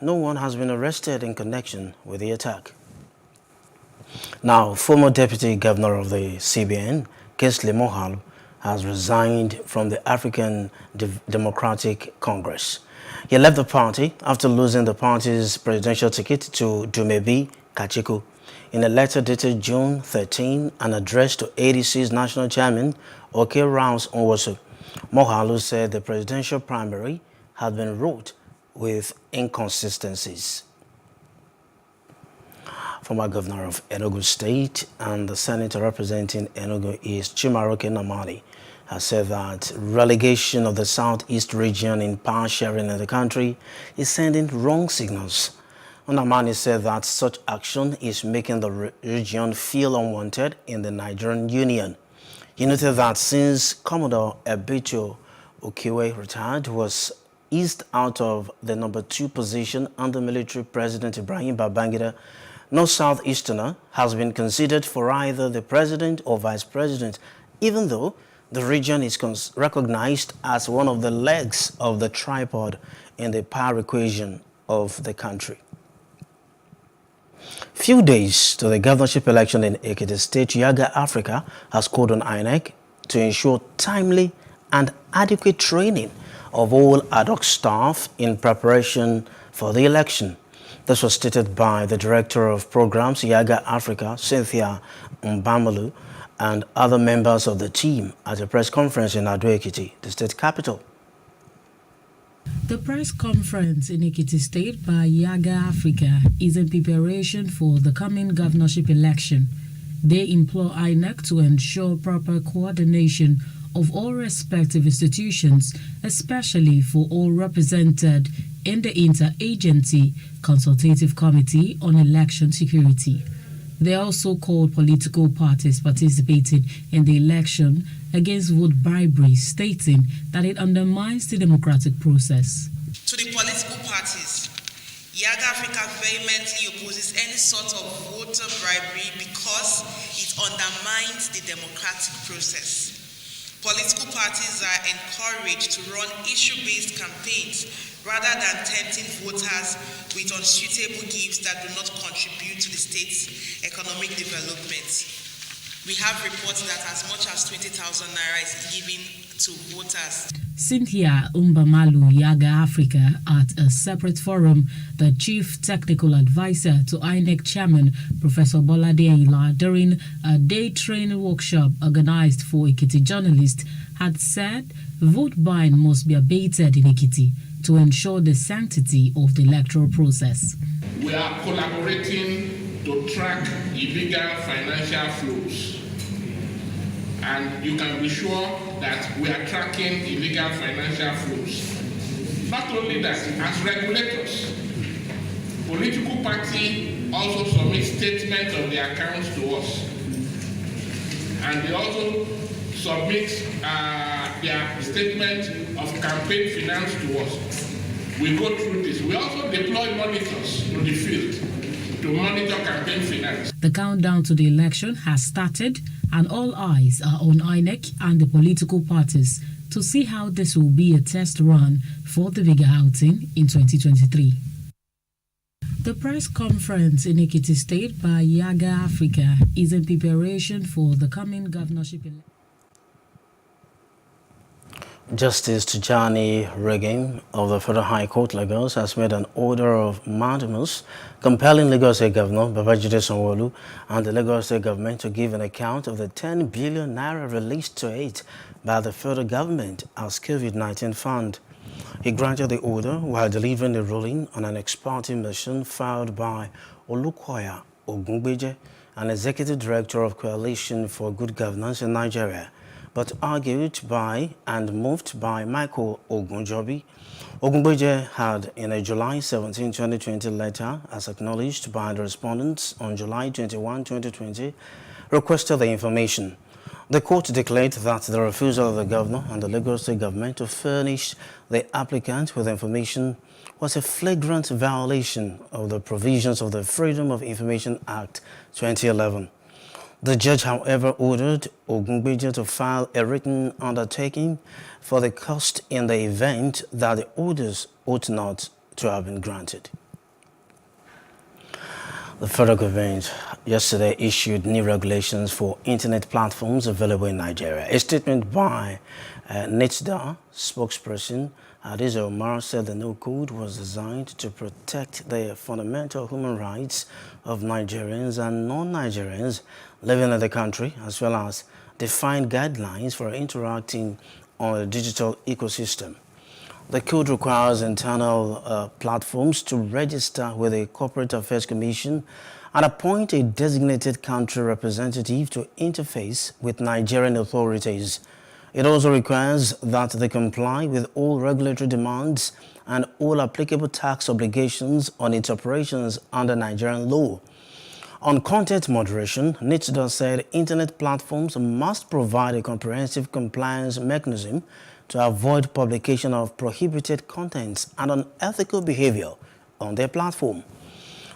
no one has been arrested in connection with the attack. Now, former Deputy Governor of the CBN, Kingsley Moghalu, has resigned from the African Democratic Congress. He left the party after losing the party's presidential ticket to Dumebi Kachiku. In a letter dated June 13 and addressed to ADC's national chairman, Oke Rouse Onwosu, Moghalu said the presidential primary had been wrought with inconsistencies. Former governor of Enugu State and the senator representing Enugu East, Chimaroke Namani, has said that relegation of the southeast region in power sharing in the country is sending wrong signals. Namani said that such action is making the region feel unwanted in the Nigerian Union. He noted that since Commodore Ebito Okiwe retired, was eased out of the number 2 position under military President Ibrahim Babangida, no Southeasterner has been considered for either the president or vice president, even though the region is recognized as one of the legs of the tripod in the power equation of the country. Few days to the governorship election in Ekiti State, Yaga Africa has called on INEC to ensure timely and adequate training of all ad hoc staff in preparation for the election. This was stated by the Director of Programs, Yaga Africa, Cynthia Mbamalu, and other members of the team at a press conference in Ado-Ekiti, the state capital. The press conference in Ekiti State by Yaga Africa is in preparation for the coming governorship election. They implore INEC to ensure proper coordination of all respective institutions, especially for all represented in the Interagency Consultative Committee on Election Security. They also called political parties participating in the election against vote bribery, stating that it undermines the democratic process. To the political parties, Yaga Africa vehemently opposes any sort of voter bribery because it undermines the democratic process. Political parties are encouraged to run issue-based campaigns rather than tempting voters with unsuitable gifts that do not contribute to the state's economic development. We have reports that as much as 20,000 naira is given to voters. Cynthia Mbamalu, Yaga Africa, at a separate forum, the chief technical advisor to INEC chairman, Professor Bolade Ayinla, during a day training workshop organized for Ekiti journalists, had said vote buying must be abated in Ekiti to ensure the sanctity of the electoral process. We are collaborating to track illegal financial flows. And you can be sure that we are tracking illegal financial flows. Not only that, as regulators, political party also submit statements of their accounts to us. And they also submit their statement of campaign finance to us. We go through this. We also deploy monitors to the field to monitor campaign finance. The countdown to the election has started, and all eyes are on INEC and the political parties to see how this will be a test run for the bigger outing in 2023. The press conference in Ekiti State by Yaga Africa is in preparation for the coming governorship election. Justice Tijani Regim of the Federal High Court Lagos has made an order of mandamus compelling Lagos State Governor Babajide Sanwo-Olu and the Lagos State government to give an account of the 10 billion naira released to it by the federal government as COVID-19 fund. He granted the order while delivering a ruling on an ex parte motion filed by Olukoya Ogungbeje, an executive director of Coalition for Good Governance in Nigeria, but argued by and moved by Michael Ogunjobi. Ogungbeje had, in a July 17, 2020 letter, as acknowledged by the respondents on July 21, 2020, requested the information. The court declared that the refusal of the governor and the Lagos State government to furnish the applicant with information was a flagrant violation of the provisions of the Freedom of Information Act 2011. The judge, however, ordered Ogungbeje to file a written undertaking for the cost in the event that the orders ought not to have been granted. The federal government yesterday issued new regulations for internet platforms available in Nigeria. A statement by NITDA spokesperson Hadiza Omar said the new code was designed to protect the fundamental human rights of Nigerians and non-Nigerians living in the country, as well as define guidelines for interacting on the digital ecosystem. The code requires internal platforms to register with the Corporate Affairs Commission and appoint a designated country representative to interface with Nigerian authorities. It also requires that they comply with all regulatory demands and all applicable tax obligations on its operations under Nigerian law. On content moderation, NITDA said internet platforms must provide a comprehensive compliance mechanism to avoid publication of prohibited contents and unethical behavior on their platform.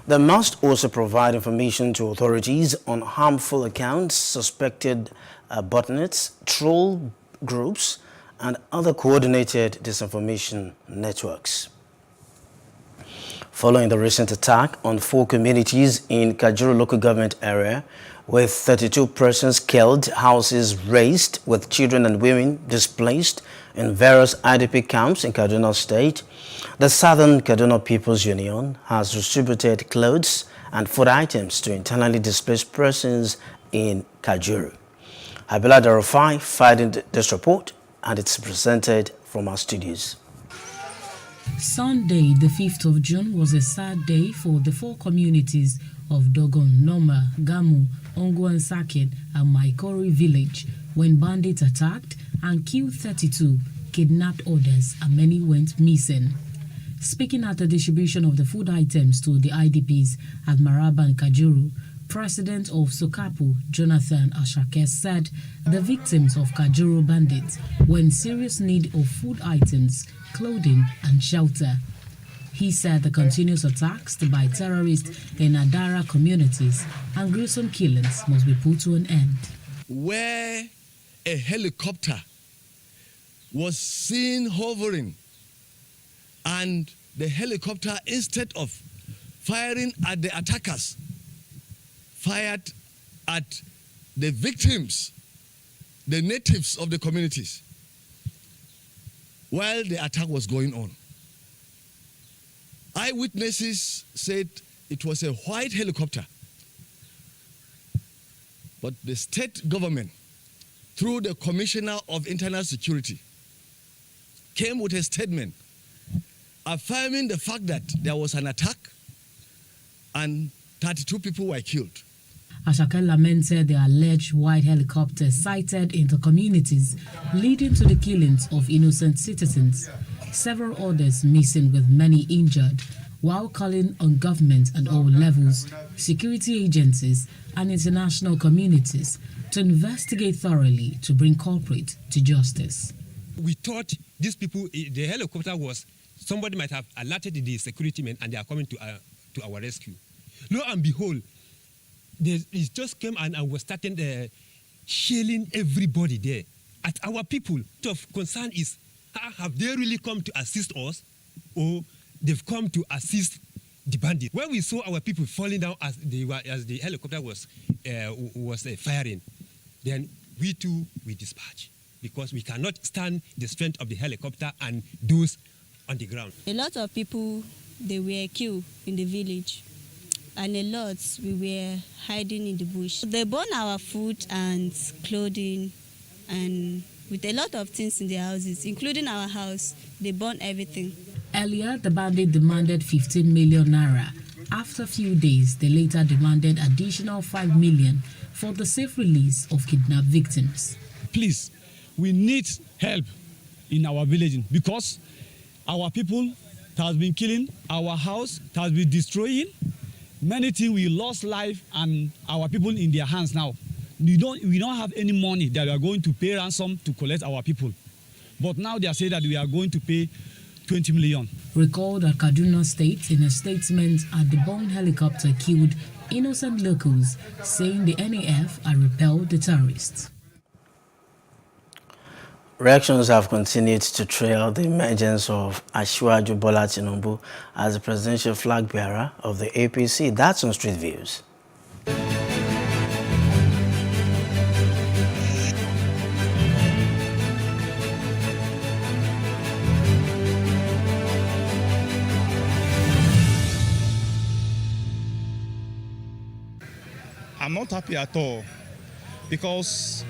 They must also provide information to authorities on harmful accounts, suspected botnets, troll groups, and other coordinated disinformation networks. Following the recent attack on 4 communities in Kajuru local government area, with 32 persons killed, houses razed, with children and women displaced in various IDP camps in Kaduna State, the Southern Kaduna People's Union has distributed clothes and food items to internally displaced persons in Kajuru. Abila Darufai filed this report, and it's presented from our studios. Sunday, the 5th of June, was a sad day for the 4 communities of Dogon, Noma, Gamu, Onguan Sakin, and Maikori village when bandits attacked and killed 32, kidnapped others, and many went missing. Speaking at the distribution of the food items to the IDPs at Maraba and Kajuru, President of Sokapu, Jonathan Ashake, said the victims of Kajuru bandits were in serious need of food items, clothing, and shelter. He said the continuous attacks by terrorists in Adara communities and gruesome killings must be put to an end. Where a helicopter was seen hovering, and the helicopter, instead of firing at the attackers, fired at the victims, the natives of the communities, while the attack was going on. Eyewitnesses said it was a white helicopter, but the state government, through the Commissioner of Internal Security, came with a statement affirming the fact that there was an attack and 32 people were killed. Ashake lamented the alleged white helicopter sighted in the communities, leading to the killings of innocent citizens, several others missing with many injured, while calling on government at all levels, security agencies, and international communities to investigate thoroughly to bring culprits to justice. We thought these people, the helicopter was, somebody might have alerted the security men and they are coming to our rescue. Lo and behold, it just came and was starting shelling everybody there. At our people, the concern is, have they really come to assist us, or they've come to assist the bandits? When we saw our people falling down as the helicopter was firing, then we too dispatch, because we cannot stand the strength of the helicopter and those on the ground. A lot of people, they were killed in the village, and a lot we were hiding in the bush. They burned our food and clothing, and with a lot of things in their houses, including our house. They burned everything. Earlier, the bandit demanded 15 million naira. After a few days, they later demanded additional 5 million for the safe release of kidnapped victims. Please, we need help in our village, because our people has been killing, our house has been destroying. Many things, we lost life, and our people in their hands now. We don't have any money that we are going to pay ransom to collect our people. But now they are saying that we are going to pay 20 million. Recall that Kaduna State, in a statement at the bombed helicopter, killed innocent locals, saying the NAF had repelled the terrorists. Reactions have continued to trail the emergence of Asiwaju Bola Tinubu as the presidential flag bearer of the APC. That's on Street Views. I'm not happy at all because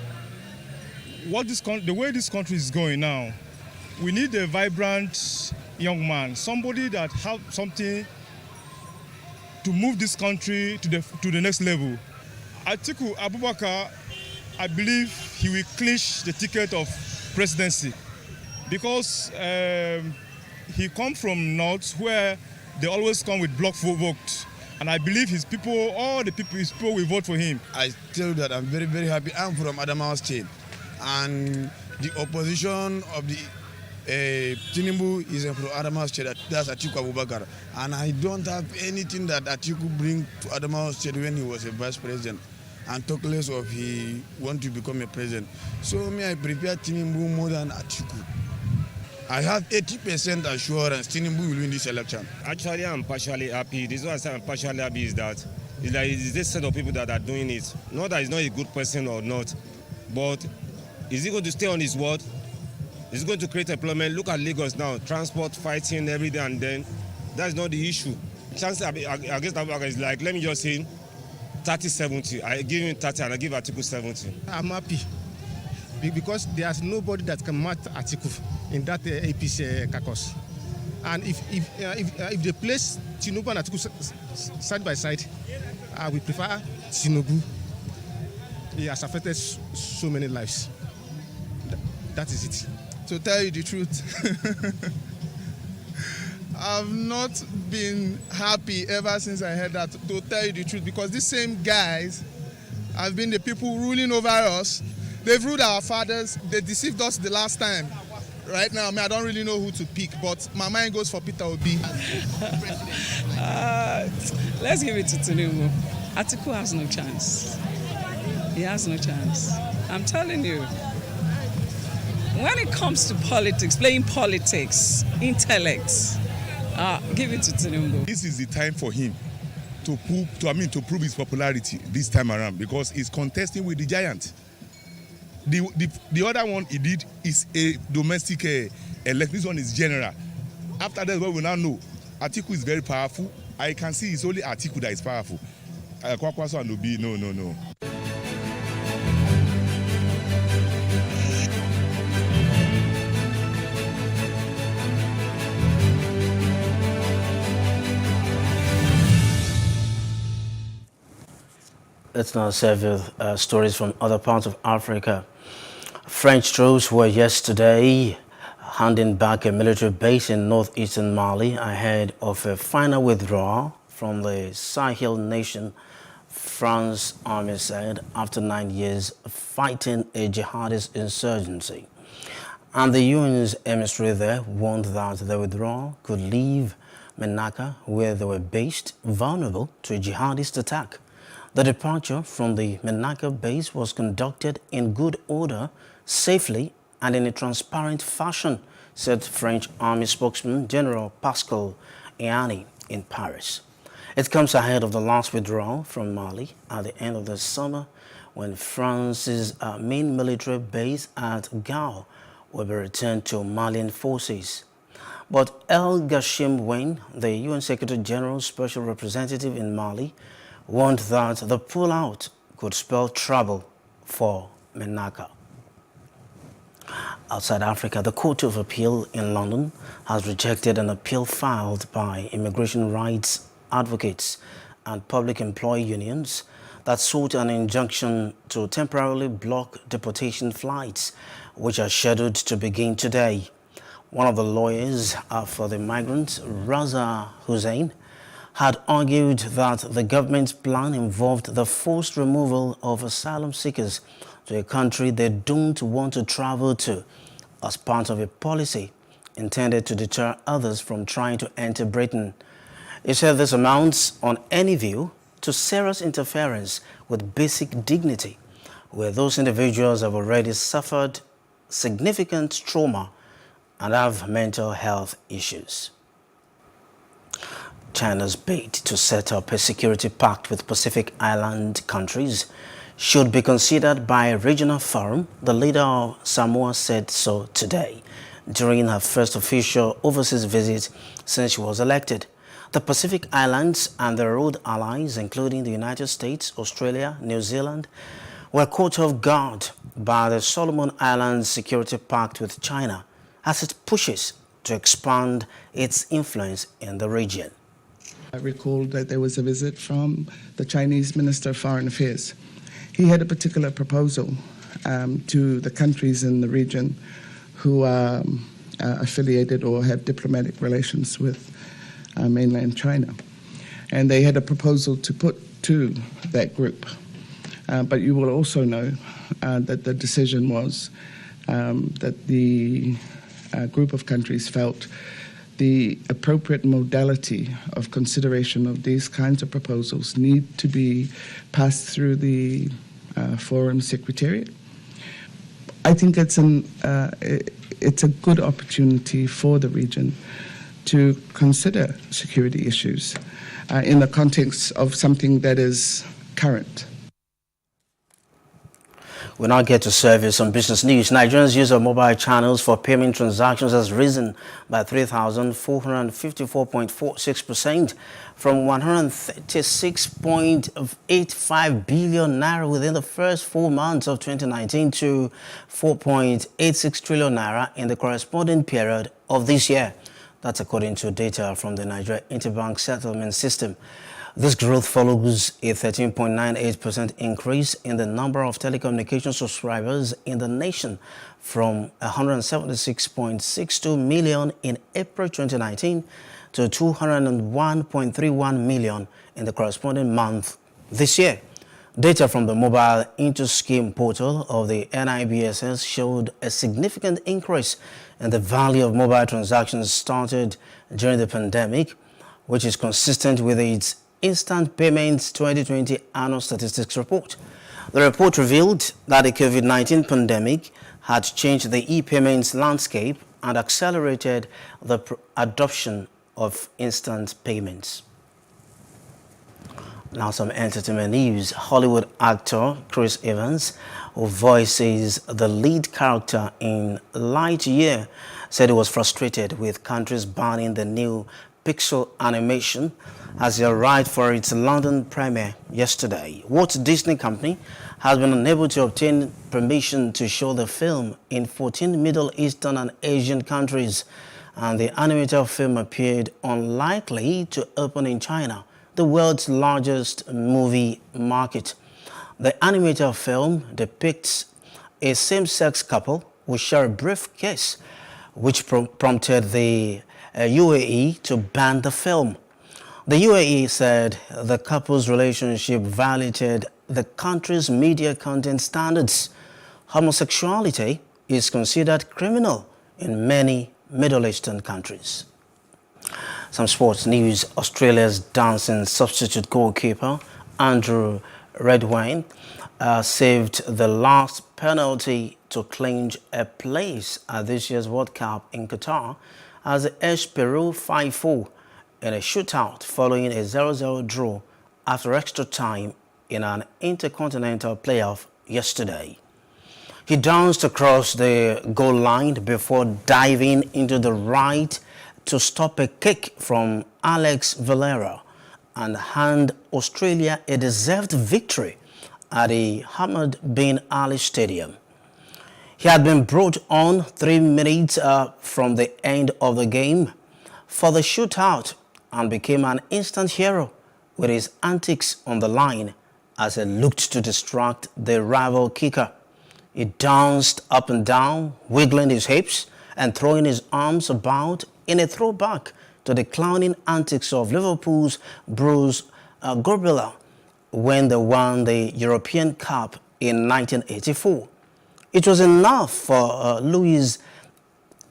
the way this country is going now, we need a vibrant young man, somebody that has something to move this country to the next level. Atiku Abubakar, I believe he will clinch the ticket of presidency because he comes from North where they always come with block vote. And I believe his people will vote for him. I tell you that I'm very, very happy. I'm from Adamawa State. And the opposition of the Tinubu is from Adamawa State. That's Atiku Abubakar. And I don't have anything that Atiku bring to Adamawa State when he was a vice president. And talk less of he want to become a president. So I prepare Tinubu more than Atiku. I have 80% assurance Tinubu will win this election. Actually, I'm partially happy. The reason why I say I'm partially happy is that it's this set of people that are doing it. Not that he's not a good person or not, but is he going to stay on his word? Is he going to create employment? Look at Lagos now, transport, fighting, every day and then. That's not the issue. Chances against Abubakar is like, let me just say, 30-70. I give him 30 and I give Atiku 70. I'm happy because there's nobody that can match Atiku in that APC caucus. And if they place Tinubu and Atiku side by side, I will prefer Tinubu. He has affected so many lives. That is it. To tell you the truth, I've not been happy ever since I heard that, to tell you the truth, because these same guys have been the people ruling over us. They've ruled our fathers. They deceived us the last time. Right now, I don't really know who to pick, but my mind goes for Peter Obi. Let's give it to Tinubu. Atiku has no chance. He has no chance. I'm telling you. When it comes to politics, playing politics, intellect, give it to Tinubu. This is the time for him to prove his popularity this time around because he's contesting with the giant. The other one he did is a domestic election. This one is general. After that, what we now know, Atiku is very powerful. I can see it's only Atiku that is powerful. Kwakwaso and Obi, no. Let's now serve with stories from other parts of Africa. French troops were yesterday handing back a military base in northeastern Mali ahead of a final withdrawal from the Sahel nation, France army said, after 9 years of fighting a jihadist insurgency. And the UN's emissary there warned that the withdrawal could leave Menaka, where they were based, vulnerable to a jihadist attack. The departure from the Menaka base was conducted in good order, safely, and in a transparent fashion, said French Army spokesman General Pascal Iani in Paris. It comes ahead of the last withdrawal from Mali at the end of the summer, when France's main military base at Gao will be returned to Malian forces. But El Ghashim Wayne, the UN Secretary General's special representative in Mali, warned that the pullout could spell trouble for Menaka. Outside Africa, the Court of Appeal in London has rejected an appeal filed by immigration rights advocates and public employee unions that sought an injunction to temporarily block deportation flights, which are scheduled to begin today. One of the lawyers for the migrants, Raza Hussein, had argued that the government's plan involved the forced removal of asylum seekers to a country they don't want to travel to as part of a policy intended to deter others from trying to enter Britain. He said this amounts, on any view, to serious interference with basic dignity, where those individuals have already suffered significant trauma and have mental health issues. China's bid to set up a security pact with Pacific Island countries should be considered by a regional forum, the leader of Samoa said so today during her first official overseas visit since she was elected. The Pacific Islands and their road allies, including the United States, Australia, New Zealand, were caught off guard by the Solomon Islands Security Pact with China as it pushes to expand its influence in the region. I recall that there was a visit from the Chinese Minister of Foreign Affairs. He had a particular proposal to the countries in the region who are affiliated or have diplomatic relations with mainland China. And they had a proposal to put to that group. But you will also know that the decision was that the group of countries felt the appropriate modality of consideration of these kinds of proposals need to be passed through the Forum Secretariat. I think it's a good opportunity for the region to consider security issues in the context of something that is current. We now get to service on business news. Nigerians' use of mobile channels for payment transactions has risen by 3,454.46% from 136.85 billion naira within the first 4 months of 2019 to 4.86 trillion naira in the corresponding period of this year. That's according to data from the Nigeria Interbank Settlement System. This growth follows a 13.98% increase in the number of telecommunication subscribers in the nation from 176.62 million in April 2019 to 201.31 million in the corresponding month this year. Data from the Mobile Into-Scheme portal of the NIBSS showed a significant increase in the value of mobile transactions started during the pandemic, which is consistent with its Instant Payments 2020 Annual Statistics Report. The report revealed that the COVID-19 pandemic had changed the e-payments landscape and accelerated the adoption of instant payments. Now some entertainment news. Hollywood actor Chris Evans, who voices the lead character in Lightyear, said he was frustrated with countries banning the new Pixel animation as he arrived for its London premiere yesterday. Walt Disney Company has been unable to obtain permission to show the film in 14 Middle Eastern and Asian countries, and the animated film appeared unlikely to open in China, the world's largest movie market. The animated film depicts a same-sex couple who share a brief kiss, which prompted the UAE to ban the film. The UAE said the couple's relationship violated the country's media content standards. Homosexuality is considered criminal in many Middle Eastern countries. Some sports news. Australia's dancing substitute goalkeeper Andrew Redwine saved the last penalty to clinch a place at this year's World Cup in Qatar as it edged Peru 5-4 in a shootout following a 0-0 draw after extra time in an intercontinental playoff yesterday. He danced across the goal line before diving into the right to stop a kick from Alex Valera and hand Australia a deserved victory at the Hamad bin Ali Stadium. He had been brought on 3 minutes from the end of the game for the shootout and became an instant hero with his antics on the line as he looked to distract the rival kicker. He danced up and down, wiggling his hips and throwing his arms about in a throwback to the clowning antics of Liverpool's Bruce Grobbelaar when they won the European Cup in 1984. It was enough for Luis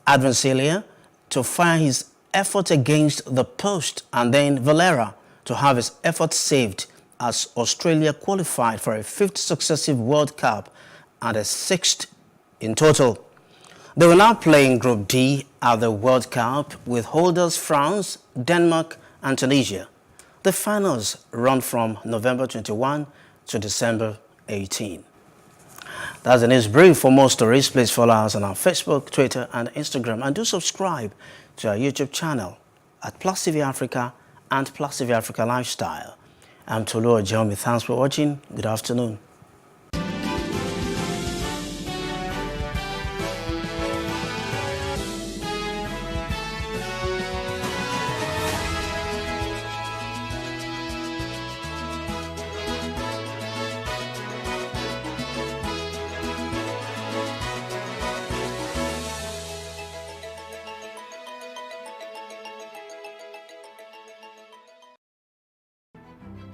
Advancelia to fire his effort against the post and then Valera to have his effort saved as Australia qualified for a 5th successive World Cup and a 6th in total. They will now play in Group D at the World Cup with holders France, Denmark and Tunisia. The finals run from November 21 to December 18. That's the news brief. For more stories, please follow us on our Facebook, Twitter and Instagram, and do subscribe to our YouTube channel at Plus TV Africa and Plus TV Africa Lifestyle. I'm Tolu Ojomi. Thanks for watching. Good afternoon.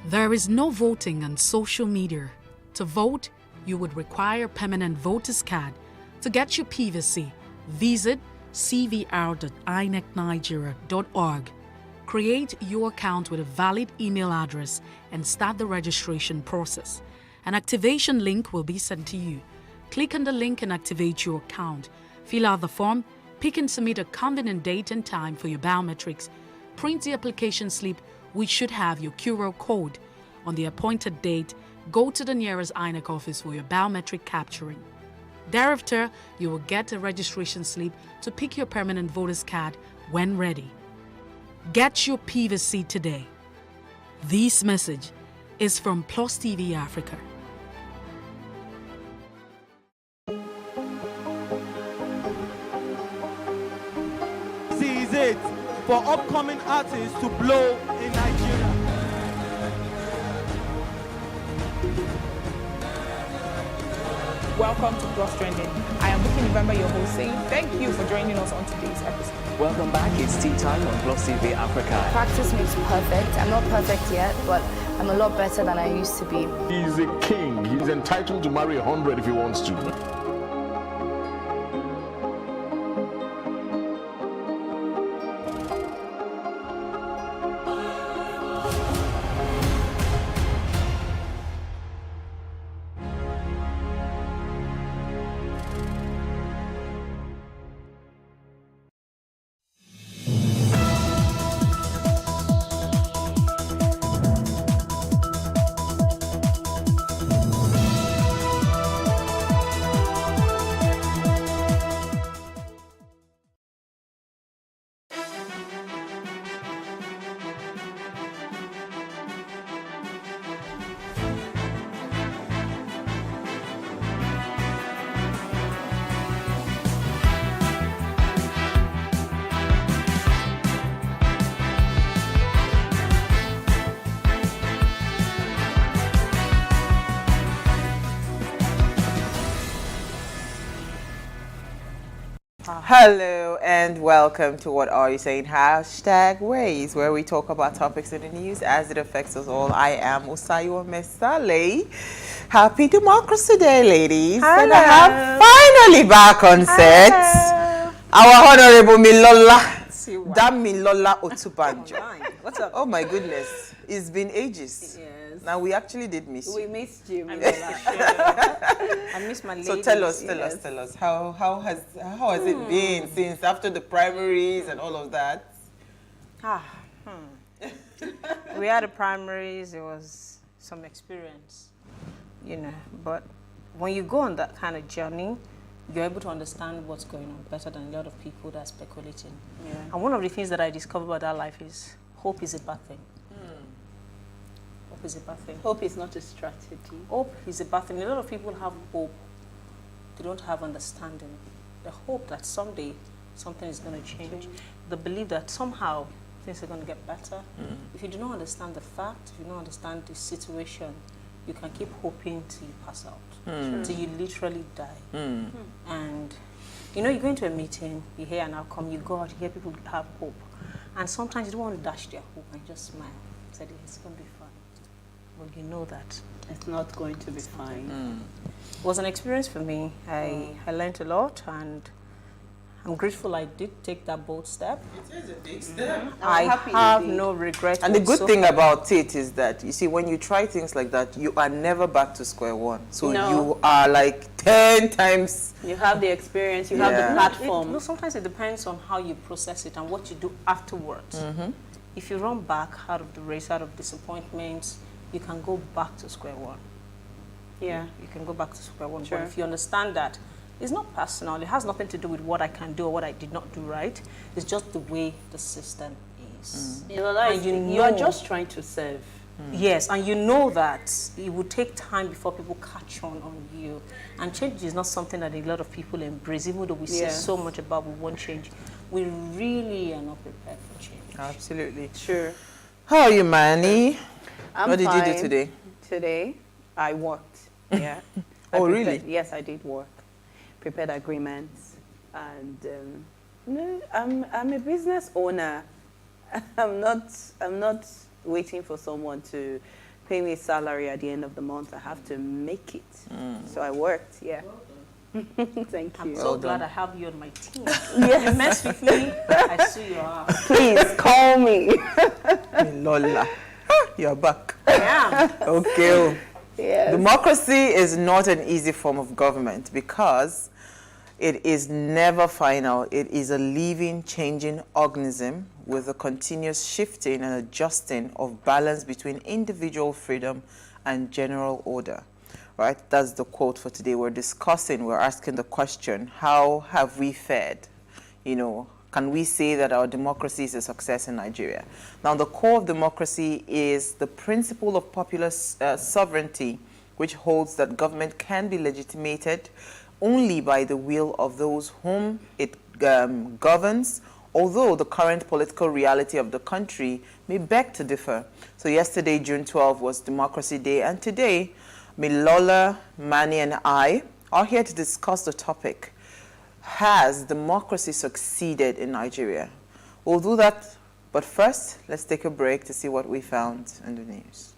There is no voting on social media. To vote, you would require a permanent voter's card. To get your PVC, visit cvr.inecnigeria.org. Create your account with a valid email address and start the registration process. An activation link will be sent to you. Click on the link and activate your account. Fill out the form, pick and submit a convenient date and time for your biometrics. Print the application slip, which should have your QR code. On the appointed date, go to the nearest INEC office for your biometric capturing. Thereafter, you will get a registration slip to pick your permanent voter's card when ready. Get your PVC today. This message is from Plus TV Africa. This is it for upcoming artists to blow in Nigeria. Welcome to Plus Trending. I am Buki November, your host, saying thank you for joining us on today's episode. Welcome back. It's tea time on Plus TV Africa. Practice makes perfect. I'm not perfect yet, but I'm a lot better than I used to be. He's a king. He's entitled to marry 100 if he wants to. Hello and welcome to What Are You Saying? #Ways, where we talk about topics in the news as it affects us all. I am Osayo Mesale. Happy Democracy Day, ladies. Hello. And I have finally back on set our Honorable Milola. Damilola Otubanjo. What's up? Oh my goodness. It's been ages. Yes. Now we actually did miss you. We missed you, I miss my ladies. So tell us. How has it been since after the primaries and all of that? We had the primaries. It was some experience, But when you go on that kind of journey, you're able to understand what's going on better than a lot of people that are speculating. Yeah. And one of the things that I discovered about that life is hope is a bad thing. Hope is a bad thing. Hope is not a strategy. Hope is a bad thing. A lot of people have hope. They don't have understanding. The hope that someday something is going to change. The belief that somehow things are going to get better. If you do not understand the fact, if you don't understand the situation, you can keep hoping till you pass out, till you literally die. And you go into a meeting, you hear an outcome, you go out, you hear people have hope. And sometimes you don't want to dash their hope and just smile. Say, it's going to be fine. But you know that it's not going to be fine. It was an experience for me. I learned a lot, and I'm grateful I did take that bold step. It is a big step. I have no regret. And the good whatsoever. thing about it is that, you see, when you try things like that, you are never back to square one. So No. you are like 10 times. You have the experience, you have Yeah. the platform. No, sometimes it depends on how you process it and what you do afterwards. If you run back out of the race, out of disappointments, you can go back to square one. Yeah. You can go back to square one. Sure. But if you understand that it's not personal, it has nothing to do with what I can do or what I did not do right. It's just the way the system is. You know, like, And you are just trying to serve. Yes, and you know that it will take time before people catch on you. And change is not something that a lot of people embrace, even though we say Yes. so much about we want change. We really are not prepared for change. Absolutely. Sure. How are you, Manny? I'm What did you do fine. today? Today, I worked. Yeah. Oh, I really? prepared- Yes, I did work. Prepared agreements, and no, I'm a business owner. I'm not waiting for someone to pay me a salary at the end of the month. I have to make it. So I worked. Yeah. Thank you. I'm so glad I have you on my team. Yes. You mess with me, I sue your ass. Please call me. Lola, you're back. I am. Okay. Yes. Democracy is not an easy form of government because it is never final. It is a living, changing organism with a continuous shifting and adjusting of balance between individual freedom and general order. Right? That's the quote for today. We're asking the question, how have we fared? You know, can we say that our democracy is a success in Nigeria? Now, the core of democracy is the principle of popular sovereignty, which holds that government can be legitimated only by the will of those whom it governs, although the current political reality of the country may beg to differ. So yesterday, June 12, was Democracy Day, and today, Milola, Manny, and I are here to discuss the topic. Has democracy succeeded in Nigeria? We'll do that, but first, let's take a break to see what we found in the news.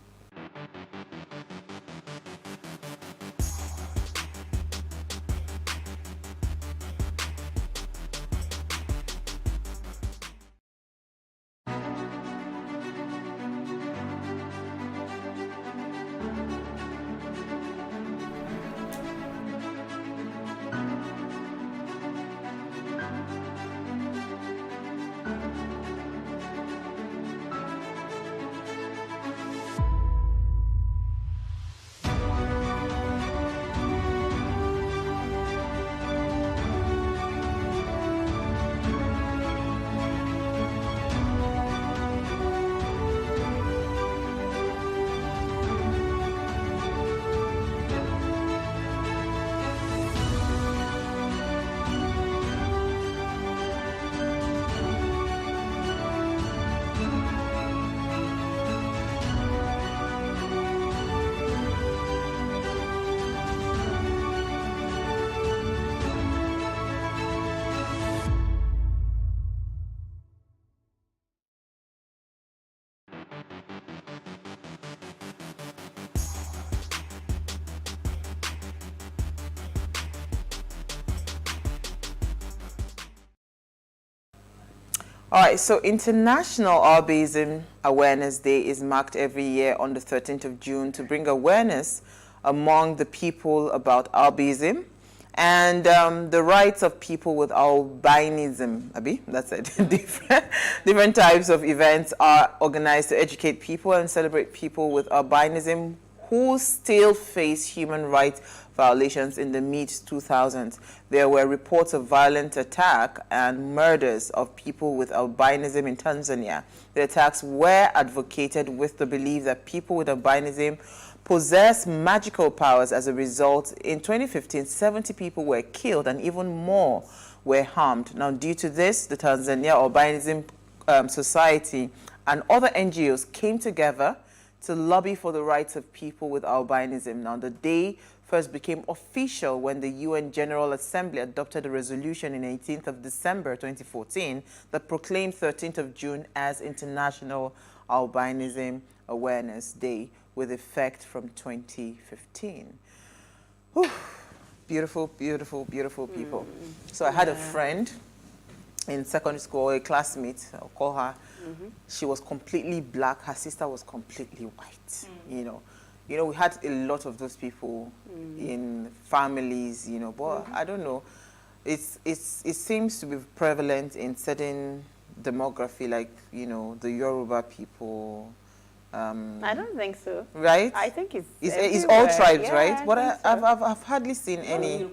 All right, so International Albinism Awareness Day is marked every year on the 13th of June to bring awareness among the people about albinism and the rights of people with albinism. Abi, that's it. different types of events are organized to educate people and celebrate people with albinism who still face human rights violations in the mid-2000s. There were reports of violent attack and murders of people with albinism in Tanzania. The attacks were advocated with the belief that people with albinism possess magical powers. As a result, in 2015, 70 people were killed and even more were harmed. Now, due to this, the Tanzania Albinism Society and other NGOs came together to lobby for the rights of people with albinism. Now, the day first became official when the UN General Assembly adopted a resolution in 18th of December 2014 that proclaimed 13th of June as International Albinism Awareness Day with effect from 2015. Whew. Beautiful, beautiful, beautiful people. So I had a friend in secondary school, a classmate, I'll call her. She was completely black. Her sister was completely white. You know, we had a lot of those people in families. But I don't know. It seems to be prevalent in certain demography, like the Yoruba people. I don't think so. Right? I think it's all tribes, yeah, right? But I've hardly seen any.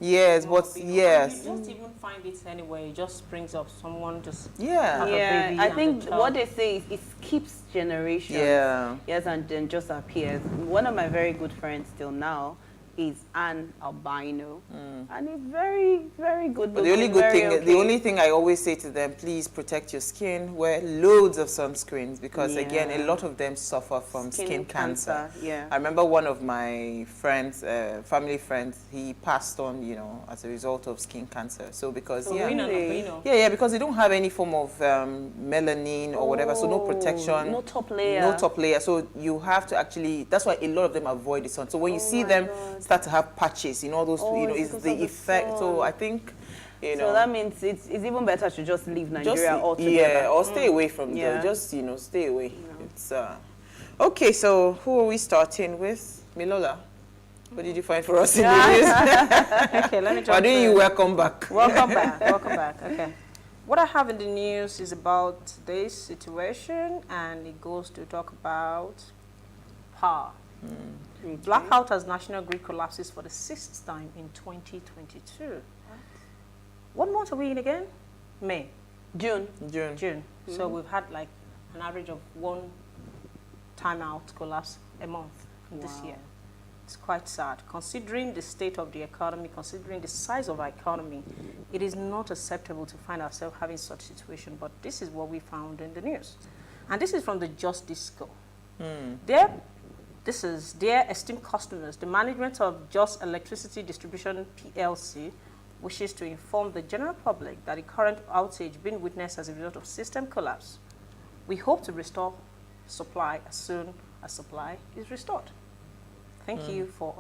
Yes, but yes. You don't even find it anywhere. It just brings up someone just. Yeah. have a Yeah, baby I and think a child. what they say is it skips generations. Yeah. Yes, and then just appears. One of my very good friends still now is an albino, and he's very, very good. But the only thing I always say to them, please protect your skin. Wear loads of sunscreens because again, a lot of them suffer from skin cancer. Yeah. I remember one of my friends, family friends, he passed on, as a result of skin cancer. So because because they don't have any form of melanin or whatever, so no protection, no top layer, So you have to actually. That's why a lot of them avoid the sun. So when you see them start to have patches, those, it's the effect. So I think, So that means it's even better to just leave Nigeria altogether. Yeah, or stay away from them. Just, stay away. It's okay, so who are we starting with? Milola, what did you find for us in the news? Okay, let me jump Why don't you in. welcome back? Welcome back. Welcome back. Okay. What I have in the news is about today's situation, and it goes to talk about power. Blackout as national grid collapses for the 6th time in 2022. What month are we in again? May. June. So we've had like an average of one timeout collapse a month this year. It's quite sad. Considering the state of the economy, considering the size of our economy, it is not acceptable to find ourselves having such a situation, but this is what we found in the news. And this is from the Just Disco. Dear esteemed customers, the management of Just Electricity Distribution PLC wishes to inform the general public that the current outage being witnessed as a result of system collapse. We hope to restore supply as soon as supply is restored. Thank you for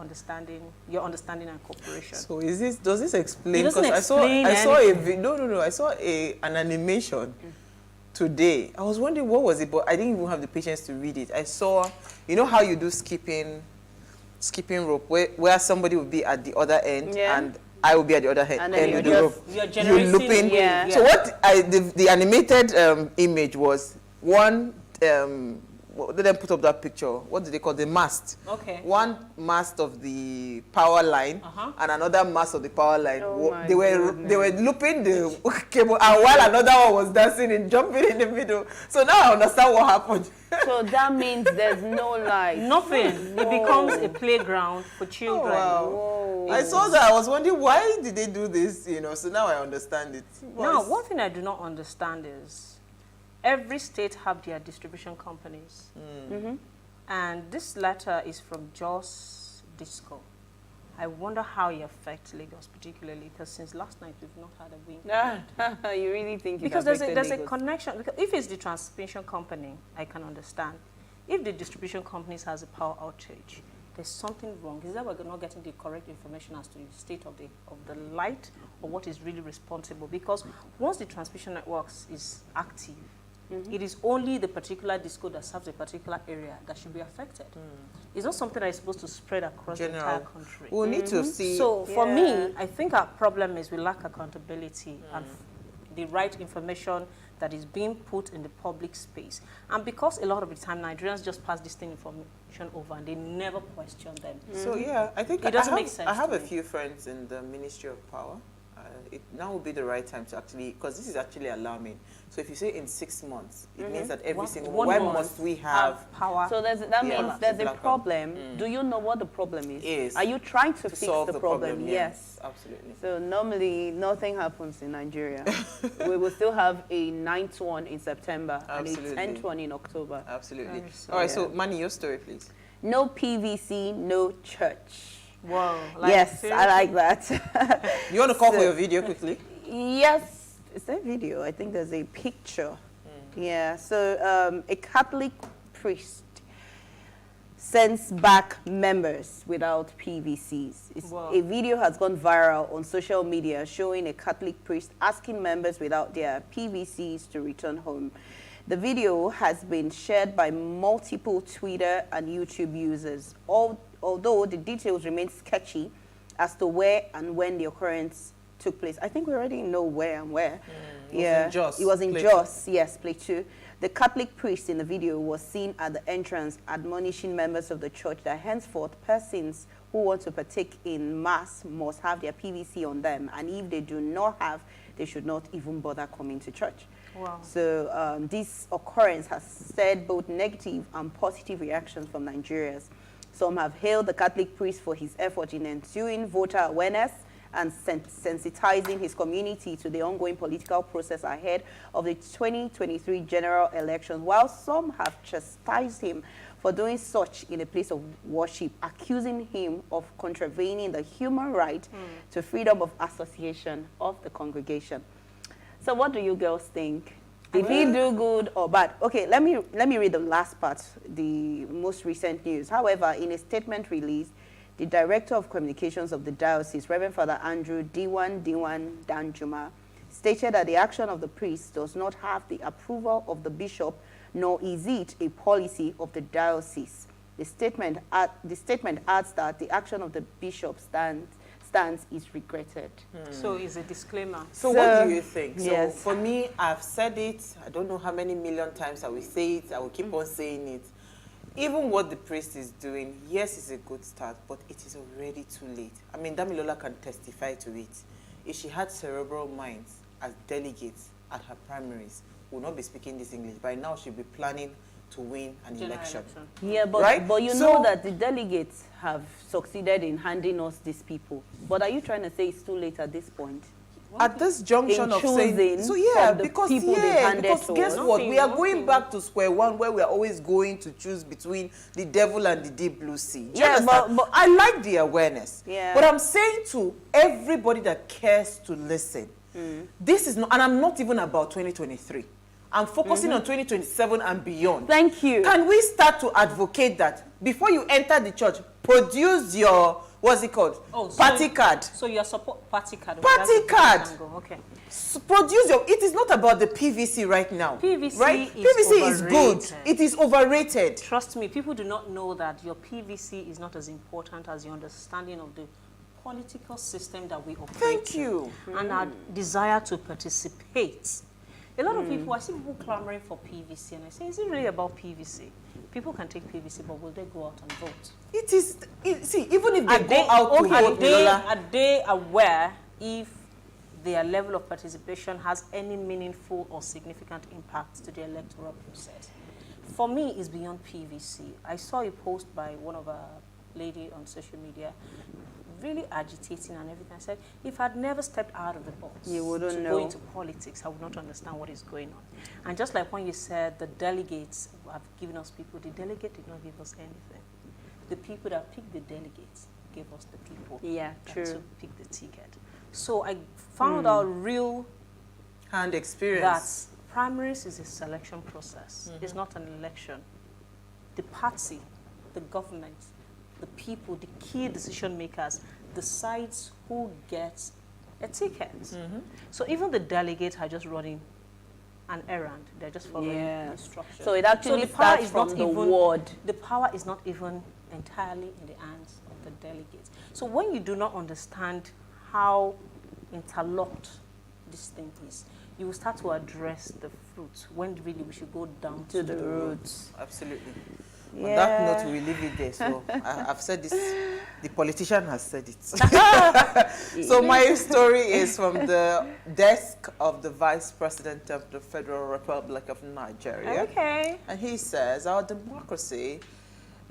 your understanding and cooperation. So does this explain? It doesn't Because explain I saw an animation today. I was wondering what was it, but I didn't even have the patience to read it. I saw, how you do skipping rope, where somebody would be at the other end and I will be at the other end of the rope. You're looping. Yeah. So what the animated image was one. Let them put up that picture. What do they call the mast? Okay. One mast of the power line and another mast of the power line. They were looping the cable, and while another one was dancing and jumping in the middle. So now I understand what happened. So that means there's no light. Nothing. It becomes a playground for children. Oh, wow. I saw that. I was wondering why did they do this? So now I understand it. Now, one thing I do not understand is every state have their distribution companies. And this letter is from Just Disco. I wonder how it affects Lagos particularly, because since last night we've not had a wind. You really think it because there's affected a Lagos? connection. Because if it's the transmission company, I can understand. If the distribution companies has a power outage, there's something wrong. Is that we're not getting the correct information as to the state of the light or what is really responsible? Because once the transmission networks is active, it is only the particular disco that serves a particular area that should be affected. It's not something that is supposed to spread across the entire country. We'll need to see. So for me, I think our problem is we lack accountability and the right information that is being put in the public space. And because a lot of the time Nigerians just pass this thing information over and they never question them. So yeah, I think it doesn't make sense. I have to a few friends in the Ministry of Power. It now would be the right time to actually, because this is actually alarming. So if you say in 6 months, it means that every single why must we have power? So that means there's a problem. Do you know what the problem is? Yes. Are you trying to fix solve the problem? Yes, absolutely. So normally nothing happens in Nigeria. We will still have a 9th one in September and a 10th one in October. Absolutely. All right, so Manny, your story, please. No PVC, no church. Wow. Yes, I like that. You want to call for your video quickly? Yes. Is there video? I think there's a picture. Yeah, so a Catholic priest sends back members without PVCs. Wow. A video has gone viral on social media showing a Catholic priest asking members without their PVCs to return home. The video has been shared by multiple Twitter and YouTube users, although the details remain sketchy as to where and when the occurrence took place. I think we already know where and where. In Jos, It was in Plateau. Jos, yes, Plateau. The Catholic priest in the video was seen at the entrance admonishing members of the church that henceforth persons who want to partake in Mass must have their PVC on them, and if they do not have, they should not even bother coming to church. Wow. So this occurrence has stirred both negative and positive reactions from Nigerians. Some have hailed the Catholic priest for his effort in ensuing voter awareness and sensitizing his community to the ongoing political process ahead of the 2023 general elections, while some have chastised him for doing such in a place of worship, accusing him of contravening the human right to freedom of association of the congregation. So what do you girls think? Did he do good or bad? Okay, let me read the last part, the most recent news. However, in a statement released, the Director of Communications of the Diocese, Reverend Father Andrew Diwan Danjuma, stated that the action of the priest does not have the approval of the bishop, nor is it a policy of the diocese. The statement adds that the action of the bishop stance is regretted. So it's a disclaimer. So what do you think? So yes. for me, I've said it. I don't know how many million times I will say it. I will keep on saying it. Even what the priest is doing, yes, it's a good start, but it is already too late. I mean, Damilola can testify to it. If she had cerebral minds as delegates at her primaries, we would not be speaking this English. By now, she'd be planning to win an election. Yeah, but, right? but you So- know that the delegates have succeeded in handing us these people. But are you trying to say it's too late at this point? At this junction In of saying, choosing so yeah, from the because people they've handed because to guess us? what? We are going back to square one where we are always going to choose between the devil and the deep blue sea. Do you Yeah, understand? but I like the awareness. Yeah. But I'm saying to everybody that cares to listen, this is not, and I'm not even about 2023. I'm focusing on 2027 and beyond. Thank you. Can we start to advocate that before you enter the church, produce your, what's it called? Party card. So your support party card. Party card. Okay. Produce your, it is not about the PVC right now. PVC right? is PVC is good. overrated. It is overrated. Trust me, people do not know that your PVC is not as important as your understanding of the political system that we operate Thank in you. and our desire to participate. A lot of people, I see people clamoring for PVC, and I say, is it really about PVC? People can take PVC, but will they go out and vote? It is, see, even if they Are go out to vote, Lola, are they aware if their level of participation has any meaningful or significant impact to the electoral process? For me, it's beyond PVC. I saw a post by one of our lady on social media, really agitating and everything. I said, if I'd never stepped out of the box You wouldn't to know. go into politics, I would not understand what is going on. And just like when you said the delegates have given us people, the delegate did not give us anything. The people that picked the delegates gave us the people that true. took pick the ticket. So I found out real hand experience. that primaries is a selection process. It's not an election. The party, the government, the people, the key decision makers decides who gets a ticket. So even the delegates are just running an errand. They're just following instructions. So it actually the power starts is from not the even, ward. The power is not even entirely in the hands of the delegates. So when you do not understand how interlocked this thing is, you will start to address the fruits when really we should go down to the roots. Absolutely. On Yeah. that note, we leave it there. So I've said this, the politician has said it. So my story is from the desk of the Vice President of the Federal Republic of Nigeria. Okay. And he says our democracy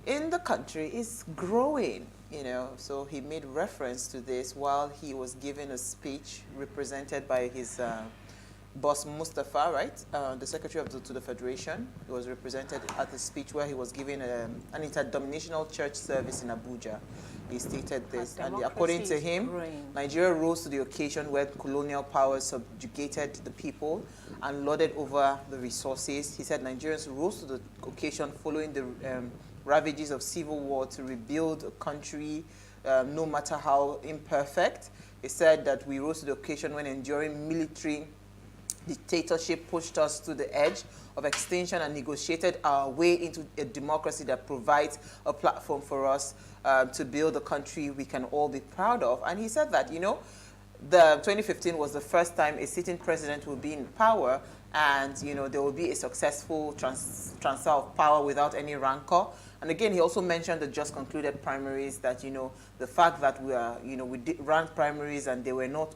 in the country is growing. You know, so he made reference to this while he was giving a speech represented by his boss Mustafa, right? The secretary to the Federation. He was represented at the speech where he was giving an interdenominational church service in Abuja. He stated this, and according to him, Nigeria rose to the occasion where colonial powers subjugated the people and lorded over the resources. He said Nigerians rose to the occasion following the ravages of civil war to rebuild a country, no matter how imperfect. He said that we rose to the occasion when enduring military dictatorship pushed us to the edge of extinction and negotiated our way into a democracy that provides a platform for us to build a country we can all be proud of. And he said that, you know, the 2015 was the first time a sitting president will be in power, and, you know, there will be a successful transfer of power without any rancor. And again, he also mentioned the just concluded primaries, that, you know, the fact that we are, you know, we ran primaries and they were not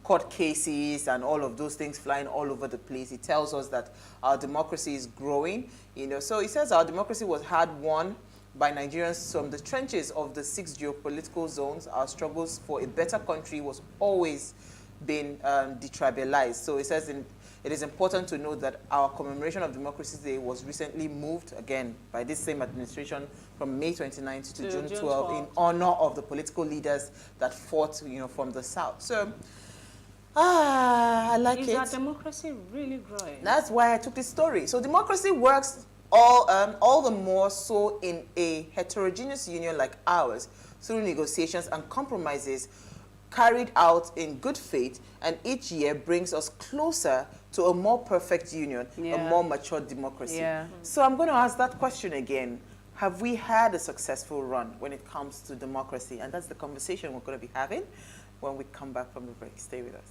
court cases and all of those things flying all over the place. It tells us that our democracy is growing, you know. So he says our democracy was hard won by Nigerians from the trenches of the 6 geopolitical zones. Our struggles for a better country was always been detribalized. So he says it is important to note that our commemoration of Democracy Day was recently moved again by this same administration from May 29th to June 12th in honor of the political leaders that fought, you know, from the South. So I like it. Is our democracy really growing? That's why I took this story. So democracy works all the more so in a heterogeneous union like ours, through negotiations and compromises carried out in good faith, and each year brings us closer to a more perfect union, a more mature democracy. So I'm going to ask that question again. Have we had a successful run when it comes to democracy? And that's the conversation we're going to be having when we come back from the break. Stay with us.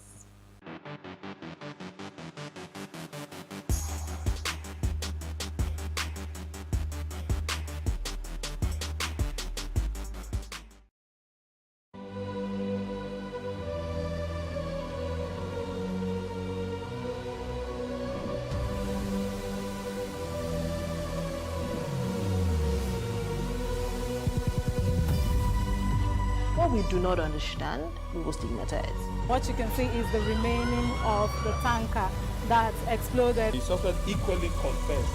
What we do not understand, we will stigmatize. What you can see is the remaining of the tanker that exploded. The suspect equally confessed.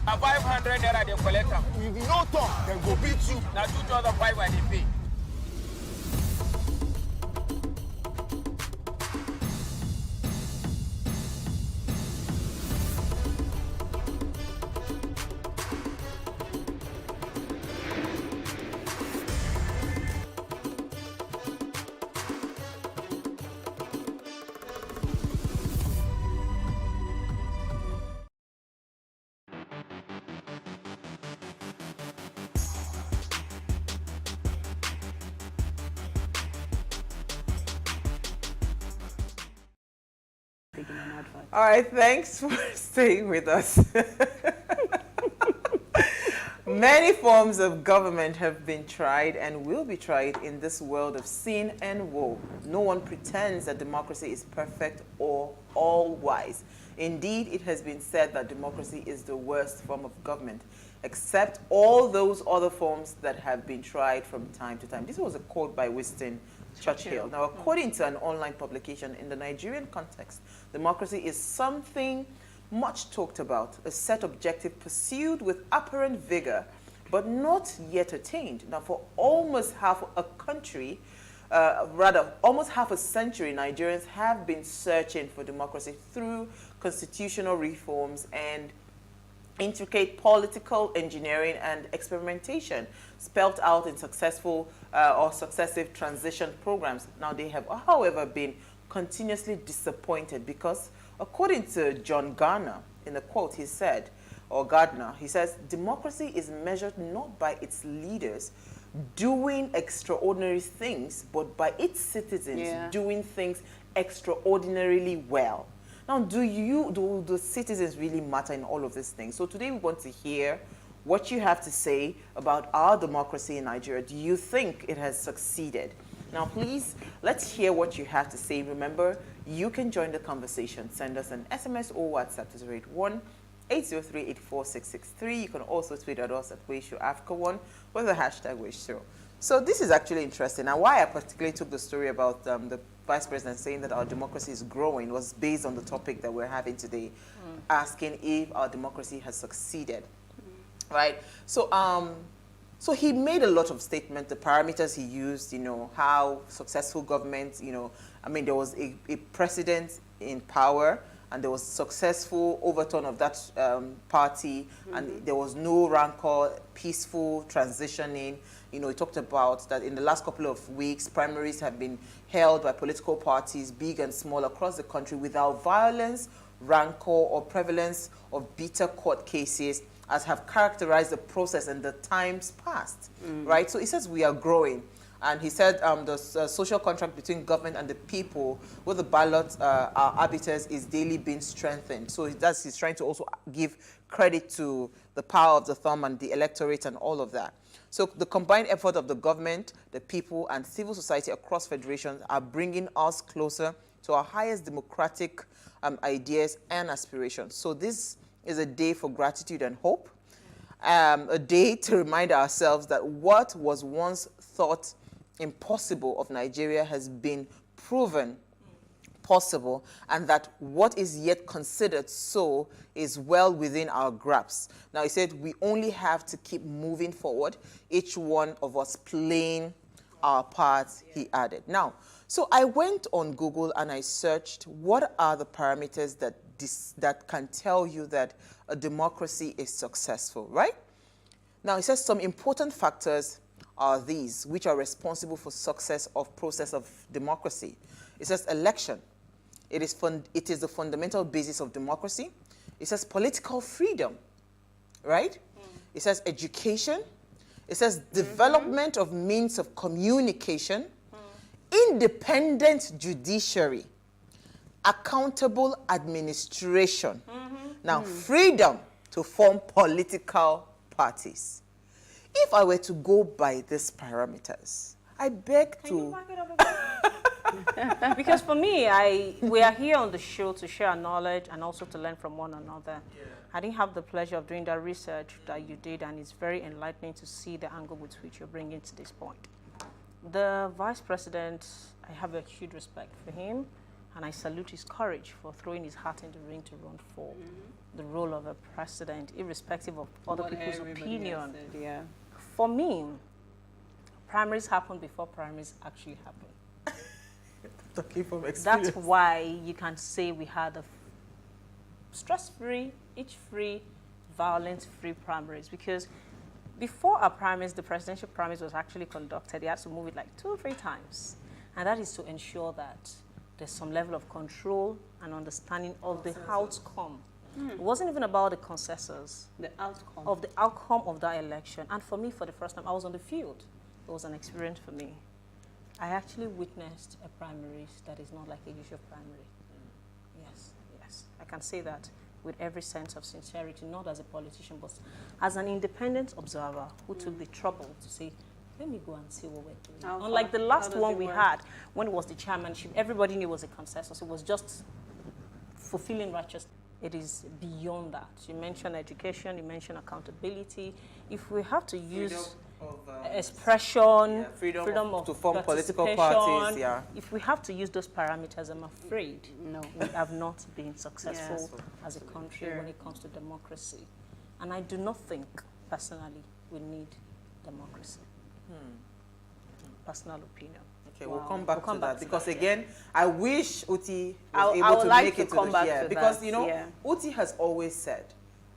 A 500 naira they collect am. If you no talk, then go beat you. Now 2,500 I dey pay. All right, thanks for staying with us. Many forms of government have been tried and will be tried in this world of sin and woe. No one pretends that democracy is perfect or all-wise. Indeed, it has been said that democracy is the worst form of government, except all those other forms that have been tried from time to time. This was a quote by Winston Churchill. Now, according to an online publication, in the Nigerian context, democracy is something much talked about, a set objective pursued with apparent vigor, but not yet attained. Now, for almost half a country, almost half a century, Nigerians have been searching for democracy through constitutional reforms and intricate political engineering and experimentation spelt out in successful or successive transition programs. Now, they have, however, been continuously disappointed because, according to John Garner, in a quote, he said, or Gardner, he says, democracy is measured not by its leaders doing extraordinary things, but by its citizens doing things extraordinarily well. Now, do the citizens really matter in all of these things? So today we want to hear what you have to say about our democracy in Nigeria. Do you think it has succeeded? Now, please, let's hear what you have to say. Remember, you can join the conversation. Send us an SMS or WhatsApp to 081-803-84663. You can also tweet at us at WaveShowAfrica1 with the hashtag WaveShow. So this is actually interesting. Now, why I particularly took the story about the Vice President saying that our democracy is growing was based on the topic that we're having today, asking if our democracy has succeeded, right? So So he made a lot of statements, the parameters he used, you know, how successful government, you know, I mean, there was a president in power, and there was successful overturn of that party, and there was no rancor, peaceful transitioning. You know, he talked about that in the last couple of weeks, primaries have been held by political parties, big and small, across the country without violence, rancor, or prevalence of bitter court cases, as have characterized the process in the times past, right? So he says we are growing. And he said the social contract between government and the people with the ballot arbiters is daily being strengthened. So he's trying to also give credit to the power of the thumb and the electorate and all of that. So the combined effort of the government, the people, and civil society across federations are bringing us closer to our highest democratic ideas and aspirations. So this is a day for gratitude and hope, a day to remind ourselves that what was once thought impossible of Nigeria has been proven possible, and that what is yet considered so is well within our grasp. Now, he said we only have to keep moving forward, each one of us playing our parts, he added. Now, so I went on Google and I searched what are the parameters that can tell you that a democracy is successful, right? Now, he says some important factors are these, which are responsible for success of process of democracy. It says election. It is the fundamental basis of democracy. It says political freedom, right? It says education. It says development of means of communication, independent judiciary, accountable administration. Now, freedom to form political parties. If I were to go by these parameters, I beg to... Because for me, we are here on the show to share our knowledge and also to learn from one another. Yeah. I didn't have the pleasure of doing that research that you did, and it's very enlightening to see the angle with which you're bringing to this point. The Vice President, I have a huge respect for him, and I salute his courage for throwing his hat in the ring to run for the role of a president, irrespective of other people's opinion. Said, yeah. For me, primaries happen before primaries actually happen. Talking from experience. That's why you can say we had a stress-free, itch-free, violence-free primaries, because before our primaries, the presidential primaries was actually conducted, they had to move it like 2 or 3 times. And that is to ensure that there's some level of control and understanding of the outcome. It wasn't even about the consensus. The outcome. Of the outcome of that election. And for me, for the first time, I was on the field. It was an experience for me. I actually witnessed a primaries that is not like a usual primary. Yes, yes. I can say that with every sense of sincerity, not as a politician, but as an independent observer who took the trouble to say, let me go and see what we're doing. Unlike the last one we had, when it was the chairmanship, everybody knew it was a consensus. It was just fulfilling righteousness. It is beyond that. You mentioned education, you mentioned accountability. If we have to use expression, freedom of to form political parties, if we have to use those parameters, I'm afraid we have not been successful as a country when it comes to democracy. And I do not think, personally, we need democracy. Personal opinion. Okay, we'll come back to that because again, I wish Uti was able to make it to the year because you know Uti has always said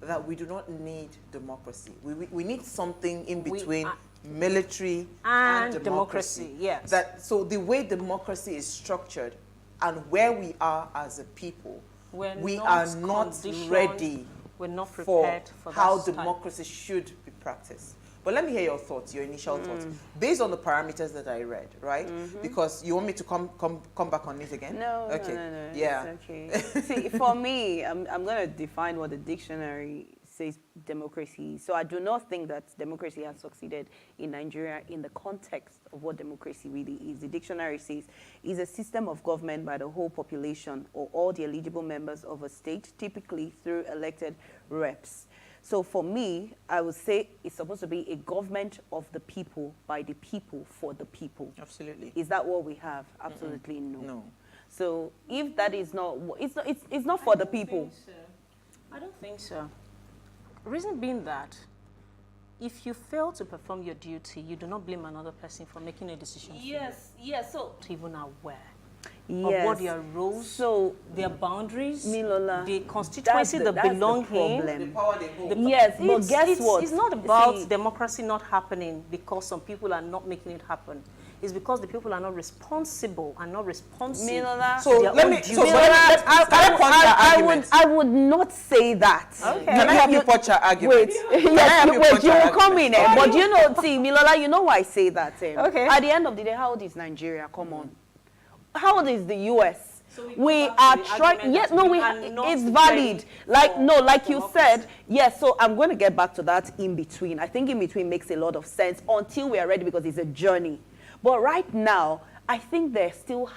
that we do not need democracy. We need something in between military and democracy. Yes. So the way democracy is structured and where we are as a people, we are not ready. We're not prepared for how democracy should be practiced. But let me hear your thoughts, your initial thoughts, based on the parameters that I read, right? Because you want me to come back on it again? No, okay. no. Yeah. It's okay. See, for me, I'm going to define what the dictionary says democracy. So I do not think that democracy has succeeded in Nigeria in the context of what democracy really is. The dictionary says is a system of government by the whole population or all the eligible members of a state, typically through elected reps. So for me, I would say it's supposed to be a government of the people, by the people, for the people. Absolutely. Is that what we have? Absolutely no. So if that is not, it's not for the people. I don't think so. Reason being that if you fail to perform your duty, you do not blame another person for making a decision. Yes, yes. So to even aware yes. of what their roles, so their boundaries, Milola, the constituency that belong here. The power they hold. Yes, but guess what? It's not about democracy not happening because some people are not making it happen. It's because the people are not responsible and not responsive. Milola, so let me. So I would not say that. Okay. Can I have you put your argument? Wait, yes, you will come in. But you know, see, Milola, you know why I say that. Okay. At the end of the day, how old is Nigeria? Come on. How old is the US? So we are trying. Yes, no, it's valid. Like no, like you said. Yes. So I'm going to get back to that in between. I think in between makes a lot of sense until we are ready because it's a journey. But right now, I think there's still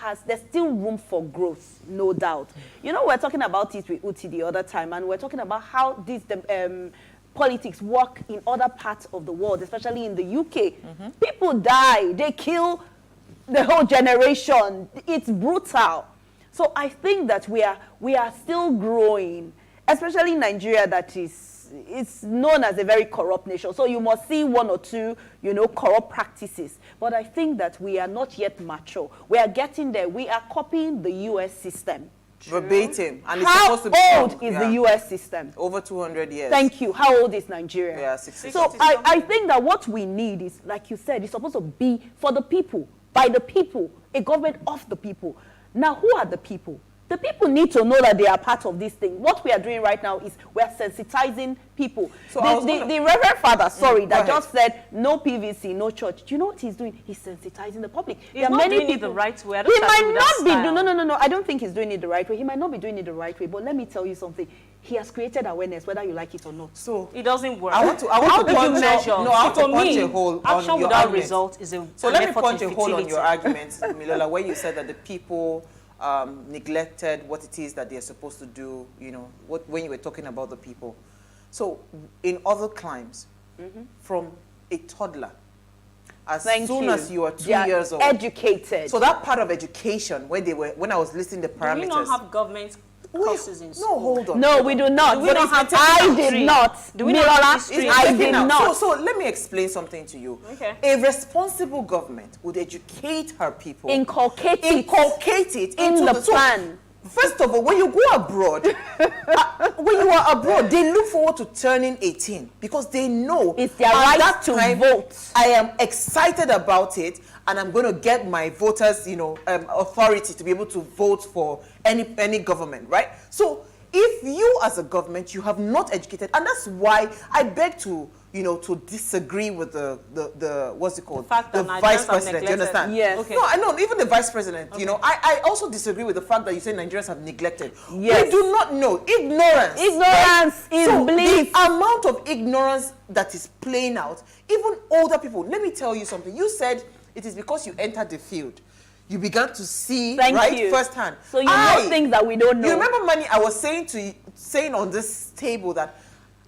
room for growth, no doubt. You know, we're talking about it with Uti the other time, and we're talking about how these politics work in other parts of the world, especially in the UK. People die, they kill the whole generation. It's brutal. So I think that we are still growing, especially in Nigeria, it's known as a very corrupt nation. So you must see one or two, corrupt practices. But I think that we are not yet mature. We are getting there. We are copying the US system. Verbatim. And How it's supposed to old is the US system? Over 200 years. Thank you. How old is Nigeria? Yeah, 60. So I think that what we need is, like you said, it's supposed to be for the people, by the people, a government of the people. Now, who are the people? The people need to know that they are part of this thing. What we are doing right now is we are sensitizing people. So the Reverend Father, that just said no PVC, no church. Do you know what he's doing? He's sensitizing the public. He's not doing it the right way. He might not be. No. I don't think he's doing it the right way. He might not be doing it the right way. But let me tell you something. He has created awareness, whether you like it or not. So it doesn't work. I want to measure? No, I want to punch a hole on action your without argument. result is a. So let me punch a hole on your argument, Milola, where you said that the people neglected what it is that they're supposed to do, when you were talking about the people. So in other climes, from a toddler, as soon as you are 2 years old, educated. So that part of education, when I was listing the parameters. Do we not have government courses in school? No, hold on. No, we do not. I did not. Do we not have history? I did not. So let me explain something to you. Okay. A responsible government would educate her people. Inculcate it into the plan. First of all, when you go abroad, when you are abroad, they look forward to turning 18 because they know it's their right to vote. I am excited about it, and I'm going to get my voters, authority to be able to vote for any government, right? So if you as a government, you have not educated, and that's why I beg to disagree with the what's it called? The vice president. You understand? Yes. Okay. No, I know. Even the vice president. Okay. I also disagree with the fact that you say Nigerians have neglected. Yes. We do not know. Ignorance. Ignorance is bliss. The amount of ignorance that is playing out, even older people. Let me tell you something. You said it is because you entered the field. You began to see firsthand. So you know things that we don't know. You remember, Manny, I was saying on this table that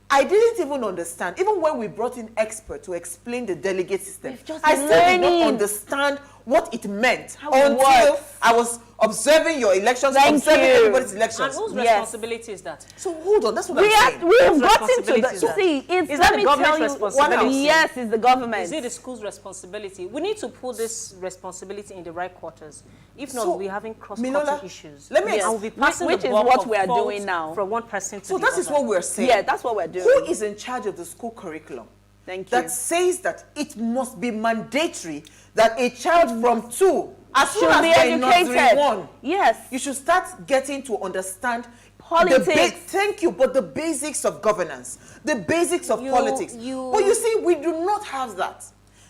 I didn't even understand. Even when we brought in experts to explain the delegate system, I still did not understand what it meant until I was observing your elections, observing everybody's elections. And whose responsibility is that? So hold on, that's what I'm saying. We've gotten to that. See, is that the government's responsibility? Yes, it's the government. Is it the school's responsibility? We need to put this responsibility in the right quarters. If not, we're having cross-cutting issues. Let me and we'll be passing which the is buck what of we are fault doing now from one person to so the that other. is what we're saying. Yeah, that's what we're doing. Who is in charge of the school curriculum? Thank you. That says that it must be mandatory that a child from 2, as soon as they're in nursery 1, yes, you should start getting to understand politics. Thank you, but the basics of governance, the basics of politics. But you see, we do not have that.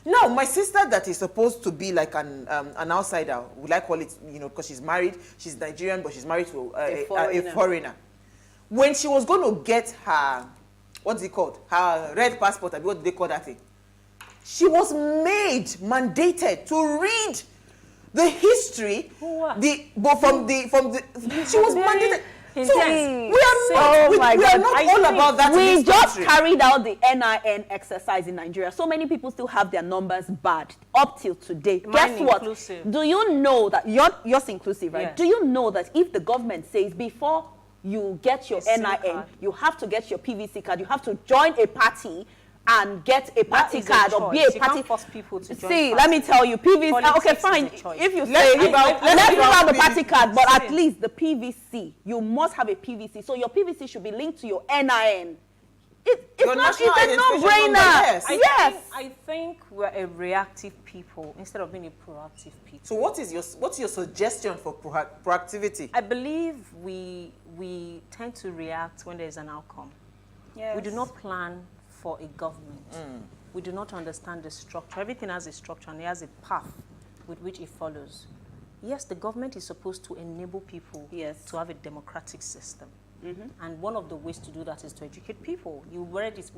Now, my sister that is supposed to be like an outsider, would I call it, because she's married, she's Nigerian, but she's married to a foreigner. When she was going to get her, what's it called? Her red passport, what do they call that thing? She was mandated to read the history. She was mandated. So we are not all about that. We just carried out the NIN exercise in Nigeria. So many people still have their numbers bad up till today. Guess what? Do you know that yours inclusive, right? Yes. Do you know that if the government says before you get your NIN, you have to get your PVC card, you have to join a party, and get a party is a card or be a choice. You party. can't force people to join See, parties. let me tell you, PVC. Politics Okay, is fine. a choice. If you Let's say leave out- let's let's leave leave out out the party card, but at See. least the PVC, you must have a PVC. So your PVC should be linked to your NIN. It's Your not. It's national a identification number, no-brainer. yes. Yes. I think we're a reactive people instead of being a proactive people. So what's your suggestion for proactivity? I believe we tend to react when there's an outcome. Yes. We do not plan for a government. We do not understand the structure. Everything has a structure and it has a path with which it follows. Yes, the government is supposed to enable people to have a democratic system. And one of the ways to do that is to educate people. You read it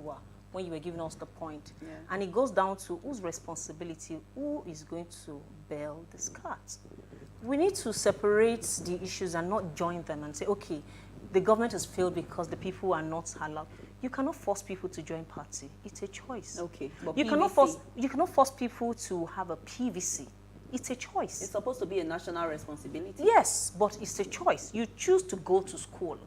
when you were giving us the point. And it goes down to whose responsibility, who is going to bear this cut. We need to separate the issues and not join them and say, okay, the government has failed because the people are not allowed. You cannot force people to join party. It's a choice. Okay. But You cannot force people to have a PVC. It's a choice. It's supposed to be a national responsibility. Yes, but it's a choice. You choose to go to school.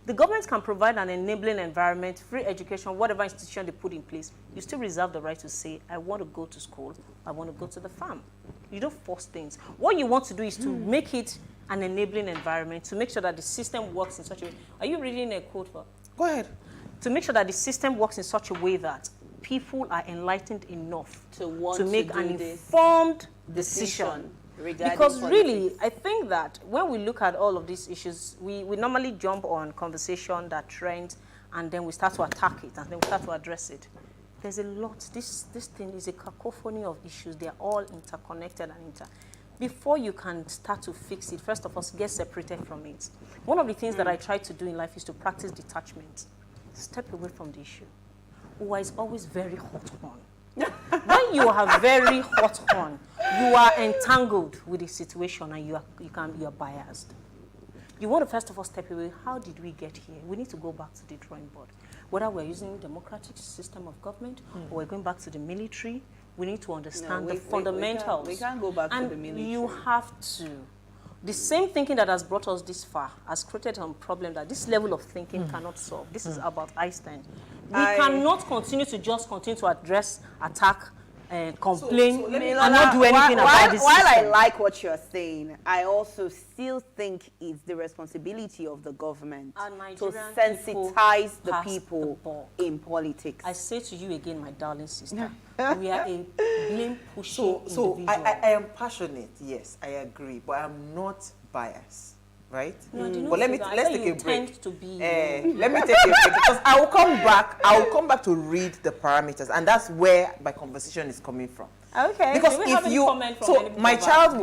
The government can provide an enabling environment, free education, whatever institution they put in place. You still reserve the right to say, I want to go to school, I want to go to the farm. You don't force things. What you want to do is to make it an enabling environment, to make sure that the system works in such a way. Are you reading a quote for? Go ahead. To make sure that the system works in such a way that people are enlightened enough to make an informed decision. Because really, I think that when we look at all of these issues, we normally jump on conversation that trends, and then we start to attack it, and then we start to address it. There's a lot. This thing is a cacophony of issues. They are all interconnected and Before you can start to fix it, first of all, get separated from it. One of the things that I try to do in life is to practice detachment. Step away from the issue. Who is always very hot on. When you are very hot on, you are entangled with the situation and you are biased. You want to first of all step away. How did we get here? We need to go back to the drawing board. Whether we're using democratic system of government or we're going back to the military, we need to understand the fundamentals. We can't go back to the military. And you have to. The same thinking that has brought us this far has created a problem that this level of thinking cannot solve. This is about Einstein. We cannot continue to address, attack, complain, and not do anything about this While I system. like what you're saying, I also still think it's the responsibility of the government to sensitize the people in politics. I say to you again, my darling sister, we are a blame-pushing individual. I am passionate, yes, I agree, but I'm not biased, right? No, I do not but let's say that. take a break. To be, let me take a break because I will come back to read the parameters, and that's where my conversation is coming from. Okay. Because Do we have any comment from so anybody my about child this?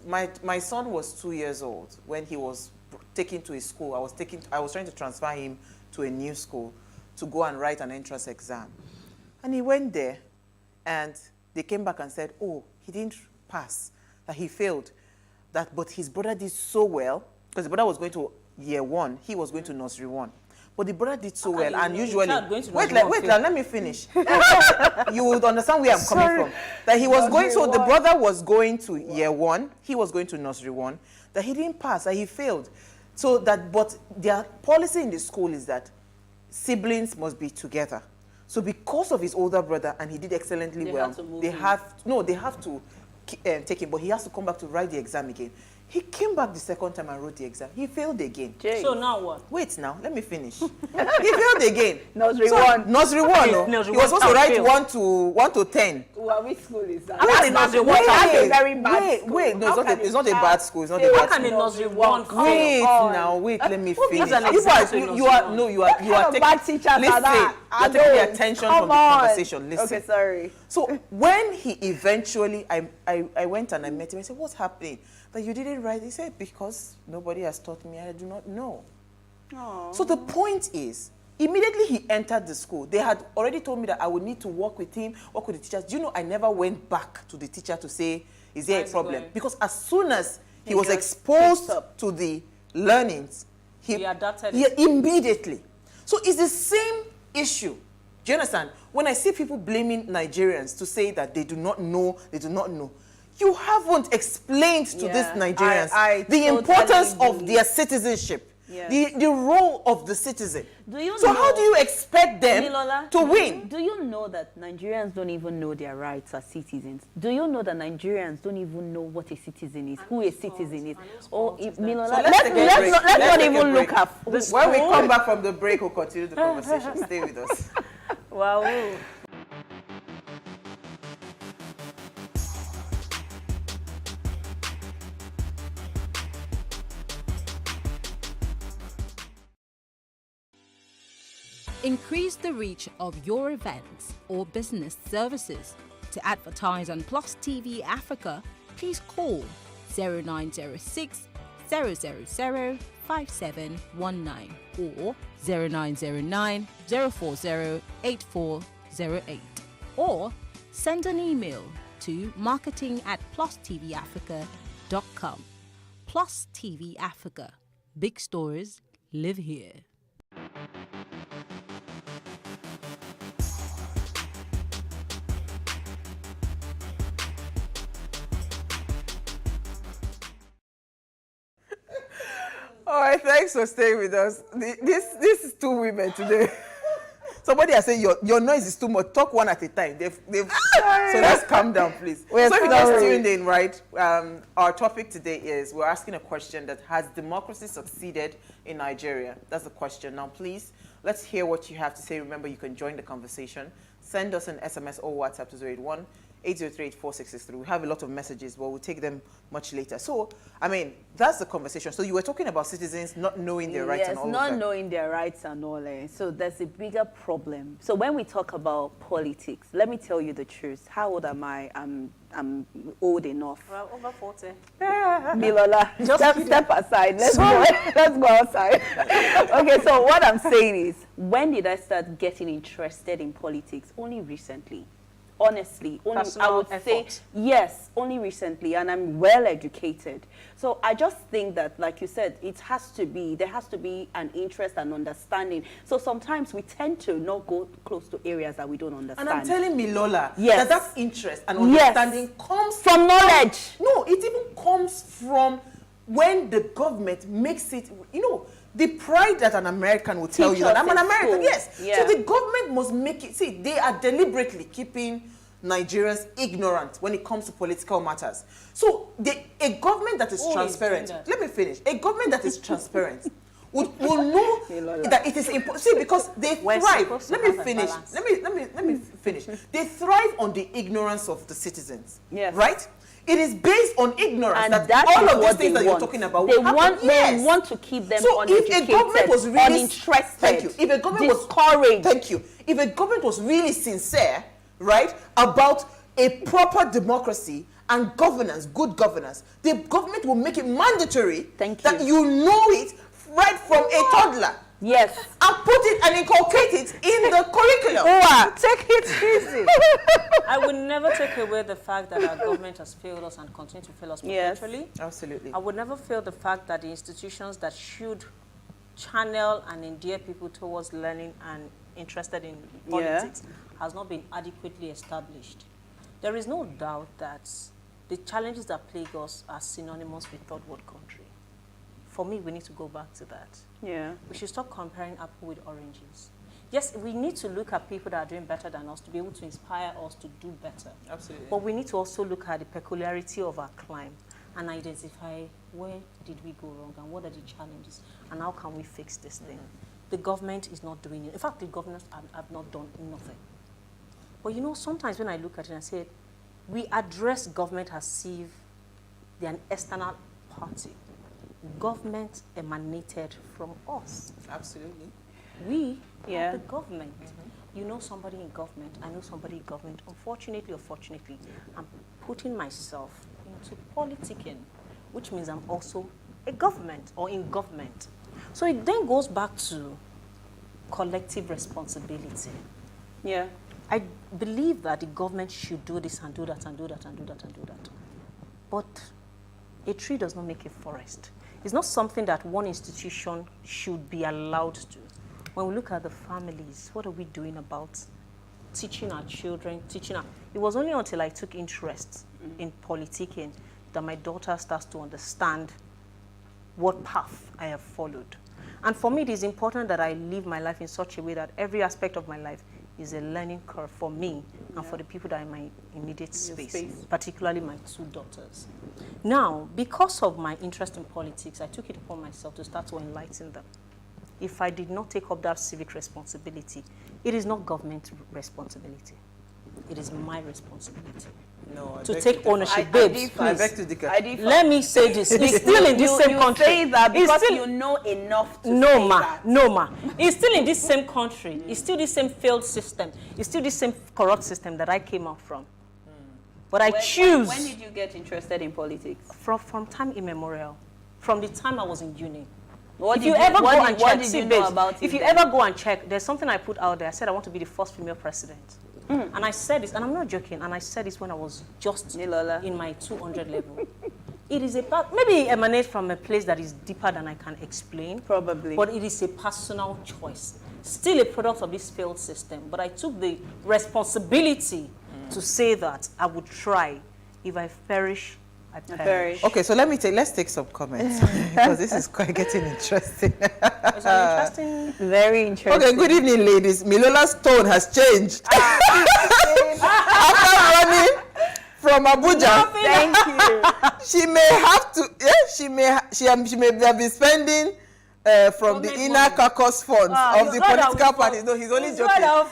was my son was 2 years old when he was taken to his school. I was trying to transfer him to a new school to go and write an entrance exam, and he went there, and they came back and said, oh, he didn't pass, that he failed, but his brother did so well because the brother was going to year 1, he was going to nursery 1. But the brother did so well, and usually let me finish. You would understand where I'm coming from. That he was going, so the brother was going to year 1, he was going to nursery 1. That he didn't pass, that he failed. So that, but their policy in the school is that siblings must be together. So because of his older brother, and he did excellently well, they have to take him, but he has to come back to write the exam again. He came back the second time and wrote the exam. He failed again. So now what? Wait now, let me finish. He failed again. Nursery 1. Nursery 1, no? He was supposed to write 1 to 10. Well, which school is that? That's a very bad school. Wait, no, it's not a bad school. It's not a bad school. How can a nursery 1 fail? Wait, let me finish. You are taking the attention from the conversation. Listen. Okay, sorry. So when he eventually, I went and I met him. I said, what's happening? That you didn't write? He said, because nobody has taught me, I do not know. Aww. So the point is, immediately he entered the school, they had already told me that I would need to work with him, work with the teachers. Do you know, I never went back to the teacher to say, is there a problem? Because as soon as he was exposed to the learnings, he adapted immediately. So it's the same issue. Do you understand? When I see people blaming Nigerians to say that they do not know, you haven't explained to these Nigerians the importance of their citizenship. Yes. the role of the citizen. Do you so know, how do you expect them Milola, to win? Do you know that Nigerians don't even know their rights as citizens? Do you know that Nigerians don't even know what a citizen is, who a citizen is? Oh, Milola, So let's not even look at when we come back from the break, we'll continue the conversation. Stay with us. Wow. Increase the reach of your events or business services. To advertise on Plus TV Africa, please call 0906 000 5719 or 0909 040 8408 or send an email to marketing@plustvafrica.com. Plus TV Africa. Big stories live here. All right, thanks for staying with us. This is two women today. Somebody has said your noise is too much. Talk one at a time. So let's calm down, please. So if you just tuned in, right? Our topic today is we're asking a question that has democracy succeeded in Nigeria? That's the question. Now, please, let's hear what you have to say. Remember, you can join the conversation. Send us an SMS or WhatsApp to 081 803-4663. We have a lot of messages, but we'll take them much later. So, I mean, that's the conversation. So you were talking about citizens not knowing their rights and all of that. Yes, not knowing their rights and all. So there's a bigger problem. So when we talk about politics, let me tell you the truth. How old am I? I'm old enough. Well, over 40. Milola, just step aside. Let's go outside. Okay, so what I'm saying is, when did I start getting interested in politics? Only recently. Honestly, only, I would say, yes, only recently, and I'm well educated. So I just think that, like you said, there has to be an interest and understanding. So sometimes we tend to not go close to areas that we don't understand. And I'm telling Milola yes. that interest and understanding comes from knowledge. No, it even comes from when the government makes it, the pride that an American will tell you that I'm an American, yes. Yeah. So the government must make it, see, they are deliberately keeping Nigerians ignorant when it comes to political matters. So a government that is transparent, let me finish, a government that is transparent will know that it is important. See, because they thrive. Let me finish. They thrive on the ignorance of the citizens, right? It is based on ignorance and that all of these things that you're talking about they want to keep them uneducated, if a government was really uninterested, thank you. If a government discouraged, thank you. If a government was really sincere, right, about a proper democracy and governance, good governance, the government will make it mandatory that you know it right from a toddler. Yes. And put it and inculcate it in the curriculum. Take it easy. I would never take away the fact that our government has failed us and continue to fail us perpetually. Yes, absolutely. I would never fail the fact that the institutions that should channel and endear people towards learning and interested in politics has not been adequately established. There is no doubt that the challenges that plague us are synonymous with third world country. For me, we need to go back to that. Yeah. We should stop comparing apple with oranges. Yes, we need to look at people that are doing better than us to be able to inspire us to do better. Absolutely. But we need to also look at the peculiarity of our climb and identify where did we go wrong and what are the challenges and how can we fix this thing. The government is not doing it. In fact, the governors have not done nothing. But sometimes when I look at it and I say, we address government as if they're an external party. Government emanated from us. Absolutely. We are the government. You know somebody in government, I know somebody in government. Unfortunately or fortunately, I'm putting myself into politicking, which means I'm also a government or in government. So it then goes back to collective responsibility. Yeah. I believe that the government should do this and do that and do that and do that and do that. But a tree does not make a forest. It's not something that one institution should be allowed to. When we look at the families, what are we doing about teaching our children, It was only until I took interest in politicking that my daughter starts to understand what path I have followed. And for me, it is important that I live my life in such a way that every aspect of my life is a learning curve for me and for the people that are in my immediate space, particularly my 2 daughters. Now, because of my interest in politics, I took it upon myself to start to enlighten them. If I did not take up that civic responsibility, it is not government responsibility. It is my responsibility. No, to take ownership, babes. I beg to differ. Let me say this. He's still in this same country. You say that because still, you know enough to no, say ma, that. No, ma. He's still in this same country. It's still this same failed system. It's still this same corrupt system that I came out from. But I choose. When did you get interested in politics? From time immemorial. From the time I was in uni. What if did you you- ever what go did- and what check, did see, you know babes, about if it you then? ever go and check, there's something I put out there. I said I want to be the first female president. And I said this, and I'm not joking, and I said this when I was just in my 200 level. It is maybe it emanates from a place that is deeper than I can explain. Probably. But it is a personal choice. Still a product of this failed system. But I took the responsibility to say that I would try. If I perish, I perish. Okay, so let's take some comments because this is quite getting interesting. It's interesting. Very interesting. Okay, good evening, ladies. Milola's tone has changed after running from Abuja. Thank you. She may have to. Yeah, she may have been spending from the inner caucus funds of the political parties. No, he's only joking. Ade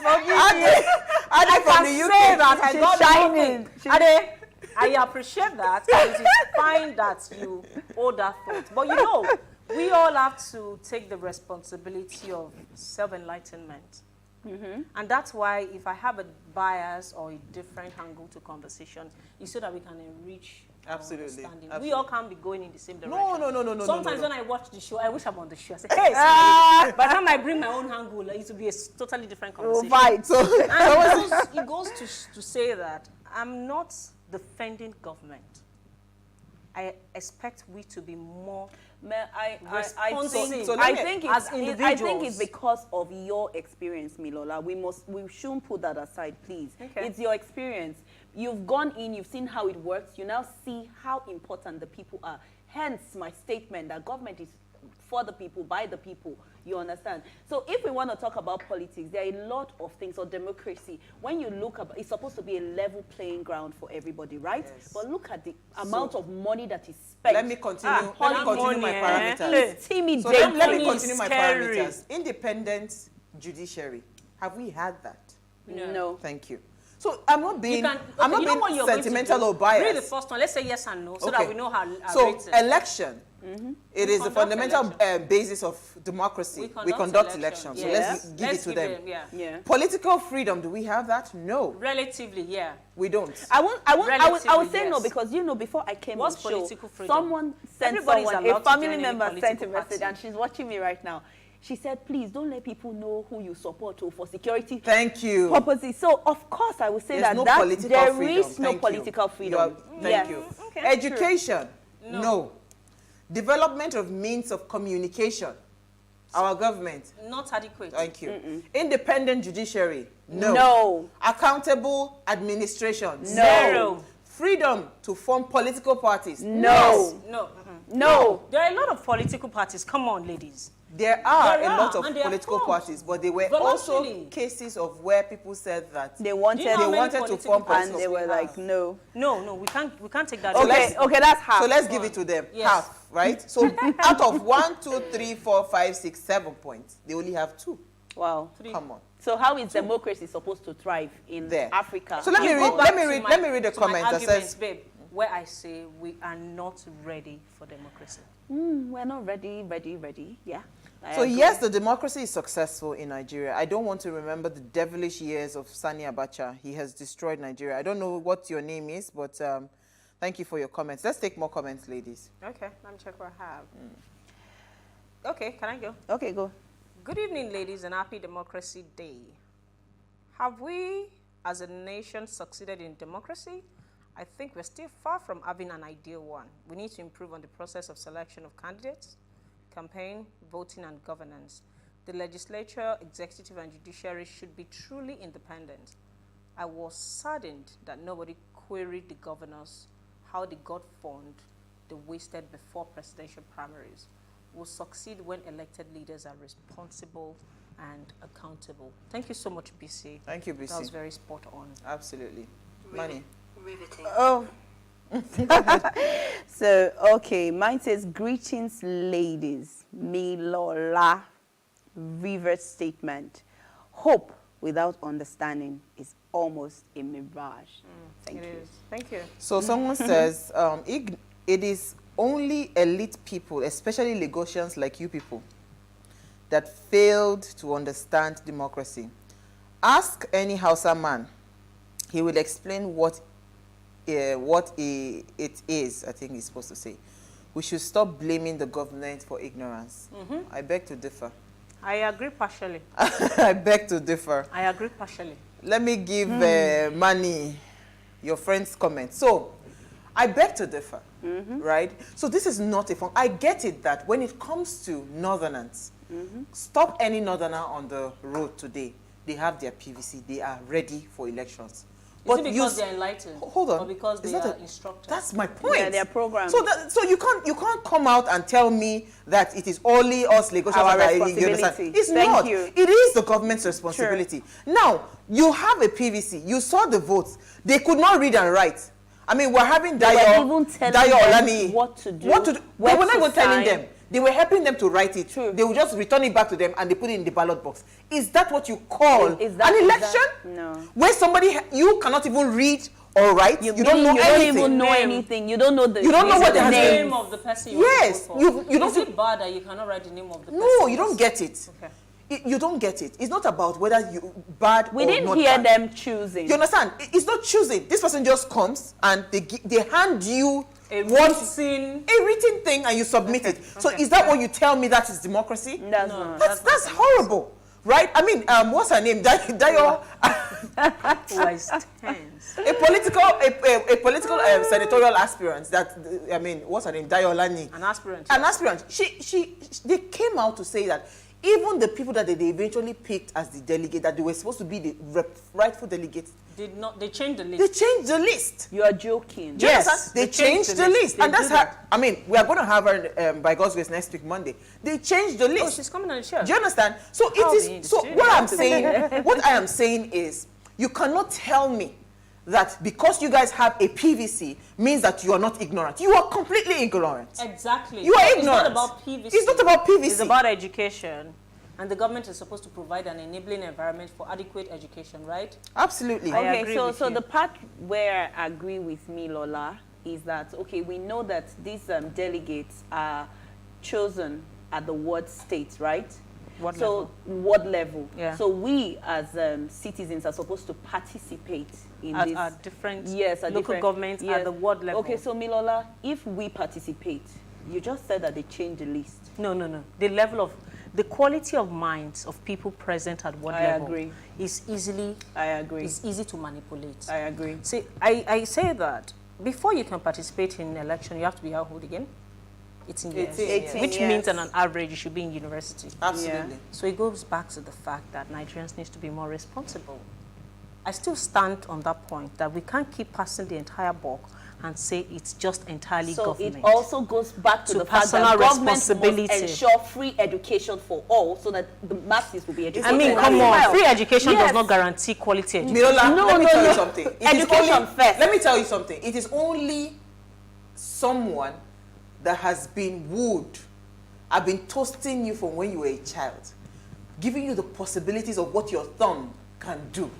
from the UK. Say that I got shining. Ade, I appreciate that. It is fine that you hold that thought. But you know, we all have to take the responsibility of self-enlightenment. And that's why if I have a bias or a different angle to conversation, it's so that we can enrich Absolutely. understanding. We all can't be going in the same direction. No. Sometimes when I watch the show, I wish I'm on the show. I say, hey, somebody. By the time I bring my own angle, it will be a totally different conversation. Right. So and it goes to say that I'm not defending government. I expect we to be more responsive. I think as I individuals. think it's because of your experience, Milola. We shouldn't put that aside, please. Okay. It's your experience. You've gone in, you've seen how it works. You now see how important the people are. Hence my statement that government is for the people, by the people. You understand? So if we want to talk about politics, there are a lot of things, or democracy. When you look up, it's supposed to be a level playing ground for everybody, right? Yes. But look at the amount of money that is spent. Let me continue. Let me continue my parameters. It's intimidating. So let me continue my parameters. Independent judiciary. Have we had that? No. Thank you. So I'm not being sentimental or biased. Read the first one. Let's say yes and no, so Okay. that we know how. So election. It is the fundamental basis of democracy. We conduct elections. So let's give it to them. Political freedom, do we have that? No. Relatively, yeah. We don't. I would say yes. no, because you know, before I came What's on the show, political freedom? someone sent Everybody's someone, allowed a to family join any member sent a political message, party. and she's watching me right now. She said, please don't let people know who you support for security Thank you. purposes. So, of course, I would say There's no that political there freedom. is no Thank you. political freedom. Thank you. Okay, Education. No. Development of means of communication. Our government. Not adequate. Thank you. Independent judiciary. No. No. Accountable administration. Zero. Freedom to form political parties. No. No. No. There are a lot of political parties. Come on, ladies. There are There a are, lot of and they are political formed parties, but they were also voluntarily. cases of where people said that They wanted, Do you know how many to political form parties and they were like, no. No, we can't take that. Okay, Okay, that's half. So let's give it to them. Yes. Half, right? So out of 1, 2, 3, 4, 5, 6, 7 points, they only have 2. Wow. Come on. So how is democracy supposed to thrive in There. Africa? So let me read the comment that says, babe, where I say we are not ready for democracy. We're not ready. Yeah. I so agree. yes, the democracy is successful in Nigeria. I don't want to remember the devilish years of Sani Abacha. He has destroyed Nigeria. I don't know what your name is, but thank you for your comments. Let's take more comments, ladies. Okay, let me check what I have. Okay, can I go? Okay, go. Good evening, ladies, and happy Democracy Day. Have we, as a nation, succeeded in democracy? I think we're still far from having an ideal one. We need to improve on the process of selection of candidates, campaign, voting, and governance. The legislature, executive, and judiciary should be truly independent. I was saddened that nobody queried the governors how they got fund they wasted before presidential primaries. will succeed when elected leaders are responsible and accountable. Thank you so much, BC. Thank you, BC. That was very spot on. Absolutely. Money. Riveting. Oh. So, okay, mine says, greetings, ladies. Milola. Reverse statement. Hope without understanding is almost a mirage. Thank you. Thank you. So someone says, it is only elite people, especially Lagosians like you people, that failed to understand democracy. Ask any Hausa man. He will explain what it is, I think he's supposed to say. We should stop blaming the government for ignorance. I beg to differ. I agree partially. I beg to differ. I agree partially. Let me give Manny your friend's comment. So, I beg to differ, right? So this is not a fun. I get it that when it comes to northerners, stop any northerner on the road today. They have their PVC. They are ready for elections. Is it because they're enlightened? Hold on. Or because they are instructors? That's my point. Yeah, they're programmed. So you can't come out and tell me that it is only us Lagosians that are responsibility. It's not. It is the government's responsibility. Sure. Now, you have a PVC. You saw the votes. They could not read and write. I mean, we're having Dayo Olani. What to do. They were not even telling them. They were helping them to write it. True. They will just return it back to them and they put it in the ballot box. Is that what you call an election? No. Where somebody, you cannot even read or write. You don't know anything. You don't even know anything. You don't know the name of the person you want to vote for. Is it bad that you cannot write the name of the person? No, you don't get it. Okay. You don't get it. It's not about whether you bad or not bad. We didn't hear them choosing. You understand? It's not choosing. This person just comes and they hand you a written thing and you submit it. So is that what you tell me that is democracy? That's horrible. Right? I mean, what's her name? Dayo. A political senatorial aspirant. What's her name? Dayo Olani. An aspirant. An aspirant. They came out to say that even the people that they eventually picked as the delegate, that they were supposed to be the rightful delegates, did not. They changed the list. They changed the list. You are joking. Yes, they changed the list, and that's how. I mean, we are going to have her by God's grace next week, Monday. They changed the list. Oh, she's coming on the show. Do you understand? So it is. So what I'm saying, what I am saying is, you cannot tell me that because you guys have a PVC means that you are not ignorant. You are completely ignorant. Exactly. You are ignorant. It's not about PVC. It's not about PVC. It's about education. And the government is supposed to provide an enabling environment for adequate education, right? Absolutely. Okay, so the part where I agree with me, Lola, is that, okay, we know that these delegates are chosen at the ward state, right? Ward level. Yeah. So we as citizens are supposed to participate in this. At different local governments at the ward level. Okay, so Milola, if we participate, you just said that they changed the list. No. The quality of minds of people present at ward level is easily. I agree. It's easy to manipulate. I agree. See, I say that before you can participate in an election, you have to be how old again? 18 years. 18 which years. means on an average you should be in university. Absolutely. So it goes back to the fact that Nigerians need to be more responsible. I still stand on that point that we can't keep passing the entire buck and say it's just entirely government. So it also goes back to the fact that government must ensure free education for all so that the masses will be educated. I mean, come on, free education does not guarantee quality education. Milola, let me tell you something. Education first. Let me tell you something. It is only someone that has been wooed, I've been toasting you from when you were a child, giving you the possibilities of what your thumb can do,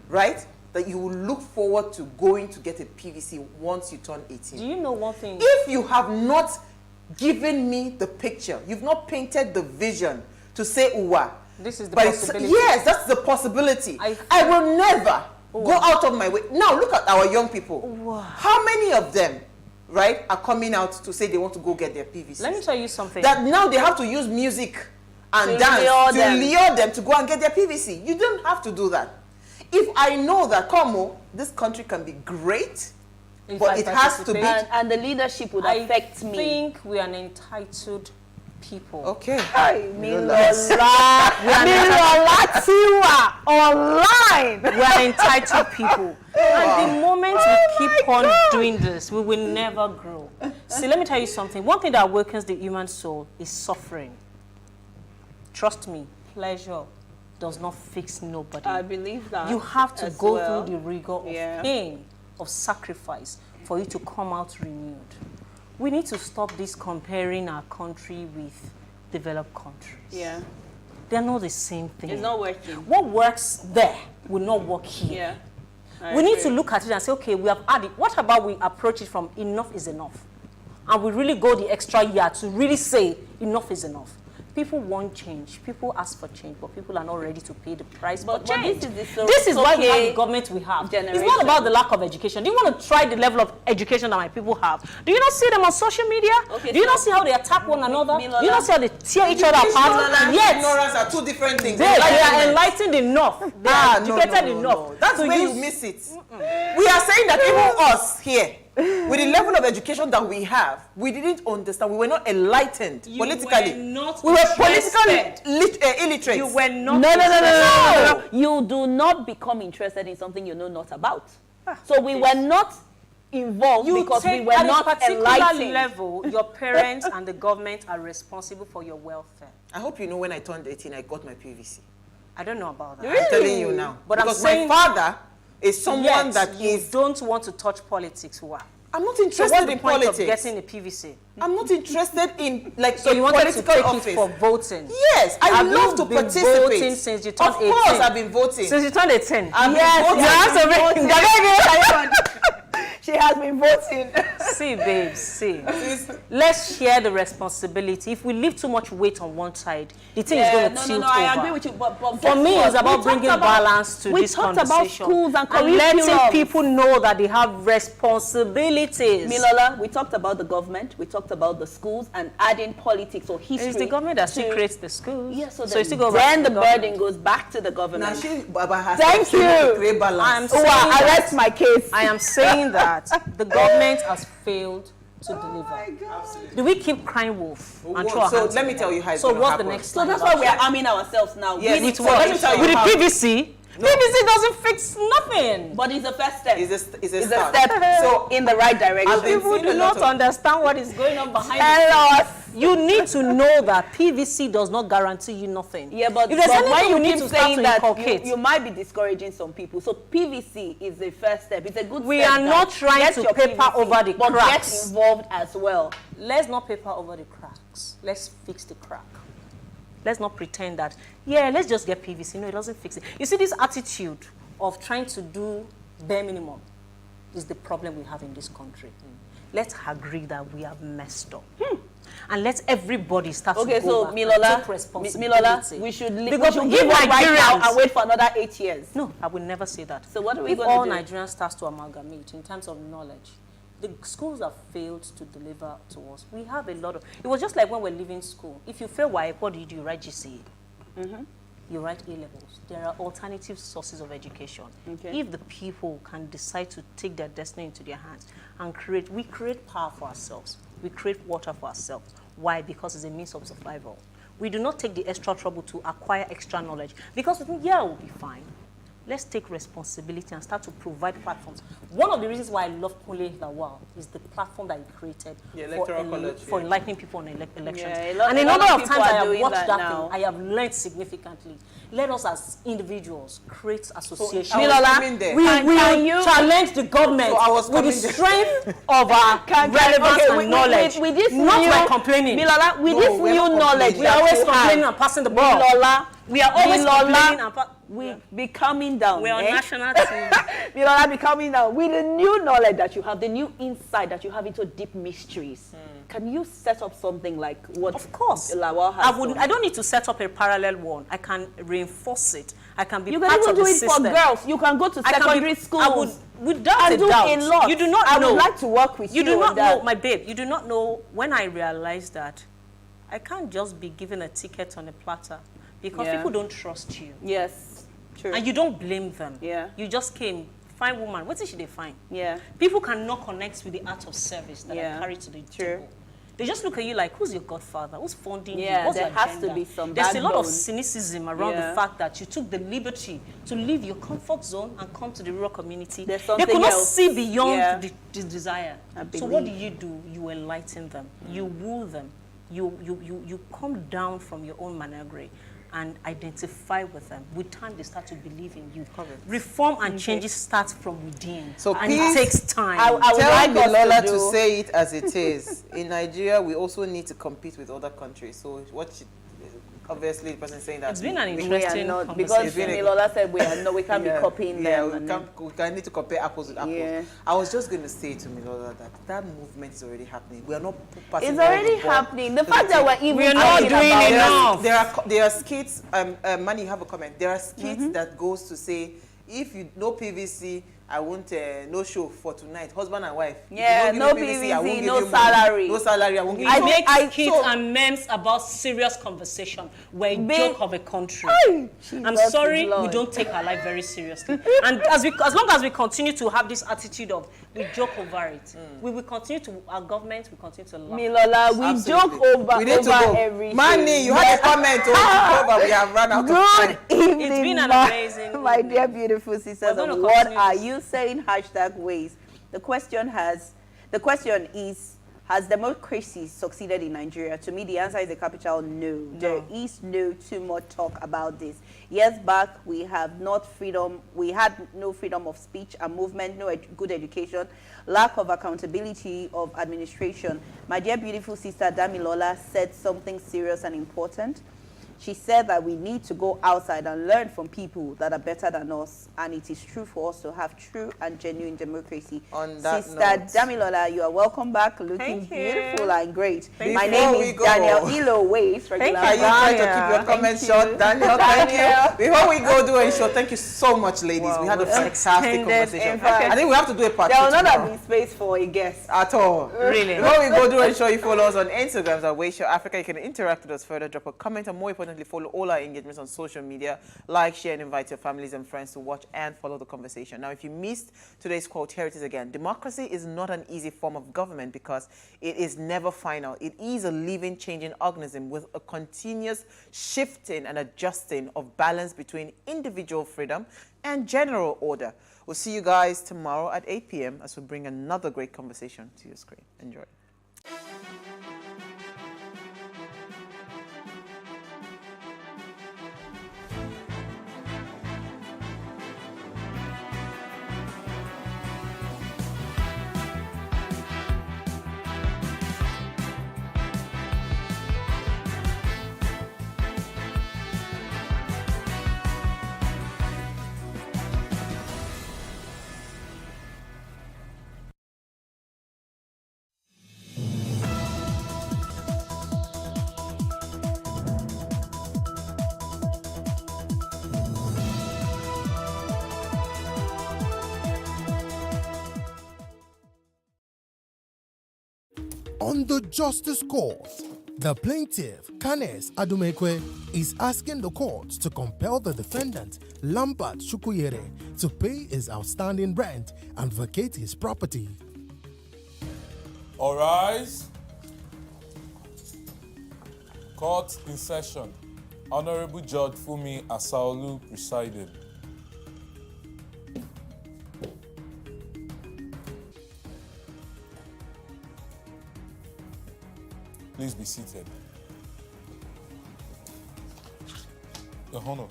right? That you will look forward to going to get a PVC once you turn 18. Do you know one thing? If you have not given me the picture, you've not painted the vision to say, Uwa. This is the possibility. Yes, that's the possibility. I will never go out of my way. Now, look at our young people. Wow. How many of them, right, are coming out to say they want to go get their PVC? Let me tell you something. That now they have to use music and dance to lure them to go and get their PVC. You don't have to do that. If I know that, this country can be great, but it has to be. And the leadership would affect me. I think we are an entitled people. Okay. Milola Tiwa online. We are entitled people. And the moment we keep on doing this, we will never grow. See, let me tell you something. One thing that awakens the human soul is suffering. Trust me, pleasure does not fix nobody. I believe that. You have to go well. through the rigor of pain, of sacrifice, for you to come out renewed. We need to stop this comparing our country with developed countries. Yeah. They're not the same thing. It's not working. What works there will not work here. Yeah. We need to look at it and say, okay, we have added. What about we approach it from enough is enough? And we really go the extra yard to really say enough is enough. People want change. People ask for change, but people are not ready to pay the price for change. This is why we have the government we have. It's not about the lack of education. Do you want to try the level of education that my people have? Do you not see them on social media? Okay, do you not see how they attack one another? Do you not see how they tear each other apart? Yes. Ignorance are two different things. They are enlightened enough. They are educated enough. No. That's where you miss it. We are saying that even us here, with the level of education that we have, we didn't understand. We were not enlightened politically. We were politically illiterate. You were not. No. You do not become interested in something you know not about. So we were not involved because we were not enlightened. At a particular level, your parents and the government are responsible for your welfare. I hope you know when I turned 18, I got my PVC. I don't know about that. I'm telling you now. But because I'm saying, my father is someone that you don't want to touch politics. Why? I'm not interested so what's in the point politics. Of getting a PVC? I'm not interested in like so you wanted to take it for voting. Yes, I love to participate. Voting since you turned 18. Of course, I've been voting. Since you turned 18. She has been voting. See, babes, see. Let's share the responsibility. If we leave too much weight on one side, the thing is going to tilt over. I agree with you. But for me, it's about bringing balance to this conversation. We talked about schools and letting people know that they have responsibilities. Milola, we talked about the government, we talked about the schools, and adding politics or history. It's the government that still creates the schools. Yes, so then the burden goes back to the government. Thank you. I rest my case. I am saying that the government has failed to deliver. Do we keep crying wolf and throw our hands? So let me tell you how it's So what's happen. the next? So that's why we are arming ourselves now. Yes, with the PVC. No. PVC doesn't fix nothing. But it's a first step. It's a step so in the right direction. People do not understand what is going on behind the scenes. You need to know that PVC does not guarantee you nothing. Yeah, but if there's anything you need to saying start to that you might be discouraging some people. So PVC is the first step. It's a good step. We are not trying to paper PVC, over the cracks. But get involved as well. Let's not paper over the cracks. Let's fix the crack. Let's not pretend that, yeah, let's just get PVC. No, it doesn't fix it. You see, this attitude of trying to do bare minimum is the problem we have in this country. Let's agree that we have messed up. And let everybody start to go back and take responsibility. Milola, we should give up right now and wait for another 8 years. No, I will never say that. So what are we if going to all do? Nigerians start to amalgamate in terms of knowledge, the schools have failed to deliver to us. We have a lot of... It was just like when we're leaving school. If you fail WAEC, what do? You write GCE. You write A-levels. There are alternative sources of education. Okay. If the people can decide to take their destiny into their hands and create... We create power for ourselves. We create water for ourselves. Why? Because it's a means of survival. We do not take the extra trouble to acquire extra knowledge because we think, yeah, we'll be fine. Let's take responsibility and start to provide platforms. One of the reasons why I love Kunle Lawal is the platform that he created for enlightening people on elections. Yeah, and a number of times I have watched that thing, I have learned significantly. Let us as individuals create associations. So, Milola, we challenge the government with the strength of our relevance and knowledge. With this not by complaining. Milola, with this new knowledge, we are always complaining and passing the ball. Milola, we are always complaining and we be coming down. We are on national team. Milola, be coming down with the new knowledge that you have, the new insight that you have into deep mysteries. Can you set up something like what? Of course. Lawal has I don't need to set up a parallel one. I can reinforce it. I can be you part can of the even do it system. for girls. You can go to secondary schools. Without a doubt. A lot. You do not know. I would like to work with you. You do not know, my babe. You do not know. When I realized that, I can't just be given a ticket on a platter because people don't trust you. Yes, true. And you don't blame them. Yeah. You just came. Fine woman. What did she define? Yeah. People cannot connect with the art of service that I carry to the table. They just look at you like, who's your godfather? Who's funding you? Yeah, What's there your has agenda? to be some There's a lot of backbone. cynicism around the fact that you took the liberty to leave your comfort zone and come to the rural community. There's They something could not else. see beyond Yeah. the desire. I So what do? believe. You enlighten them. You woo them. You come down from your own managre and identify with them. With time, they start to believe in you. Reform and changes start from within. So and please, it takes time. I would tell like us Milola to to do- say it as it is. In Nigeria, we also need to compete with other countries. So what she, obviously the person saying that It's been an we- interesting We are not, conversation. because Milola said we can't be copying them. we and can't. We can need to compare apples with apples. Yeah. I was just going to say to Milola that movement is already happening. We are not passing It's all already the ball happening. The to fact that team. we're even We are not talking doing about enough. There are skits. Manny, you have a comment. There are skits that goes to say, if you no PVC, I won't no show for tonight. Husband and wife. If you Yeah, don't no give me I won't PVC, give no you money. salary. No salary. I won't give We you. make So- skits so- and memes about serious conversation. We're a Big- joke of a country. Ay, I'm Jesus sorry, is we Lord. don't take our life very seriously. And as long as we continue to have this attitude of we joke over it, we will continue to, our government will continue to laugh. Milola, we Absolutely. joke over, We need to over go. everything. Manny, you had a comment. Over. We have run out of time. Good evening, It's been an my- amazing my evening. dear beautiful sisters. We're gonna Of what continue are this. you saying? Hashtag ways. The question is, has democracy succeeded in Nigeria? To me, the answer is a capital no. There is no too much talk about this. Years back, we had no freedom of speech and movement, no good education, lack of accountability of administration. My dear beautiful sister Damilola said something serious and important. She said that we need to go outside and learn from people that are better than us, and it is true for us to have true and genuine democracy. On that Sister note. Damilola, you are welcome back, looking Thank you. beautiful and great. Thank My you. name Before we is go- Daniel Ilo Ways. Thank Are you trying to keep your comments short? Daniel, thank you. Before we go do a show, thank you so much, ladies. Wow, we had a we fantastic extended, conversation. in fact, I think we have to do a part There two will not have tomorrow. been space for a guest. At all. Really? Before we go do a show, you follow us on Instagram at Wayshow Africa. You can interact with us further, drop a comment, and more importantly, follow all our engagements on social media. Like, share, and invite your families and friends to watch and follow the conversation. Now, if you missed today's quote, here it is again. Democracy is not an easy form of government because it is never final. It is a living, changing organism with a continuous shifting and adjusting of balance between individual freedom and general order. We'll see you guys tomorrow at 8 p.m. as we bring another great conversation to your screen. Enjoy. On the justice course, the plaintiff, Kanes Adumekwe, is asking the court to compel the defendant, Lambert Shukuyere, to pay his outstanding rent and vacate his property. All rise. Court in session. Honorable Judge Fumi Asaolu presiding. Please be seated. Your Honor,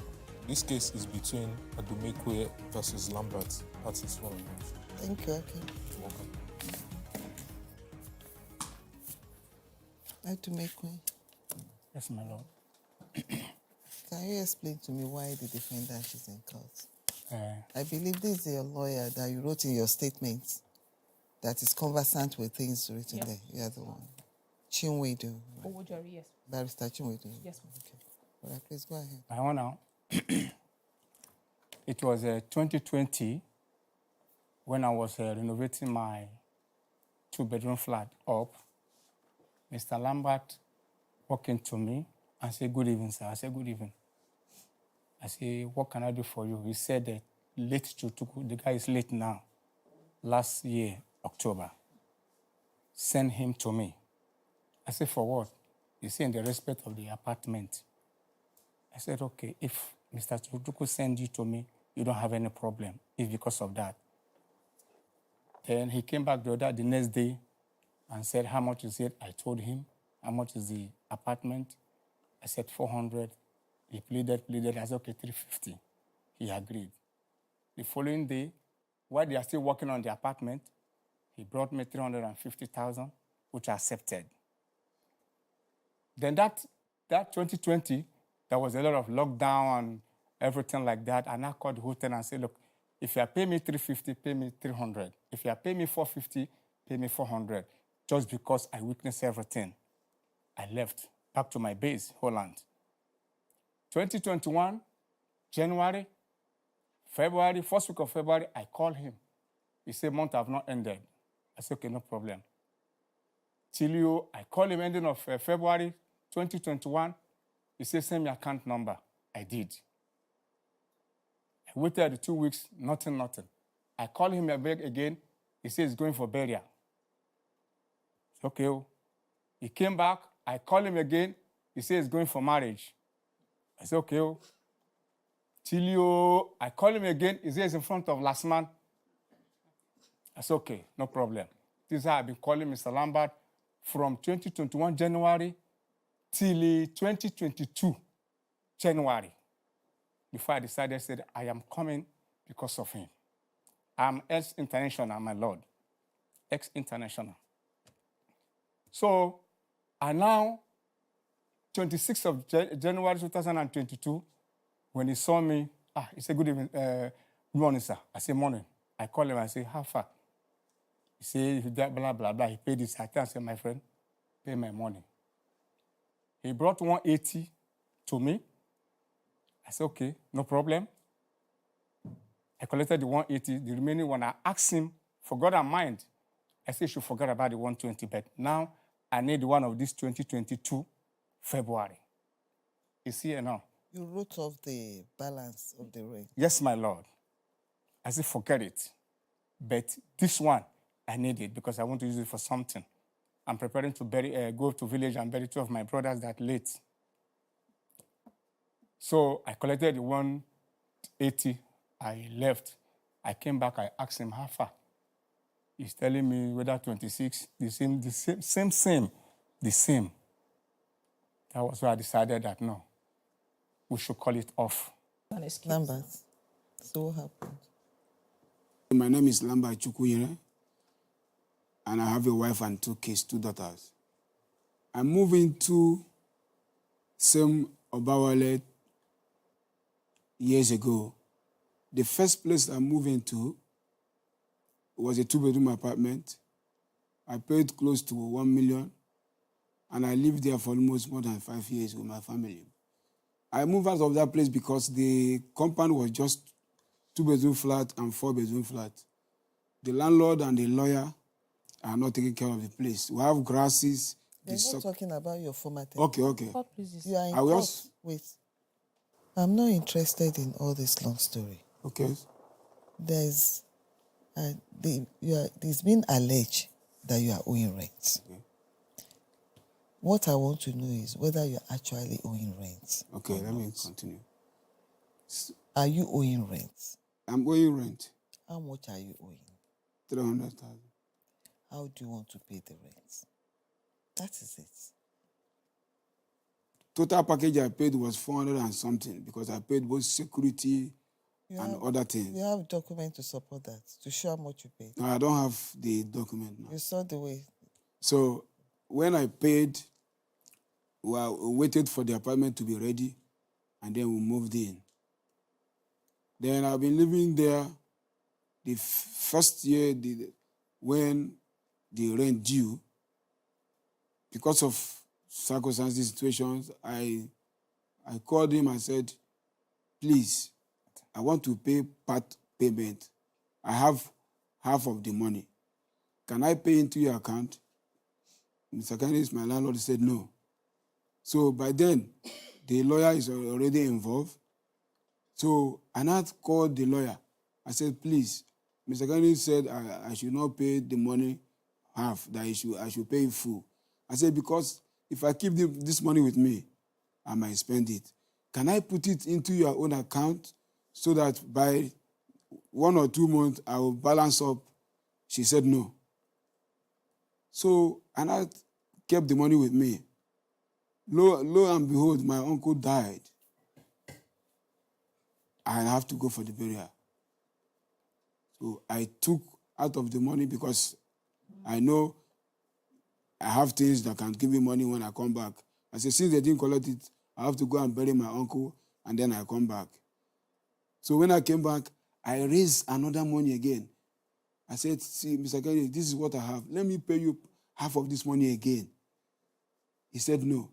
this case is between Adumekwe versus Lambert. Parties 1 and 1. Thank you. Okay. Welcome. Adumekwe, Yes, my lord. can you explain to me why the defendant is in court? Uh, I believe this is your lawyer that you wrote in your statement that is conversant with things written there. You are the one. Chinwedu. Owojori, yes. Barrister Chinwedu. Yes, ma'am. Okay. All right, please go ahead. My Honor, it was 2020 when I was renovating my two-bedroom flat up. Mr. Lambert walked into me and said, "Good evening, sir." I said, "Good evening." I said, "What can I do for you?" He said, "Late Chutuku, the guy is late now. Last year, October. Send him to me." I said, for what? He said, in the respect of the apartment. I said, okay, if Mr. Chukuku send you to me, you don't have any problem. It's because of that. Then he came back the next day and said, how much is it? I told him, how much is the apartment? I said, 400. He pleaded. I said, okay, 350. He agreed. The following day, while they are still working on the apartment, he brought me 350,000, which I accepted. Then that 2020, there was a lot of lockdown and everything like that. And I called the hotel and said, look, if you are paying me 350, pay me 300. If you are paying me 450, pay me 400. Just because I witnessed everything. I left back to my base, Holland. 2021, January, February, first week of February, I called him. He said, month have not ended. I said, okay, no problem. Till I called him ending of February 2021. He said, send me account number. I did. I waited 2 weeks, nothing. I called him again. He said he's going for burial. Okay. He came back. I called him again. He said he's going for marriage. I said, okay. Till I called him again. He said he's in front of last man. I said, okay, no problem. This is how I've been calling Mr. Lambert from 2021 January till 2022 January. Before I decided, I said, I am coming because of him. I'm ex-international, my Lord. Ex-international. So, and now, 26th of January 2022, when he saw me, he said, good evening, good morning, sir. I said, morning. I call him, I say, how far? He said, blah, blah, blah. He paid his. I said, my friend, pay my money. He brought 180 to me. I said, okay, no problem. I collected the 180. The remaining one, I asked him, for God and mind. I said, you should forget about the 120, but now I need one of this 2022 February. It's here now. You wrote off the balance of the rent. Yes, my Lord. I said, forget it. But this one, I need it because I want to use it for something. I'm preparing to go to village and bury 2 of my brothers that late. So I collected the 180. I left. I came back. I asked him how far. He's telling me whether 26, the same. That was why I decided that no, we should call it off. Lambert, so what happened? My name is Lambert Chukuyere, and I have a wife and 2 kids, 2 daughters. I moved into same Obawale years ago. The first place I moved into was a 2-bedroom apartment. I paid close to 1 million, and I lived there for almost more than 5 years with my family. I moved out of that place because the compound was just 2-bedroom flat and 4-bedroom flat. The landlord and the lawyer are not taking care of the place. We have grasses. They're not talking about your former tenant. Okay. You are in court. Wait. I'm not interested in all this long story. Okay. There's been alleged that you are owing rent. Okay. What I want to know is whether you're actually owing rent. Okay, let me continue. Are you owing rent? I'm owing rent. How much are you owing? 300,000. How do you want to pay the rent? That is it. Total package I paid was 400 and something because I paid both security and other things. You have document to support that, to show how much you paid? No, I don't have the document now. You saw the way. So when I paid, we waited for the apartment to be ready, and then we moved in. Then I've been living there. The first year, when the rent due, because of circumstances, situations, I called him and said, please, I want to pay part payment. I have half of the money. Can I pay into your account? Mr. Candice, my landlord, said no. So by then, the lawyer is already involved. So I now called the lawyer. I said, please, Mr. Candice said I should not pay the money half, that I should pay full. I said, because if I keep this money with me, I might spend it. Can I put it into your own account so that by 1 or 2 months I will balance up? She said no. So, and I kept the money with me. Lo and behold, my uncle died. I have to go for the burial. So I took out of the money because I know I have things that can give me money when I come back. I said, since they didn't collect it, I have to go and bury my uncle, and then I come back. So when I came back, I raised another money again. I said, see, Mr. Kennedy, this is what I have. Let me pay you half of this money again. He said no.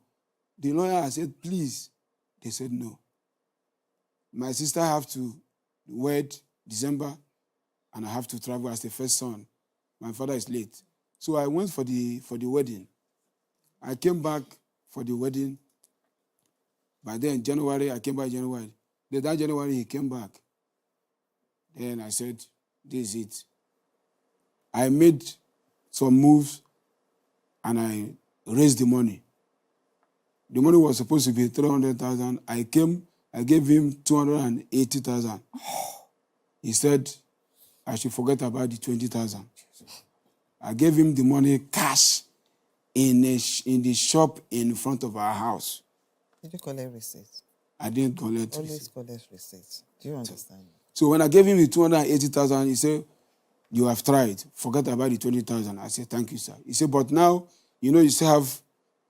The lawyer, I said, please. They said no. My sister have to wed December, and I have to travel as the first son. My father is late. So I went for the wedding. I came back for the wedding. By then, January, I came back January. That January, he came back. Then I said, this is it. I made some moves, and I raised the money. The money was supposed to be 300,000. I gave him 280,000. He said I should forget about the 20,000. I gave him the money cash in the shop in front of our house. Did you collect receipts? I didn't collect Always receipts. collect receipts. Do you understand? So when I gave him the 280,000, he said, you have tried. Forget about the 20,000. I said, thank you, sir. He said, but now, you still have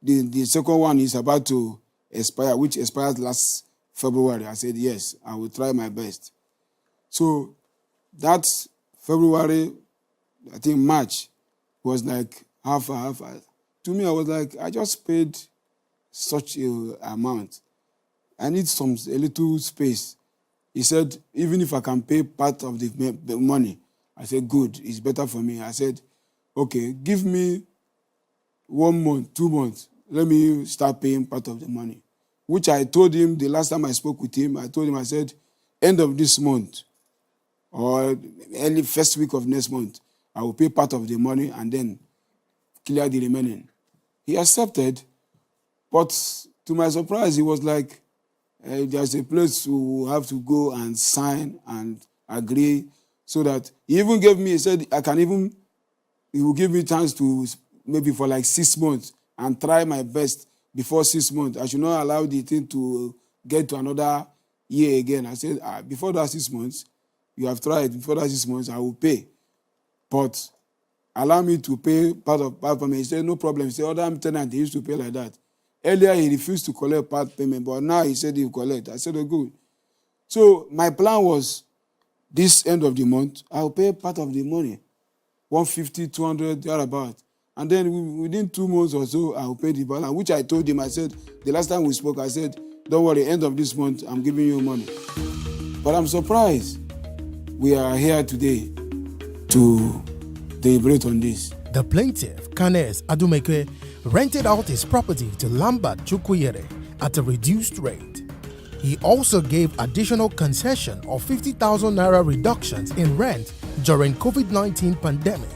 the second one is about to expire, which expired last February. I said, yes, I will try my best. So that February, I think March, was like half. To me, I was like, I just paid such an amount. I need a little space. He said, even if I can pay part of the money, I said, good, it's better for me. I said, okay, give me 1 month, 2 months. Let me start paying part of the money. Which I told him the last time I spoke with him, I said, end of this month or early first week of next month, I will pay part of the money and then clear the remaining. He accepted, but to my surprise, he was like, there's a place you have to go and sign and agree so that he even gave me, he said, he will give me chance to maybe for like 6 months and try my best before 6 months. I should not allow the thing to get to another year again. I said, before that 6 months, you have tried, before that 6 months, I will pay. But allow me to pay part of me. He said, no problem. He said, other tenants, they used to pay like that. Earlier, he refused to collect part payment, but now he said he will collect. I said, oh, good. So my plan was, this end of the month, I will pay part of the money, 150, 200, thereabout. And then within 2 months or so, I will pay the balance, which I told him. I said, the last time we spoke, I said, don't worry, end of this month, I'm giving you money. But I'm surprised we are here today to deliberate on this. The plaintiff, Kanes Adumekwe, rented out his property to Lambert Chukwuyere at a reduced rate. He also gave additional concession of 50,000 naira reductions in rent during COVID-19 pandemic.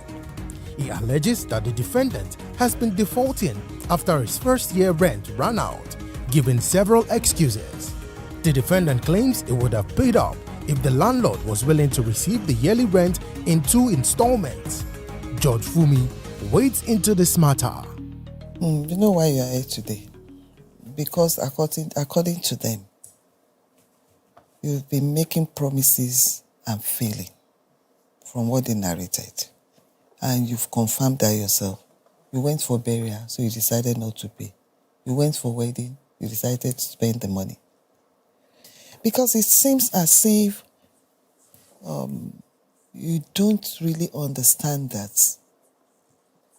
He alleges that the defendant has been defaulting after his first year rent ran out, giving several excuses. The defendant claims he would have paid up if the landlord was willing to receive the yearly rent in 2 installments. Judge Fumi wades into this matter. You know why you are here today? Because according to them, you've been making promises and failing from what they narrated. And you've confirmed that yourself. You went for burial, so you decided not to pay. You went for wedding, you decided to spend the money. Because it seems as if you don't really understand that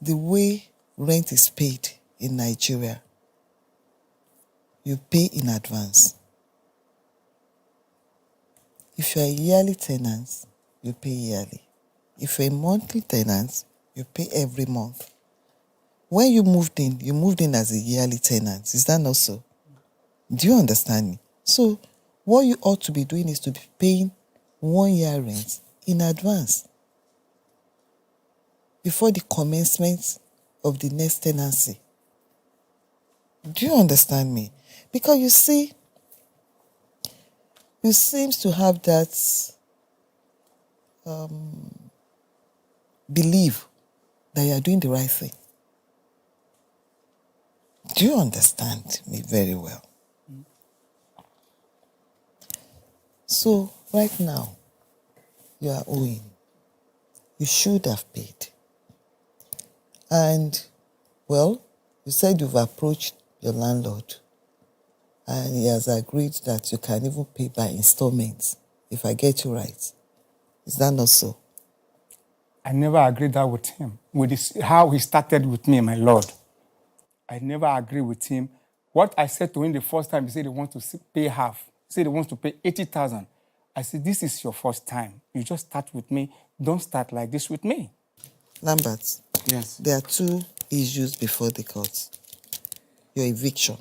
the way rent is paid in Nigeria, you pay in advance. If you're a yearly tenant, you pay yearly. If you're a monthly tenant, you pay every month. When you moved in as a yearly tenant. Is that not so? Do you understand me? So, what you ought to be doing is to be paying 1 year rent in advance before the commencement of the next tenancy. Do you understand me? Because you see, you seems to have that belief that you are doing the right thing. Do you understand me very well? So, right now, you are owing. You should have paid. And, well, you said you've approached your landlord and he has agreed that you can even pay by installments, if I get you right. Is that not so? I never agreed that with him. With how he started with me, my Lord. I never agreed with him. What I said to him the first time, he said he wants to pay half. He said he wants to pay 80,000. I said, this is your first time. You just start with me. Don't start like this with me. Lambert. Yes. There are two issues before the court. Your eviction.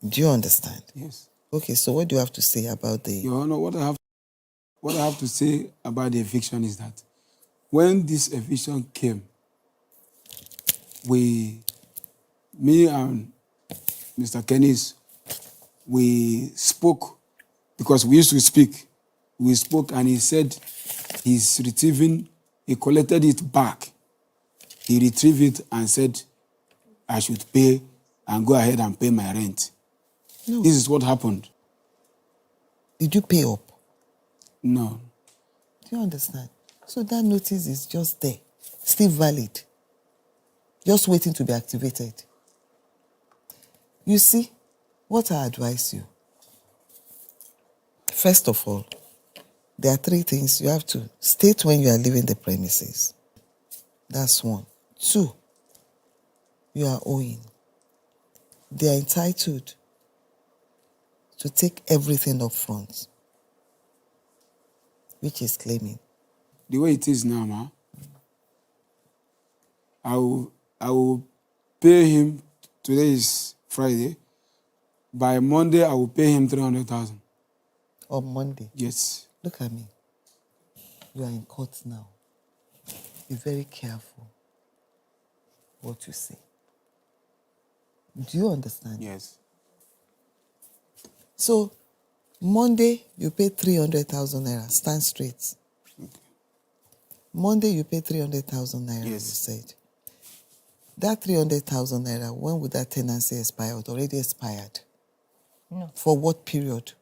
Do you understand? Yes. Okay, so what do you have to say about the... Your Honor, what I have to say about the eviction is that when this eviction came, me and Mr. Kenneth, we spoke, because we used to speak. We spoke and he said he's retrieving, he collected it back. He retrieved it and said I should pay and go ahead and pay my rent. No. This is what happened. Did you pay up? No. Do you understand? So that notice is just there, still valid, just waiting to be activated. You see, what I advise you, first of all, there are three things you have to state when you are leaving the premises. That's one. Two, you are owing. They are entitled to take everything up front, which is claiming. The way it is now, ma, I will pay him. Today is Friday. By Monday, I will pay him 300,000. On Monday? Yes. Look at me. You are in court now. Be very careful what you say. Do you understand? Yes. So, Monday, you pay 300,000 naira. Stand straight. Okay. Monday, you pay 300,000 naira, Yes. you said. That 300,000 naira, when would that tenancy expire? It already expired. No. For what period?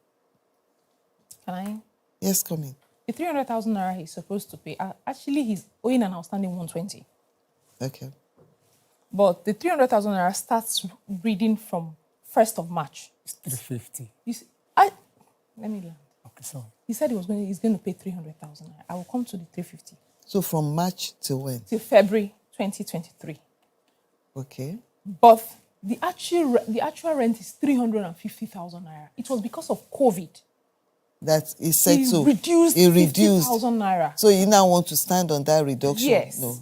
Can I? Yes, come in. The 300,000 naira he's supposed to pay, actually he's owing an outstanding 120. Okay. But the 300,000 naira starts reading from 1st of March. It's 350. You see, let me learn. Okay, sorry. He said he's going to pay 300,000 naira. I will come to the 350. So from March till when? Till February 2023. Okay. But the actual rent is 350,000 naira. It was because of COVID. That is said He to reduced 50,000 naira. So you now want to stand on that reduction? Yes. No.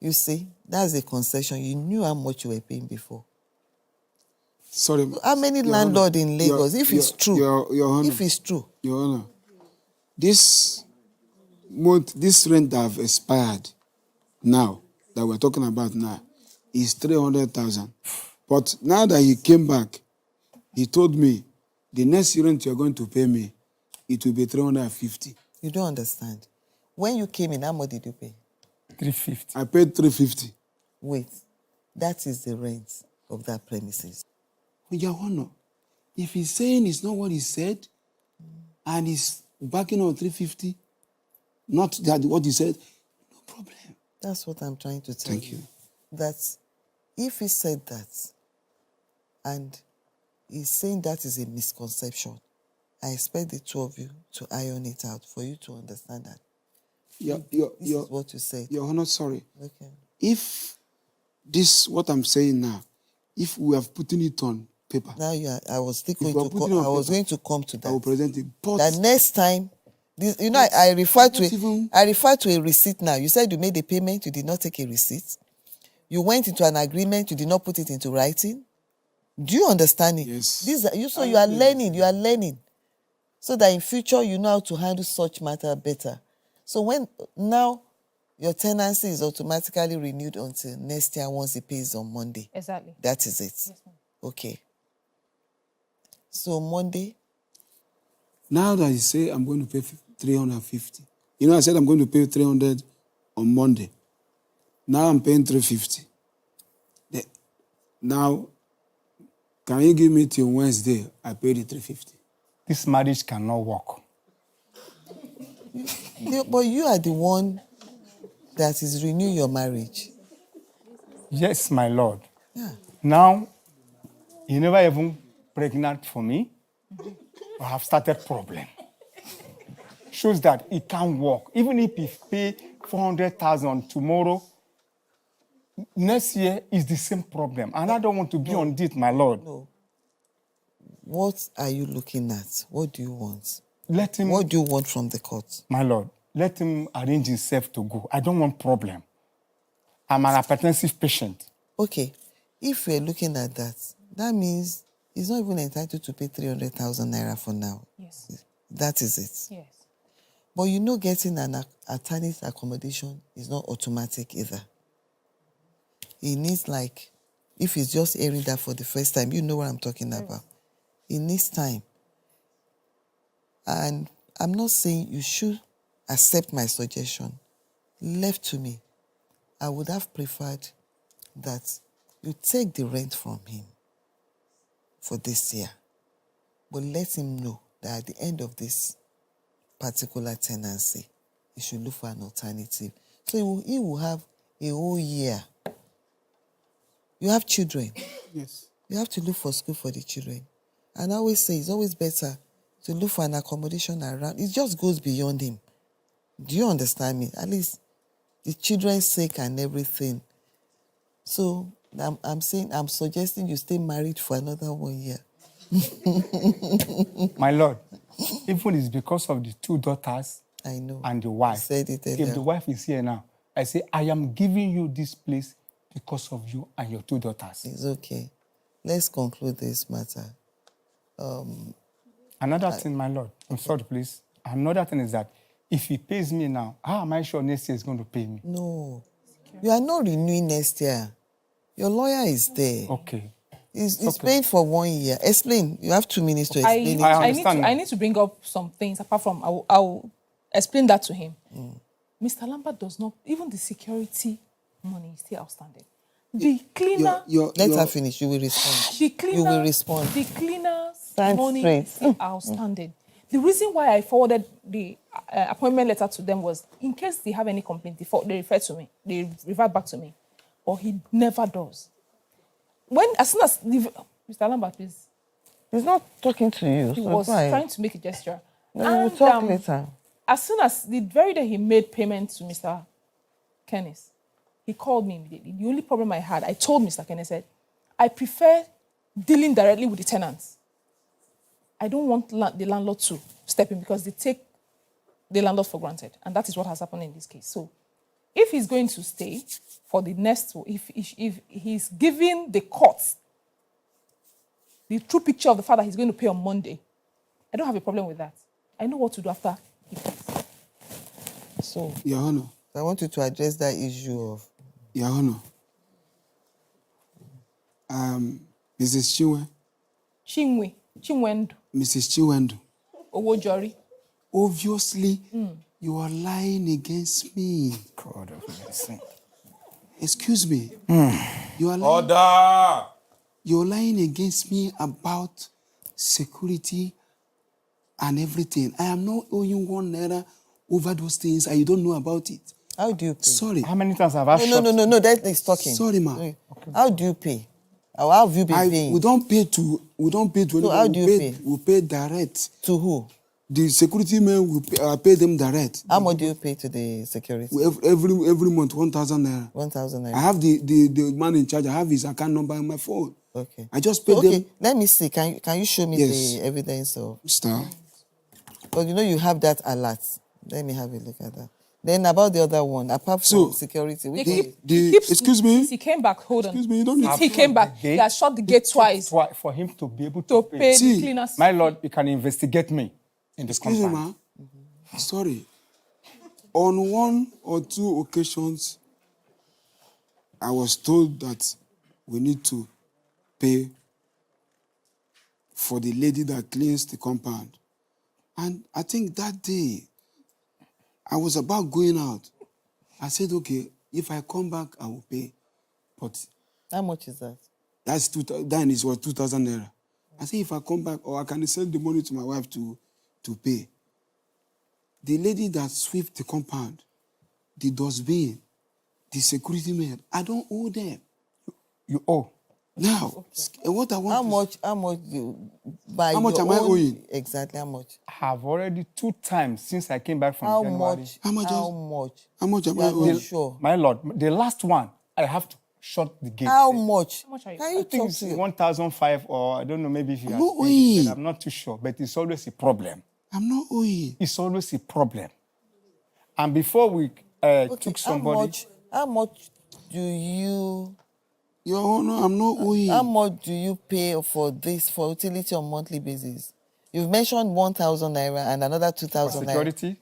You see, that's a concession. You knew how much you were paying before. Sorry. How many landlords in Lagos? If it's true. Your Honor, if it's true. Your Honor, this rent that have expired now, that we're talking about now, is 300,000. But now that he came back, he told me, the next rent you're going to pay me, it will be 350. You don't understand. When you came in, how much did you pay? 350. I paid 350. Wait, that is the rent of that premises. Your Honor, if he's saying it's not what he said, and he's backing on 350, not that what he said, no problem. That's what I'm trying to tell Thank you. That if he said that, and he's saying that is a misconception, I expect the two of you to iron it out for you to understand that. This is what you said. Your Honor, sorry. Okay. If this, what I'm saying now, if we have put it on paper. Now I was going to come to that. I will present it. But that next time, I refer to a receipt now. You said you made a payment, you did not take a receipt. You went into an agreement, you did not put it into writing. Do you understand it? Yes. You are learning. So that in future you know how to handle such matter better. So when now your tenancy is automatically renewed until next year once he pays on Monday. Exactly. That is it. Yes, ma'am. Okay. So Monday? Now that you say I'm going to pay 350, you know, I said I'm going to pay 300 on Monday. Now I'm paying 350. Now, can you give me till Wednesday? I pay the 350. This marriage cannot work. But you are the one that is renewing your marriage. Yes, my Lord. Yeah. Now, you never even pregnant for me. I have started problem. Shows that it can't work. Even if he pay 400,000 tomorrow, next year is the same problem. And I don't want to be on it, my Lord. No. What are you looking at? What do you want? Let him. What do you want from the court? My Lord, let him arrange himself to go. I don't want problem. I'm an hypertensive patient. Okay. If we're looking at that, that means he's not even entitled to pay 300,000 naira for now. Yes. That is it. Yes. But you know, getting an attorney's accommodation is not automatic either. He needs, like, if he's just hearing that for the first time, you know what I'm talking about. He needs time. And I'm not saying you should accept my suggestion. Left to me, I would have preferred that you take the rent from him for this year, but let him know that at the end of this particular tenancy, he should look for an alternative. So he will have a whole year. You have children. Yes. You have to look for school for the children. And I always say it's always better to look for an accommodation around. It just goes beyond him. Do you understand me? At least the children's sake and everything. So I'm suggesting you stay married for another 1 year. My Lord, even it's because of the 2 daughters I know. And the wife. Said it if earlier. the wife is here now, I say, I am giving you this place because of you and your 2 daughters. It's okay. Let's conclude this matter. Another thing, my Lord, I'm sorry, please. Another thing is that if he pays me now, how am I sure next year is going to pay me? No. You are not renewing next year. Your lawyer is there. Okay. He's paying for 1 year. Explain. You have 2 minutes to explain it. I need to bring up some things apart from, I'll explain that to him. Mr. Lambert does not, even the security money is still outstanding. The cleaner... Let her finish. You will respond. The cleaner, you will respond. The cleaner's Stand money straight. is still outstanding. The reason why I forwarded the appointment letter to them was in case they have any complaint, they refer to me. They revert back to me. But he never does. As soon as... Mr. Lambert, please. He's not talking to you. He so was fine. trying to make a gesture. No, we'll talk later. As soon as the very day he made payment to Mr. Kenneth, he called me immediately. The only problem I had, I told Mr. Kenneth, said, I prefer dealing directly with the tenants. I don't want the landlord to step in because they take the landlord for granted. And that is what has happened in this case. So if he's going to stay for the next, if he's giving the courts the true picture of the fact that he's going to pay on Monday, I don't have a problem with that. I know what to do after he pays. So, Your Honor, I want you to address that issue of... Your Honor, Mrs. Chinwendu. Mrs. Chiwendu. Owojori. Obviously, you are lying against me. God of mercy. Excuse me. You are lying. Order! You're lying against me about security and everything. I am not owing 1 naira over those things and you don't know about it. How do you pay? Sorry. How many times have I shot? No, that is talking. Sorry, ma. Okay. How do you pay? How have you been paying? We don't pay to So how do you pay? We pay direct. To who? The security men, we pay them direct. How much do you pay to the security? Every month, 1,000 naira. 1,000 naira. I have the man in charge. I have his account number on my phone. Okay. I just paid them. Let me see. Can you show me the evidence of... Star. But you have that alert. Let me have a look at that. Then about the other one, apart from security, excuse me. He came back. Hold on. Excuse me. You don't need He came back. He has shut the gate twice. For him to be able to pay the cleaners. My Lord, you can investigate me in this Excuse me, compound. ma. Sorry. On one or two occasions, I was told that we need to pay for the lady that cleans the compound. And I think that day, I was about going out. I said, okay, if I come back, I will pay. But how much is that? That's then it was 2,000 naira. I said, if I come back, or I can send the money to my wife to pay. The lady that swept the compound, the dustbin, the security man, I don't owe them. You owe. Now, what I want How much do you buy? How much am I owing? Exactly, how much? I have already 2 times since I came back from January. How much am I You are owing? not sure. My lord, the last one, I have to shut the gate. How much? Can you I think talk it's to you? 1,005 or I don't know, maybe if you I'm are not paid, owing. but I'm not too sure, but it's always a problem. I'm not owing. It's always a problem. And before we took somebody... How much do you... Your Honor, I'm not owing. How much do you pay for this, for utility on monthly basis? You've mentioned 1,000 naira and another 2,000 naira. Security?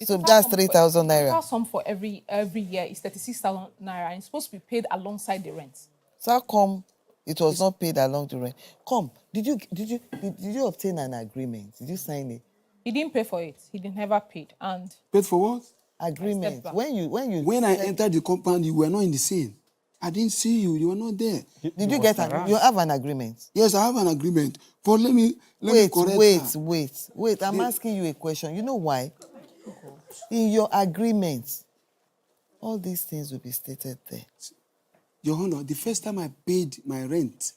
So that's 3,000 The naira. sum for every year is 36,000 naira and it's supposed to be paid alongside the rent. So how come it was not paid along the rent? Come, did you obtain an agreement? Did you sign it? He didn't pay for it. He never paid. And Paid for what? Agreement. When I entered the compound, you were not in the scene. I didn't see you. You were not there. Did you get you have an agreement? Yes, I have an agreement. But let me correct Wait. I'm asking you a question. You know why? In your agreement, all these things will be stated there. Your Honor, the first time I paid my rent,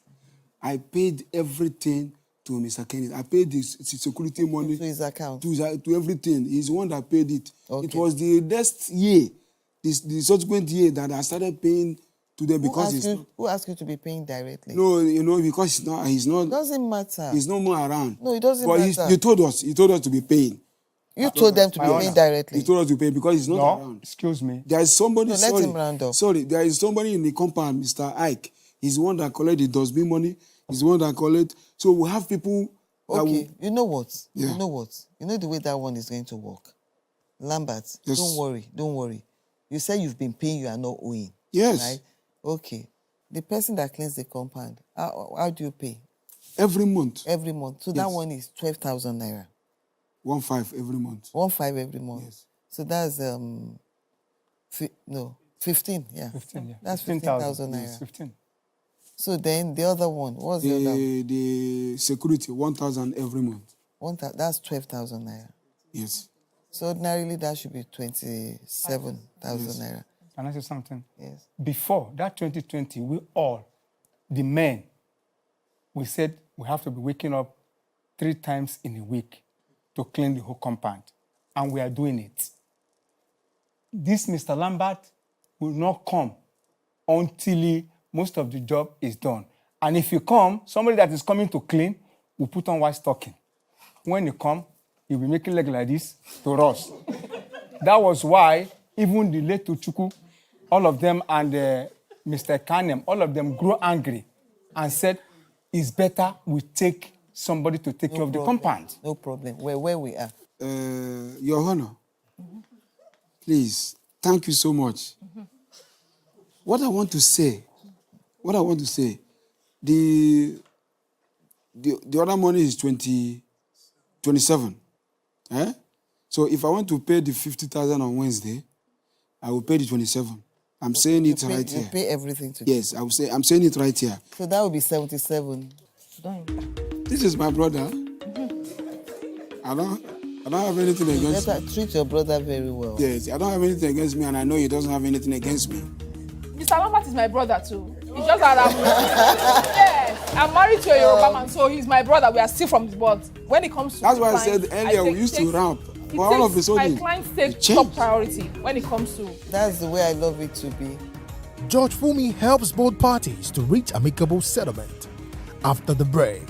I paid everything to Mr. Kenneth. I paid the security money to his account. To everything. He's the one that paid it. Okay. It was the next year, the subsequent year, that I started paying to them because who asked you to be paying directly? No, because he's not. It doesn't matter. He's no more around. No, it doesn't but matter. He told us to be paying. You told them to be paying directly. He told us to pay because he's not around. Excuse me. There is somebody. No, let him round up. Sorry, there is somebody in the compound, Mr. Ike. He's the one that collect the dustbin money. He's the one that collect. So we have people. Okay, you know what? Yeah. You know what? You know the way that one is going to work. Lambert, Yes. Don't worry. You say you've been paying, you are not owing. Yes. Right? Okay. The person that cleans the compound, how do you pay? Every month. Every month. So that one is 12,000 naira. 1,500 every month. 1,500 every month. Yes. So that's 15. Yeah. 15, yeah. That's 15,000 naira. Yes, 15. So then the other one, what's the other one? The security, 1,000 every month. That's 12,000 naira. Yes. So ordinarily that should be 27,000 naira. Can I say something? Yes. Before that 2020, we all, the men, we said we have to be waking up 3 times in a week to clean the whole compound. And we are doing it. This Mr. Lambert will not come until most of the job is done. And if you come, somebody that is coming to clean will put on white stocking. When you come, he'll be making leg like this to us. That was why even the late Tuchuku, all of them, and Mr. Kanem, all of them grew angry and said, it's better we take somebody to take care of the compound. No problem. Where we are. Your Honor, please, thank you so much. What I want to say, the other money is 27. Eh? So if I want to pay the 50,000 on Wednesday, I will pay the 27. I'm saying it right here. You pay everything together. Yes, I'm saying it right here. So that will be 77. This is my brother. I don't have anything against him. Treat your brother very well. Yes, I don't have anything against me, and I know he doesn't have anything against me. Mr. Lambert is my brother too. It's just that yes, I'm married to a Yoruba man, so he's my brother. We are still from the board. When it comes to that's why clients, I said earlier we used to ramp. But all of a sudden, my clients take top priority when it comes to. That's the way I love it to be. Judge Funmi helps both parties to reach amicable settlement. After the break,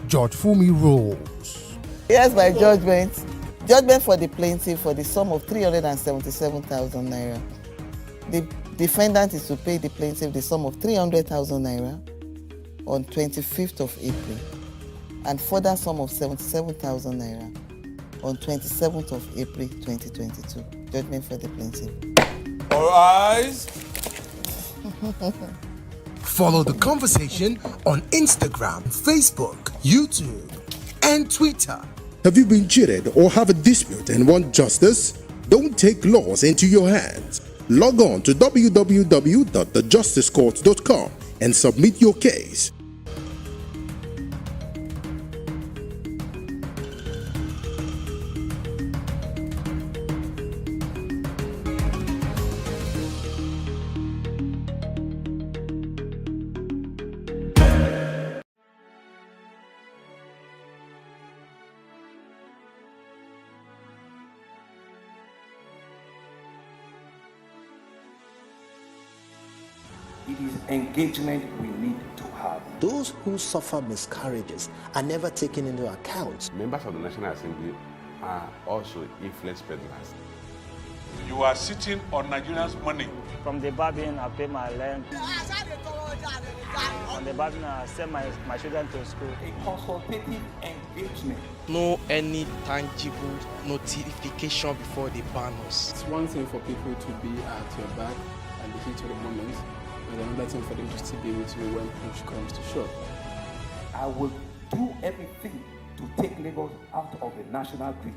Judge Funmi rules. Here's my judgment. Judgment for the plaintiff for the sum of 377,000 naira. The defendant is to pay the plaintiff the sum of 300,000 naira on 25th of April and further sum of 77,000 naira on 27th of April 2022. Judgment for the plaintiff. All rise. Follow the conversation on Instagram, Facebook, YouTube, and Twitter. Have you been cheated or have a dispute and want justice? Don't take laws into your hands. Log on to www.thejusticecoursed.com and submit your case. It is engagement we need to have. Those who suffer miscarriages are never taken into account. Members of the National Assembly are also influence peddlers. You are sitting on Nigerians' money. From the barbing, I pay my rent. From the barbing, I send my children to school. A consultative engagement. No any tangible notification before they ban us. It's one thing for people to be at your back and the heat of the moment, and another thing for them to still be with you when push comes to shove. I will do everything to take Lagos out of the national grid.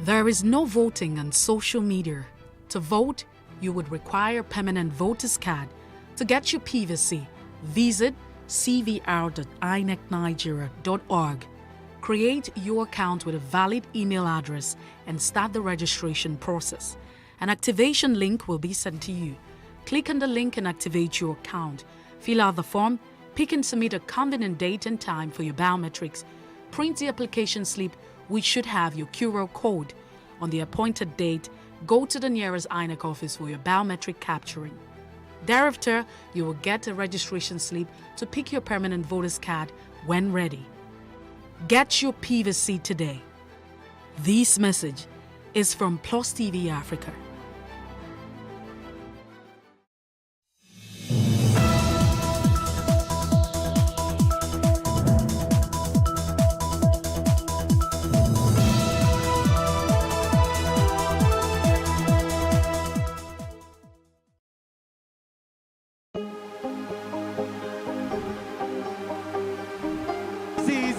There is no voting on social media. To vote, you would require a permanent voter's card. To get your PVC, visit cvr.inecnigeria.org. Create your account with a valid email address and start the registration process. An activation link will be sent to you. Click on the link and activate your account. Fill out the form, pick and submit a convenient date and time for your biometrics. Print the application slip, which should have your QR code. On the appointed date, go to the nearest INEC office for your biometric capturing. Thereafter, you will get a registration slip to pick your permanent voter's card when ready. Get your PVC today. This message is from Plus TV Africa.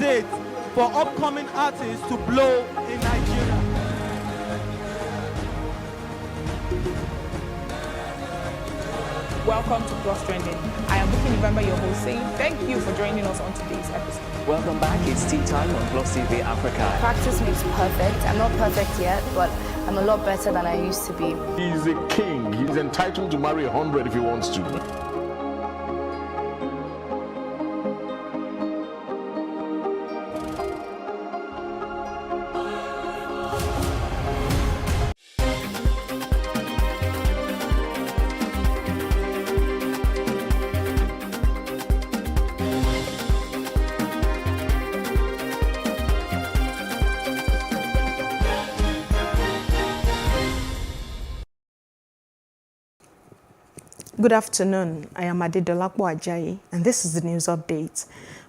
It for upcoming artists to blow in Nigeria. Welcome to Plus Trending. I am Buki November, your host, saying thank you for joining us on today's episode. Welcome back. It's tea time on Plus TV Africa. Practice makes perfect. I'm not perfect yet, but I'm a lot better than I used to be. He's a king. He's entitled to marry 100 if he wants to. Good afternoon. I am Adedolapo Ajayi, and this is the news update.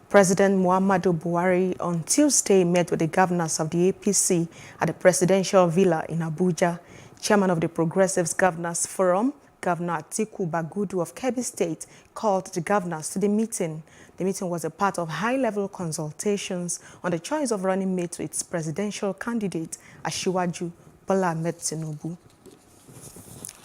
President Muhammadu Buhari on Tuesday met with the governors of the APC at the Presidential Villa in Abuja. Chairman of the Progressives Governors Forum, Governor Atiku Bagudu of Kebbi State called the governors to the meeting. The meeting was a part of high-level consultations on the choice of running mate to its presidential candidate, Asiwaju Bola Ahmed Tinubu.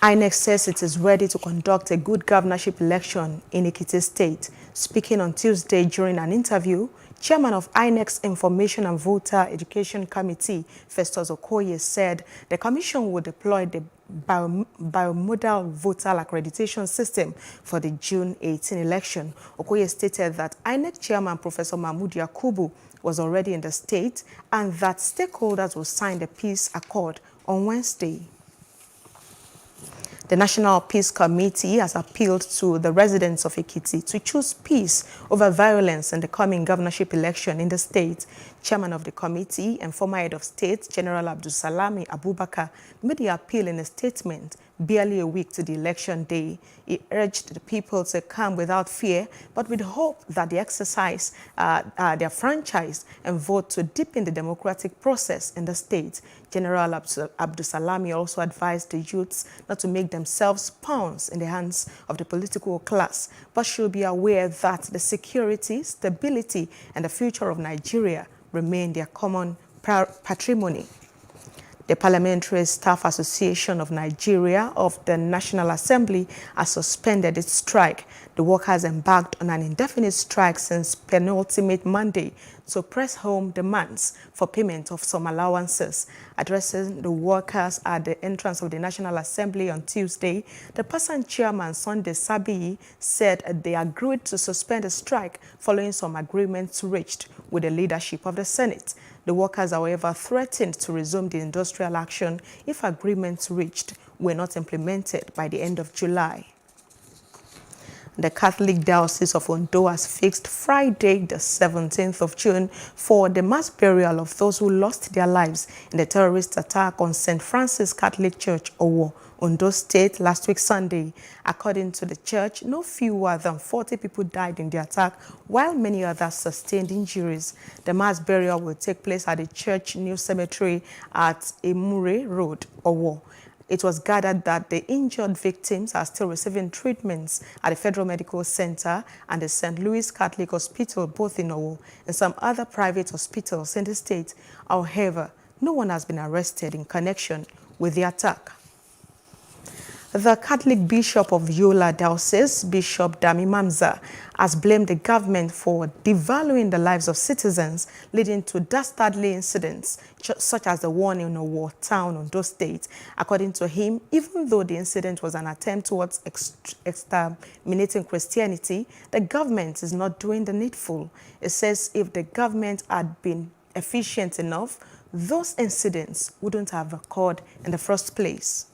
INEC says it is ready to conduct a good governorship election in Ekiti State. Speaking on Tuesday during an interview, Chairman of INEC's Information and Voter Education Committee, Festus Okoye, said the commission would deploy the biomodal voter accreditation system for the June 18 election. Okoye stated that INEC Chairman Professor Mahmoud Yakubu was already in the state and that stakeholders will sign the peace accord on Wednesday. The National Peace Committee has appealed to the residents of Ekiti to choose peace over violence in the coming governorship election in the state. Chairman of the committee and former head of state, General Abdulsalami Abubakar, made the appeal in a statement barely a week to the election day. He urged the people to come without fear, but with hope that they exercise their franchise and vote to deepen the democratic process in the state. General Abdulsalami also advised the youths not to make themselves pawns in the hands of the political class, but should be aware that the security, stability, and the future of Nigeria remain their common patrimony. The Parliamentary Staff Association of Nigeria of the National Assembly has suspended its strike. The workers embarked on an indefinite strike since penultimate Monday to press home demands for payment of some allowances. Addressing the workers at the entrance of the National Assembly on Tuesday, the PASAN chairman, Sunday Sabiyi, said they agreed to suspend the strike following some agreements reached with the leadership of the Senate. The workers, however, threatened to resume the industrial action if agreements reached were not implemented by the end of July. The Catholic Diocese of Ondo has fixed Friday, the 17th of June, for the mass burial of those who lost their lives in the terrorist attack on St. Francis Catholic Church, Owo, Ondo State, last week Sunday. According to the church, no fewer than 40 people died in the attack, while many others sustained injuries. The mass burial will take place at the church new cemetery at Emure Road, Owo. It was gathered that the injured victims are still receiving treatments at the Federal Medical Center and the St. Louis Catholic Hospital, both in Owo, and some other private hospitals in the state. However, no one has been arrested in connection with the attack. The Catholic Bishop of Yola Diocese, Bishop Dami Mamza, has blamed the government for devaluing the lives of citizens, leading to dastardly incidents such as the one in Owo Town, Ondo State. According to him, even though the incident was an attempt towards exterminating Christianity, the government is not doing the needful. It says if the government had been efficient enough, those incidents wouldn't have occurred in the first place.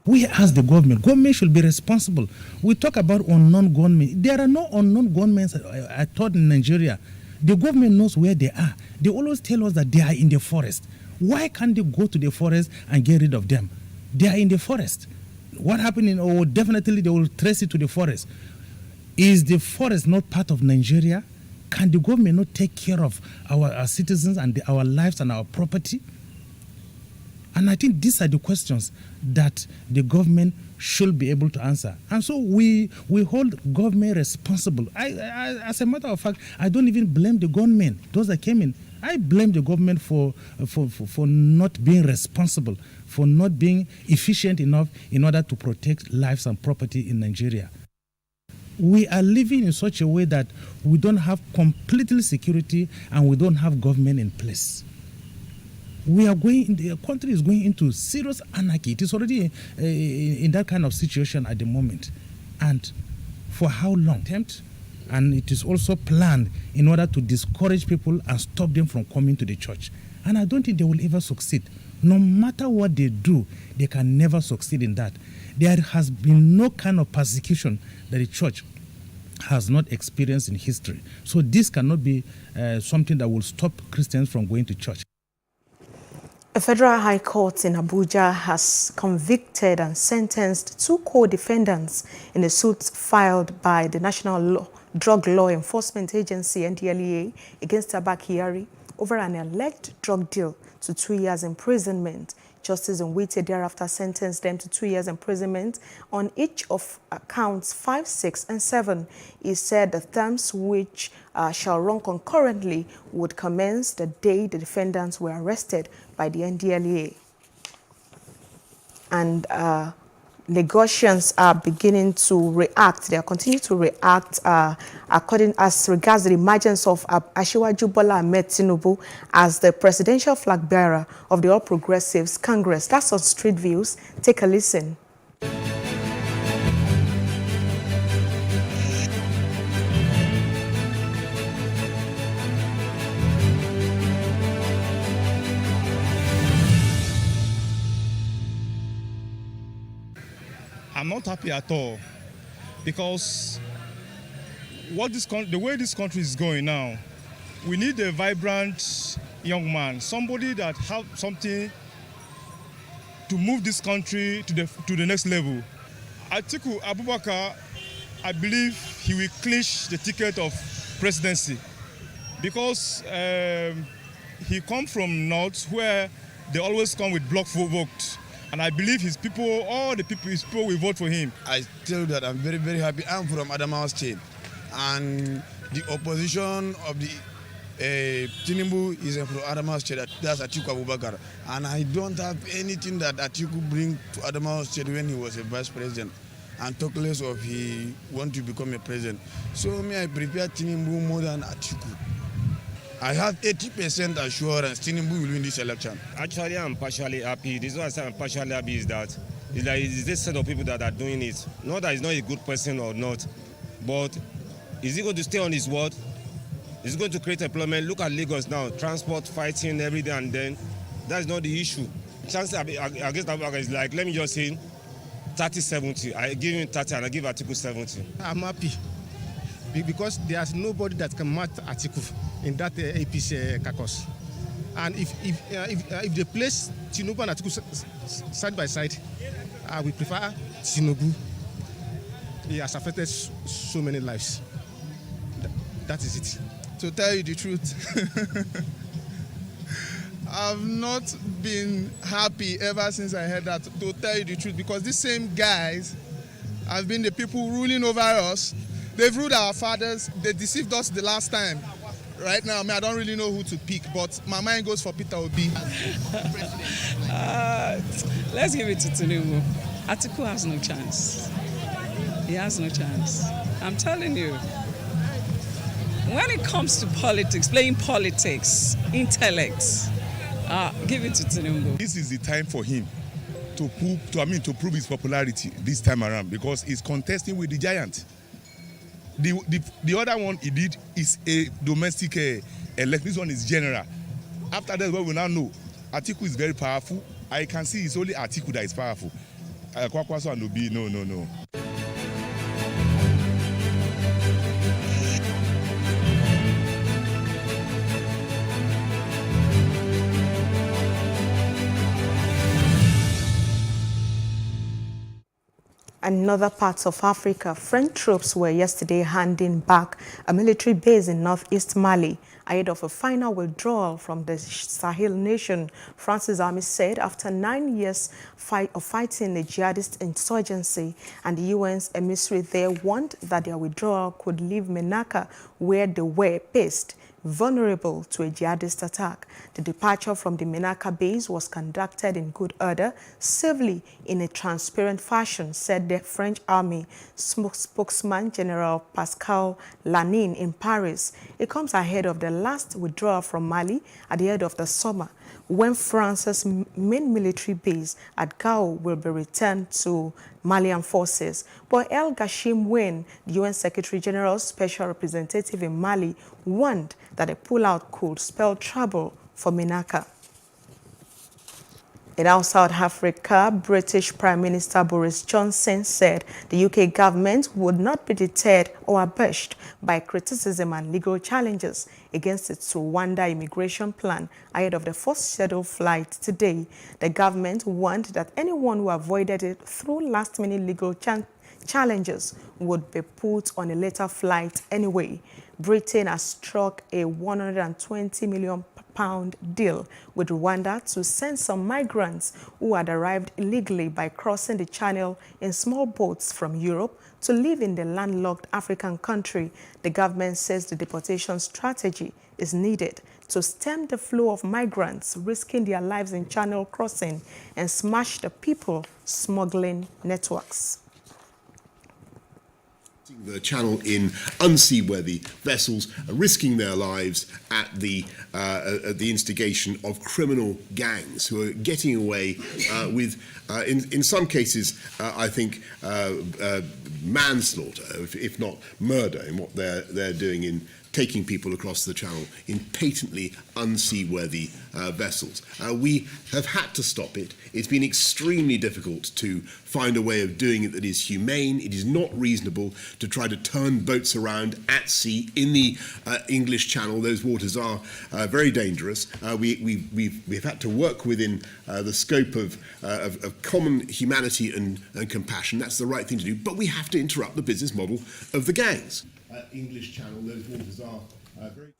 We as the government should be responsible. We talk about unknown gunmen. There are no unknown gunmen at all in Nigeria. The government knows where they are. They always tell us that they are in the forest. Why can't they go to the forest and get rid of them? They are in the forest. What happened in Owo, definitely they will trace it to the forest. Is the forest not part of Nigeria? Can the government not take care of our citizens and our lives and our property? And I think these are the questions that the government should be able to answer. And so we hold government responsible. As a matter of fact, I don't even blame the government, those that came in. I blame the government for not being responsible, for not being efficient enough in order to protect lives and property in Nigeria. We are living in such a way that we don't have complete security and we don't have government in place. The country is going into serious anarchy. It is already in that kind of situation at the moment. And for how long? And it is also planned in order to discourage people and stop them from coming to the church. And I don't think they will ever succeed. No matter what they do, they can never succeed in that. There has been no kind of persecution that the church has not experienced in history. So this cannot be something that will stop Christians from going to church. A federal high court in Abuja has convicted and sentenced two co-defendants in a suit filed by the National Drug Law Enforcement Agency, NDLEA, against Abba Kyari over an alleged drug deal to 2 years imprisonment. Justice Nwite thereafter sentenced them to 2 years imprisonment on each of counts 5, 6, and 7. He said the terms which shall run concurrently would commence the day the defendants were arrested by the NDLEA. And Lagosians are beginning to react. They are continuing to react according as regards the emergence of Asiwaju Bola Ahmed Tinubu as the presidential flag bearer of the All Progressives Congress. That's on Street Views. Take a listen. I'm not happy at all because the way this country is going now, we need a vibrant young man, somebody that has something to move this country to the next level. Atiku Abubakar, I believe he will clinch the ticket of presidency because he comes from North where they always come with block vote. And I believe his people, his people will vote for him. I tell you that I'm very, very happy. I'm from Adamawa State. And the opposition of the Tinubu is from Adamawa State. That's Atiku Abubakar. And I don't have anything that Atiku bring to Adamawa State when he was a vice president. And talk less of he want to become a president. So I prepare Tinubu more than Atiku. I have 80% assurance Tinubu will win this election. Actually, I'm partially happy. The reason I say I'm partially happy is that it's this set of people that are doing it. Not that he's not a good person or not, but is he going to stay on his word? Is he going to create employment? Look at Lagos now, transport, fighting every day and then. That's not the issue. Chances against Abubakar is like, let me just say, 30-70. I give him 30 and I give Atiku 70. I'm happy because there's nobody that can match Atiku in that APC caucus. And if they place Tinubu and Atiku side by side, we prefer Tinubu. He has affected so many lives. That is it. To tell you the truth, I've not been happy ever since I heard that, to tell you the truth, because these same guys have been the people ruling over us. They've ruled our fathers. They deceived us the last time. Right now, I don't really know who to pick, but my mind goes for Peter Obi. Let's give it to Tinubu. Atiku has no chance. He has no chance. I'm telling you. When it comes to politics, playing politics, intellect, give it to Tinubu. This is the time for him to prove his popularity this time around because he's contesting with the giant. The other one he did is a domestic election. This one is general. After that, what we now know, Atiku is very powerful. I can see it's only Atiku that is powerful. Kwakwaso and Obi, no. Another parts of Africa, French troops were yesterday handing back a military base in northeast Mali ahead of a final withdrawal from the Sahel nation. France's army said after 9 years of fighting a jihadist insurgency, and the UN's emissary there warned that their withdrawal could leave Menaka, where they were based, vulnerable to a jihadist attack. The departure from the Menaka base was conducted in good order, safely in a transparent fashion, said the French army spokesman General Pascal Lanin in Paris. It comes ahead of the last withdrawal from Mali at the end of the summer, when France's main military base at Gao will be returned to Malian forces. But El Ghashim Wen, the UN Secretary General's special representative in Mali, warned that a pullout could spell trouble for Menaka. In our South Africa, British Prime Minister Boris Johnson said the UK government would not be deterred or abashed by criticism and legal challenges against its Rwanda immigration plan ahead of the first scheduled flight today. The government warned that anyone who avoided it through last-minute legal challengers would be put on a later flight anyway. Britain has struck a £120 million deal with Rwanda to send some migrants who had arrived illegally by crossing the channel in small boats from Europe to live in the landlocked African country. The government says the deportation strategy is needed to stem the flow of migrants risking their lives in channel crossing and smash the people smuggling networks. The channel in unseaworthy vessels risking their lives at the instigation of criminal gangs who are getting away with, in some cases, I think, manslaughter, if not murder, in what they're doing in taking people across the channel in patently unseaworthy vessels. We have had to stop it. It's been extremely difficult to find a way of doing it that is humane. It is not reasonable to try to turn boats around at sea in the English Channel. Those waters are very dangerous. We've had to work within the scope of common humanity and compassion. That's the right thing to do. But we have to interrupt the business model of the gangs. English Channel, those waters are very...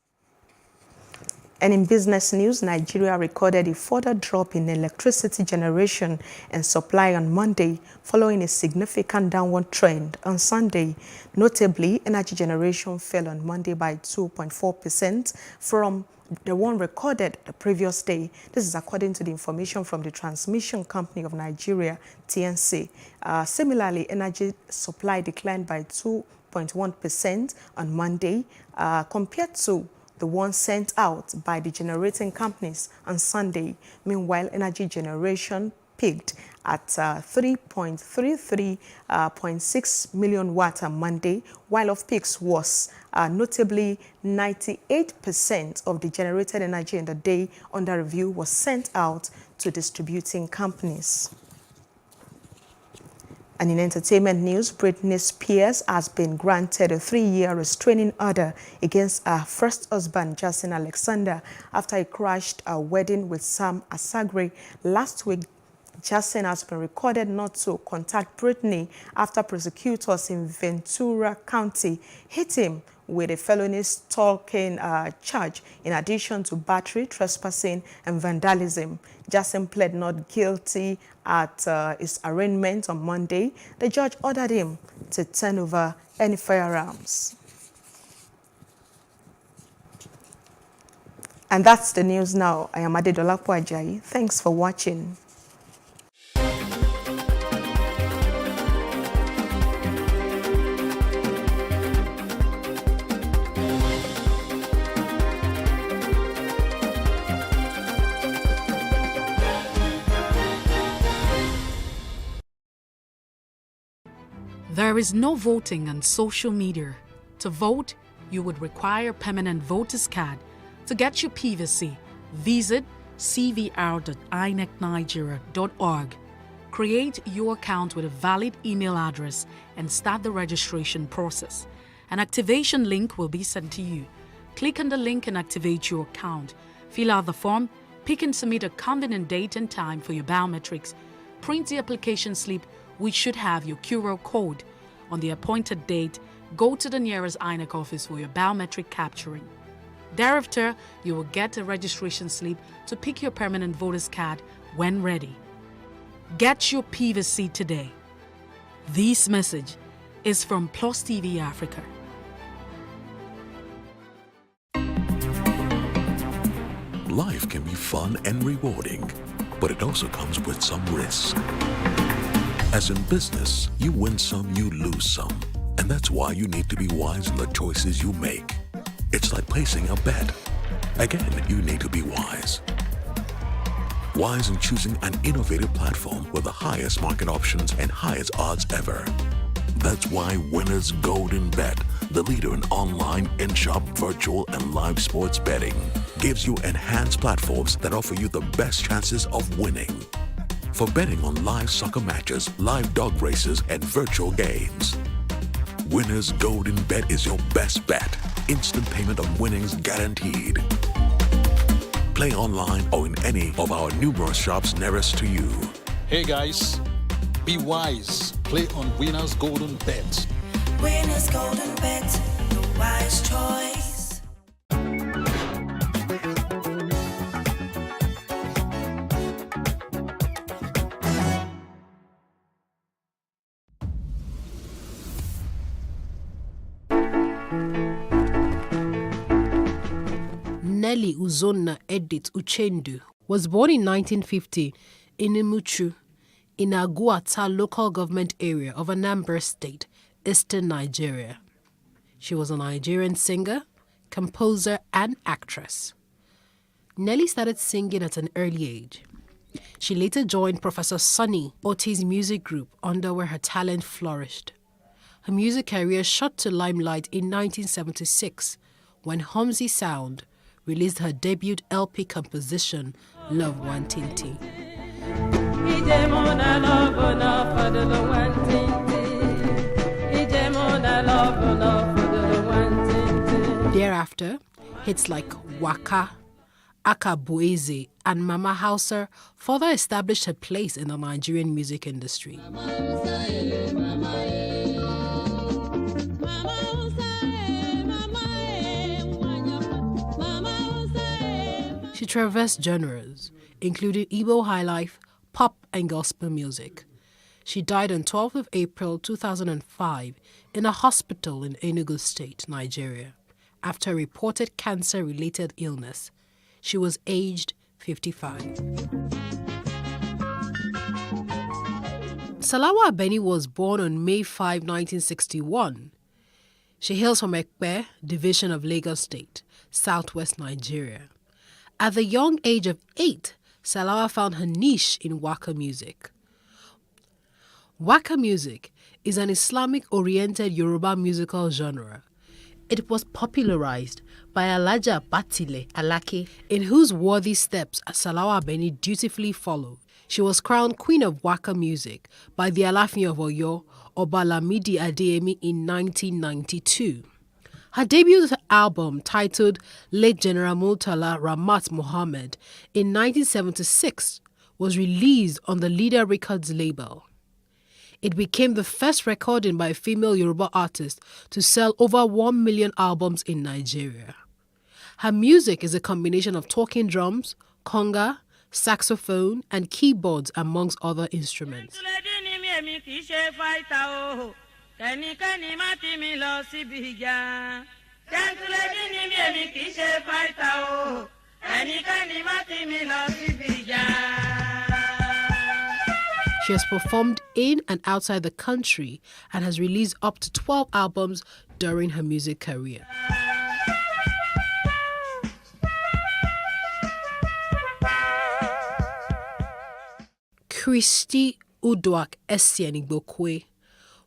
And in business news, Nigeria recorded a further drop in electricity generation and supply on Monday, following a significant downward trend on Sunday. Notably, energy generation fell on Monday by 2.4% from the one recorded the previous day. This is according to the information from the Transmission Company of Nigeria, TNC. Similarly, energy supply declined by 2.1% on Monday compared to the one sent out by the generating companies on Sunday. Meanwhile, energy generation peaked at 3.33.6 million watts on Monday, while off-peaks was notably 98% of the generated energy in the day under review was sent out to distributing companies. And in entertainment news, Britney Spears has been granted a 3-year restraining order against her first husband, Jason Alexander, after he crashed a wedding with Sam Asghari last week. Jason has been recorded not to contact Britney after prosecutors in Ventura County hit him with a felony stalking charge, in addition to battery, trespassing, and vandalism. Jason pled not guilty at his arraignment on Monday. The judge ordered him to turn over any firearms. And that's the news now. I am Adedolapo Ajayi. Thanks for watching. There is no voting on social media. To vote, you would require a permanent voter's card. To get your PVC, visit cvr.inecnigeria.org. Create your account with a valid email address and start the registration process. An activation link will be sent to you. Click on the link and activate your account. Fill out the form, pick and submit a convenient date and time for your biometrics. Print the application slip, which should have your QR code. On the appointed date, go to the nearest INEC office for your biometric capturing. Thereafter, you will get a registration slip to pick your permanent voter's card when ready. Get your PVC today. This message is from Plus TV Africa. Life can be fun and rewarding, but it also comes with some risk. As in business, you win some, you lose some. And that's why you need to be wise in the choices you make. It's like placing a bet. Again, you need to be wise. Wise in choosing an innovative platform with the highest market options and highest odds ever. That's why Winners Golden Bet, the leader in online, in-shop, virtual, and live sports betting, gives you enhanced platforms that offer you the best chances of winning. For betting on live soccer matches, live dog races, and virtual games. Winners Golden Bet is your best bet. Instant payment of winnings guaranteed. Play online or in any of our numerous shops nearest to you. Hey guys, Be wise. Play on Winners Golden Bet. Winners Golden Bet, the wise choice. Nelly Uzonna Edith Uchendu was born in 1950 in Imuchu, in Aguata local government area of Anambra State, eastern Nigeria. She was a Nigerian singer, composer, and actress. Nelly started singing at an early age. She later joined Professor Sonny Oti's music group, under where her talent flourished. Her music career shot to limelight in 1976 when Homzy Sound released her debut LP composition, Love Wantinti. Thereafter, hits like Waka, Akabueze, and Mama Hauser further established her place in the Nigerian music industry. She traversed genres, including Igbo highlife, pop, and gospel music. She died on 12th of April 2005 in a hospital in Enugu State, Nigeria, after a reported cancer-related illness. She was aged 55. Salawa Abeni was born on May 5, 1961. She hails from Ekpe, division of Lagos State, southwest Nigeria. At the young age of 8, Salawa found her niche in Waka music. Waka music is an Islamic-oriented Yoruba musical genre. It was popularized by Alaja Batile Alake, in whose worthy steps Salawa Abeni dutifully followed. She was crowned Queen of Waka music by the Alafin of Oyo, Oba Lamidi Adeyemi, in 1992. Her debut album, titled Late General Murtala Ramat Mohammed, in 1976, was released on the Leader Records label. It became the first recording by a female Yoruba artist to sell over 1 million albums in Nigeria. Her music is a combination of talking drums, conga, saxophone, and keyboards, amongst other instruments. She has performed in and outside the country and has released up to 12 albums during her music career. Christy Uduak Esienigbokwe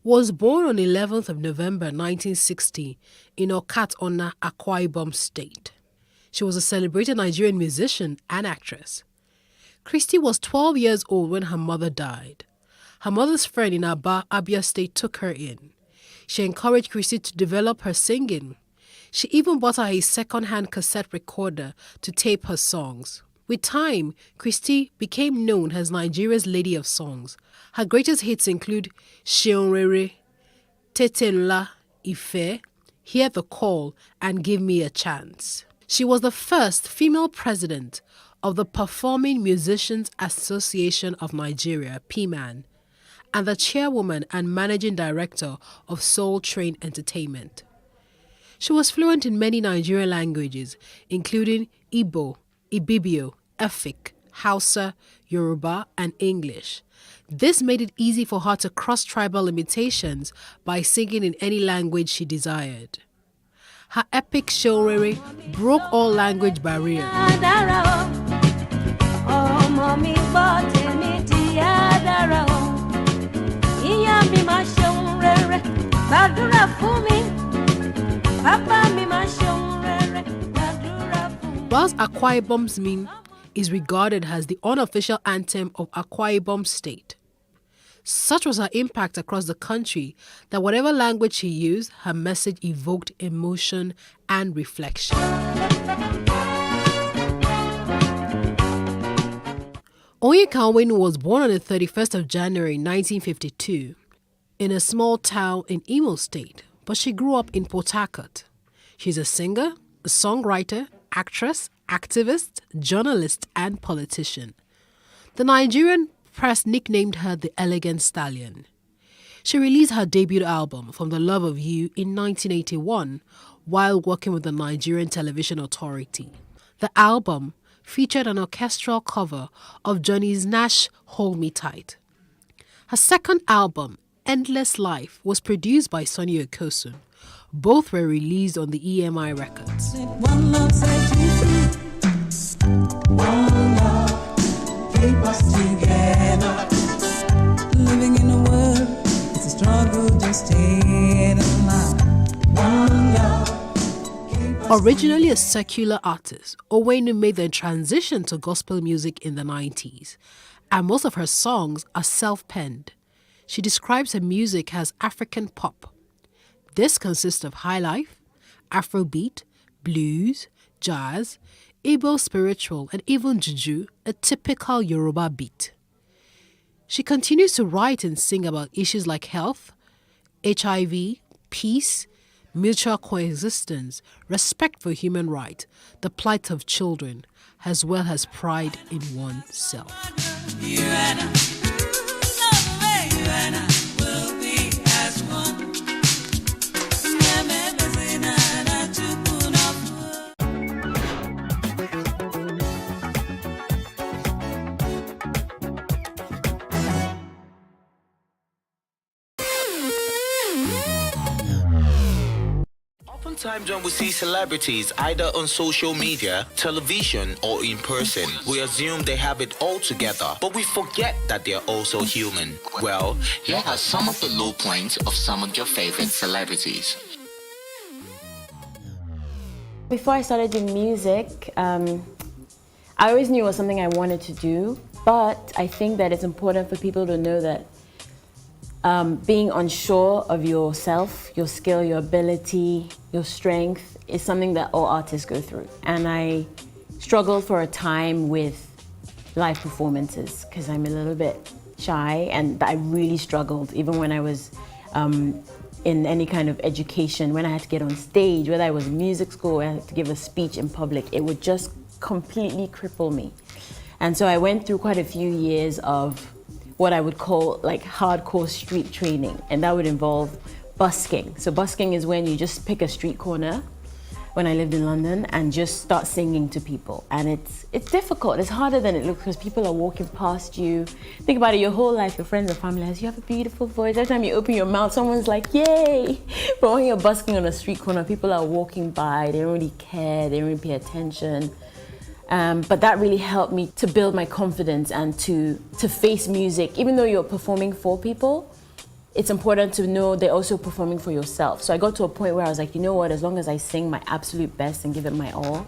was born on 11th of November 1960 in Okat Ona, Akwa Ibom State. She was a celebrated Nigerian musician and actress. Christy was 12 years old when her mother died. Her mother's friend in Aba, Abia State, took her in. She encouraged Christy to develop her singing. She even bought her a second-hand cassette recorder to tape her songs. With time, Christy became known as Nigeria's Lady of Songs. Her greatest hits include Sheonrere, Tete Nla, Ife, Hear the Call, and Give Me a Chance. She was the first female president of the Performing Musicians Association of Nigeria, PMAN, and the chairwoman and managing director of Soul Train Entertainment. She was fluent in many Nigerian languages, including Igbo, Ibibio, Efik, Hausa, Yoruba, and English. This made it easy for her to cross tribal limitations by singing in any language she desired. Her epic Sheonrere broke all language barriers. Whilst Akwa Ibom's Mim is regarded as the unofficial anthem of Akwa Ibom State, such was her impact across the country that whatever language she used, her message evoked emotion and reflection. Onyekanwenu was born on the 31st of January 1952 in a small town in Imo State, but she grew up in Port Harcourt. She's a singer, a songwriter, actress, activist, journalist, and politician. The Nigerian press nicknamed her the Elegant Stallion. She released her debut album, From the Love of You, in 1981 while working with the Nigerian Television Authority. The album featured an orchestral cover of Johnny Nash Hold Me Tight. Her second album, Endless Life, was produced by Sonny Okosun. Both were released on the EMI Records. One love set you free. One love keep us together. Living in a world, it's a struggle to stay alive. One love. Originally a secular artist, Onwenu made the transition to gospel music in the 90s, and most of her songs are self-penned. She describes her music as African pop. This consists of highlife, Afrobeat, blues, jazz, Igbo spiritual, and even juju, a typical Yoruba beat. She continues to write and sing about issues like health, HIV, peace, mutual coexistence, respect for human rights, the plight of children, as well as pride in oneself. You and I will be as one. Oftentimes when we see celebrities either on social media, television, or in person, we assume they have it all together, but we forget that they're also human. Well, here are some of the low points of some of your favorite celebrities. Before I started doing music, I always knew it was something I wanted to do, but I think that it's important for people to know that being unsure of yourself, your skill, your ability, your strength is something that all artists go through. And I struggled for a time with live performances because I'm a little bit shy, and I really struggled even when I was in any kind of education. When I had to get on stage, whether I was in music school or I had to give a speech in public, it would just completely cripple me. And so I went through quite a few years of what I would call like hardcore street training, and that would involve busking. So busking is when you just pick a street corner, when I lived in London, and just start singing to people. And it's difficult, it's harder than it looks because people are walking past you. Think about it, your whole life, your friends and family you have a beautiful voice. Every time you open your mouth, someone's like, yay! But when you're busking on a street corner, people are walking by, they don't really care, they don't really pay attention. But that really helped me to build my confidence and to face music. Even though you're performing for people, it's important to know they're also performing for yourself. So I got to a point where I was like, you know what, as long as I sing my absolute best and give it my all,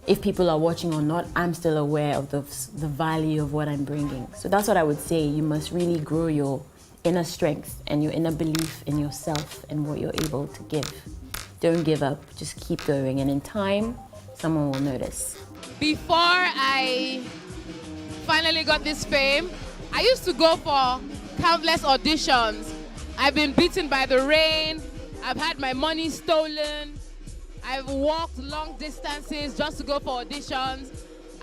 if people are watching or not, I'm still aware of the value of what I'm bringing. So that's what I would say. You must really grow your inner strength and your inner belief in yourself and what you're able to give. Don't give up, just keep going. And in time, someone will notice. Before I finally got this fame, I used to go for countless auditions. I've been beaten by the rain, I've had my money stolen, I've walked long distances just to go for auditions,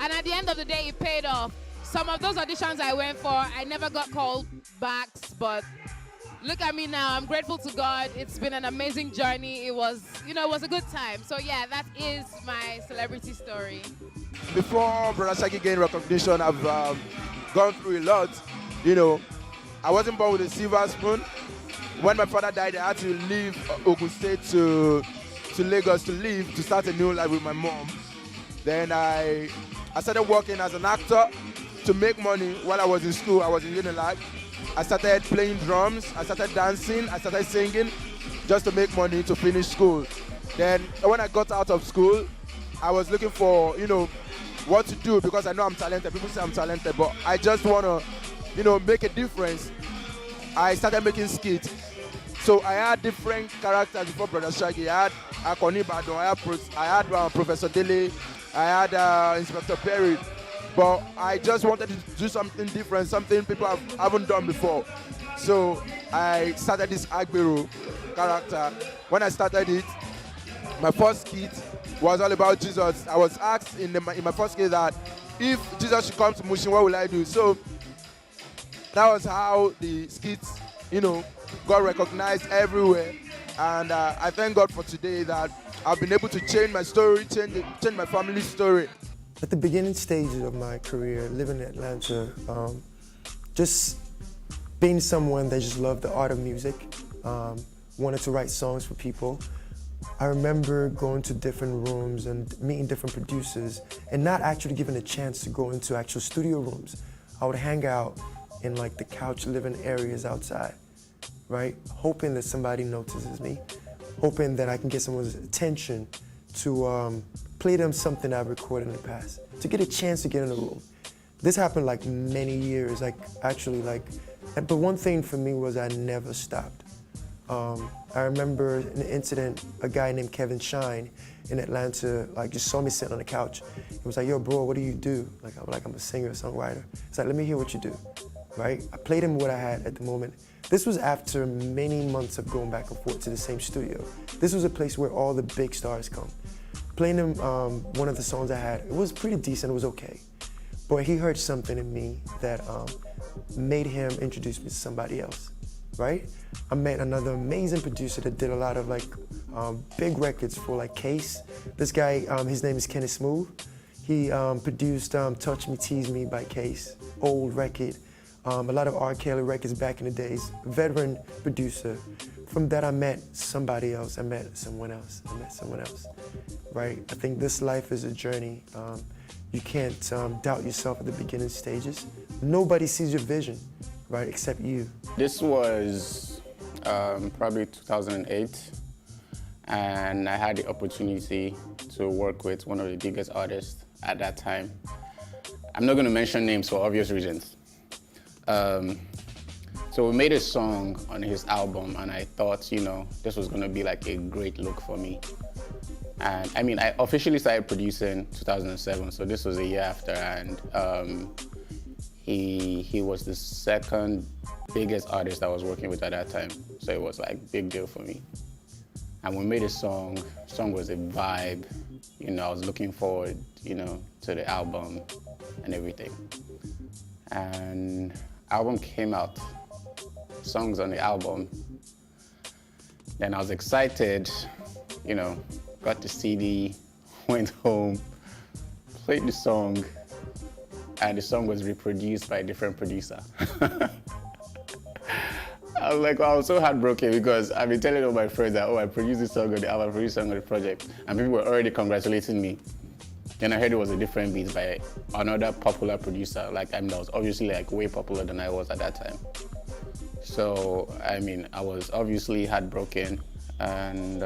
and at the end of the day it paid off. Some of those auditions I went for, I never got called back, but look at me now, I'm grateful to God. It's been an amazing journey. It was a good time. So yeah, that is my celebrity story. Before Brother Shaggy gained recognition, I've gone through a lot. I wasn't born with a silver spoon. When my father died, I had to leave Ogun State to Lagos to start a new life with my mom. Then I started working as an actor to make money while I was in school. I was in Unilag. I started playing drums, I started dancing, I started singing just to make money to finish school. Then when I got out of school, I was looking for, what to do because I know I'm talented. People say I'm talented, but I just want to, make a difference. I started making skits. So I had different characters before Brother Shaggy. I had Akoni Badon, I had Professor Dele, I had Inspector Perry. but I just wanted to do something different, something people haven't done before. So I started this Agbero character. When I started it, my first skit was all about Jesus. I was asked in my first skit that if Jesus should come to Mushin, what will I do? So that was how the skits, got recognized everywhere. And I thank God for today that I've been able to change my story, change my family's story. At the beginning stages of my career, living in Atlanta, just being someone that just loved the art of music, wanted to write songs for people. I remember going to different rooms and meeting different producers and not actually given a chance to go into actual studio rooms. I would hang out in like the couch living areas outside, right? Hoping that somebody notices me, hoping that I can get someone's attention to play them something I've recorded in the past, to get a chance to get in the room. This happened like many years, but one thing for me was I never stopped. I remember an incident, a guy named Kevin Shine in Atlanta, just saw me sitting on the couch. He was like, yo, bro, what do you do? I'm a singer, songwriter. He's like, let me hear what you do, right? I played him what I had at the moment. This was after many months of going back and forth to the same studio. This was a place where all the big stars come. Playing him one of the songs I had, it was pretty decent, it was okay. But he heard something in me that made him introduce me to somebody else, right? I met another amazing producer that did a lot of big records for Case. This guy, his name is Kenny Smooth. He produced Touch Me, Tease Me by Case, old record. A lot of R. Kelly records back in the days, veteran producer. From that I met somebody else, I met someone else, right? I think this life is a journey. You can't doubt yourself at the beginning stages. Nobody sees your vision, right, except you. This was probably 2008, and I had the opportunity to work with one of the biggest artists at that time. I'm not going to mention names for obvious reasons. So we made a song on his album, and I thought, this was going to be a great look for me. And I officially started producing 2007, so this was a year after, and he was the second biggest artist I was working with at that time, so it was big deal for me. And we made a song. The song was a vibe. I was looking forward, to the album and everything. And album came out, songs on the album. Then I was excited, got the CD, went home, played the song, and the song was reproduced by a different producer. I was so heartbroken because I've been telling all my friends that, I produced this song on the album, I produced this song on the project, and people were already congratulating me. Then I heard it was a different beat by another popular producer, that was obviously way popular than I was at that time. So, I was obviously heartbroken, and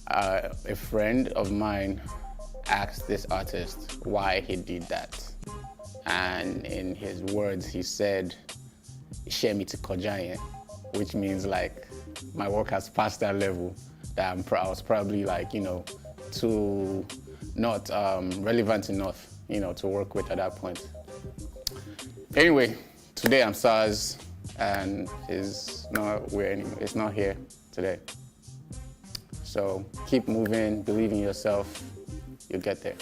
a friend of mine asked this artist why he did that. And in his words, he said, "Shemi to Kojaye," which means my work has passed that level, that I was probably too not relevant enough, to work with at that point. Anyway, today I'm SARS, and it's not here today. So keep moving, believe in yourself, you'll get there.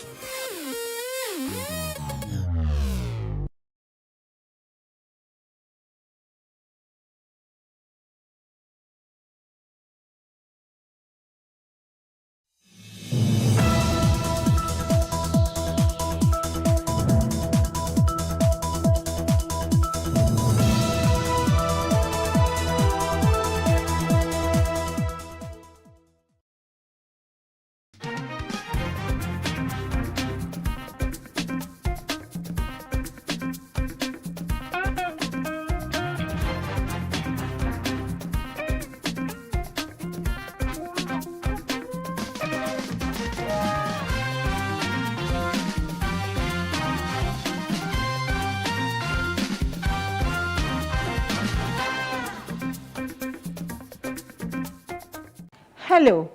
Hello,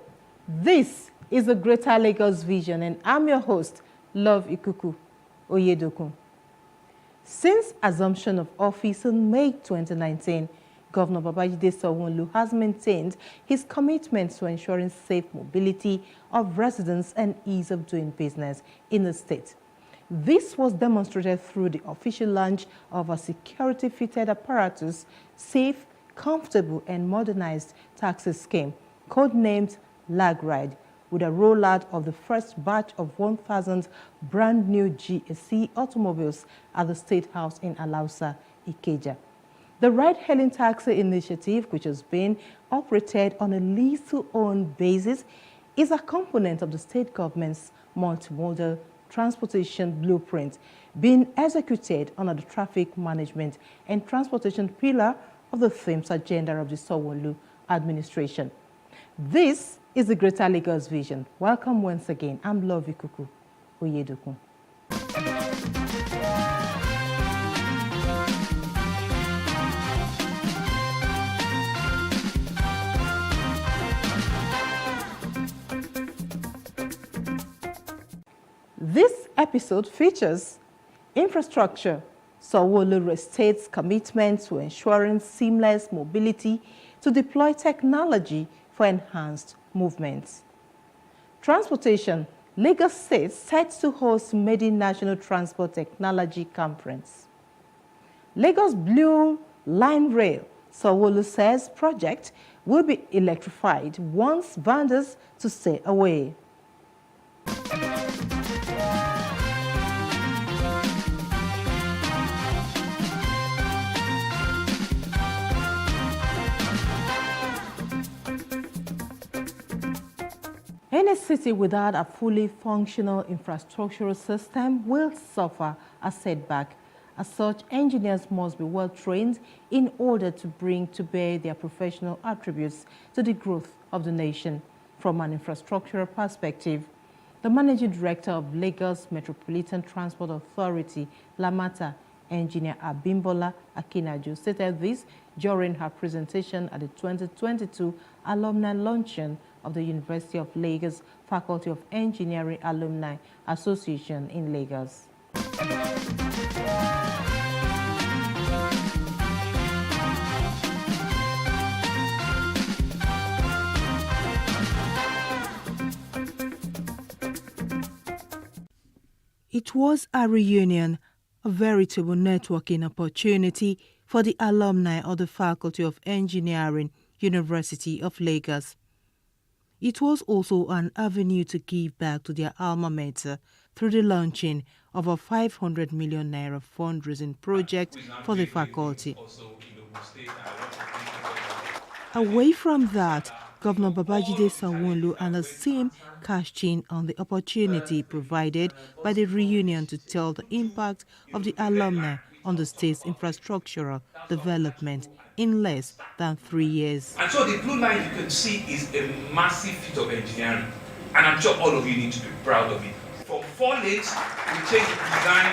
this is the Greater Lagos Vision, and I'm your host, Love Ikuku Oyedokun. Since assumption of office in May 2019, Governor Babajide Sanwo-Olu has maintained his commitment to ensuring safe mobility of residents and ease of doing business in the state. This was demonstrated through the official launch of a security-fitted apparatus, safe, comfortable and modernized taxi scheme, codenamed LagRide, with a rollout of the first batch of 1,000 brand new GSC automobiles at the State House in Alausa, Ikeja. The ride-hailing taxi initiative, which has been operated on a lease-to-own basis, is a component of the state government's multimodal transportation blueprint being executed under the traffic management and transportation pillar of the themes agenda of the Sanwo-Olu administration. This is the Greater Lagos Vision. Welcome once again. I'm Love Ikuku Oyedokun. This episode features infrastructure, Sanwo-Olu State's commitment to ensuring seamless mobility to deploy technology for enhanced movements. Transportation, Lagos State set to host Medi National Transport Technology Conference. Lagos Blue Line Rail, Sanwo-Olu says project will be electrified once vendors to stay away. Any city without a fully functional infrastructural system will suffer a setback. As such, engineers must be well trained in order to bring to bear their professional attributes to the growth of the nation. From an infrastructural perspective, the Managing Director of Lagos Metropolitan Transport Authority, LAMATA, Engineer Abimbola Akinaju, stated this during her presentation at the 2022 alumni luncheon of the University of Lagos Faculty of Engineering Alumni Association in Lagos. It was a reunion, a veritable networking opportunity for the alumni of the Faculty of Engineering, University of Lagos. It was also an avenue to give back to their alma mater through the launching of a 500 million naira fundraising project for the faculty. Away from that, Governor Babajide Sanwo-Olu and the team cashed in on the opportunity provided by the reunion to tell the impact of the alumni on the state's infrastructural development in less than 3 years. And so the blue line you can see is a massive feat of engineering, and I'm sure all of you need to be proud of it. From 4 lanes, we changed the design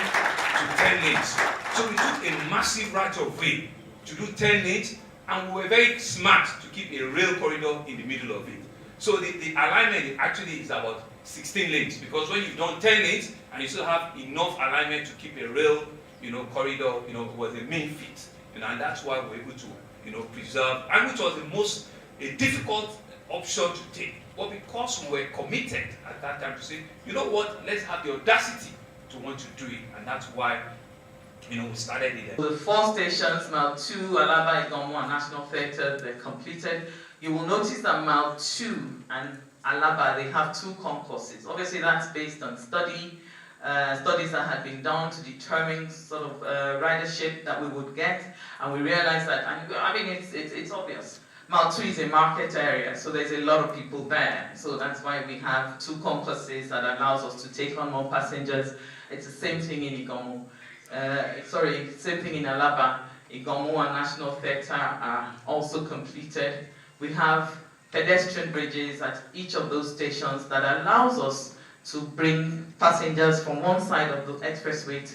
to 10 lanes. So we took a massive right of way to do 10 lanes, and we were very smart to keep a rail corridor in the middle of it. So the alignment actually is about 16 lanes, because when you've done 10 lanes and you still have enough alignment to keep a rail, corridor, was the main feat. And that's why we're able to, preserve, and which was the most difficult option to take. But because we were committed at that time to say, you know what, let's have the audacity to want to do it, and that's why, we started it. The 4 stations, Mile 2, Alaba, Igomo, and National Theatre, they're completed. You will notice that Mile 2 and Alaba, they have 2 concourses. Obviously, that's based on studies that had been done to determine sort of ridership that we would get, and we realized that, it's obvious. Mile 2 is a market area, so there's a lot of people there. So that's why we have 2 concourses that allows us to take on more passengers. It's the same thing in Igomo. Same thing in Alaba. Igomo and National Theatre are also completed. We have pedestrian bridges at each of those stations that allows us to bring passengers from one side of the expressway.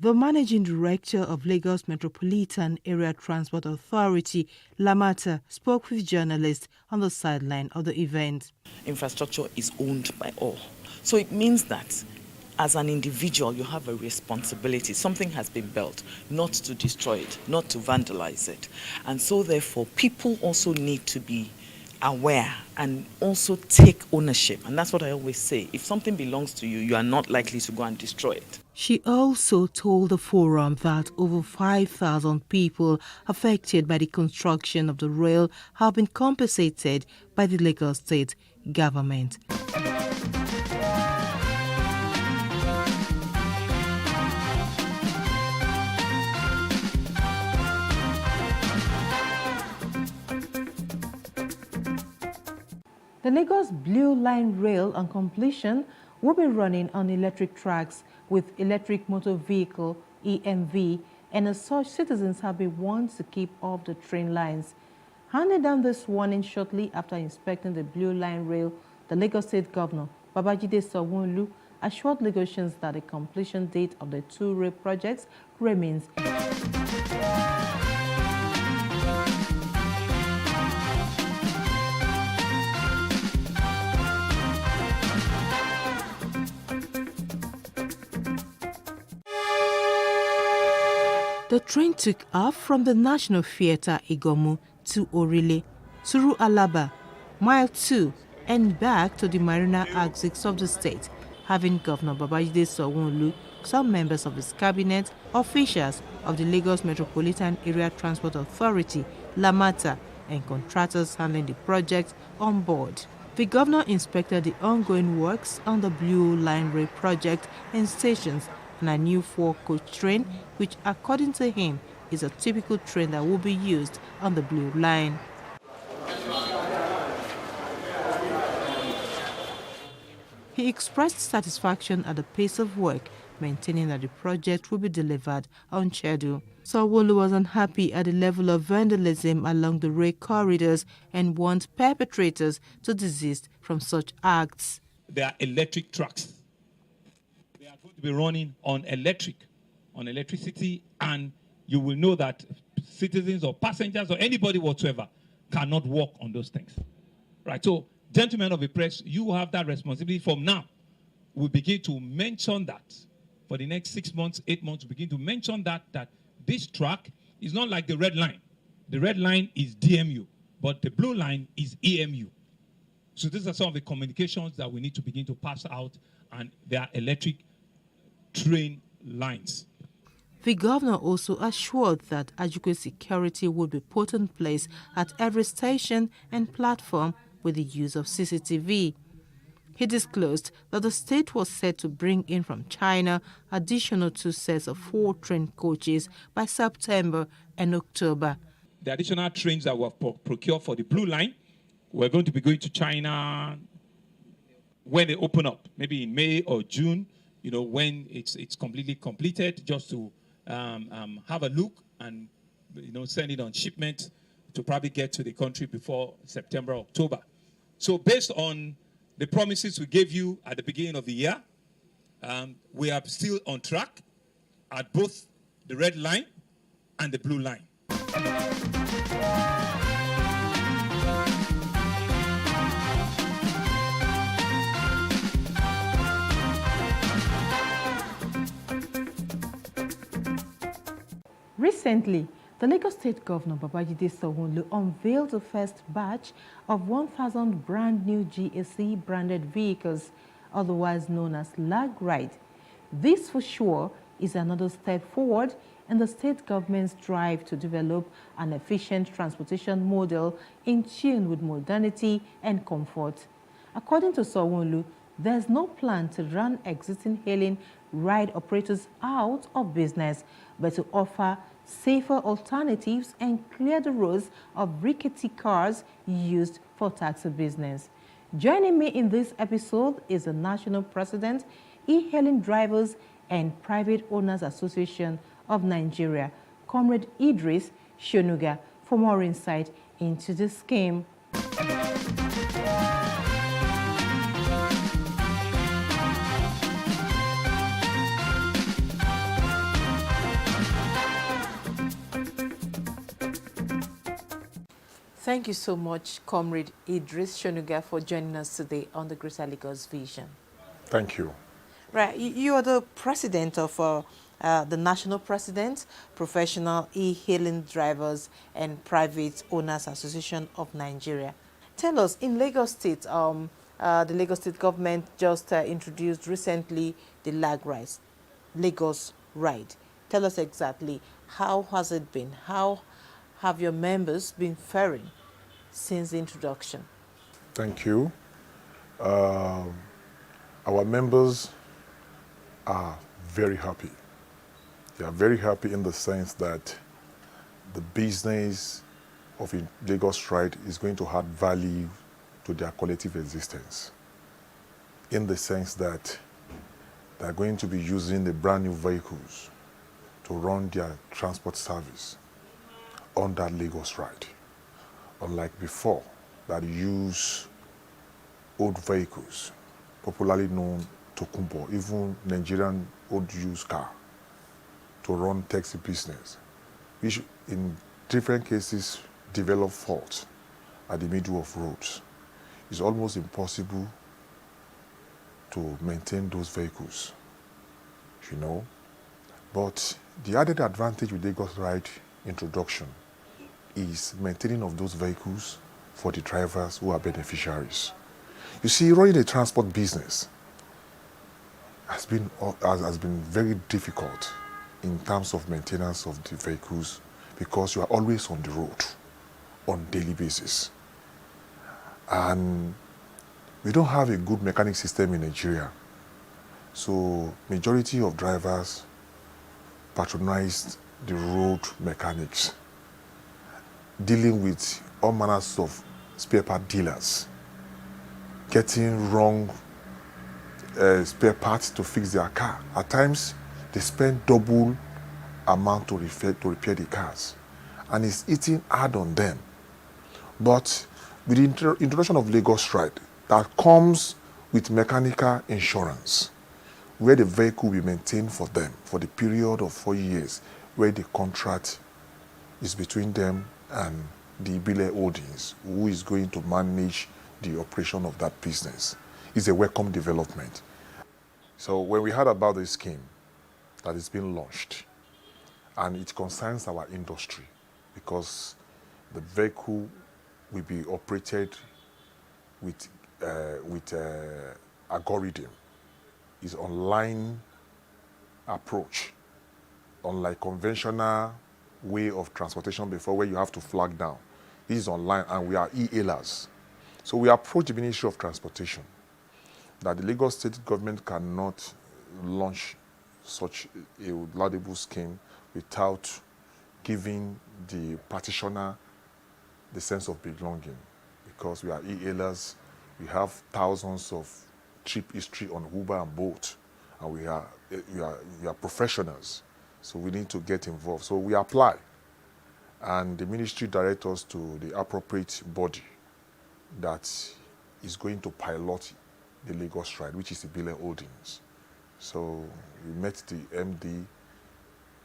The Managing Director of Lagos Metropolitan Area Transport Authority, LAMATA, spoke with journalists on the sideline of the event. Infrastructure is owned by all. So it means that as an individual, you have a responsibility. Something has been built, not to destroy it, not to vandalize it. And so therefore, people also need to be aware and also take ownership. And that's what I always say. If something belongs to you, you are not likely to go and destroy it. She also told the forum that over 5,000 people affected by the construction of the rail have been compensated by the Lagos State government. The Lagos Blue Line Rail on completion will be running on electric tracks with electric motor vehicle EMV, and as such, citizens have been warned to keep off the train lines. Handing down this warning shortly after inspecting the Blue Line Rail, the Lagos State Governor Babajide Sanwo-Olu assured Lagosians that the completion date of the two rail projects remains. The train took off from the National Theatre Igomu to Orile, through Alaba, Mile 2, and back to the Marina Axis of the state, having Governor Babajide Sanwo-Olu, some members of his cabinet, officials of the Lagos Metropolitan Area Transport Authority, LAMATA, and contractors handling the project on board. The governor inspected the ongoing works on the Blue Line Rail project and stations and a new 4-coach train, which according to him is a typical train that will be used on the Blue Line. He expressed satisfaction at the pace of work, maintaining that the project will be delivered on schedule. Sanwo-Olu was unhappy at the level of vandalism along the rail corridors and warned perpetrators to desist from such acts. There are electric trucks. They are going to be running on electricity, and you will know that citizens or passengers or anybody whatsoever cannot walk on those things. Right, so gentlemen of the press, you have that responsibility. From now, we'll begin to mention that. For the next 6 months, 8 months, begin to mention that this track is not like the red line. The red line is DMU, but the blue line is EMU. So these are some of the communications that we need to begin to pass out, and they are electric train lines. The governor also assured that adequate security would be put in place at every station and platform with the use of CCTV. He disclosed that the state was set to bring in from China additional 2 sets of 4 train coaches by September and October. The additional trains that were procured for the Blue Line, we're going to be going to China when they open up, maybe in May or June, when it's completely completed, just to have a look and send it on shipment to probably get to the country before September, October. So based on the promises we gave you at the beginning of the year, we are still on track at both the red line and the blue line. Recently, the Lagos State Governor Babajide Sanwo-Olu unveiled the first batch of 1,000 brand new GSE branded vehicles, otherwise known as Lag Ride. This for sure is another step forward in the state government's drive to develop an efficient transportation model in tune with modernity and comfort. According to Sanwo-Olu, there's no plan to run existing hailing ride operators out of business, but to offer safer alternatives and clear the roads of rickety cars used for taxi business. Joining me in this episode is the National President, E-Hailing Drivers and Private Owners Association of Nigeria, Comrade Idris Shonuga, for more insight into the scheme. Thank you so much, Comrade Idris Shonuga, for joining us today on the Greater Lagos Vision. Thank you. Right, you are the president of the National President, Professional E-Hailing Drivers and Private Owners Association of Nigeria. Tell us, in Lagos State, the Lagos State government just introduced recently the Lagos Ride. Tell us exactly, how has it been? How have your members been faring since the introduction? Thank you. Our members are very happy. They are very happy in the sense that the business of a Lagos Ride is going to add value to their collective existence, in the sense that they are going to be using the brand new vehicles to run their transport service on that Lagos Ride, unlike before that use old vehicles, popularly known Tokumbo, even Nigerian old used car, to run taxi business, which in different cases develop faults at the middle of roads. It's almost impossible to maintain those vehicles, you know. But the added advantage with Lagos Ride introduction is maintaining of those vehicles for the drivers who are beneficiaries. You see, running a transport business has been very difficult in terms of maintenance of the vehicles, because you are always on the road on daily basis. And we don't have a good mechanic system in Nigeria. So majority of drivers patronize the road mechanics, dealing with all manners of spare part dealers, getting wrong spare parts to fix their car. At times, they spend double amount to repair the cars, and it's eating hard on them. But with the introduction of Lagos Ride, that comes with mechanical insurance, where the vehicle will be maintained for them for the period of 4 years, where the contract is between them and the Ibile Holdings, who is going to manage the operation of that business. It's a welcome development. So when we heard about this scheme that is being launched, and it concerns our industry, because the vehicle will be operated with algorithm, is online approach, unlike conventional way of transportation before, where you have to flag down. This is online, and we are e-hailers. So we approach the Ministry of Transportation that the Lagos State government cannot launch such a laudable scheme without giving the practitioner the sense of belonging, because we are e-hailers. We have thousands of trip history on Uber and Bolt, and we are professionals, so we need to get involved. So we apply, and the ministry directs us to the appropriate body that is going to pilot the Lagos Ride, which is Ibile Holdings. So we met the MD,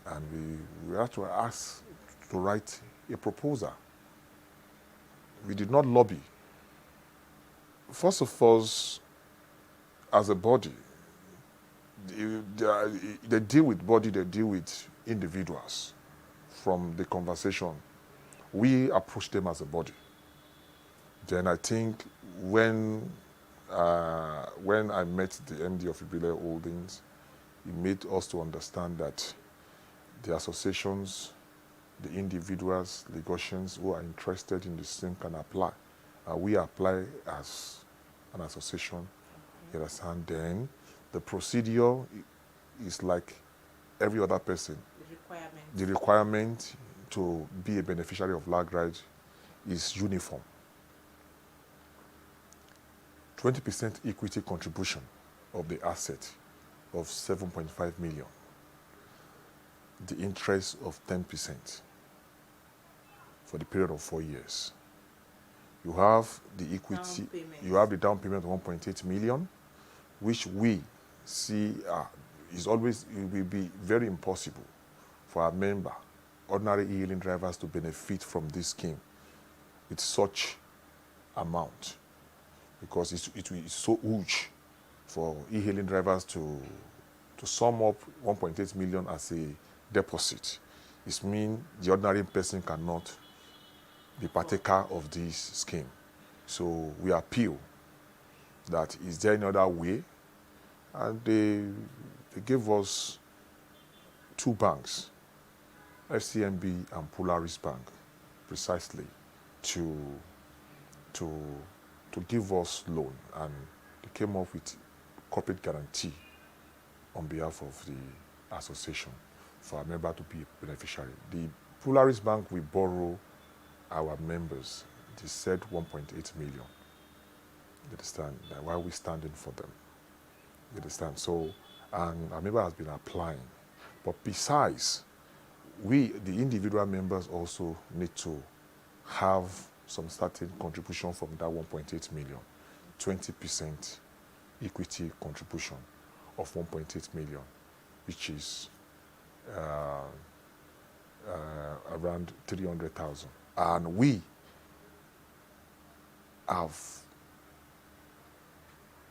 and we had to ask to write a proposal. We did not lobby. First of all, as a body, they deal with body, they deal with individuals. From the conversation, we approach them as a body. Then I think when I met the MD of Ibile Holdings, he made us to understand that the associations, the individuals, Lagosians who are interested in the same can apply. We apply as an association. You understand? Then the procedure is like every other person. The requirement to be a beneficiary of Lag Ride is uniform. 20% equity contribution of the asset of 7.5 million. The interest of 10% for the period of 4 years. You have the equity, you have the down payment of 1.8 million, which we see it will be very impossible for our member, ordinary e-hailing drivers, to benefit from this scheme with such amount, because it's so huge for e-hailing drivers to sum up 1.8 million as a deposit. It means the ordinary person cannot be partaker of this scheme. So we appeal that is there any other way? And they gave us 2 banks, FCMB and Polaris Bank, precisely to give us loan, and they came up with corporate guarantee on behalf of the association for our member to be a beneficiary. The Polaris Bank will borrow our members. They said 1.8 million. You understand? Why are we standing for them? You understand? So, and our member has been applying. But besides, we, the individual members, also need to have some certain contribution from that 1.8 million, 20% equity contribution of 1.8 million, which is around 300,000. And we have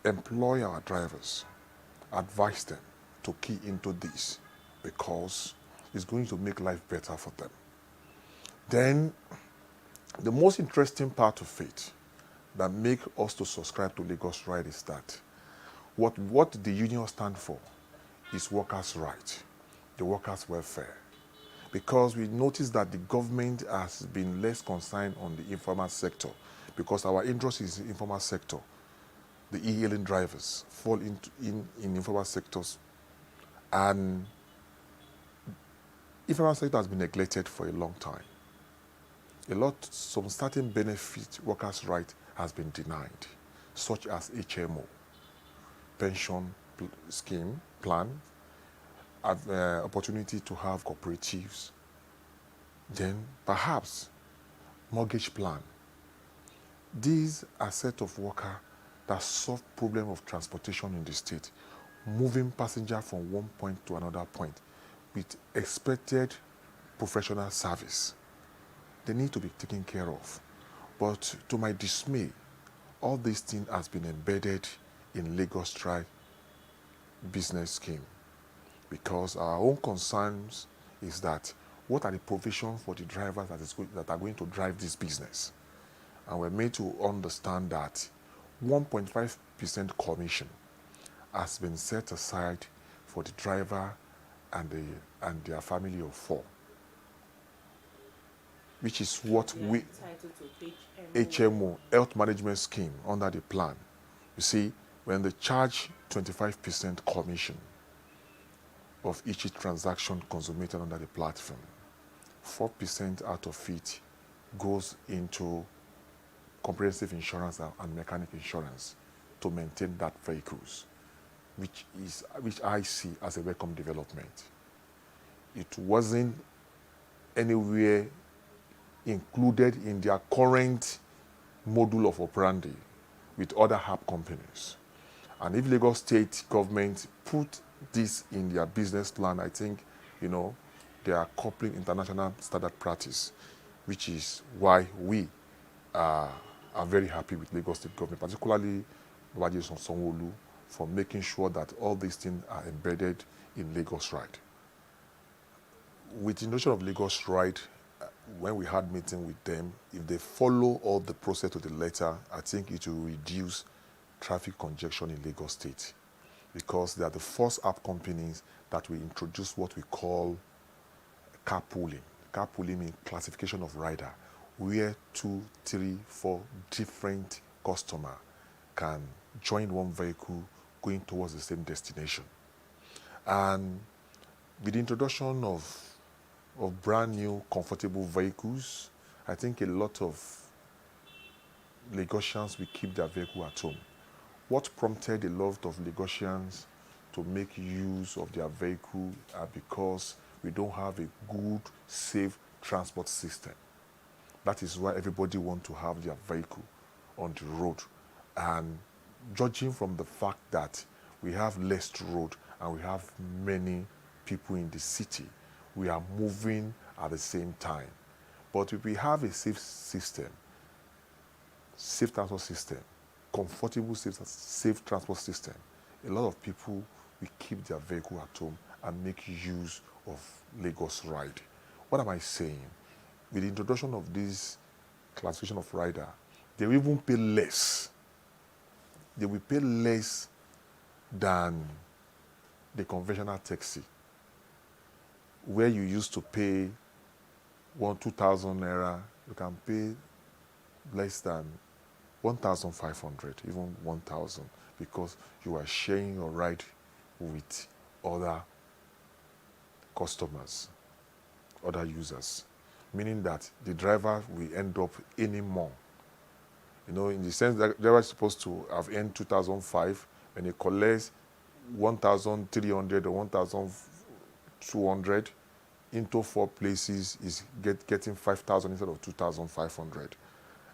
employed our drivers, advise them to key into this because it's going to make life better for them. Then the most interesting part of it that make us to subscribe to Lagos Ride is that what the union stand for is workers' right, the workers' welfare. Because we noticed that the government has been less concerned on the informal sector, because our interest is in the informal sector. The e-hailing drivers fall in informal sectors, and informal sector has been neglected for a long time. Some certain benefit workers' right has been denied, such as HMO, pension scheme plan, opportunity to have cooperatives, then perhaps mortgage plan. These are set of workers that solve problem of transportation in the state, moving passenger from one point to another point with expected professional service. They need to be taken care of. But to my dismay, all these things has been embedded in Lagos Ride business scheme, because our own concerns is that what are the provisions for the drivers that are going to drive this business? And we're made to understand that 1.5% commission has been set aside for the driver and their family of 4, which is what we HMO, health management scheme, under the plan. You see, when they charge 25% commission of each transaction consummated under the platform, 4% out of it goes into comprehensive insurance and mechanic insurance to maintain that vehicles, which I see as a welcome development. It wasn't anywhere included in their current module of operandi with other hub companies. And if Lagos State government put this in their business plan, I think, they are coupling international standard practice, which is why we are very happy with Lagos State government, particularly Babajide Sanwo-Olu, for making sure that all these things are embedded in Lagos Ride. With the notion of Lagos Ride, when we had meeting with them, if they follow all the process to the letter, I think it will reduce traffic congestion in Lagos State, because they are the first app companies that will introduce what we call carpooling. Carpooling means classification of rider, where 2, 3, 4 different customers can join one vehicle going towards the same destination. And with the introduction of brand new comfortable vehicles, I think a lot of Lagosians will keep their vehicle at home. What prompted a lot of Lagosians to make use of their vehicle are because we don't have a good, safe transport system. That is why everybody wants to have their vehicle on the road. And judging from the fact that we have less road and we have many people in the city, we are moving at the same time. But if we have a safe system, safe transport system, comfortable safe transport system, a lot of people will keep their vehicle at home and make use of Lagos Ride. What am I saying? With the introduction of this classification of rider, they will even pay less. They will pay less than the conventional taxi, where you used to pay 2,000 naira, you can pay less than 1,500, even 1,000, because you are sharing your ride with other customers, other users, meaning that the driver will end up earning more. You know, in the sense that the driver is supposed to have earned 2,005, and he collects 1,300 or 1,200 into 4 places, is getting 5,000 instead of 2,500.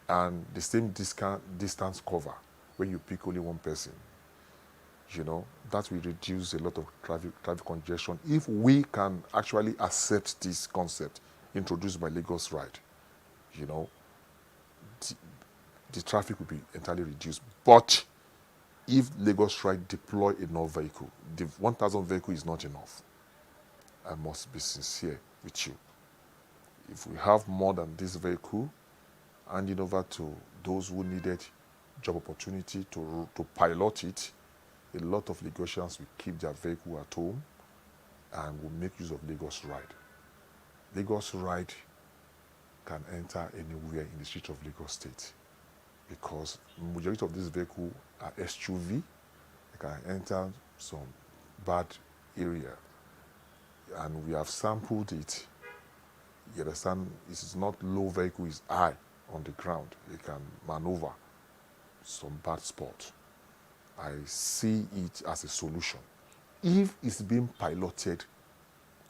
And the same distance cover when you pick only one person. You know, that will reduce a lot of traffic congestion if we can actually accept this concept introduced by Lagos Ride. You know, the traffic will be entirely reduced. But if Lagos Ride deploy enough vehicle, the 1,000 vehicle is not enough. I must be sincere with you. If we have more than this vehicle, handing over to those who needed job opportunity to pilot it, a lot of Lagosians will keep their vehicle at home and will make use of Lagos Ride. Lagos Ride can enter anywhere in the streets of Lagos State, because the majority of these vehicles are SUV. They can enter some bad area, and we have sampled it. You understand? It is not low vehicle, it's high on the ground. They can maneuver some bad spot. I see it as a solution if it's being piloted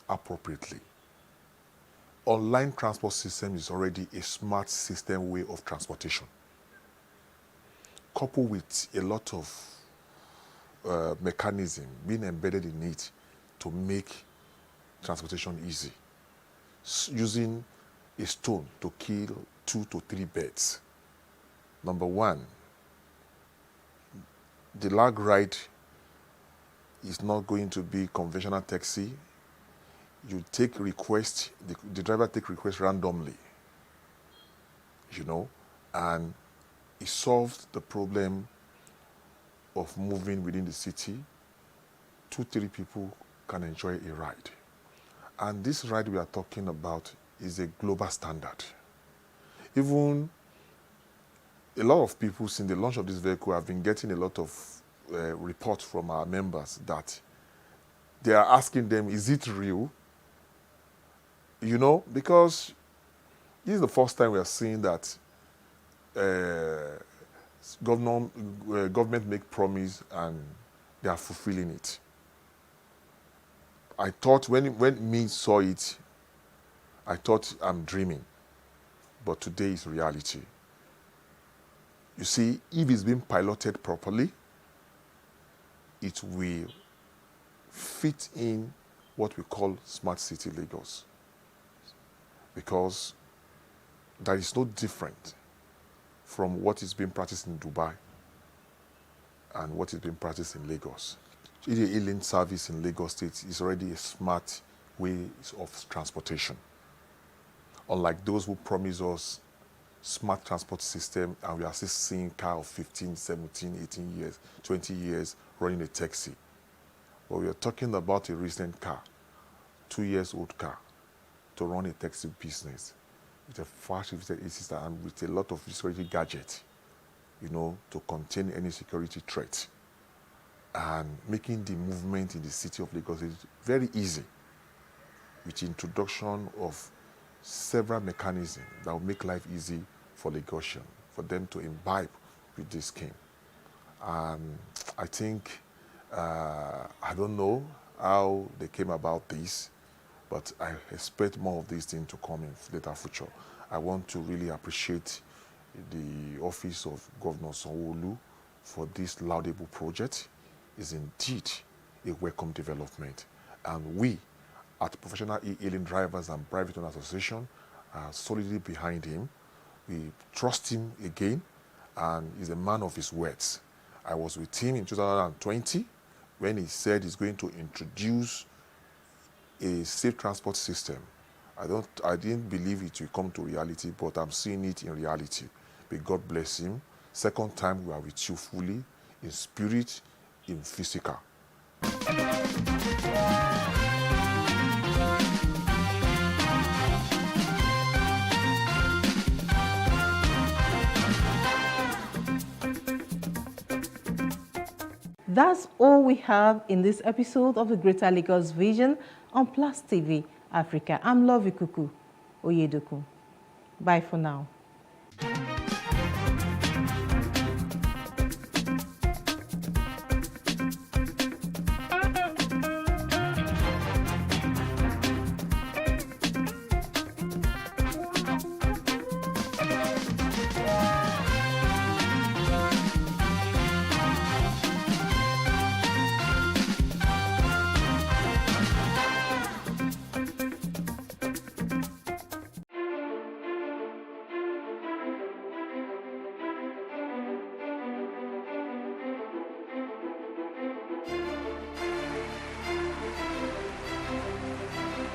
appropriately. Online transport system is already a smart system way of transportation, coupled with a lot of mechanism being embedded in it to make transportation easy, using a stone to kill 2 to 3 birds. Number one, the lag ride is not going to be conventional taxi. You take request, the driver take request randomly, you know, and it solves the problem of moving within the city. 2-3 people can enjoy a ride. And this ride we are talking about is a global standard. Even a lot of people since the launch of this vehicle have been getting a lot of reports from our members that they are asking them, is it real? You know, because this is the first time we are seeing that government make promise and they are fulfilling it. I thought when me saw it, I thought I'm dreaming, but today is reality. You see, if it's being piloted properly, it will fit in what we call Smart City Lagos, because that is no different from what is being practiced in Dubai and what is being practiced in Lagos. The e-lane service in Lagos State is already a smart way of transportation. Unlike those who promise us smart transport system, and we are still seeing car of 15, 17, 18 years, 20 years running a taxi. But we are talking about a recent car, 2 years old car, to run a taxi business with a fast shifted system and with a lot of security gadgets, you know, to contain any security threat, and making the movement in the city of Lagos very easy with the introduction of several mechanisms that will make life easy for Lagosian, for them to imbibe with this scheme. I think, I don't know how they came about this, but I expect more of these things to come in later future. I want to really appreciate the office of Governor Sanwo-Olu for this laudable project. Is indeed a welcome development. And we, at Professional E-Hailing Drivers and Private Owners Association, are solidly behind him. We trust him again, and he's a man of his words. I was with him in 2020 when he said he's going to introduce a safe transport system, I didn't believe it will come to reality, but I'm seeing it in reality. May God bless him. Second time we are with you fully, in spirit, in physical. That's all we have in this episode of the Greater Lagos Vision on Plus TV Africa. I'm Love Ikuku Oyedokun. Bye for now.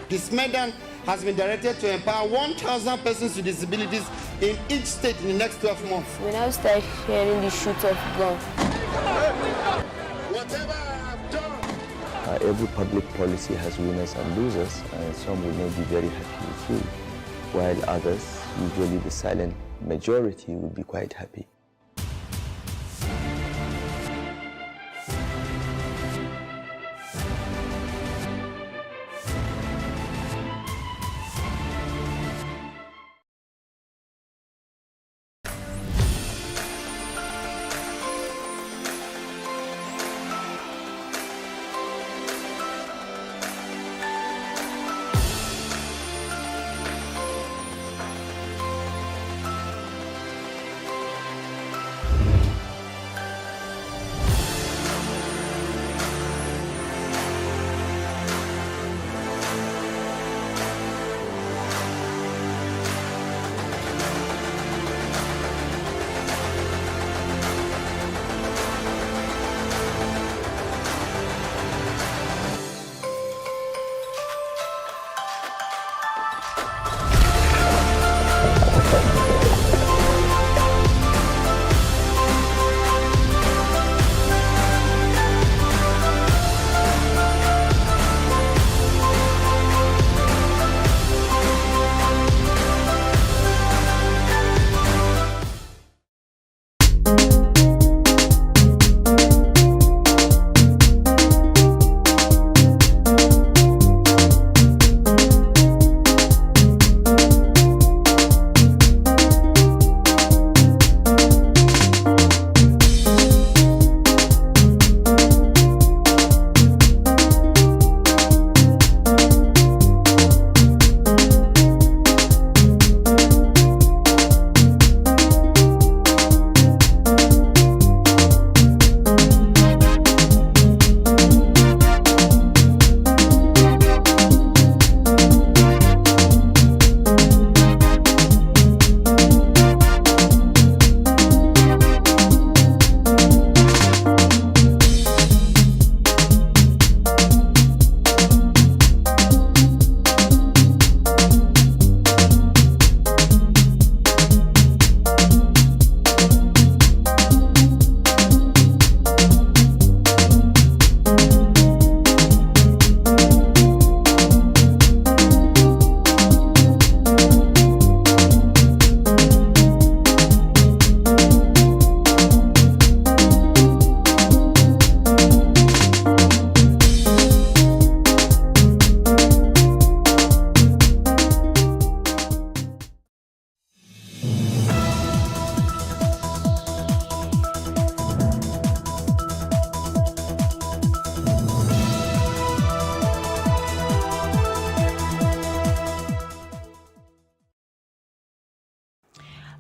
This Medan has been directed to empower 1,000 persons with disabilities in each state in the next 12 months. When I start hearing the shoot of gun. Whatever I've done. Every public policy has winners and losers, and some will not be very happy with you, while others, usually the silent majority, will be quite happy.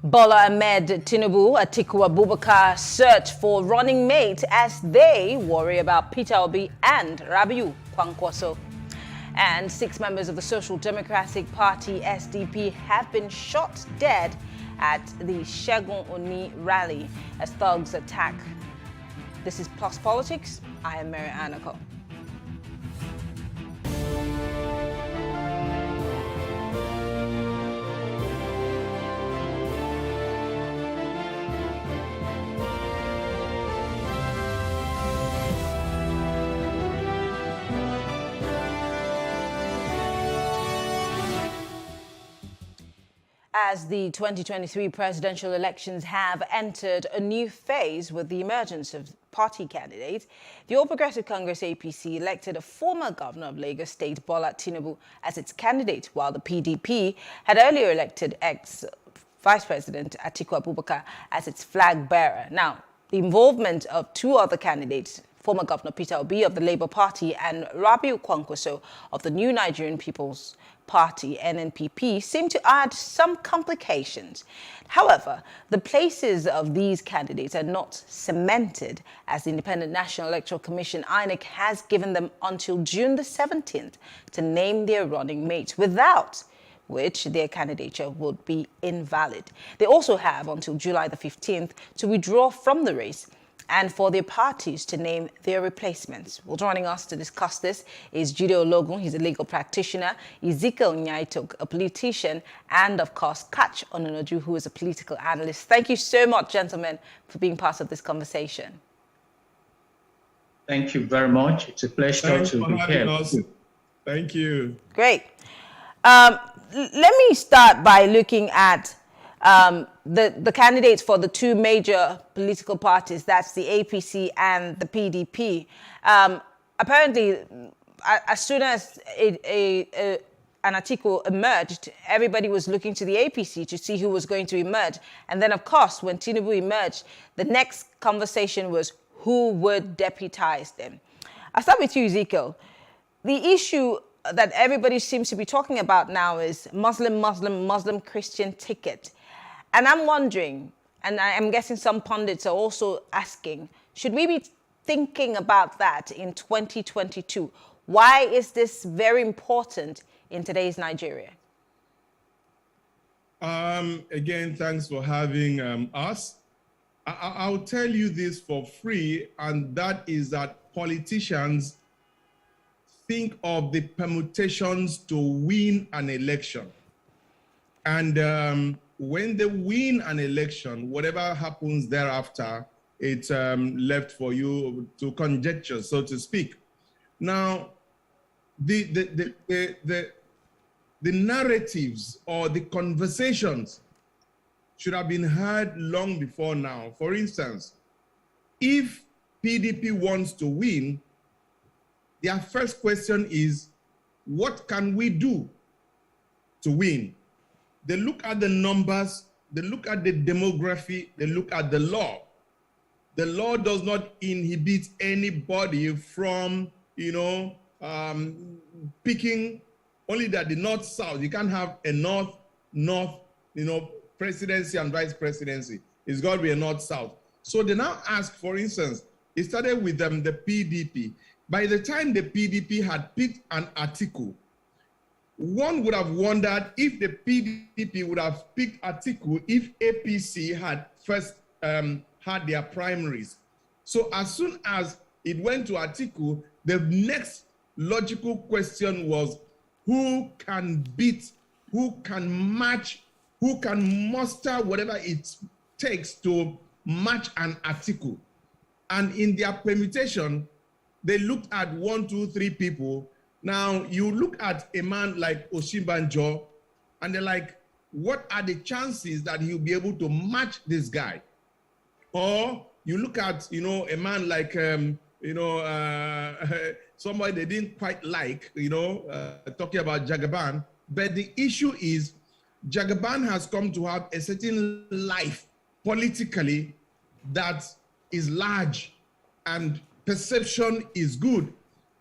Bola Ahmed Tinubu, Atiku Abubakar search for running mate as they worry about Peter Obi and Rabiu Kwankwaso. And 6 members of the Social Democratic Party, SDP, have been shot dead at the Segun Oni rally as thugs attack. This is Plus Politics. I am Mary Anako. As the 2023 presidential elections have entered a new phase with the emergence of party candidates, the All Progressive Congress APC elected a former governor of Lagos State, Bola Tinubu, as its candidate, while the PDP had earlier elected ex-Vice President Atiku Abubakar as its flag bearer. Now, the involvement of two other candidates, former Governor Peter Obi of the Labour Party and Rabiu Kwankwaso of the New Nigerian People's Party, NNPP, seem to add some complications. However, the places of these candidates are not cemented, as the Independent National Electoral Commission, INEC, has given them until June the 17th to name their running mates, without which their candidature would be invalid. They also have until July the 15th to withdraw from the race and for their parties to name their replacements. Well, joining us to discuss this is Jide Ologun. He's a legal practitioner, Ezekiel Nyaitok, a politician, and of course, Kach Ononoju, who is a political analyst. Thank you so much, gentlemen, for being part of this conversation. Thank you very much. It's a pleasure to be here. Thank you. Great. Let me start by looking at the candidates for the two major political parties, that's the APC and the PDP. Apparently, as soon as an Atiku emerged, everybody was looking to the APC to see who was going to emerge. And then, of course, when Tinubu emerged, the next conversation was who would deputize them. I'll start with you, Ezekiel. The issue that everybody seems to be talking about now is Muslim-Christian ticket. And I'm wondering, and I'm guessing some pundits are also asking, should we be thinking about that in 2022? Why is this very important in today's Nigeria? Again, thanks for having us. I'll tell you this for free, and that is that politicians think of the permutations to win an election. And when they win an election, whatever happens thereafter, it's left for you to conjecture, so to speak. Now, the narratives or the conversations should have been heard long before now. For instance, if PDP wants to win, their first question is, what can we do to win? They look at the numbers, they look at the demography, they look at the law. The law does not inhibit anybody from, picking only that the north-south. You can't have a north-north, presidency and vice presidency. It's got to be a north-south. So they now ask, for instance, it started with the PDP. By the time the PDP had picked an Atiku, one would have wondered if the PDP would have picked Atiku if APC had first had their primaries. So as soon as it went to Atiku, the next logical question was, who can beat, who can match, who can muster whatever it takes to match an Atiku? And in their permutation, they looked at 1, 2, 3 people. Now, you look at a man like Osinbajo, and they're like, what are the chances that he'll be able to match this guy? Or you look at, a man like, somebody they didn't quite like, talking about Jagaban. But the issue is, Jagaban has come to have a certain life politically that is large and perception is good.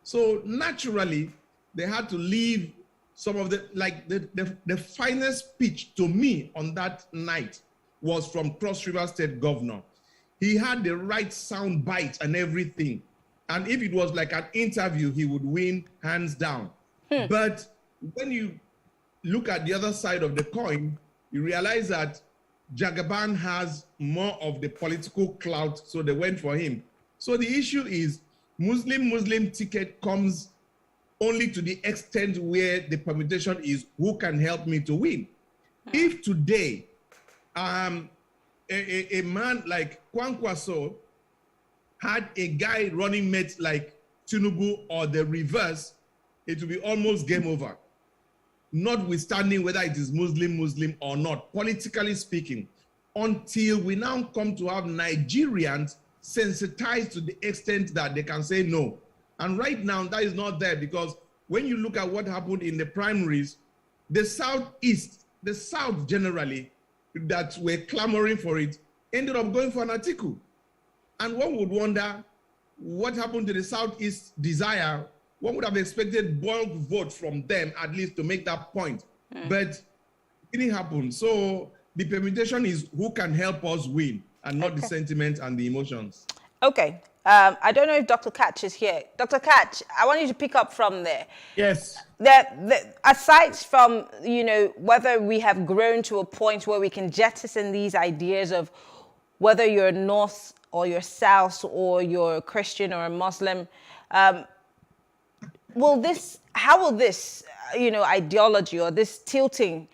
So naturally, they had to leave some of the finest pitch to me on that night was from Cross River State Governor. He had the right sound bite and everything. And if it was like an interview, he would win hands down. But when you look at the other side of the coin, you realize that Jagaban has more of the political clout, so they went for him. So the issue is, Muslim ticket comes only to the extent where the permutation is who can help me to win. If today, a man like Kwankwaso had a guy running mate like Tinubu or the reverse, it will be almost game over. Notwithstanding whether it is Muslim or not, politically speaking, until we now come to have Nigerians sensitized to the extent that they can say no. And right now, that is not there, because when you look at what happened in the primaries, the Southeast, the South generally, that were clamoring for it, ended up going for an Atiku. And one would wonder what happened to the Southeast desire. One would have expected bulk vote from them, at least, to make that point. But it didn't happen. So the permutation is who can help us win, and not the sentiment and the emotions. Okay. I don't know if Dr. Catch is here. Dr. Catch, I want you to pick up from there. Yes. Aside from, whether we have grown to a point where we can jettison these ideas of whether you're North or you're South or you're a Christian or a Muslim, how will this ideology or this tilting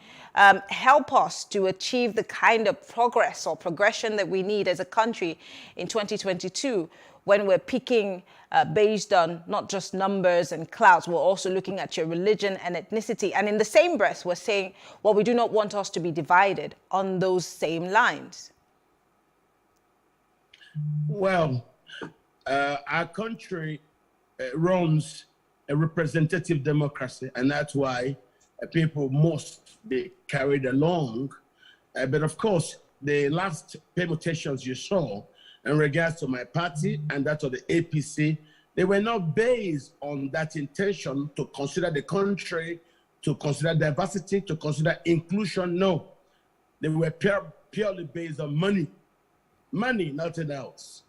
help us to achieve the kind of progress or progression that we need as a country in 2022, when we're picking based on not just numbers and clouds, we're also looking at your religion and ethnicity. And in the same breath, we're saying, well, we do not want us to be divided on those same lines. Well, our country runs a representative democracy, and that's why people must be carried along. But of course, the last permutations you saw in regards to my party and that of the APC, they were not based on that intention to consider the country, to consider diversity, to consider inclusion. No, they were purely based on money. Money, nothing else.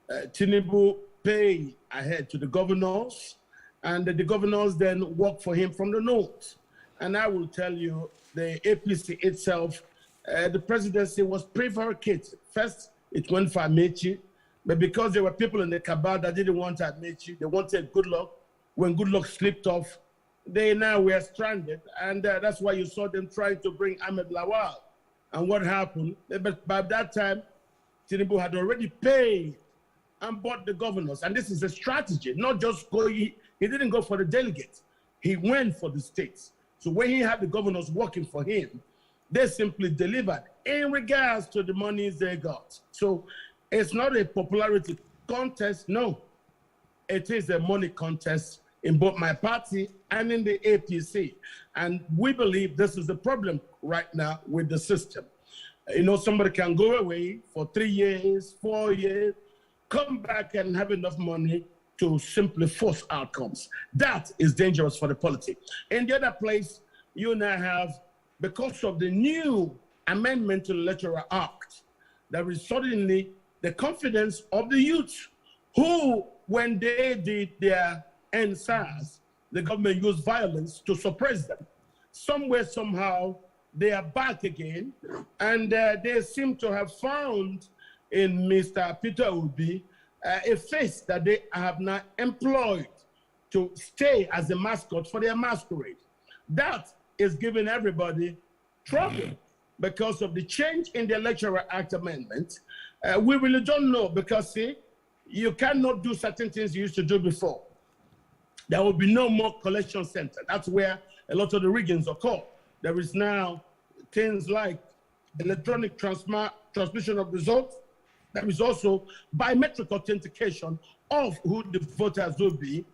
Tinubu paid ahead to the governors, and the governors then work for him from the north. And I will tell you, the APC itself, the presidency was prevaricated. First, it went for Amechi, but because there were people in the cabal that didn't want Amechi, they wanted Goodluck. When Goodluck slipped off, they now were stranded, and that's why you saw them trying to bring Ahmed Lawal. And what happened? But by that time, Tinubu had already paid and bought the governors. And this is a strategy, not just going, he didn't go for the delegates. He went for the states. So when he had the governors working for him, they simply delivered in regards to the monies they got. So it's not a popularity contest, no. It is a money contest in both my party and in the APC. And we believe this is the problem right now with the system. Somebody can go away for 3 years, 4 years, come back and have enough money to simply force outcomes. That is dangerous for the polity. In the other place, you now have, because of the new amendment to the Electoral Act, there is suddenly the confidence of the youth who, when they did their NSAS, the government used violence to suppress them. Somewhere, somehow, they are back again, and they seem to have found in Mr. Peter Obi a face that they have now employed to stay as a mascot for their masquerade. That is giving everybody trouble because of the change in the Electoral Act amendment. We really don't know, because, see, you cannot do certain things you used to do before. There will be no more collection center. That's where a lot of the riggings occur. There is now things like electronic transmission of results. There is also biometric authentication of who the voters will be.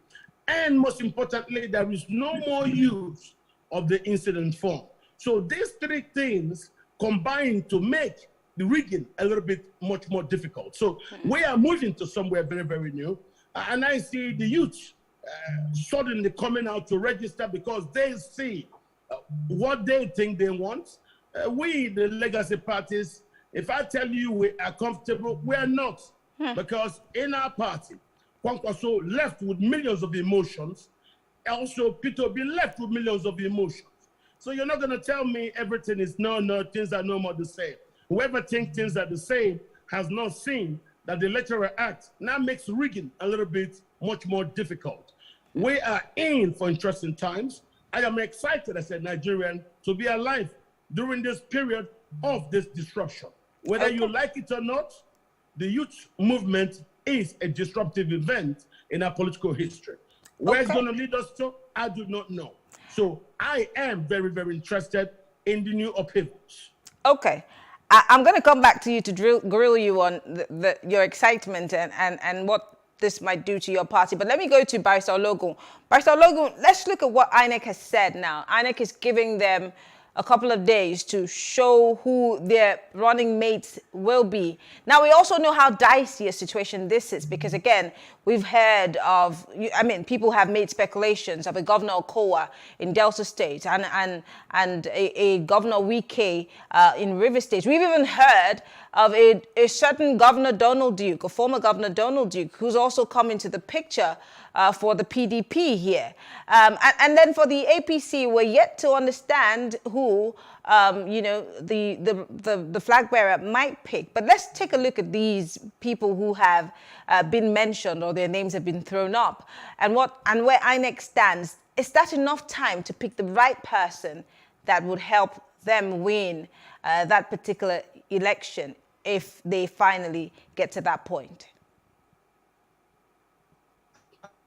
And most importantly, there is no more use of the incident form. So these three things combine to make the rigging a little bit much more difficult. So we are moving to somewhere very, very new. And I see the youth suddenly coming out to register because they see what they think they want. We, the legacy parties, if I tell you we are comfortable, we are not. Because in our party, Kwankwaso left with millions of emotions. Also, Peter Obi left with millions of emotions. So you're not going to tell me everything is no, things are no more the same. Whoever thinks things are the same has not seen that the Electoral Act now makes rigging a little bit much more difficult. We are in for interesting times. I am excited as a Nigerian to be alive during this period of this disruption. Whether you like it or not, the youth movement is a disruptive event in our political history. Where it's going to lead us to, I do not know. So I am very, very interested in the new upheavals. Okay. I'm going to come back to you to grill you on your excitement and what this might do to your party. But let me go to Barrister Ologun. Barrister Ologun, let's look at what INEC has said now. INEC is giving them a couple of days to show who their running mates will be. Now, we also know how dicey a situation this is because, again, we've heard of, people have made speculations of a Governor Okowa in Delta State and a Governor Wike in River State. We've even heard of a certain Governor Donald Duke, a former Governor Donald Duke, who's also come into the picture for the PDP here. And then for the APC, we're yet to understand who, the flag bearer might pick. But let's take a look at these people who have been mentioned or their names have been thrown up and where INEC stands. Is that enough time to pick the right person that would help them win that particular election if they finally get to that point?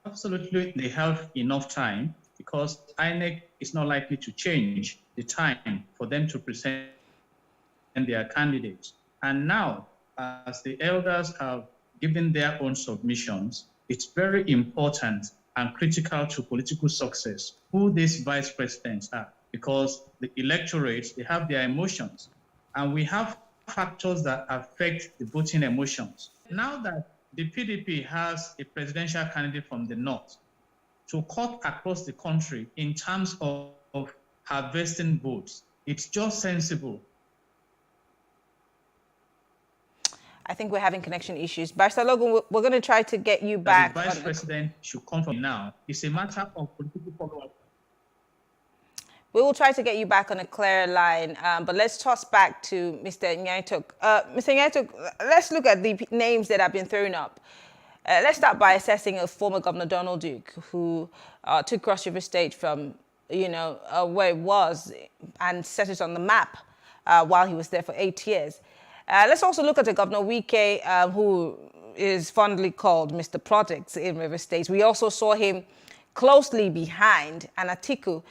Absolutely, they have enough time because INEC is not likely to change the time for them to present their candidates. And now, as the elders have given their own submissions, it's very important and critical to political success who these vice presidents are, because the electorate, they have their emotions. And we have factors that affect the voting emotions. Now that the PDP has a presidential candidate from the north to cut across the country in terms of harvesting votes, it's just sensible. I think we're having connection issues. Barrister Ologun, we're going to try to get you back. The vice president should come from now. It's a matter of political follow-up. We will try to get you back on a clearer line, but let's toss back to Mr. Nyaitok. Mr. Nyaitok, let's look at the names that have been thrown up. Let's start by assessing a former Governor Donald Duke, who took Cross River State from, where it was and set it on the map while he was there for 8 years. Let's also look at the Governor Wike, who is fondly called Mr. Projects in River State. We also saw him closely behind Atiku.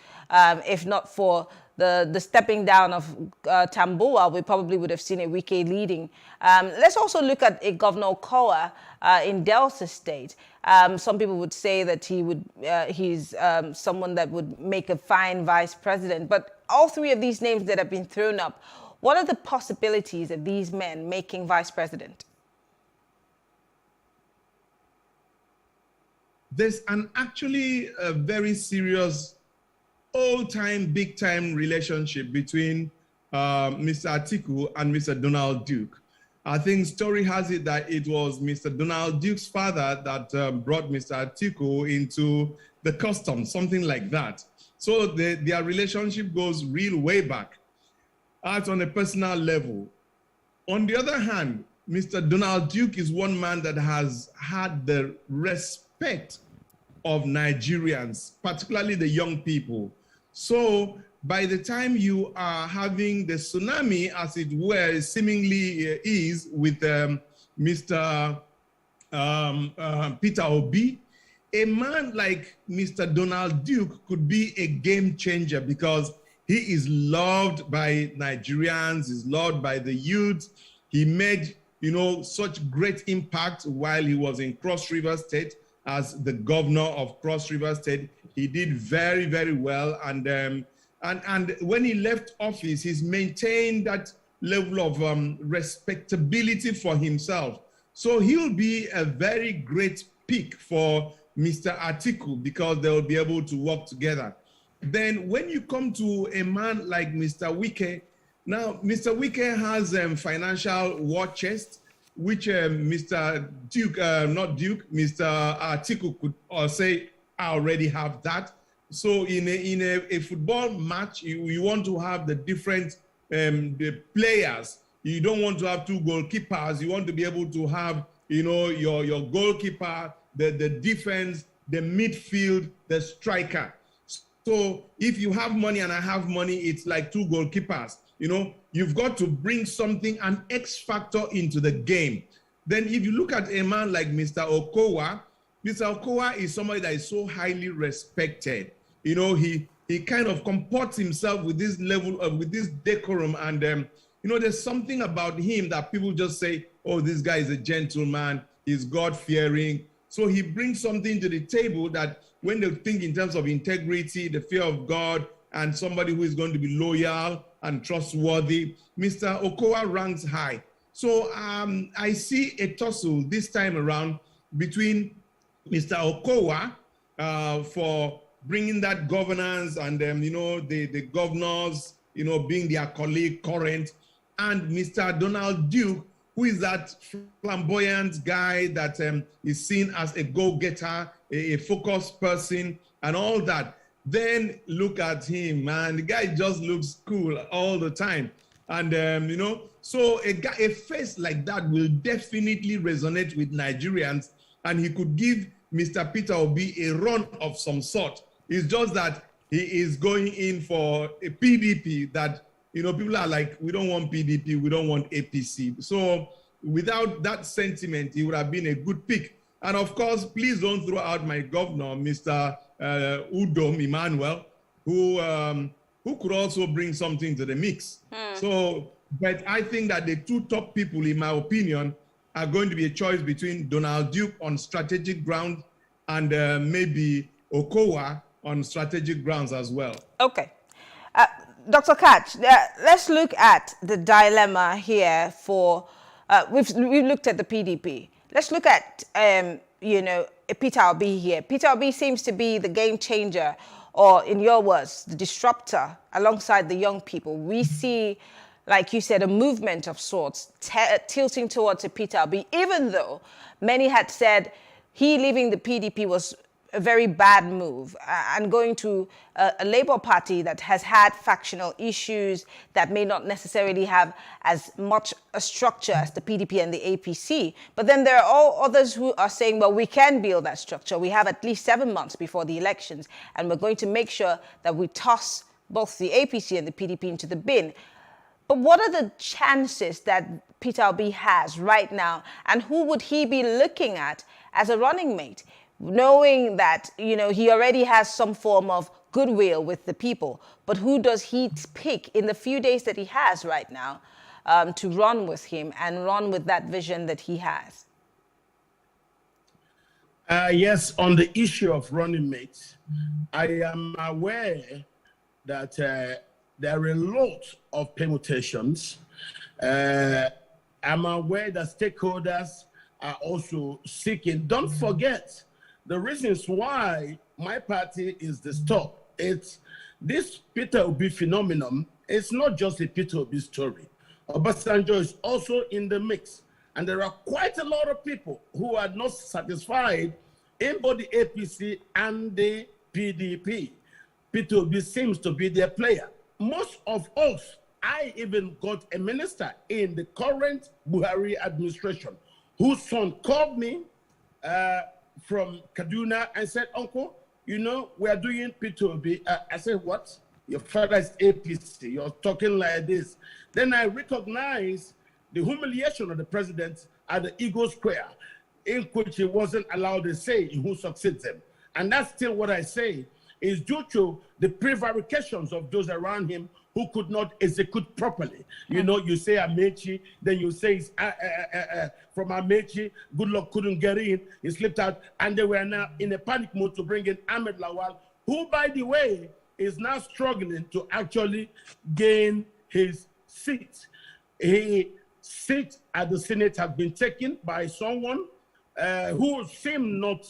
If not for the stepping down of Tambuwal, we probably would have seen a Wike leading. Let's also look at a Governor Okowa in Delta State. Some people would say that he's someone that would make a fine vice president. But all three of these names that have been thrown up, what are the possibilities of these men making vice president? There's actually a very serious old-time, big-time relationship between Mr. Atiku and Mr. Donald Duke. I think story has it that it was Mr. Donald Duke's father that brought Mr. Atiku into the customs, something like that. So their relationship goes real way back. That's on a personal level. On the other hand, Mr. Donald Duke is one man that has had the respect of Nigerians, particularly the young people. So by the time you are having the tsunami, as it were, seemingly is with Mr. Peter Obi, a man like Mr. Donald Duke could be a game changer because he is loved by Nigerians, is loved by the youth. He made, such great impact while he was in Cross River State as the governor of Cross River State. He did very, very well. And when he left office, he's maintained that level of respectability for himself. So he'll be a very great pick for Mr. Atiku because they'll be able to work together. Then when you come to a man like Mr. Wike, now Mr. Wike has financial war chest, which Mr. Duke, Mr. Atiku could say, I already have that. So in a football match, you want to have the different the players. You don't want to have two goalkeepers. You want to be able to have your goalkeeper, the defense, the midfield, the striker. So if you have money and I have money, it's like two goalkeepers. You've got to bring something, an X factor into the game. Then if you look at a man like Mr. Okowa is somebody that is so highly respected. He kind of comports himself with this level of, with this decorum. And, there's something about him that people just say, oh, this guy is a gentleman, he's God-fearing. So he brings something to the table that when they think in terms of integrity, the fear of God, and somebody who is going to be loyal and trustworthy, Mr. Okowa ranks high. So I see a tussle this time around between Mr. Okowa for bringing that governance and, the governors, being their colleague current, and Mr. Donald Duke, who is that flamboyant guy that is seen as a go-getter, a focused person, and all that. Then look at him, man. The guy just looks cool all the time. And, so a face like that will definitely resonate with Nigerians, and he could give Mr. Peter Obi a run of some sort. It's just that he is going in for a PDP that, people are like, we don't want PDP, we don't want APC. So without that sentiment, he would have been a good pick. And of course, please don't throw out my governor, Mr. Udom Emmanuel, who could also bring something to the mix. So, but I think that the two top people, in my opinion, are going to be a choice between Donald Duke on strategic ground and maybe Okowa on strategic grounds as well. Okay. Dr. Katch, let's look at the dilemma here for, we've looked at the PDP. Let's look at, Peter Obi here. Peter Obi seems to be the game changer, or in your words, the disruptor alongside the young people. We see, like you said, a movement of sorts tilting towards a Peter Obi, even though many had said he leaving the PDP was a very bad move and going to a Labour Party that has had factional issues that may not necessarily have as much a structure as the PDP and the APC. But then there are all others who are saying, well, we can build that structure. We have at least 7 months before the elections, and we're going to make sure that we toss both the APC and the PDP into the bin. But what are the chances that Peter Obi has right now, and who would he be looking at as a running mate? Knowing that, he already has some form of goodwill with the people, but who does he pick in the few days that he has right now to run with him and run with that vision that he has? Yes, on the issue of running mates, I am aware that there are a lot of permutations. I'm aware that stakeholders are also seeking. Don't forget, the reasons why my party is the top. It's this Peter Obi phenomenon. It's not just a Peter Obi story. Obasanjo is also in the mix. And there are quite a lot of people who are not satisfied in both the APC and the PDP. Peter Obi seems to be their player. Most of us, I even got a minister in the current Buhari administration whose son called me from Kaduna and said, Uncle, we are doing Peter Obi. I said, what? Your father is APC. You're talking like this. Then I recognized the humiliation of the president at the Eagle Square, in which he wasn't allowed to say who succeeds him. And that's still what I say is due to the prevarications of those around him who could not execute properly. You say Amechi, then you say from Amechi, Goodluck couldn't get in, he slipped out, and they were now in a panic mode to bring in Ahmed Lawal, who, by the way, is now struggling to actually gain his seat. His seat at the Senate has been taken by someone who seemed not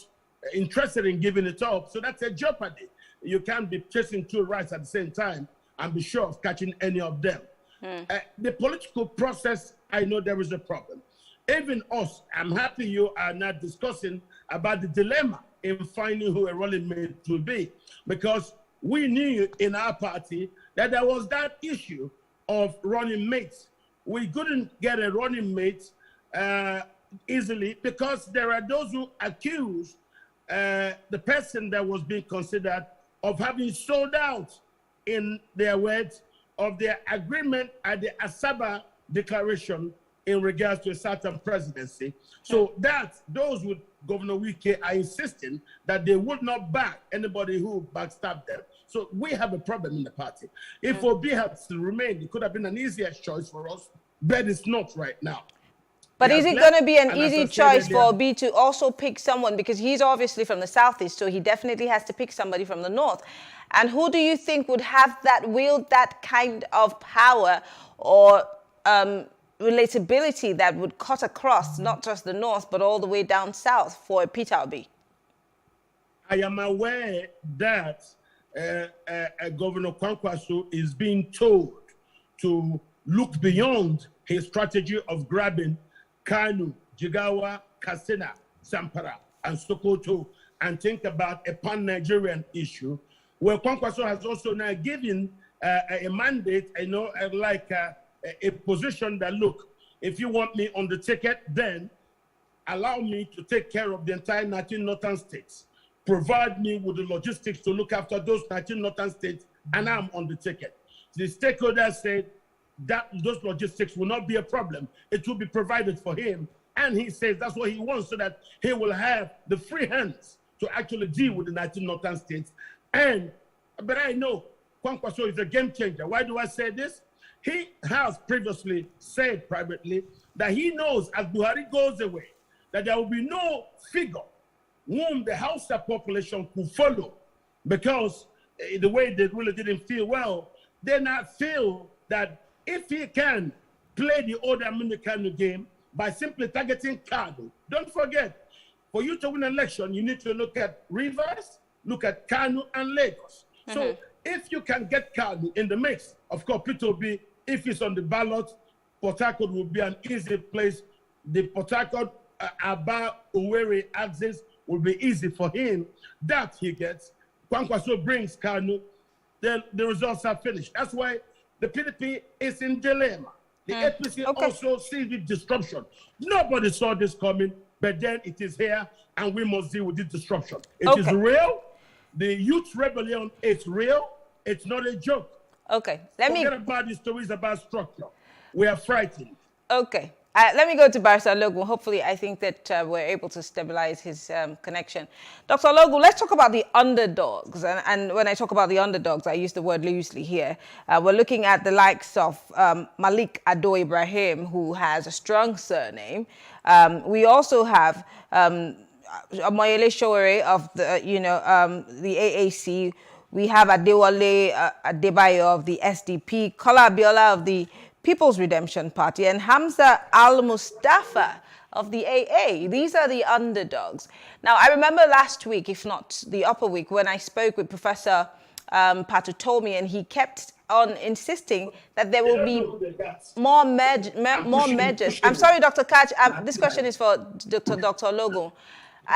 interested in giving it up, so that's a jeopardy. You can't be chasing two rights at the same time and be sure of catching any of them. The political process, I know there is a problem. Even us, I'm happy you are not discussing about the dilemma in finding who a running mate will be, because we knew in our party that there was that issue of running mates. We couldn't get a running mate easily because there are those who accuse the person that was being considered of having sold out, in their words, of their agreement at the Asaba Declaration in regards to a certain presidency. So that those with Governor Wike are insisting that they would not back anybody who backstabbed them. So we have a problem in the party. If Obi had still remained, it could have been an easier choice for us, but it's not right now. But is it going to be an easy choice for Obi to also pick someone? Because he's obviously from the southeast, so he definitely has to pick somebody from the north. And who do you think would have that, wield that kind of power or relatability that would cut across not just the north, but all the way down south for Peter Obi? I am aware that Governor Kwankwaso is being told to look beyond his strategy of grabbing Kanu, Jigawa, Katsina, Zamfara, and Sokoto, and think about a pan-Nigerian issue, where Kwankwaso has also now given a mandate, a position that, look, if you want me on the ticket, then allow me to take care of the entire 19 northern states. Provide me with the logistics to look after those 19 northern states, and I'm on the ticket. The stakeholders said that those logistics will not be a problem. It will be provided for him. And he says that's what he wants, so that he will have the free hands to actually deal with the 19 northern states. But I know Kwankwaso is a game changer. Why do I say this? He has previously said privately that he knows as Buhari goes away, that there will be no figure whom the Hausa population could follow, because the way they really didn't feel well, they not feel that if he can play the old Aminu Kanu game by simply targeting Kanu. Don't forget, for you to win an election, you need to look at Rivers, look at Kanu and Lagos. So if you can get Kanu in the mix, of course, Peter Obi, if he's on the ballot, Port Harcourt will be an easy place. The Port Harcourt, Aba, Owerri axis will be easy for him. That he gets. Kwankwaso brings Kanu, then the results are finished. That's why the PDP is in dilemma. The APC also sees the disruption. Nobody saw this coming, but then it is here, and we must deal with this disruption. It is real. The youth rebellion is real. It's not a joke. Okay, Forget about the stories about structure. We are frightened. Okay. Let me go to Barrister Ologun. Hopefully, I think that we're able to stabilize his connection. Dr. Ologun, let's talk about the underdogs. And when I talk about the underdogs, I use the word loosely here. We're looking at the likes of Malik Ado Ibrahim, who has a strong surname. We also have Omoyele Sowore of the AAC. We have Adewale Adebayo of the SDP, Kola Abiola of the People's Redemption Party, and Hamza Al-Mustafa of the AA. These are the underdogs. Now, I remember last week, if not the upper week, when I spoke with Professor Patutomi, and he kept on insisting that there will be more mergers. I'm sorry, Dr. Kach, this question is for Dr. Ologun.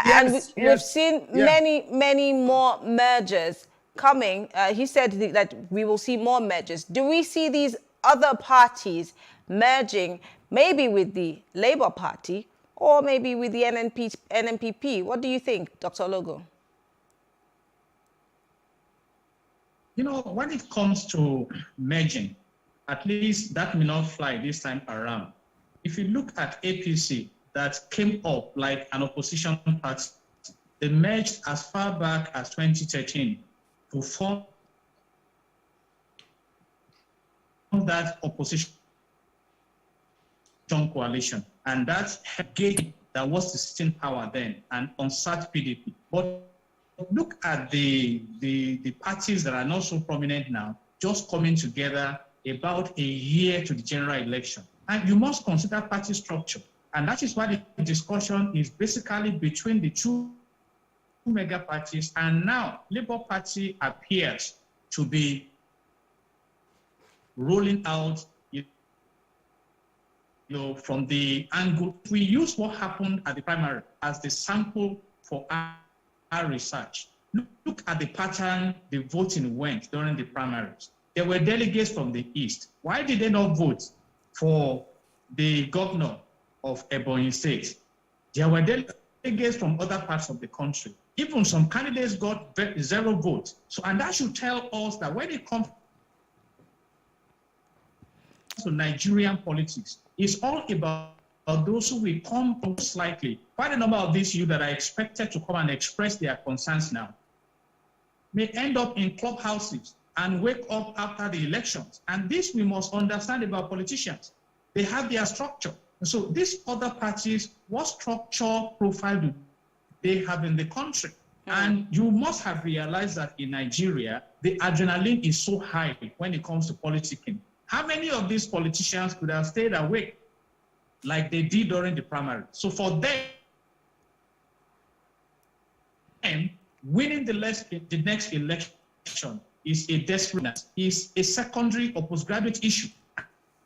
And we've seen many more mergers coming. He said that we will see more mergers. Do we see these other parties merging, maybe with the Labour Party or maybe with the NNPP? What do you think, Dr. Ologun? You know, when it comes to merging, at least that may not fly this time around. If you look at APC, that came up like an opposition party, they merged as far back as 2013 to form that opposition coalition, and that gave that was the sitting power then and unsat PDP. But look at the parties that are not so prominent now, just coming together about a year to the general election. And you must consider party structure. And that is why the discussion is basically between the two mega parties. And now Labour Party appears to be rolling out, from the angle. We use what happened at the primary as the sample for our research. Look at the pattern the voting went during the primaries. There were delegates from the East. Why did they not vote for the governor of Ebonyi State? There were delegates from other parts of the country. Even some candidates got 0 votes. So, and that should tell us that when it comes to Nigerian politics, it's all about those who will come most likely. Quite a number of these youth that are expected to come and express their concerns now may end up in clubhouses and wake up after the elections. And this we must understand about politicians. They have their structure. And so these other parties, what structure profile do they have in the country? And you must have realized that in Nigeria, the adrenaline is so high when it comes to politicking. How many of these politicians could have stayed awake like they did during the primary? So for them, winning the next election is a desperate, is a secondary or postgraduate issue.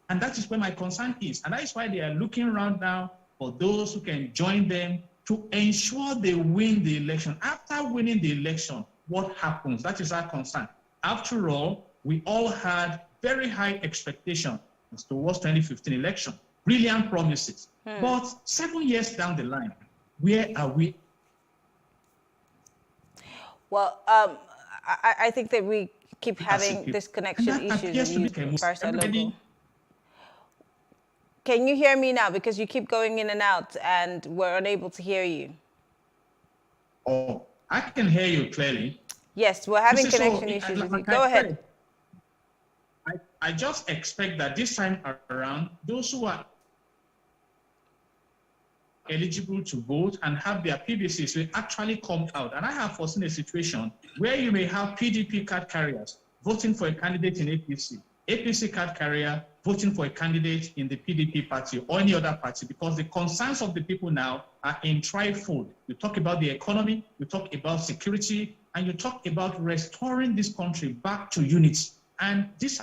And that is where my concern is. And that is why they are looking around now for those who can join them to ensure they win the election. After winning the election, what happens? That is our concern. After all, we all had very high expectations towards 2015 election, brilliant promises. But 7 years down the line, where are we? Well, I think that we keep having disconnection issues with you, Barrister Alogu. Can you hear me now? Because you keep going in and out and we're unable to hear you. Oh, I can hear you clearly. Yes, we're having connection issues with you. Go ahead. I just expect that this time around, those who are eligible to vote and have their PVCs will actually come out. And I have foreseen a situation where you may have PDP card carriers voting for a candidate in APC, APC card carrier voting for a candidate in the PDP party or any other party, because the concerns of the people now are in trifold. You talk about the economy, you talk about security, and you talk about restoring this country back to unity. And this...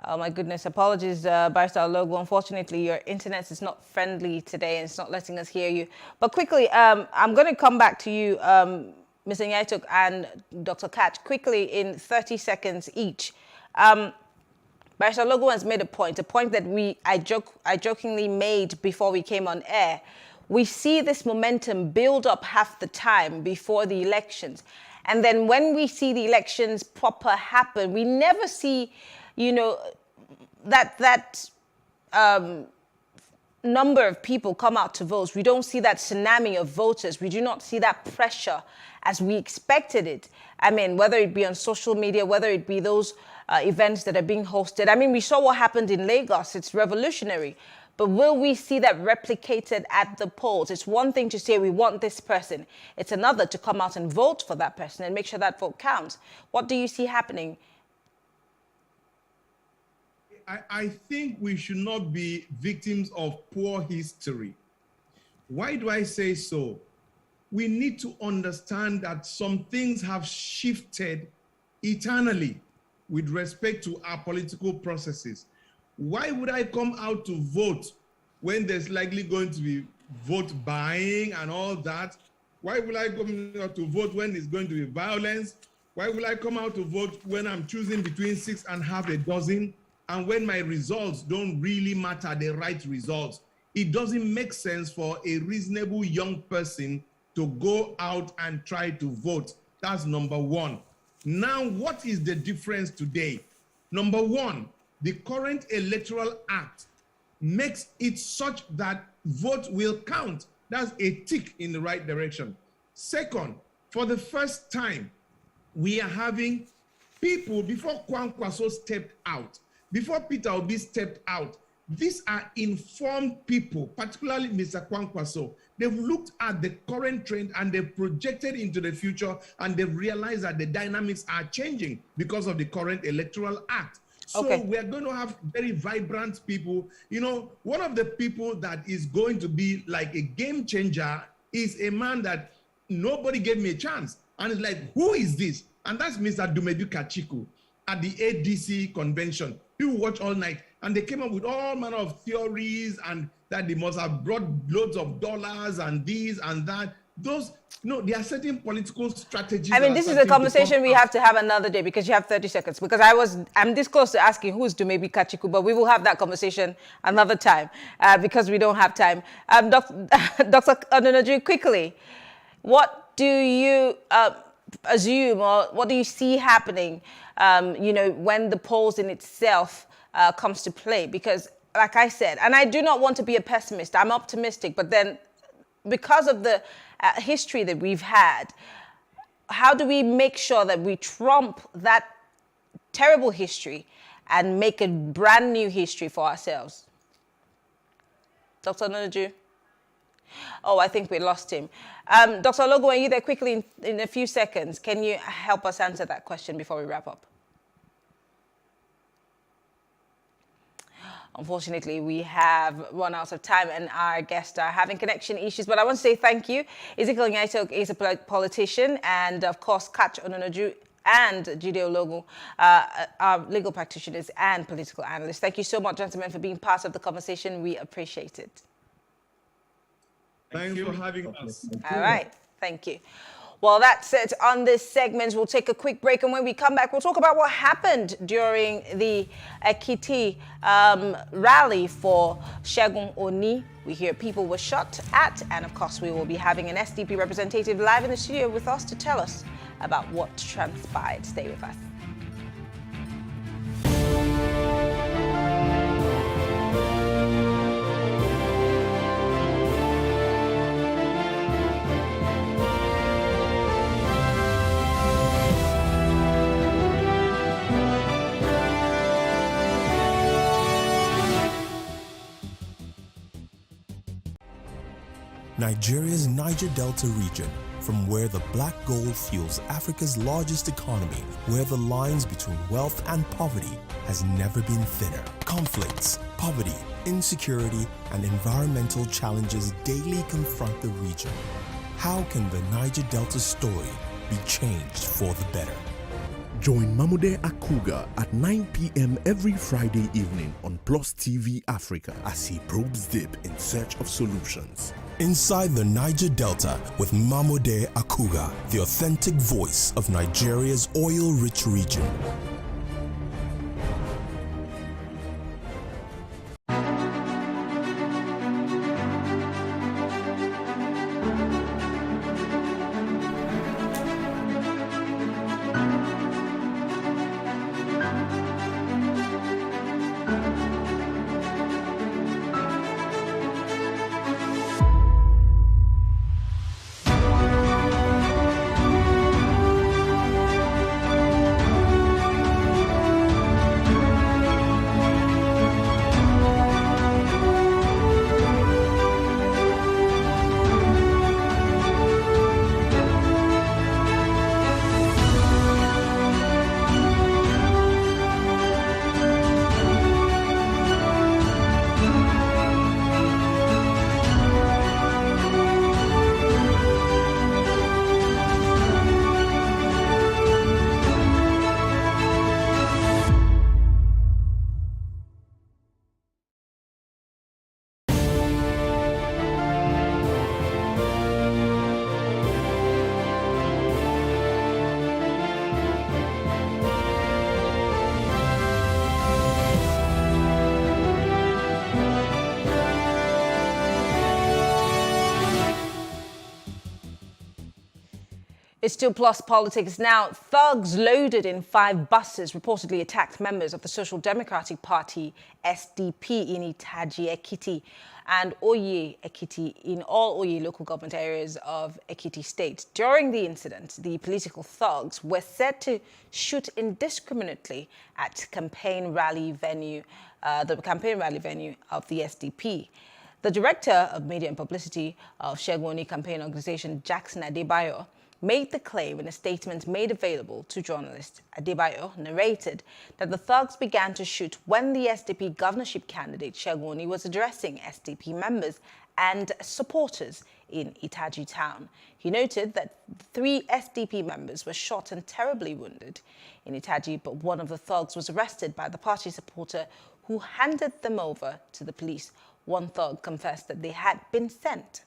Oh my goodness, apologies, Barrister Alogu. Unfortunately, your internet is not friendly today and it's not letting us hear you. But quickly, I'm going to come back to you, Mr. Nyaitok and Dr. Catch, quickly in 30 seconds each. Barrister Alogu has made a point that I jokingly made before we came on air. We see this momentum build up half the time before the elections. And then when we see the elections proper happen, we never see, you know, that number of people come out to vote. We don't see that tsunami of voters. We do not see that pressure as we expected it. I mean, whether it be on social media, whether it be those events that are being hosted. I mean, we saw what happened in Lagos. It's revolutionary. But will we see that replicated at the polls? It's one thing to say we want this person. It's another to come out and vote for that person and make sure that vote counts. What do you see happening? I think we should not be victims of poor history. Why do I say so? We need to understand that some things have shifted eternally with respect to our political processes. Why would I come out to vote when there's likely going to be vote buying and all that? Why will I come out to vote when there's going to be violence? Why will I come out to vote when I'm choosing between 6 and half a dozen? And when my results don't really matter, the right results? It doesn't make sense for a reasonable young person to go out and try to vote. That's number one. Now, what is the difference today? Number one, the current Electoral Act makes it such that vote will count. That's a tick in the right direction. Second, for the first time, we are having people, before Kwankwaso stepped out, before Peter Obi stepped out, these are informed people, particularly Mr. Kwankwaso. They've looked at the current trend and they've projected into the future, and they've realized that the dynamics are changing because of the current Electoral Act. So we're going to have very vibrant people. You know, one of the people that is going to be like a game changer is a man that nobody gave me a chance. And it's like, who is this? And that's Mr. Dumedu Kachiku at the ADC convention. People watch all night, and they came up with all manner of theories, and that they must have brought loads of dollars and this and that. those, there are certain political strategies. I mean, this is a conversation we have to have another day because you have 30 seconds. Because I'm this close to asking who's Dumebi Kachiku, but we will have that conversation another time because we don't have time. Dr. Ononoju, quickly, what do you assume or what do you see happening, when the polls in itself comes to play? Because, like I said, and I do not want to be a pessimist, I'm optimistic, but then because of the history that we've had, how do we make sure that we trump that terrible history and make a brand new history for ourselves? Dr. Ononoju? Oh, I think we lost him. Dr. Ologun, are you there quickly in a few seconds? Can you help us answer that question before we wrap up? Unfortunately, we have run out of time and our guests are having connection issues, but I want to say thank you. Ezekiel Nyaitok is a politician, and of course, Kachi Ononoju and Jide Ologun are legal practitioners and political analysts. Thank you so much, gentlemen, for being part of the conversation. We appreciate it. Thanks for having us. All right, thank you. Well, that's it on this segment. We'll take a quick break, and when we come back, we'll talk about what happened during the Ekiti rally for Segun Oni. We hear people were shot at, and of course, we will be having an SDP representative live in the studio with us to tell us about what transpired. Stay with us. Nigeria's Niger Delta region, from where the black gold fuels Africa's largest economy, where the lines between wealth and poverty has never been thinner. Conflicts, poverty, insecurity, and environmental challenges daily confront the region. How can the Niger Delta story be changed for the better? Join Mamude Akuga at 9 p.m. every Friday evening on Plus TV Africa as he probes deep in search of solutions. Inside the Niger Delta with Mamude Akuga, the authentic voice of Nigeria's oil-rich region. It's still Plus Politics now. Thugs loaded in 5 buses reportedly attacked members of the Social Democratic Party, SDP, in Itaji, Ekiti, and Oye, Ekiti, in all Oye local government areas of Ekiti State. During the incident, the political thugs were said to shoot indiscriminately at the campaign rally venue of the SDP. The director of media and publicity of Segun Oni campaign organization, Jackson Adebayo, made the claim in a statement made available to journalists. Adebayo narrated that the thugs began to shoot when the SDP governorship candidate Segun Oni was addressing SDP members and supporters in Itaji town. He noted that 3 SDP members were shot and terribly wounded in Itaji, but one of the thugs was arrested by the party supporter who handed them over to the police. One thug confessed that they had been sent.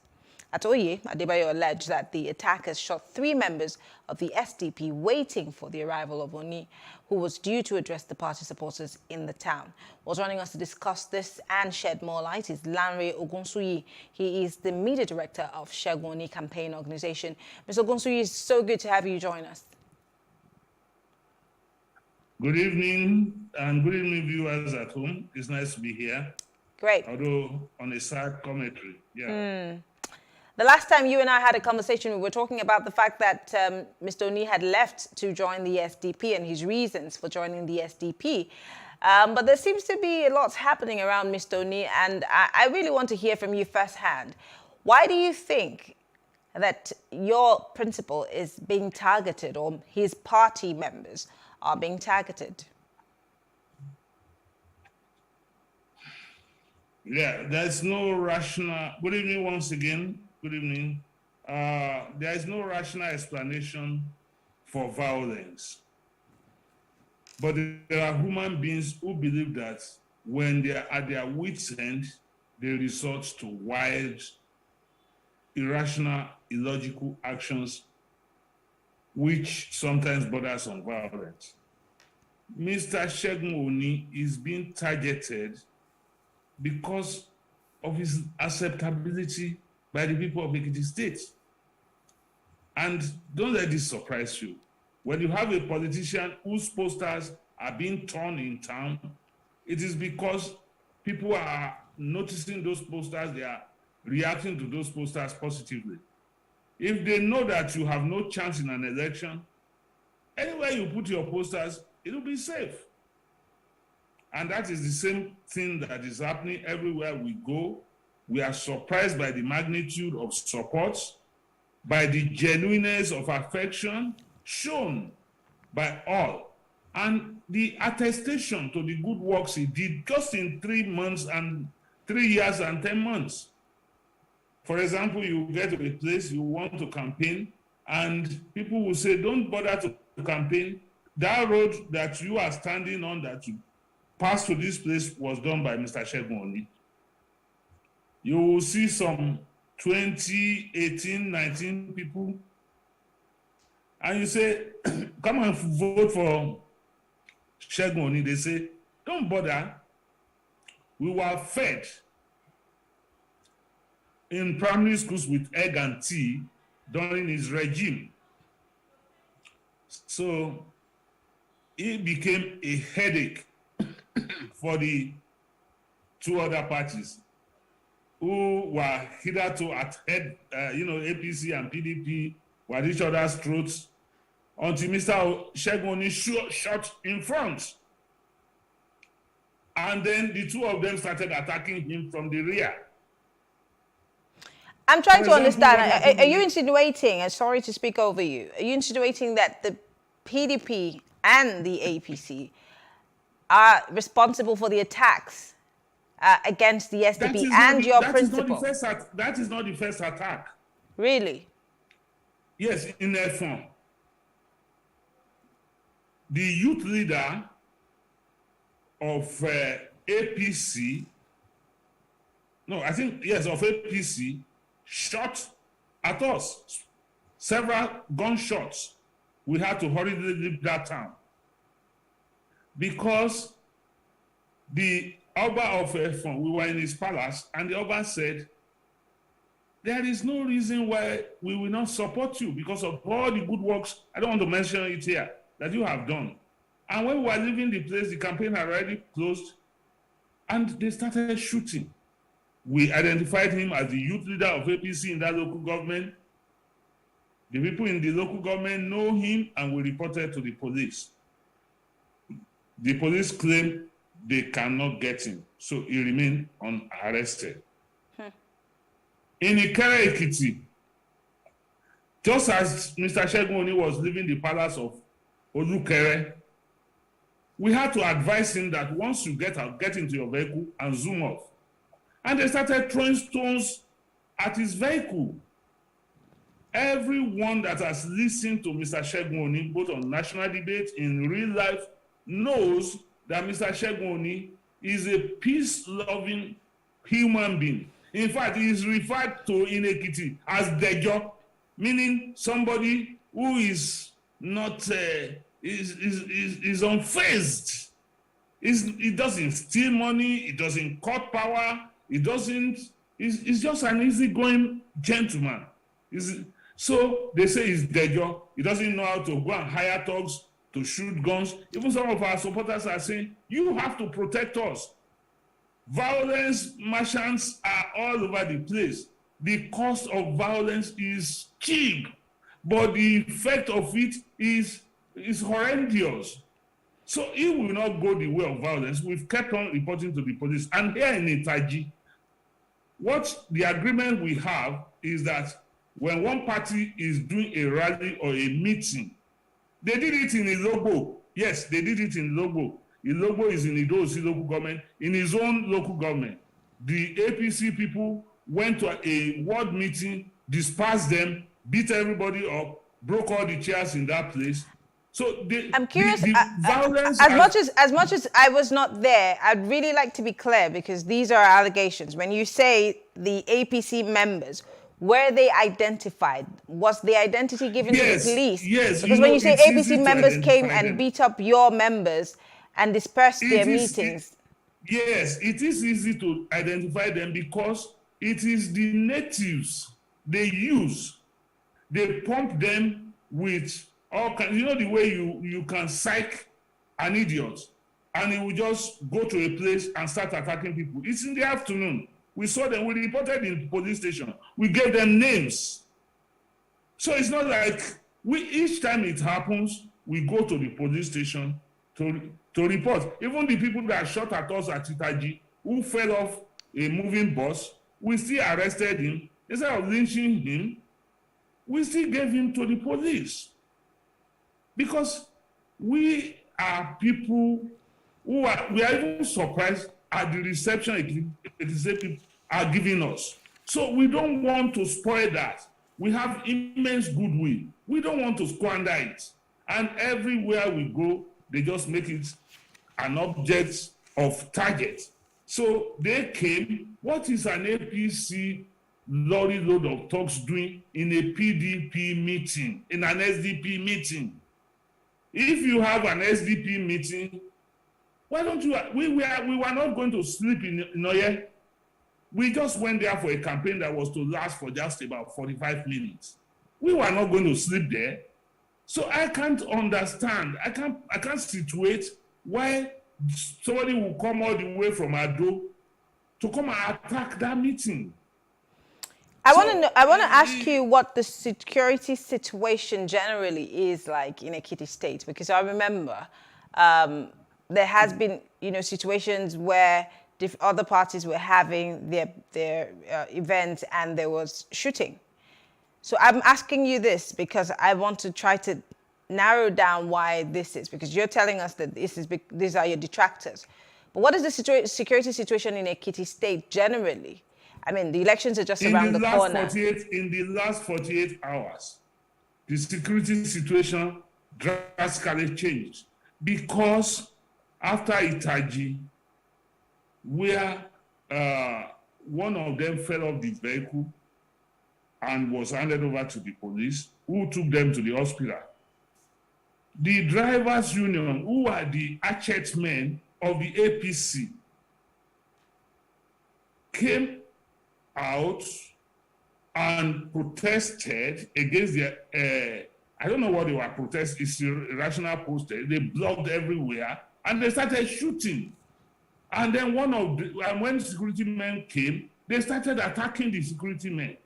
Atoye Adebayo alleged that the attackers shot 3 members of the SDP waiting for the arrival of Oni, who was due to address the party supporters in the town. Well, joining us to discuss this and shed more light is Lanre Ogunsuyi. He is the media director of Segun Oni campaign organization. Mr. Ogunsuyi, it's so good to have you join us. Good evening, and good evening, viewers at home. It's nice to be here. Great. Although on a sad commentary, yeah. The last time you and I had a conversation, we were talking about the fact that Mr. Oni had left to join the SDP and his reasons for joining the SDP. But there seems to be a lot happening around Mr. Oni, and I really want to hear from you firsthand. Why do you think that your principal is being targeted, or his party members are being targeted? Yeah, there's no rational. Good evening once again. Good evening. There is no rational explanation for violence. But there are human beings who believe that when they are at their wits' end, they resort to wild, irrational, illogical actions, which sometimes borders on violence. Mr. Segun Oni is being targeted because of his acceptability by the people of Ekiti State. And don't let this surprise you. When you have a politician whose posters are being torn in town, it is because people are noticing those posters, they are reacting to those posters positively. If they know that you have no chance in an election, anywhere you put your posters, it will be safe. And that is the same thing that is happening everywhere we go. We are surprised by the magnitude of support, by the genuineness of affection shown by all, and the attestation to the good works he did just in 3 months and 3 years and 10 months. For example, you get to a place you want to campaign, and people will say, don't bother to campaign. That road that you are standing on, that you pass to this place, was done by Mr. Segun Oni. You will see some 20, 18, 19 people, and you say, come and vote for Segun Oni. They say, don't bother. We were fed in primary schools with egg and tea during his regime. So it became a headache for the 2 other parties who were hitherto at head, APC and PDP were at each other's throats until Mr. Segun Oni shot in front. And then the 2 of them started attacking him from the rear. I'm trying to understand. Are you insinuating, and sorry to speak over you, are you insinuating that the PDP and the APC are responsible for the attacks against the SDP and your principal? That is not the first attack. Really? Yes, in that form. The youth leader of APC, of APC, shot at us. Several gunshots. We had to hurriedly leave that town. Because the Oba of Efon, we were in his palace, and the Oba said, there is no reason why we will not support you because of all the good works, I don't want to mention it here, that you have done. And when we were leaving the place, the campaign had already closed, and they started shooting. We identified him as the youth leader of APC in that local government. The people in the local government know him, and we reported to the police. The police claim they cannot get him, so he remained unarrested. In Ikere Ekiti, just as Mr. Segun Oni was leaving the palace of Olukere, we had to advise him that once you get out, get into your vehicle and zoom off. And they started throwing stones at his vehicle. Everyone that has listened to Mr. Segun Oni, both on national debate, in real life, knows that Mr. Segun Oni is a peace-loving human being. In fact, he is referred to in Ekiti as Dejo, meaning somebody who is not is unfazed. He doesn't steal money. He doesn't cut power. He doesn't. He's just an easygoing gentleman. So they say he's Dejo. He doesn't know how to go and hire thugs to shoot guns. Even some of our supporters are saying, you have to protect us. Violence merchants are all over the place. The cost of violence is cheap, but the effect of it is horrendous. So he will not go the way of violence. We've kept on reporting to the police. And here in Itaji, what the agreement we have is that when one party is doing a rally or a meeting, they did it in Ilogbo. Yes, they did it in Ilogbo. Ilogbo is in Ido-Osi local government. In his own local government, the APC people went to a ward meeting, dispersed them, beat everybody up, broke all the chairs in that place. So I'm curious, the violence as much as I was not there, I'd really like to be clear, because these are allegations. When you say the APC members, were they identified? Was the identity given to the police? Yes. Because when you say APC members came and beat up your members and dispersed their meetings. Yes, it is easy to identify them because it is the natives they use. They pump them with all kinds. You know the way you can psych an idiot and he will just go to a place and start attacking people. It's in the afternoon. We saw them, we reported in the police station. We gave them names. So it's not like each time it happens, we go to the police station to report. Even the people that shot at us at Itaji, who fell off a moving bus, we still arrested him. Instead of lynching him, we still gave him to the police. Because we are people we are even surprised at the reception people are giving us. So we don't want to spoil that. We have immense goodwill. We don't want to squander it. And everywhere we go, they just make it an object of target. So they came. What is an APC lorry load of thugs doing in a PDP meeting, in an SDP meeting? If you have an SDP meeting, why don't you? We were not going to sleep in Oye. We just went there for a campaign that was to last for just about 45 minutes. We were not going to sleep there. So I can't understand. I can't situate why somebody will come all the way from Ado to come and attack that meeting. I want to ask you what the security situation generally is like in Ekiti State, because I remember there has been, situations where other parties were having their events and there was shooting. So I'm asking you this because I want to try to narrow down why this is, because you're telling us that these are your detractors. But what is the security situation in Ekiti State generally? I mean, the elections are just around the corner. In the last 48 hours, the security situation drastically changed because after Itaji, where one of them fell off the vehicle and was handed over to the police, who took them to the hospital. The drivers' union, who are the hatchet men of the APC, came out and protested against I don't know what they were protesting, it's irrational protest. They blocked everywhere and they started shooting. And then when security men came, they started attacking the security men.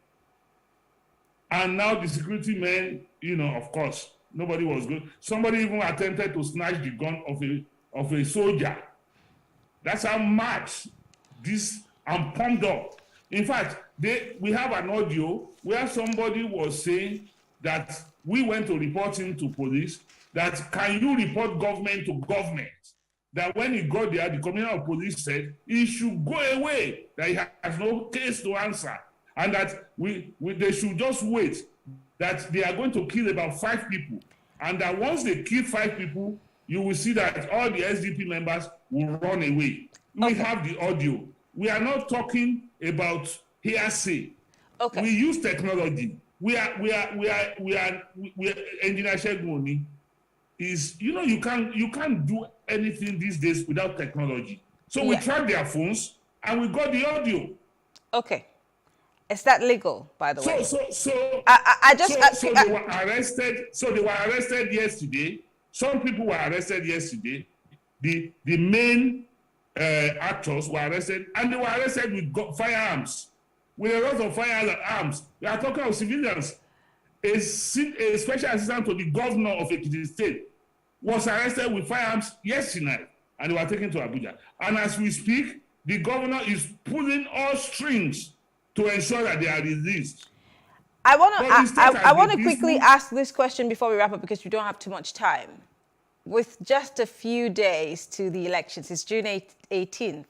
And now the security men, of course, nobody was good. Somebody even attempted to snatch the gun of a soldier. That's how much this I'm pumped up. In fact, we have an audio where somebody was saying that we went to report him to police, that can you report government to government? That when he got there, the commissioner of police said he should go away, that he has no case to answer, and that they should just wait, that they are going to kill about 5 people, and that once they kill 5 people, you will see that all the SDP members will run away. We have the audio. We are not talking about hearsay. Okay. We use technology. Engineer Segun Oni is, you can't do anything these days without technology. So we tracked their phones and we got the audio. Okay. Is that legal, by the way? So they were arrested. So they were arrested yesterday. Some people were arrested yesterday. The main actors were arrested, and they were arrested with firearms, with a lot of firearms. We are talking of civilians. A special assistant to the governor of Ekiti State was arrested with firearms yesterday, and they were taken to Abuja. And as we speak, the governor is pulling all strings to ensure that they are released. I want to quickly ask this question before we wrap up, because we don't have too much time. With just a few days to the elections, it's June 18th.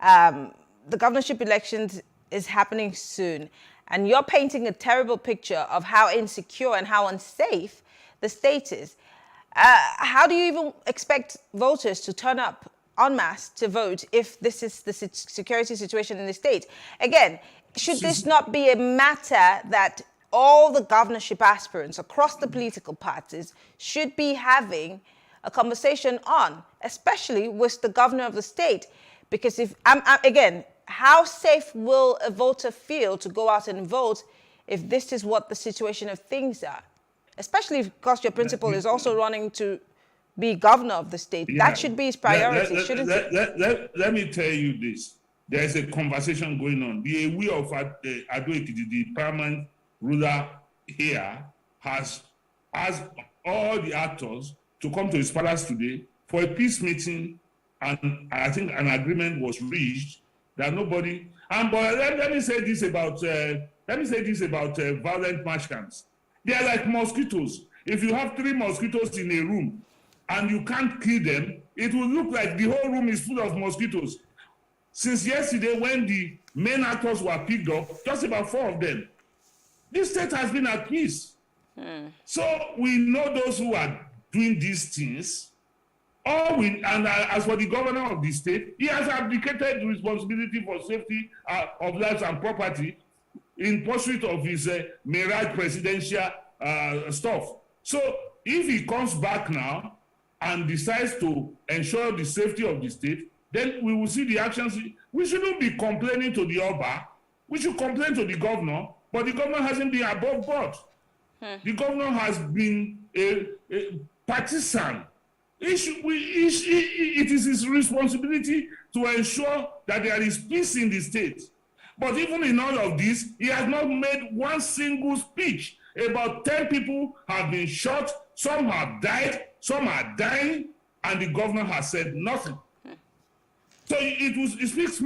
The governorship elections is happening soon, and you're painting a terrible picture of how insecure and how unsafe the state is. How do you even expect voters to turn up en masse to vote if this is the security situation in the state? Again, should this not be a matter that all the governorship aspirants across the political parties should be having a conversation on, especially with the governor of the state? Because again, how safe will a voter feel to go out and vote if this is what the situation of things are? Especially because your principal is also running to be governor of the state. Yeah. That should be his priority, shouldn't it? Let me tell you this. There is a conversation going on. The Ewi of Ado Ekiti, the paramount ruler here, has asked all the actors to come to his palace today for a peace meeting, and I think an agreement was reached that nobody. But let me say this about violent march camps. They are like mosquitoes. If you have 3 mosquitoes in a room and you can't kill them, it will look like the whole room is full of mosquitoes. Since yesterday, when the main actors were picked up, just about 4 of them, this state has been at peace. So we know those who are doing these things. As for the governor of the state, he has abdicated the responsibility for safety of lives and property in pursuit of his mirage presidential stuff. So if he comes back now and decides to ensure the safety of the state, then we will see the actions. We shouldn't be complaining to the Oba. We should complain to the governor, but the governor hasn't been above board. The governor has been a partisan. It is his responsibility to ensure that there is peace in the state. But even in all of this, he has not made one single speech. About 10 people have been shot, some have died, some are dying, and the governor has said nothing. So it speaks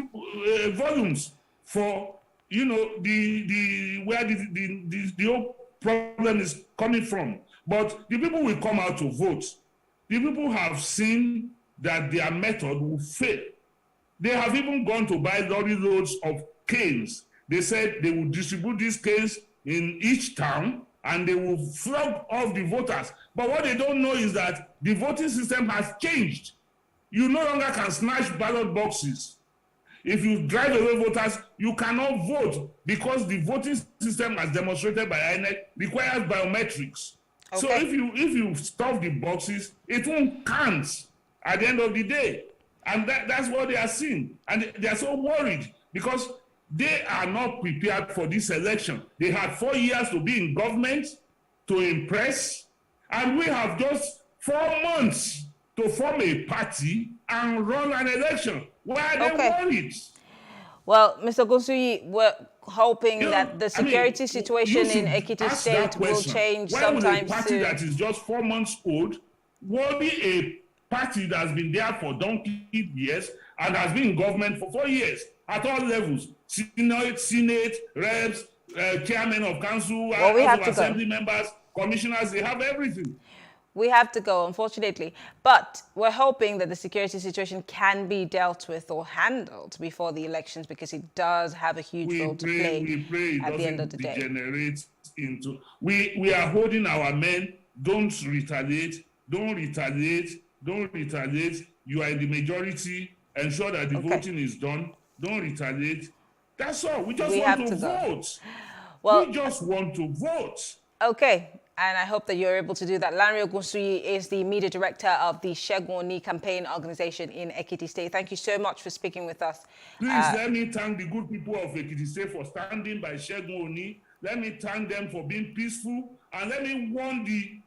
volumes for where the whole problem is coming from. But the people will come out to vote. The people have seen that their method will fail. They have even gone to buy lorry loads of canes. They said they will distribute these canes in each town and they will flog off the voters. But what they don't know is that the voting system has changed. You no longer can snatch ballot boxes. If you drive away voters, you cannot vote because the voting system, as demonstrated by INEC, requires biometrics. Okay. So if you stuff the boxes, it won't count at the end of the day. And that's what they are seeing. And they are so worried because they are not prepared for this election. They had 4 years to be in government, to impress, and we have just 4 months to form a party and run an election. Why are they worried? Well, Mr. Ogunsuyi, we're hoping that the security situation in Ekiti State will change sometime soon. Why would a party that is just 4 months old will be a party that has been there for donkey years and has been in government for 4 years at all levels? Senate, reps, chairman of council, assembly members, commissioners, they have everything. We have to go, unfortunately. But we're hoping that the security situation can be dealt with or handled before the elections, because it does have a huge role to play at the end of the day. We are holding our men. Don't retaliate. Don't retaliate. Don't retaliate. You are in the majority. Ensure that the voting is done. Don't retaliate. That's all. We just We want have to to go. vote. Well, We just want to vote. okay, and I hope that you're able to do that. Lanre Ogunsuyi is the media director of the Segun Oni campaign organization in Ekiti State. Thank you so much for speaking with us. Please let me thank the good people of Ekiti State for standing by Segun Oni. Let me thank them for being peaceful. And let me warn the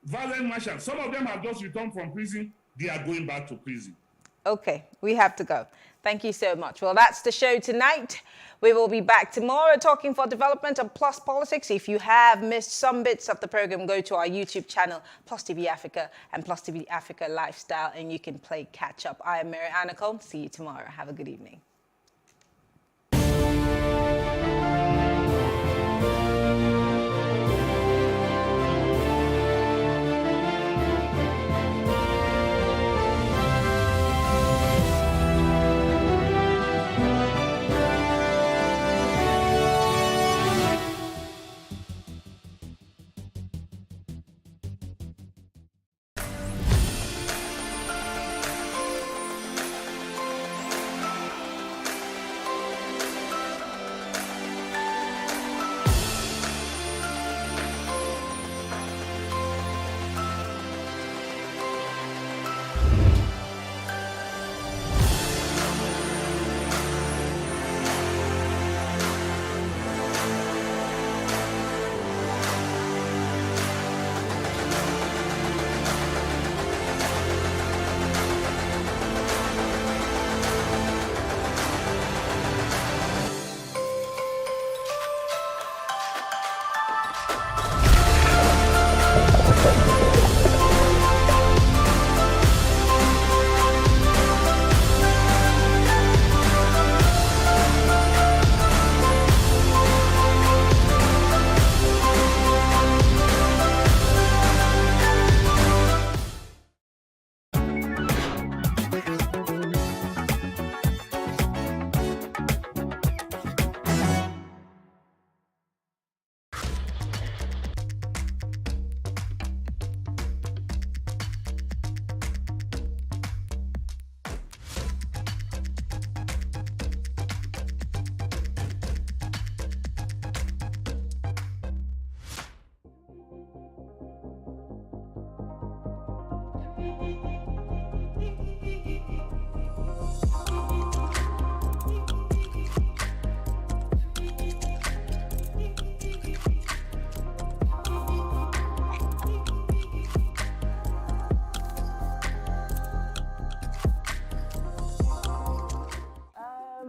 violent marshals. Some of them have just returned from prison. They are going back to prison. Okay, we have to go. Thank you so much. Well, that's the show tonight. We will be back tomorrow talking for development and Plus Politics. If you have missed some bits of the program, go to our YouTube channel, Plus TV Africa and Plus TV Africa Lifestyle, and you can play catch up. I am Mary Anacombe. See you tomorrow. Have a good evening.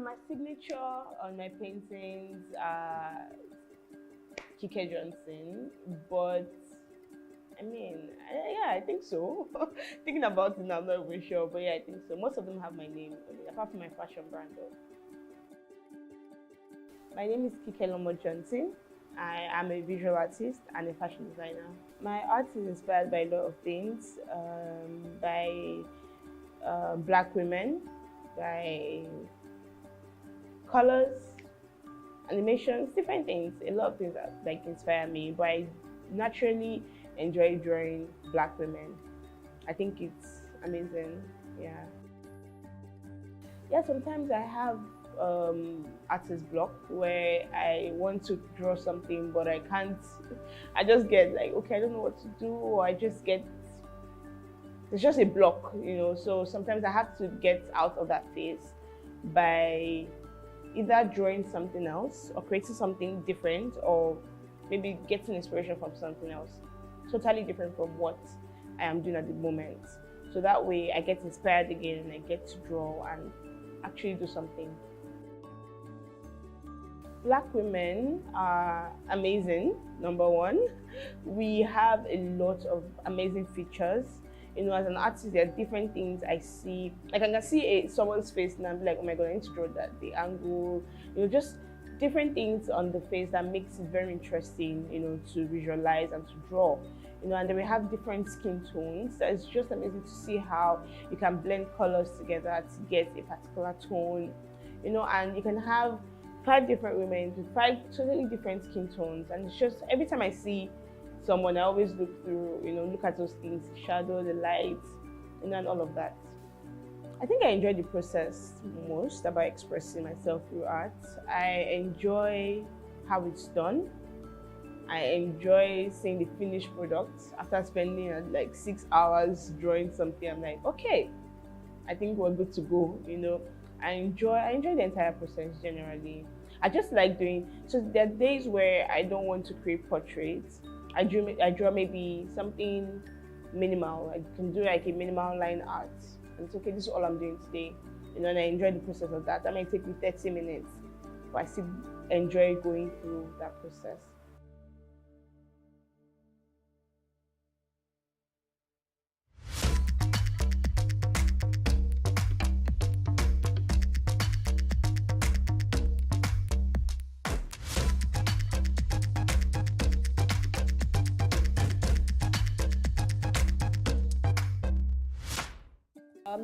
My signature on my paintings are Kike Johnson, but I mean, yeah, I think so. Thinking about it now, I'm not even sure, but yeah, I think so. Most of them have my name on it, apart from my fashion brand though. My name is Kike Lomo Johnson. I am a visual artist and a fashion designer. My art is inspired by a lot of things, by Black women, by colors, animations, different things, a lot of things that like inspire me, but I naturally enjoy drawing Black women. I think it's amazing, yeah. Yeah, sometimes I have artist block where I want to draw something, but I can't, I just get like, okay, I don't know what to do, or I just get, it's just a block, you know, so sometimes I have to get out of that phase by either drawing something else or creating something different, or maybe getting inspiration from something else totally different from what I am doing at the moment. So that way I get inspired again and I get to draw and actually do something. Black women are amazing, number one. We have a lot of amazing features. You know, as an artist, there are different things I see. Like I can see someone's face and I'm like, oh my God, I need to draw that, the angle, you know, just different things on the face that makes it very interesting, you know, to visualize and to draw. You know, and then we have different skin tones. So it's just amazing to see how you can blend colors together to get a particular tone, you know, and you can have 5 different women with 5 totally different skin tones. And it's just, every time I see someone, I always look through, you know, look at those things, the shadow, the light, and all of that. I think I enjoy the process most about expressing myself through art. I enjoy how it's done. I enjoy seeing the finished product. After spending like 6 hours drawing something, I'm like, okay, I think we're good to go. You know, I enjoy the entire process generally. I just like doing. So there are days where I don't want to create portraits. I draw maybe something minimal. I can do like a minimal line art. And it's okay. This is all I'm doing today. You know, and I enjoy the process of that. That might take me 30 minutes, but I still enjoy going through that process.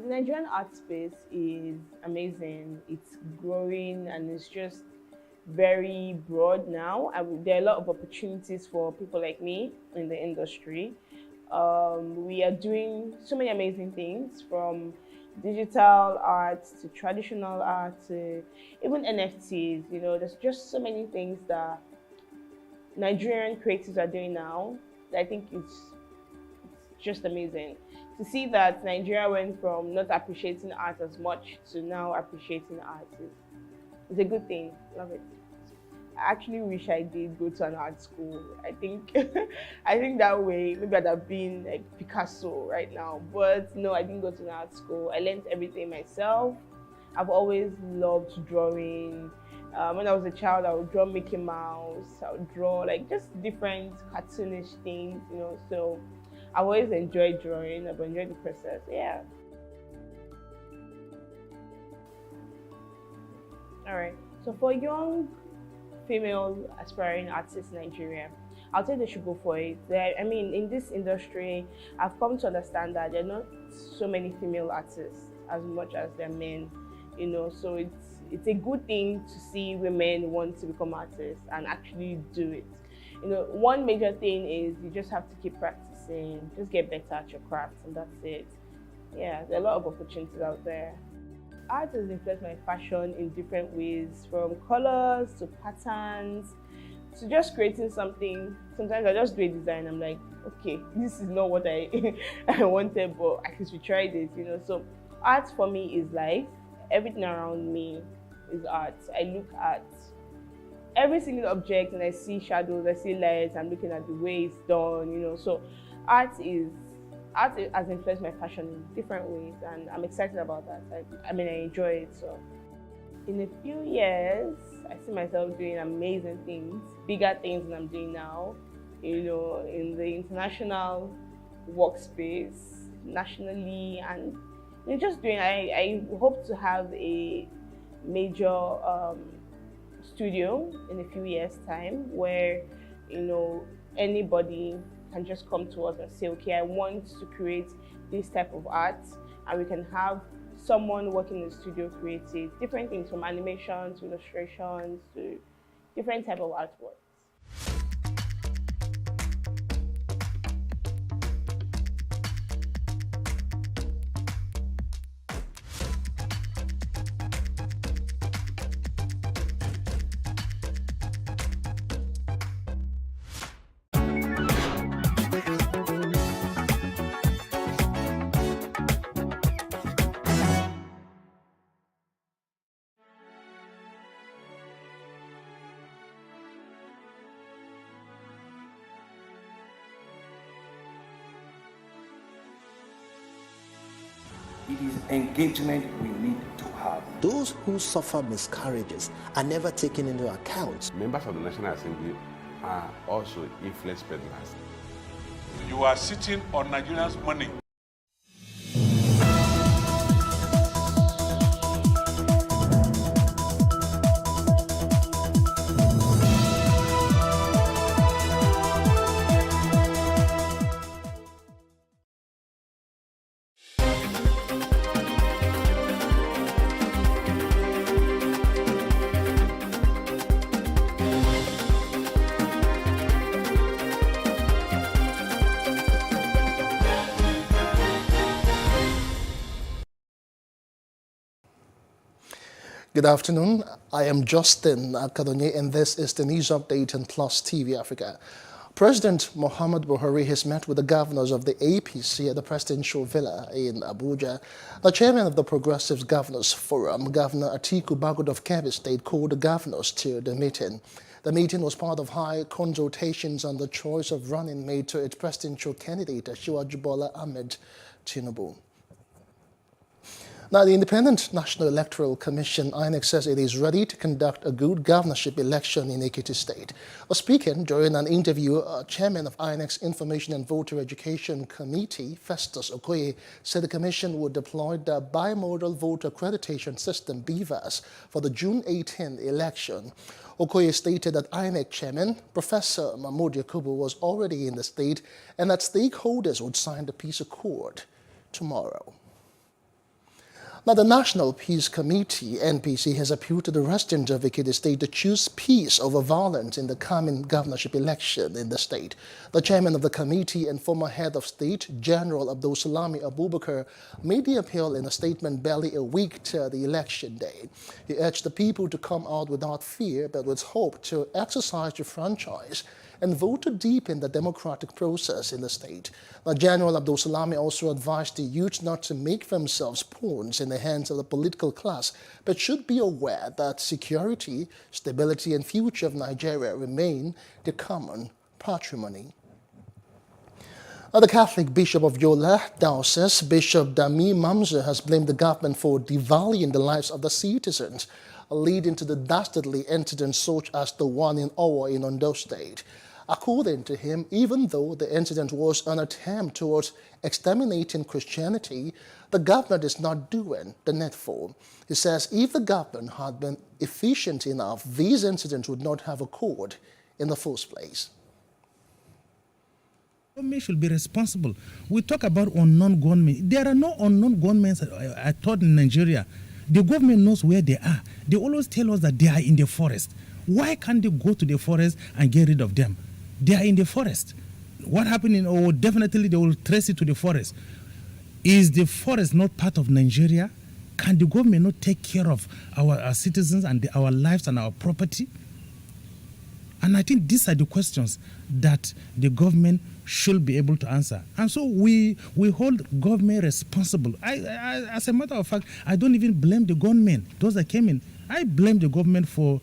The Nigerian art space is amazing. It's growing and it's just very broad now. There are a lot of opportunities for people like me in the industry. We are doing so many amazing things, from digital art to traditional art to even NFTs. You know, there's just so many things that Nigerian creatives are doing now that I think it's just amazing. To see that Nigeria went from not appreciating art as much to now appreciating art is a good thing. Love it. I actually wish I did go to an art school. I think that way maybe I'd have been like Picasso right now. But no, I didn't go to an art school. I learned everything myself. I've always loved drawing. When I was a child, I would draw Mickey Mouse. I would draw like just different cartoonish things, you know. So I've always enjoyed drawing. I've enjoyed the process. Yeah. All right. So for young female aspiring artists in Nigeria, I'll say they should go for it. I mean, in this industry, I've come to understand that there are not so many female artists as much as there are men, you know, so it's a good thing to see women want to become artists and actually do it. You know, one major thing is you just have to keep practicing, just get better at your craft, and that's it. Yeah, there are a lot of opportunities out there. Art has influenced my fashion in different ways, from colors to patterns to just creating something. Sometimes I just do a design, I'm like, okay, this is not what I wanted, but I guess we tried it, you know. So art for me is life. Everything around me is art. I look at every single object and I see shadows, I see lights, I'm looking at the way it's done, you know. So art has influenced my fashion in different ways, and I'm excited about that. I mean, I enjoy it. So in a few years, I see myself doing amazing things, bigger things than I'm doing now, you know, in the international workspace, nationally, and you know, just doing, I hope to have a major studio in a few years' time where, you know, anybody can just come to us and say, okay, I want to create this type of art, and we can have someone working in the studio create it. Different things, from animation to illustrations to different type of artwork. It is engagement we need to have. Those who suffer miscarriages are never taken into account. Members of the National Assembly are also influence peddlers. You are sitting on Nigerians' money. Good afternoon. I am Justin Kadonye, and this is the news update on Plus TV Africa. President Muhammad Buhari has met with the governors of the APC at the Presidential Villa in Abuja. The chairman of the Progressives Governors Forum, Governor Atiku Bagudu of Kebbi State, called the governors to the meeting. The meeting was part of high consultations on the choice of running mate to its presidential candidate, Asiwaju Bola Ahmed Tinubu. Now, the Independent National Electoral Commission, INEC, says it is ready to conduct a good governorship election in Ekiti State. Speaking during an interview, Chairman of INEC's Information and Voter Education Committee, Festus Okoye, said the commission would deploy the Bimodal Voter Accreditation System, BVAS, for the June 18 election. Okoye stated that INEC Chairman, Professor Mahmoud Yakubu, was already in the state and that stakeholders would sign the peace accord tomorrow. Now, the National Peace Committee, NPC, has appealed to the residents of Ekiti State to choose peace over violence in the coming governorship election in the state. The chairman of the committee and former head of state, General Abdul Salami Abubakar, made the appeal in a statement barely a week to the election day. He urged the people to come out without fear, but with hope to exercise their franchise and vote to deepen the democratic process in the state. Now, General Abdul Salami also advised the youth not to make themselves pawns in the hands of the political class, but should be aware that security, stability, and future of Nigeria remain the common patrimony. The Catholic Bishop of Yola Diocese, Bishop Dami Mamza, has blamed the government for devaluing the lives of the citizens, leading to the dastardly incidents such as the one in Owo in Ondo State. According to him, even though the incident was an attempt towards exterminating Christianity, the government is not doing the needful. He says if the government had been efficient enough, these incidents would not have occurred in the first place. Government should be responsible. We talk about unknown gunmen. There are no unknown gunmen at all in Nigeria. The government knows where they are. They always tell us that they are in the forest. Why can't they go to the forest and get rid of them? They are in the forest. What happened in Owo, definitely they will trace it to the forest. Is the forest not part of Nigeria? Can the government not take care of our citizens and our lives and our property? And I think these are the questions that the government should be able to answer. And so we hold government responsible. As a matter of fact, I don't even blame the gunmen, those that came in. I blame the government for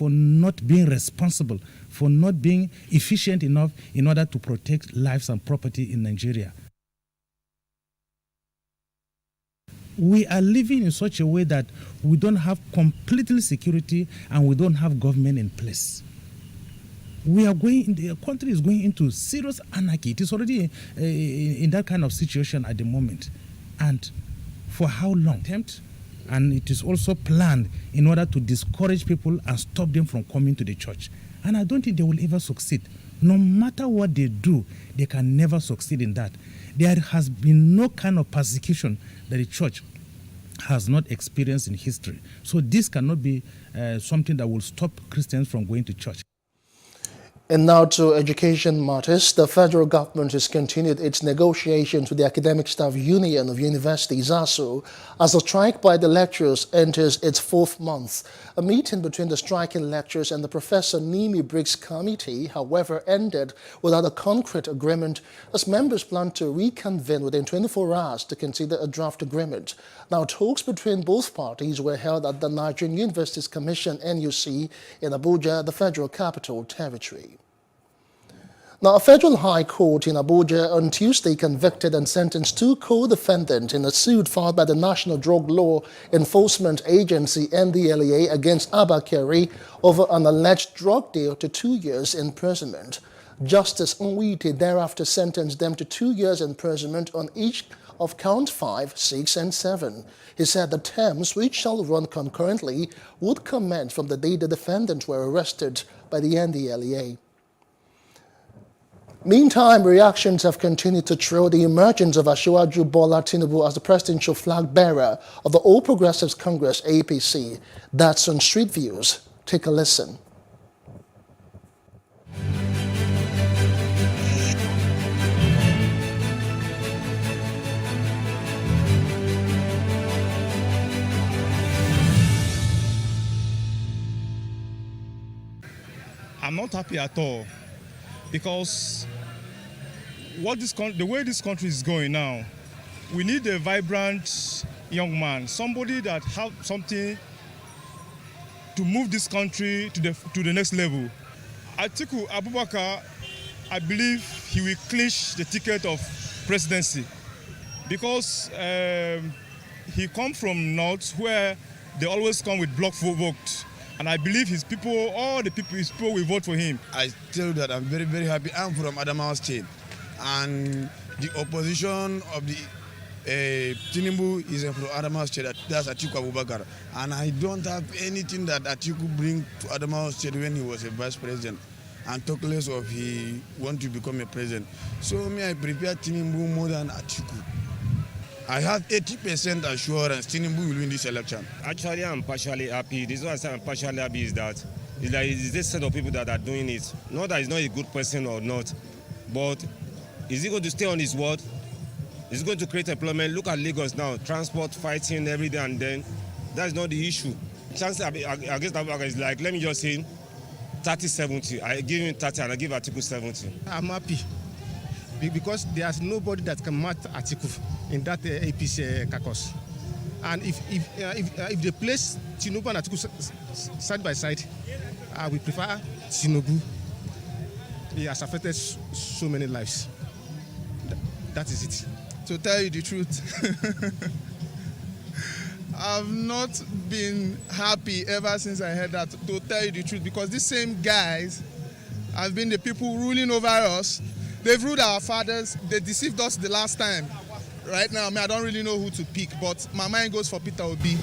not being responsible, for not being efficient enough in order to protect lives and property in Nigeria. We are living in such a way that we don't have completely security and we don't have government in place. The country is going into serious anarchy. It is already in that kind of situation at the moment. And for how long? And it is also planned in order to discourage people and stop them from coming to the church. And I don't think they will ever succeed. No matter what they do, they can never succeed in that. There has been no kind of persecution that the church has not experienced in history. So this cannot be something that will stop Christians from going to church. And now to education matters. The federal government has continued its negotiations with the Academic Staff Union of Universities, ASU, as the strike by the lecturers enters its fourth month. A meeting between the striking lecturers and the Professor Nimi Briggs Committee, however, ended without a concrete agreement, as members plan to reconvene within 24 hours to consider a draft agreement. Now, talks between both parties were held at the Nigerian Universities Commission, NUC, in Abuja, the Federal Capital Territory. Now, a federal high court in Abuja on Tuesday convicted and sentenced two co-defendants in a suit filed by the National Drug Law Enforcement Agency, NDLEA, against Abba Kyari over an alleged drug deal to 2 years imprisonment. Justice Nwite thereafter sentenced them to 2 years imprisonment on each of counts 5, 6, and 7. He said the terms, which shall run concurrently, would commence from the day the defendants were arrested by the NDLEA. Meantime, reactions have continued to trail the emergence of Asiwaju Bola Tinubu as the presidential flag bearer of the All Progressives Congress, APC. That's on Street Views. Take a listen. I'm not happy at all, because the way this country is going now, we need a vibrant young man, somebody that have something to move this country to the next level. Atiku Abubakar, I believe he will clinch the ticket of presidency, because he comes from North, where they always come with block vote. And I believe his people will vote for him. I tell you that I'm very, very happy. I'm from Adamawa State. And the opposition of the Tinubu is from Adamawa State. That's Atiku Abubakar. And I don't have anything that Atiku bring to Adamawa State when he was a vice president. And talk less of he want to become a president. So I prepare Tinubu more than Atiku. I have 80% assurance Tinubu will win this election. Actually, I'm partially happy. The reason why I say I'm partially happy is that it's this set of people that are doing it. Not that he's not a good person or not, but is he going to stay on his word? Is he going to create employment? Look at Lagos now, transport, fighting every day and then. That's not the issue. Chances against Abubakar is like, let me just say, 30-70. I give him 30 and I give Atiku 70. I'm happy because there's nobody that can match Atiku in that APC caucus. And if they place Tinubu and Atiku side by side, I will prefer Tinubu. He has affected so many lives. That is it. To tell you the truth, I've not been happy ever since I heard that, to tell you the truth, because these same guys have been the people ruling over us. They've ruled our fathers. They deceived us the last time. Right now, I don't really know who to pick, but my mind goes for Peter Obi.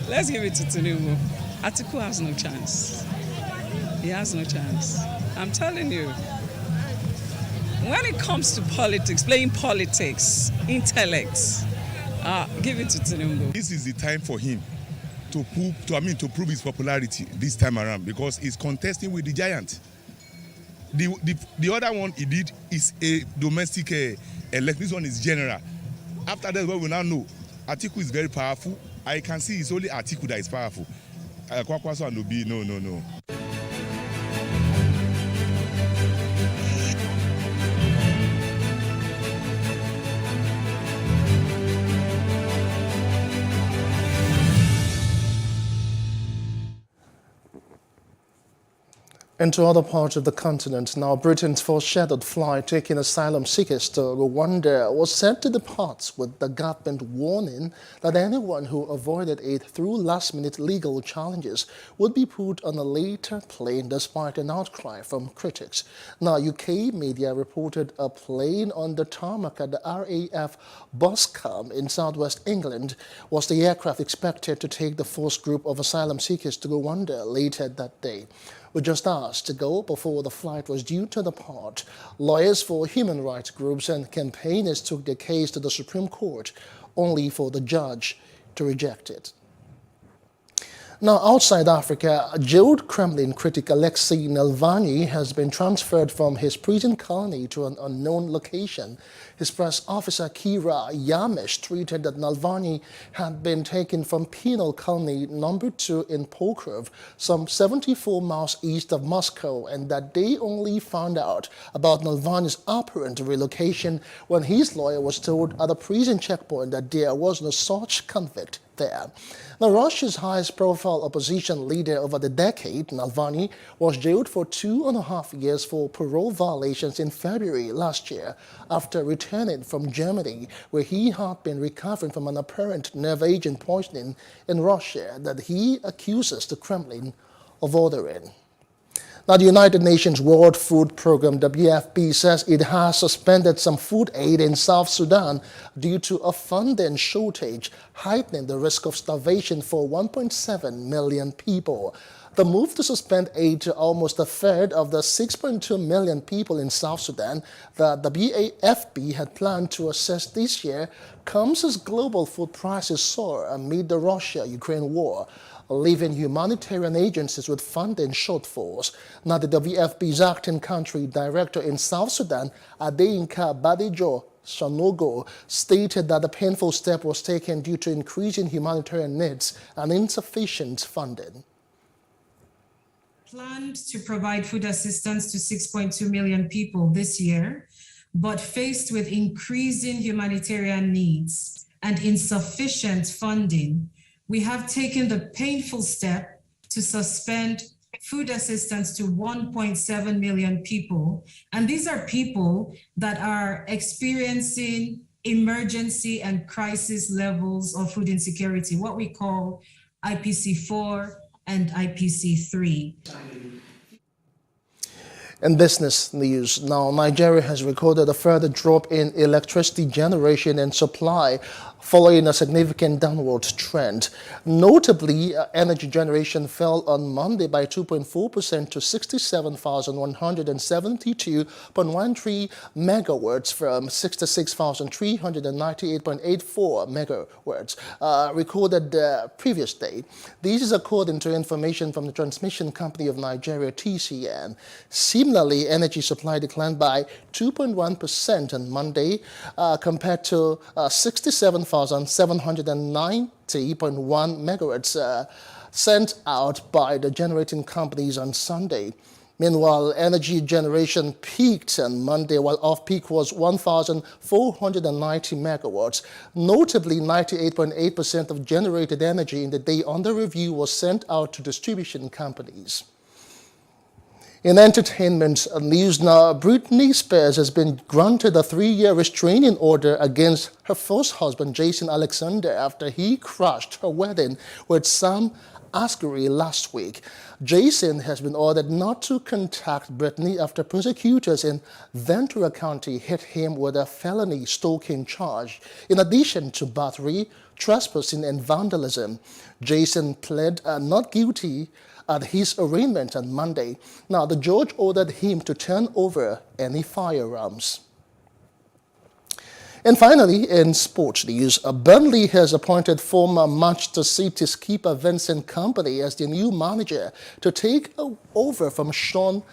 Let's give it to Tinubu. Atiku has no chance. He has no chance. I'm telling you. When it comes to politics, playing politics, intellect, give it to Tinubu. This is the time for him to prove his popularity this time around, because he's contesting with the giant. The other one he did is a domestic election. This one is general. After that, what we now know, Atiku is very powerful. I can see it's only Atiku that is powerful. Kwakwaso and Obi, no. Into other parts of the continent, now Britain's foreshadowed flight taking asylum seekers to Rwanda was set to depart, with the government warning that anyone who avoided it through last-minute legal challenges would be put on a later plane despite an outcry from critics. Now, UK media reported a plane on the tarmac at the RAF Boscombe in southwest England was the aircraft expected to take the first group of asylum seekers to Rwanda later that day. With just hours to go before the flight was due to depart, lawyers for human rights groups and campaigners took their case to the Supreme Court, only for the judge to reject it. Now, outside Africa, jailed Kremlin critic Alexei Navalny has been transferred from his prison colony to an unknown location. His press officer Kira Yarmysh tweeted that Navalny had been taken from penal colony number 2 in Pokrov, some 74 miles east of Moscow, and that they only found out about Navalny's apparent relocation when his lawyer was told at a prison checkpoint that there was no such convict there. Now, Russia's highest-profile opposition leader over the decade, Navalny, was jailed for 2.5 years for parole violations in February last year after returning from Germany, where he had been recovering from an apparent nerve agent poisoning in Russia that he accuses the Kremlin of ordering. Now, the United Nations World Food Programme, WFP, says it has suspended some food aid in South Sudan due to a funding shortage, heightening the risk of starvation for 1.7 million people. The move to suspend aid to almost a third of the 6.2 million people in South Sudan that the WFP had planned to assess this year comes as global food prices soar amid the Russia-Ukraine war, leaving humanitarian agencies with funding shortfalls. Now, the WFP's acting country director in South Sudan, Adeyinka Badejo Sanogo, stated that the painful step was taken due to increasing humanitarian needs and insufficient funding. planned to provide food assistance to 6.2 million people this year, but faced with increasing humanitarian needs and insufficient funding, we have taken the painful step to suspend food assistance to 1.7 million people. And these are people that are experiencing emergency and crisis levels of food insecurity, what we call IPC4 and IPC3. In business news, now Nigeria has recorded a further drop in electricity generation and supply following a significant downward trend. Notably, energy generation fell on Monday by 2.4% to 67,172.13 megawatts from 66,398.84 megawatts recorded the previous day. This is according to information from the transmission company of Nigeria, TCN. Similarly, energy supply declined by 2.1% on Monday compared to 67,790.1 megawatts sent out by the generating companies on Sunday. Meanwhile, energy generation peaked on Monday, while off-peak was 1,490 megawatts. Notably, 98.8% of generated energy in the day under review was sent out to distribution companies. In entertainment news now, Britney Spears has been granted a 3-year restraining order against her first husband, Jason Alexander, after he crashed her wedding with Sam Asghari last week. Jason has been ordered not to contact Britney after prosecutors in Ventura County hit him with a felony stalking charge, in addition to battery, trespassing, and vandalism. Jason pled not guilty at his arraignment on Monday. Now, the judge ordered him to turn over any firearms. And finally, in sports news, Burnley has appointed former Manchester City skipper Vincent Kompany as the new manager to take over from Sean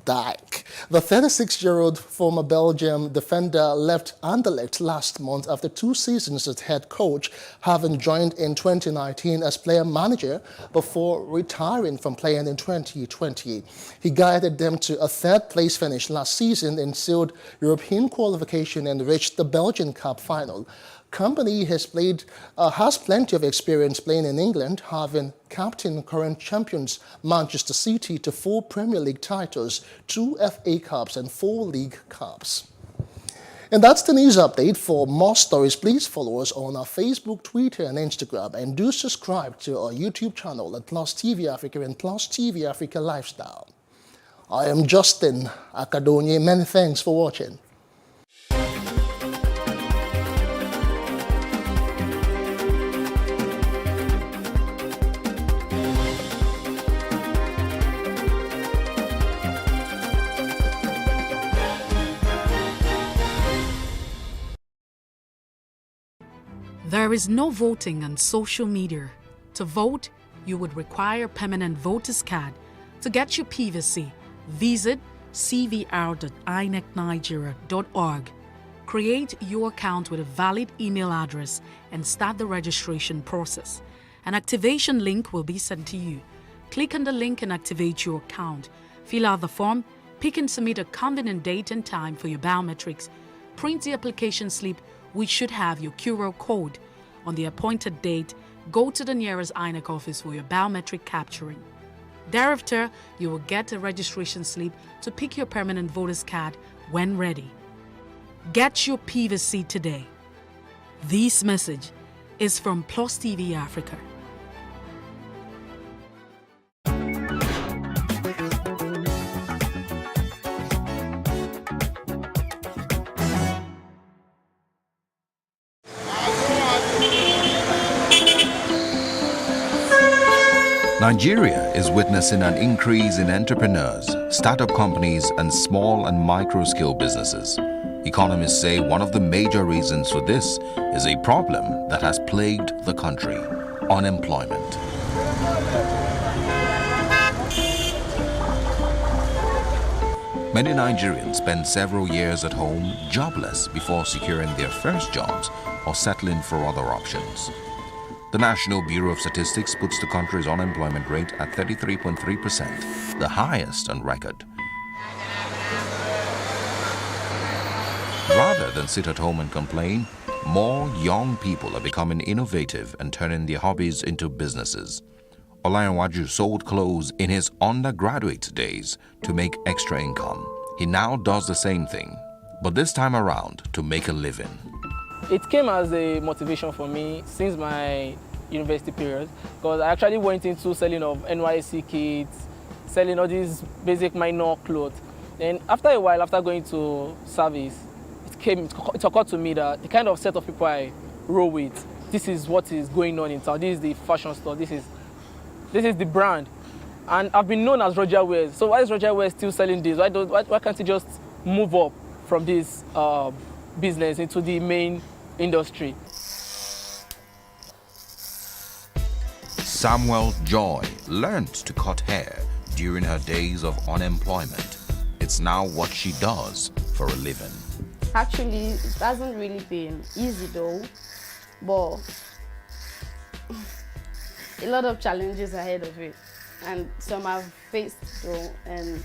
Dyche. The 36-year-old former Belgium defender left Anderlecht last month after 2 seasons as head coach, having joined in 2019 as player-manager before retiring from playing in 2020. He guided them to a 3rd-place finish last season and sealed European qualification and reached the Belgian Cup final. Kompany has plenty of experience playing in England, having captained current champions Manchester City to 4 Premier League titles, 2 FA Cups and 4 League Cups. And that's the news update. For more stories, please follow us on our Facebook, Twitter and Instagram, and do subscribe to our YouTube channel at Plus TV Africa and Plus TV Africa Lifestyle. I am Justin Akadonye. Many thanks for watching. There is no voting on social media. To vote, you would require a permanent voter's card. To get your PVC, visit cvr.inecnigeria.org. Create your account with a valid email address and start the registration process. An activation link will be sent to you. Click on the link and activate your account. Fill out the form, pick and submit a convenient date and time for your biometrics. Print the application slip, which should have your QR code. On the appointed date, go to the nearest INEC office for your biometric capturing. Thereafter, you will get a registration slip to pick your permanent voter's card when ready. Get your PVC today. This message is from Plus TV Africa. Nigeria is witnessing an increase in entrepreneurs, startup companies, and small and micro-scale businesses. Economists say one of the major reasons for this is a problem that has plagued the country: unemployment. Many Nigerians spend several years at home jobless before securing their first jobs or settling for other options. The National Bureau of Statistics puts the country's unemployment rate at 33.3%, the highest on record. Rather than sit at home and complain, more young people are becoming innovative and turning their hobbies into businesses. Olayanwaju sold clothes in his undergraduate days to make extra income. He now does the same thing, but this time around to make a living. It came as a motivation for me since my university period, because I actually went into selling of NYSC kits, selling all these basic minor clothes. Then after a while, after going to service, it occurred to me that the kind of set of people I roll with, this is what is going on in town. This is the fashion store. This is the brand. And I've been known as Roger Wears. So why is Roger Wears still selling this? Why can't he just move up from this business into the main industry? Samuel Joy learned to cut hair during her days of unemployment. It's now what she does for a living. Actually, it hasn't really been easy though, but a lot of challenges ahead of it, and some I've faced though, and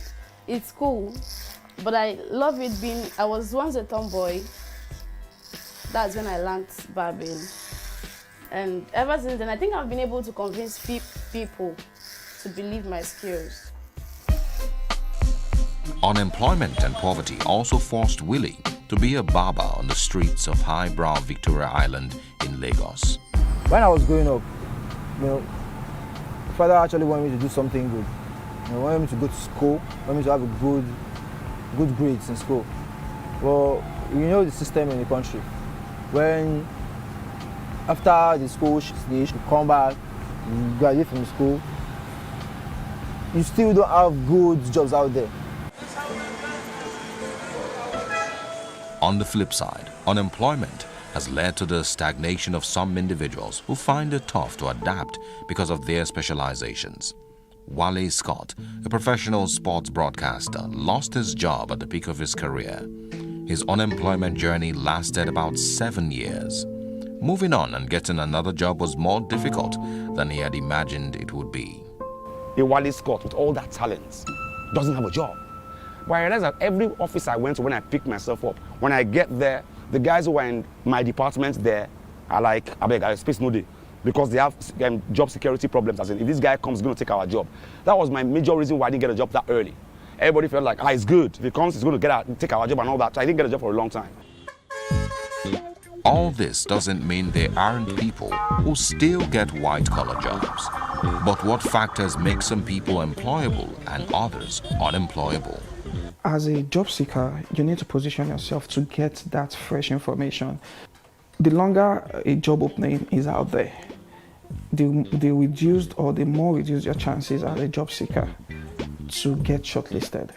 it's cool. But I love it being, I was once a tomboy. That's when I learned barbing. And ever since then, I think I've been able to convince people to believe my skills. Unemployment and poverty also forced Willie to be a barber on the streets of highbrow Victoria Island in Lagos. When I was growing up, my father actually wanted me to do something good. He wanted me to go to school, wanted me to have a good grades in school. Well, you know the system in the country. When after the school stage, you come back, you graduate from school, you still don't have good jobs out there. On the flip side, unemployment has led to the stagnation of some individuals who find it tough to adapt because of their specializations. Wale Scott, a professional sports broadcaster, lost his job at the peak of his career. His unemployment journey lasted about 7 years. Moving on and getting another job was more difficult than he had imagined it would be. Wale Scott, with all that talent, doesn't have a job. But I realized that every office I went to, when I picked myself up, when I get there, the guys who are in my department there are like, I beg, I space no day, because they have job security problems. As in, if this guy comes, he's going to take our job. That was my major reason why I didn't get a job that early. Everybody felt like, it's good. If he comes, he's going to take our job and all that. So I didn't get a job for a long time. All this doesn't mean there aren't people who still get white-collar jobs. But what factors make some people employable and others unemployable? As a job seeker, you need to position yourself to get that fresh information. The longer a job opening is out there, the reduced or the more reduced your chances as a job seeker to get shortlisted.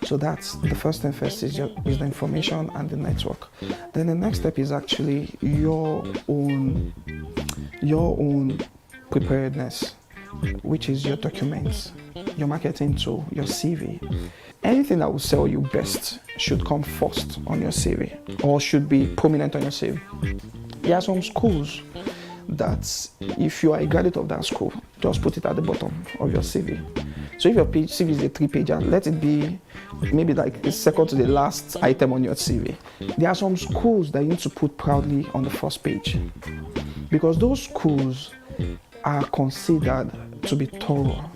So that's the first thing first is the information and the network. Then the next step is actually your own preparedness, which is your documents, your marketing tool, your CV. Anything that will sell you best should come first on your CV or should be prominent on your CV. There are some schools that if you are a graduate of that school, just put it at the bottom of your CV. So if your CV is a 3-pager, let it be maybe like the second to the last item on your CV. There are some schools that you need to put proudly on the first page because those schools are considered to be thorough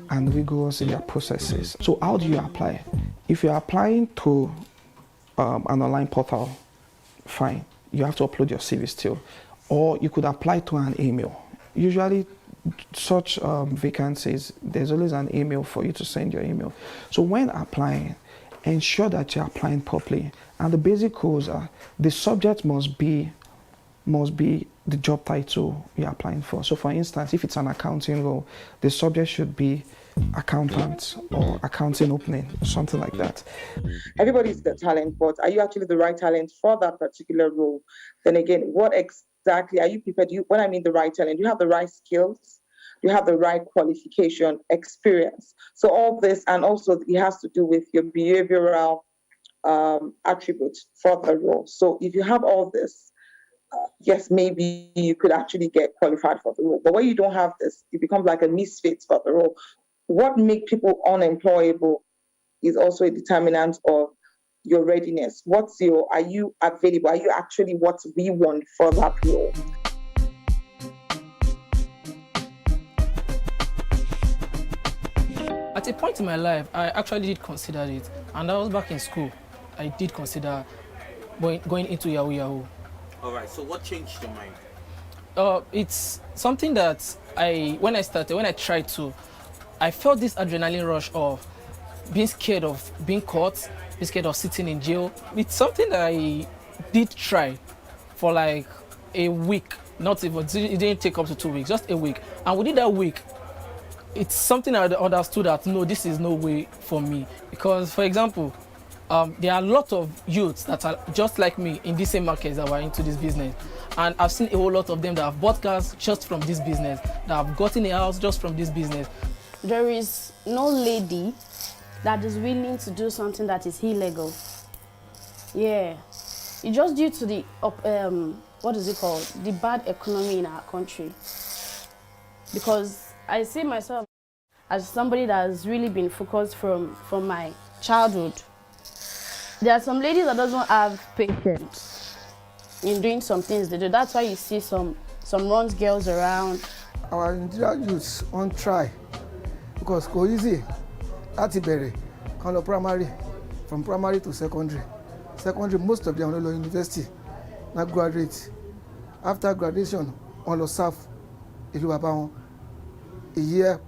and rigorous in their processes. So how do you apply? If you're applying to an online portal, fine, you have to upload your CV still. Or you could apply to an email. Usually such vacancies, there's always an email for you to send your email. So when applying, ensure that you're applying properly. And the basic rules are the subject must be the job title you're applying for. So for instance, if it's an accounting role, the subject should be accountant or accounting opening, something like that. Everybody's got talent, but are you actually the right talent for that particular role? Then again, what exactly are you prepared? When I mean the right talent, you have the right skills, you have the right qualification, experience. So all this, and also it has to do with your behavioral attributes for the role. So if you have all this, yes, maybe you could actually get qualified for the role. But when you don't have this, it becomes like a misfit for the role. What makes people unemployable is also a determinant of your readiness. Are you available? Are you actually what we want for that role? At a point in my life, I actually did consider it, and I was back in school. I did consider going into Yahoo Yahoo. All right, so what changed your mind? It's something that when I tried to, I felt this adrenaline rush of being scared of being caught, being scared of sitting in jail. It's something that I did try for like a week, not even, it didn't take up to 2 weeks, just a week. And within that week, it's something I understood that no, this is no way for me. Because, for example, there are a lot of youths that are just like me in the same markets that were into this business. And I've seen a whole lot of them that have bought cars just from this business, that have gotten a house just from this business. There is no lady that is willing to do something that is illegal. Yeah. It's just due to the, what is it called? The bad economy in our country. Because I see myself as somebody that has really been focused from my childhood. There are some ladies that doesn't have patience in doing some things they do. That's why you see some runs girls around. Our Nigerian youths won't try because go easy. That's bẹ̀rẹ̀ kan lọ primary, from primary to secondary. Secondary, most of them are university, not graduate. After graduation, wọ́n lọ serve ìlú bàbá wọn. A year,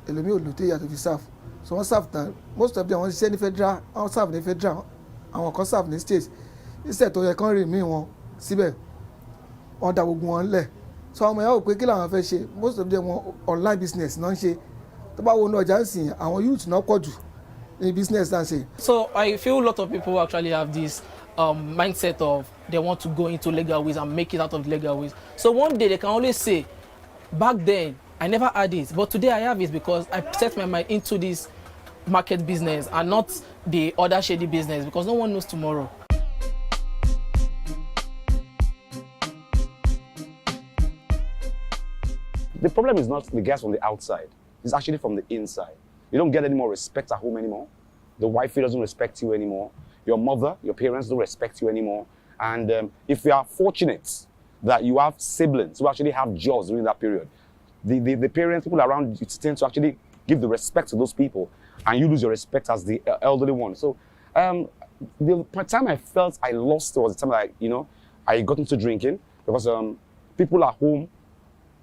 ẹlòmíì ò lò tó yà tó fi serve. So wọ́n serve tán, most of them wọ́n ṣiṣẹ́ ní federal, wọ́n serve ní federal, àwọn kan serve ní state. Instead tó yẹ kán rìn mí wọn síbẹ̀, wọ́n da gbogbo wọn lẹ̀. So àwọn ọmọ yà wò pé kí làwọn fẹ́ ṣe, most of them wọ́n online business náà ń ṣe. Tó bá wo ní ọjà ń sìn, àwọn youth náà pọ̀ jù ní business náà ṣe. So I feel a lot of people actually have this mindset of they want to go into legal ways and make it out of legal ways. So one day they can always say, back then, I never had it, but today I have it because I set my mind into this market business and not the other shady business because no one knows tomorrow. The problem is not the guys from the outside. It's actually from the inside. You don't get any more respect at home anymore. The wifey doesn't respect you anymore. Your mother, your parents don't respect you anymore. And if you are fortunate that you have siblings who actually have jobs during that period, the parents, people around you tend to actually give the respect to those people, and you lose your respect as the elderly one. So the time I felt I lost was the time that I got into drinking because people at home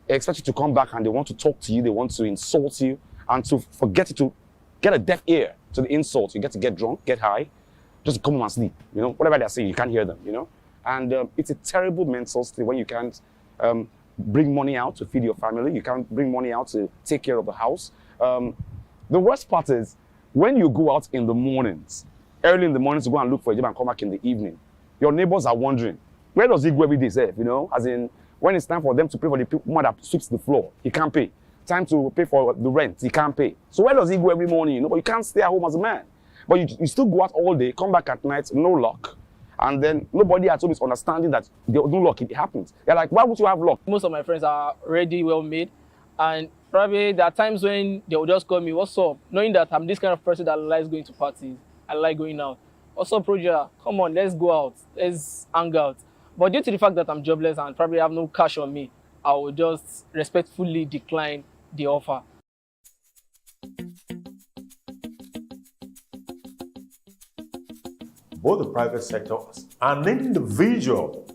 expect you to come back and they want to talk to you, they want to insult you, and to forget you to get a deaf ear to the insult. You get to get drunk, get high, just come home and sleep. Whatever they're saying, you can't hear them. And it's a terrible mental state when you can't bring money out to feed your family. You can't bring money out to take care of the house. The worst part is when you go out in the mornings, early in the mornings to go and look for a job and come back in the evening, your neighbors are wondering, where does he go every day, sir? As in, when it's time for them to pay for the woman that sweeps the floor, he can't pay. Time to pay for the rent, he can't pay. So where does he go every morning? But you can't stay at home as a man. But you still go out all day, come back at night, no luck. And then nobody at home is understanding that there's no luck, it happens. They're like, why would you have luck? Most of my friends are already well made. And probably there are times when they will just call me, what's up? Knowing that I'm this kind of person that likes going to parties. I like going out. What's up, Proja? Come on, let's go out. Let's hang out. But due to the fact that I'm jobless and probably have no cash on me, I will just respectfully decline the offer. Both the private sector and individual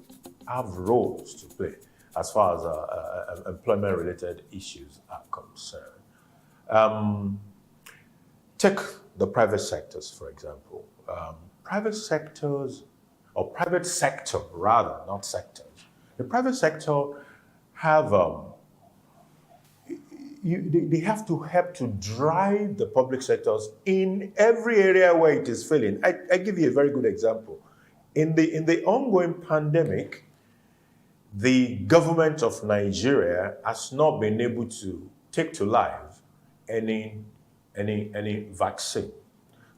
have roles to play as far as employment-related issues are concerned. Take the private sectors, for example. Private sectors, or private sector rather, not sectors. The private sector have, they have to help to drive the public sectors in every area where it is failing. I give you a very good example. In the ongoing pandemic, the government of Nigeria has not been able to take to life any vaccine.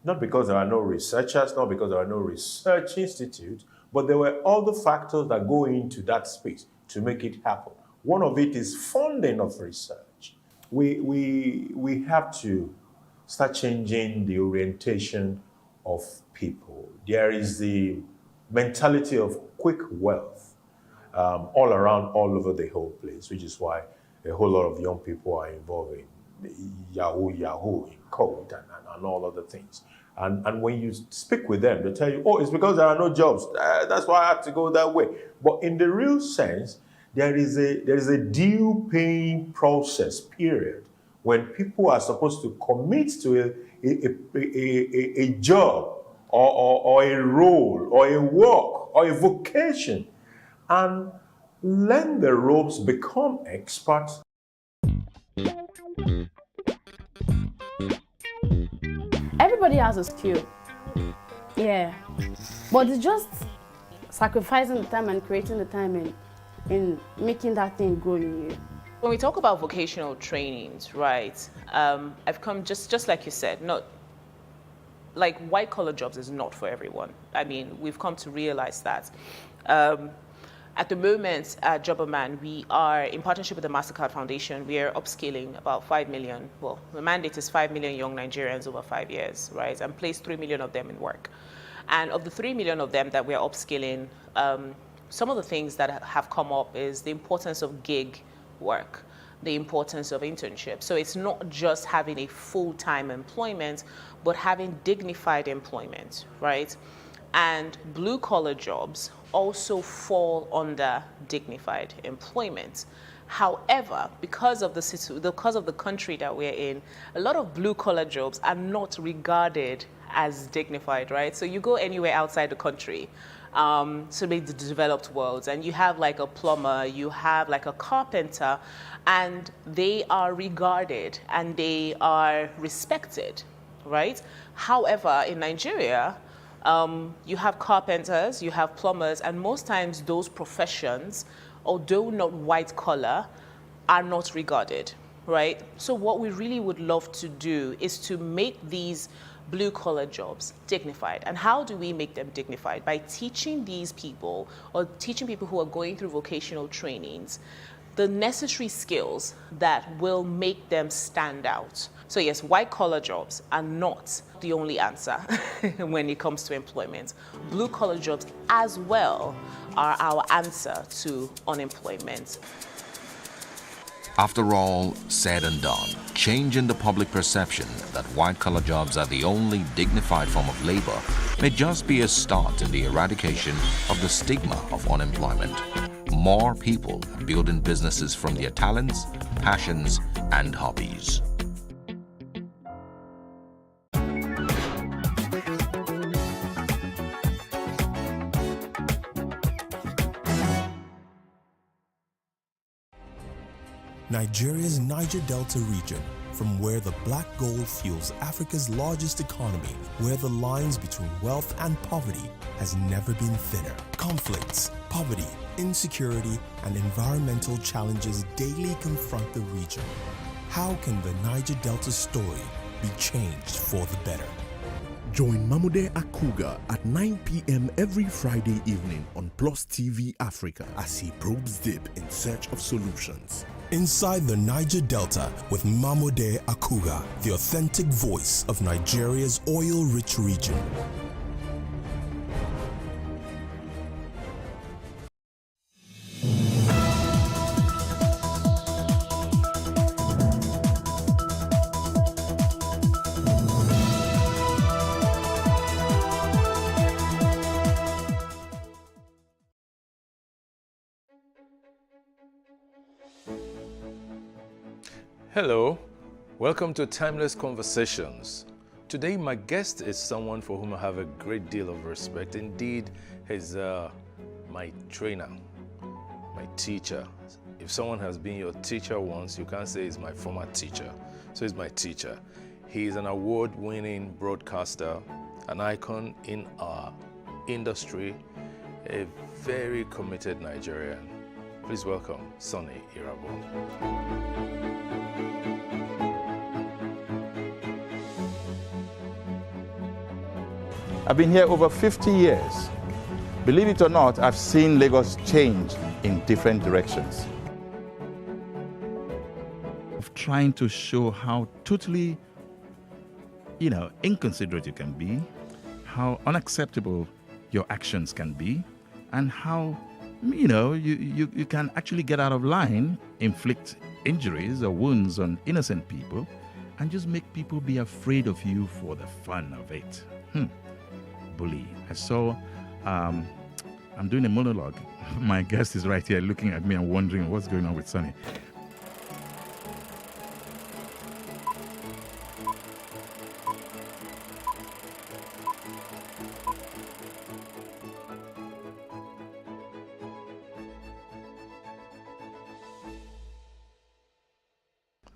Not because there are no researchers, not because there are no research institutes, But there were other factors that go into that space to make it happen. One of it is funding of research. We have to start changing the orientation of people. There is the mentality of quick wealth all around, all over the whole place, which is why a whole lot of young people are involved in Yahoo, in code, and all other things. And when you speak with them, they tell you, oh, it's because there are no jobs. That's why I have to go that way. But in the real sense, there is a due paying process period when people are supposed to commit to a job or a role or a work or a vocation and learn the ropes, become experts. Everybody has a skill. Yeah. But it's just sacrificing the time and creating the time in making that thing grow in you. When we talk about vocational trainings, right, I've come, just like you said, not like white collar jobs is not for everyone. I mean, we've come to realize that. At the moment at Jobberman, we are in partnership with the MasterCard Foundation. We are upskilling about 5 million, well, the mandate is 5 million young Nigerians over 5 years, right, and place 3 million of them in work. And of the 3 million of them that we're upskilling, some of the things that have come up is the importance of gig work, the importance of internship. So it's not just having a full-time employment, but having dignified employment, right? And blue-collar jobs also fall under dignified employment. However, because of the country that we're in, a lot of blue-collar jobs are not regarded as dignified, right? So you go anywhere outside the country, so maybe the developed world, and you have like a plumber, you have like a carpenter, and they are regarded and they are respected, right? However, in Nigeria, you have carpenters, you have plumbers, and most times those professions, although not white collar, are not regarded, right? So what we really would love to do is to make these blue collar jobs dignified. And how do we make them dignified? By teaching these people, or teaching people who are going through vocational trainings, the necessary skills that will make them stand out. So yes, white collar jobs are not the only answer when it comes to employment. Blue collar jobs as well are our answer to unemployment. After all said and done, changing the public perception that white-collar jobs are the only dignified form of labor may just be a start in the eradication of the stigma of unemployment. More people are building businesses from their talents, passions, and hobbies. Nigeria's Niger Delta region, from where the black gold fuels Africa's largest economy, where the lines between wealth and poverty has never been thinner. Conflicts, poverty, insecurity, and environmental challenges daily confront the region. How can the Niger Delta story be changed for the better? Join Mamude Akuga at 9 p.m. every Friday evening on Plus TV Africa as he probes deep in search of solutions. Inside the Niger Delta with Mamude Akuga, the authentic voice of Nigeria's oil-rich region. Hello, welcome to Timeless Conversations. Today my guest is someone for whom I have a great deal of respect. Indeed, he's my trainer, my teacher. If someone has been your teacher once, you can't say he's my former teacher. So he's my teacher. He's an award-winning broadcaster, an icon in our industry, a very committed Nigerian. Please welcome Sonny Irabor. I've been here over 50 years. Believe it or not, I've seen Lagos change in different directions. Of trying to show how totally, inconsiderate you can be, how unacceptable your actions can be, and how, you can actually get out of line, inflict injuries or wounds on innocent people, and just make people be afraid of you for the fun of it. Bully. I saw, I'm doing a monologue. My guest is right here looking at me and wondering what's going on with Sonny.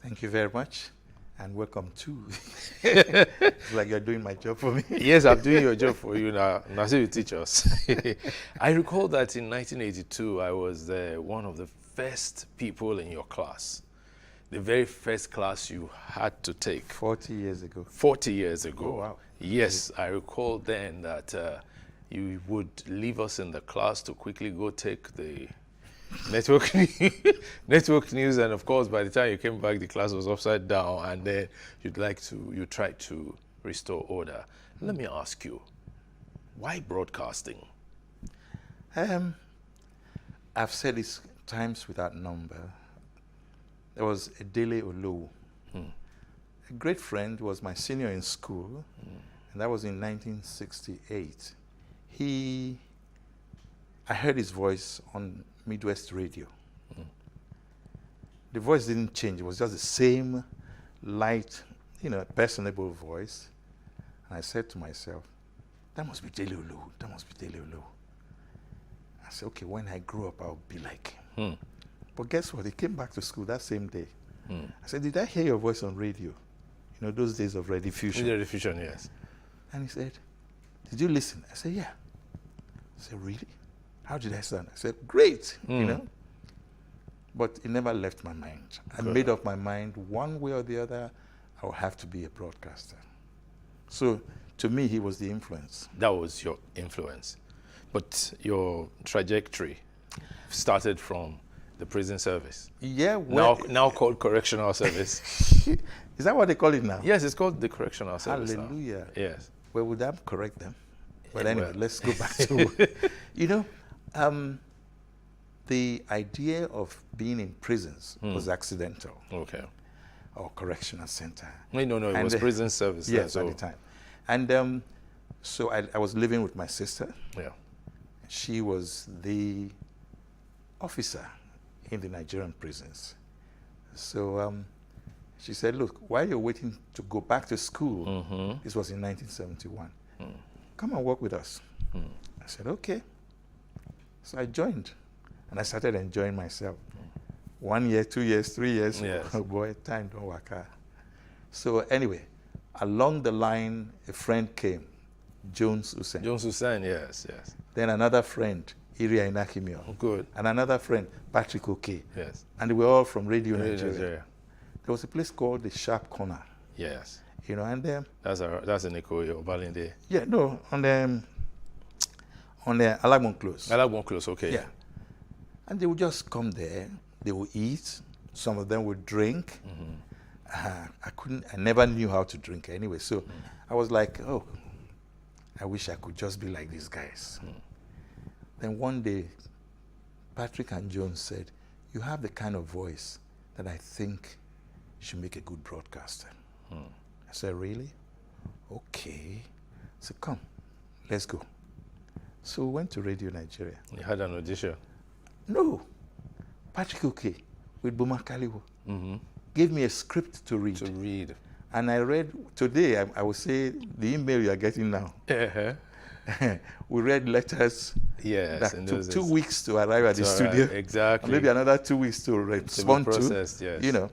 Thank you very much, and welcome too. It's like you're doing my job for me. Yes, I'm doing your job for you now. Now, so you teach us. I recall that in 1982, I was one of the first people in your class. The very first class you had to take. 40 years ago. 40 years ago. Oh, wow. Yes, I recall then that you would leave us in the class to quickly go take the network news, and of course by the time you came back the class was upside down, and then you tried to restore order. Let me ask you, why broadcasting? I've said this times without number. There was a Dele Olowu, a great friend, was my senior in school, and that was in 1968. I heard his voice on Midwest Radio. The voice didn't change. It was just the same light, personable voice. And I said to myself, that must be Dele Olowu. That must be Dele Olowu. I said, okay, when I grow up, I'll be like him. But guess what? He came back to school that same day. I said, did I hear your voice on radio? Those days of rediffusion. Rediffusion, yes. And he said, did you listen? I said, yeah. I said, really? How did I sound? I said, great, But it never left my mind. I made up my mind, one way or the other, I will have to be a broadcaster. So, to me, he was the influence. That was your influence. But your trajectory started from the prison service. Yeah. Now called correctional service. Is that what they call it now? Yes, it's called the correctional service. Hallelujah. Now. Yes. Well, would that correct them? But anyway, let's go back to, the idea of being in prisons was accidental. Okay. Or correctional center. No, it was prison service. Yes, at the time. And so I was living with my sister. Yeah. She was the officer in the Nigerian prisons. So she said, look, while you're waiting to go back to school, this was in 1971, come and work with us. I said, okay. So I joined, and I started enjoying myself. 1 year, 2 years, 3 years. Yes. Oh boy, time don't work out. So anyway, along the line, a friend came, Jones Hussein. Jones Hussein, yes. Then another friend, Iria Inakimio. Good. And another friend, Patrick Oke. Yes. And they were all from Radio Nigeria. There was a place called the Sharp Corner. Yes. And that's in Ikoyi, Obalinde. Yeah, no, on the Alagbon Close. Alagbon Close, okay. Yeah. And they would just come there, they would eat, some of them would drink. I never knew how to drink anyway, so I was like, oh, I wish I could just be like these guys. Then one day, Patrick and Jones said, you have the kind of voice that I think should make a good broadcaster. I said, really? Okay. So come, let's go. So we went to Radio Nigeria. You had an audition? No. Patrick Oke with Buma Kaliwo gave me a script to read. And I read, today I would say the email you are getting now. We read letters that took 2 weeks to arrive at the studio. Exactly. Maybe another 2 weeks to respond to. Processed, yes.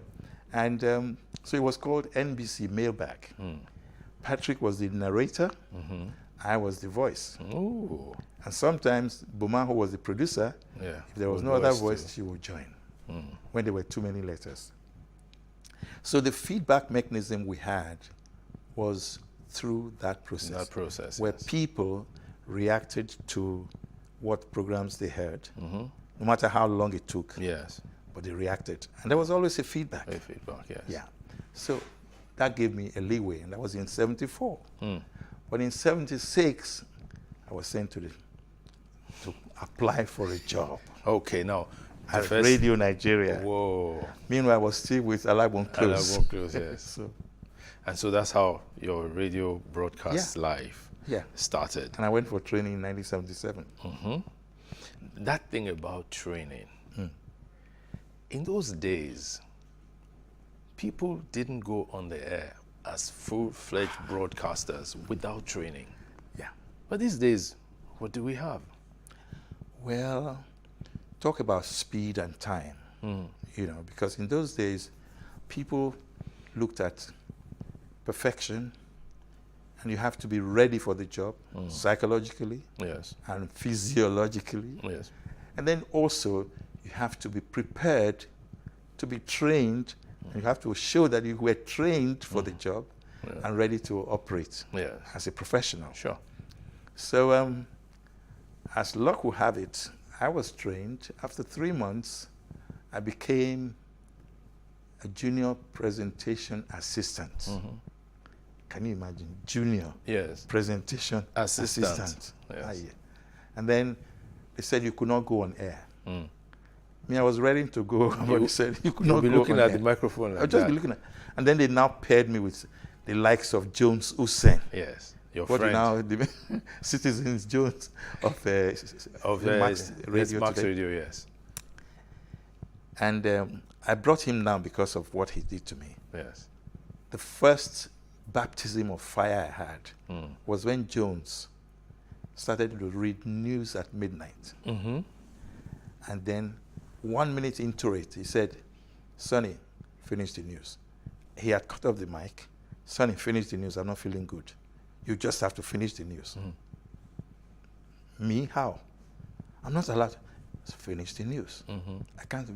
And so it was called NBC Mailbag. Patrick was the narrator. I was the voice. Ooh. And sometimes Buma, who was the producer, if there was no other voice, she would join when there were too many letters. So the feedback mechanism we had was through that process. That process, where people reacted to what programs they heard, no matter how long it took. Yes. But they reacted. And there was always a feedback. A feedback, yes. Yeah. So that gave me a leeway, and that was in 74. But in 76, I was sent to apply for a job. Okay, now. At Radio Nigeria. Whoa. Meanwhile, I was still with Alagbon Close. Alagbon Close, yes. And so that's how your radio broadcast life started. And I went for training in 1977. That thing about training, in those days, people didn't go on the air as full-fledged broadcasters without training. Yeah. But these days, what do we have? Well, talk about speed and time, you know, because in those days, people looked at perfection, and you have to be ready for the job psychologically and physiologically. Yes. And then also, you have to be prepared to be trained, and you have to show that you were trained for the job and ready to operate as a professional. Sure. So, as luck will have it, I was trained. After 3 months, I became a junior presentation assistant. Can you imagine? Junior presentation assistant. Yes. And then they said you could not go on air. Me, I was ready to go, but they said you could not go on air. You'll be looking at the microphone like I'll just be looking at, and then they now paired me with the likes of Jones Hussein. Yes, your what friend. Now the Citizens Jones of Max Radio. Radio, yes. And I brought him down because of what he did to me. Yes. The first baptism of fire I had was when Jones started to read news at midnight. And then 1 minute into it, he said, "Sonny, finish the news." He had cut off the mic. "Sonny, finish the news. I'm not feeling good. You just have to finish the news." Me? How? I'm not allowed to finish the news. I can't.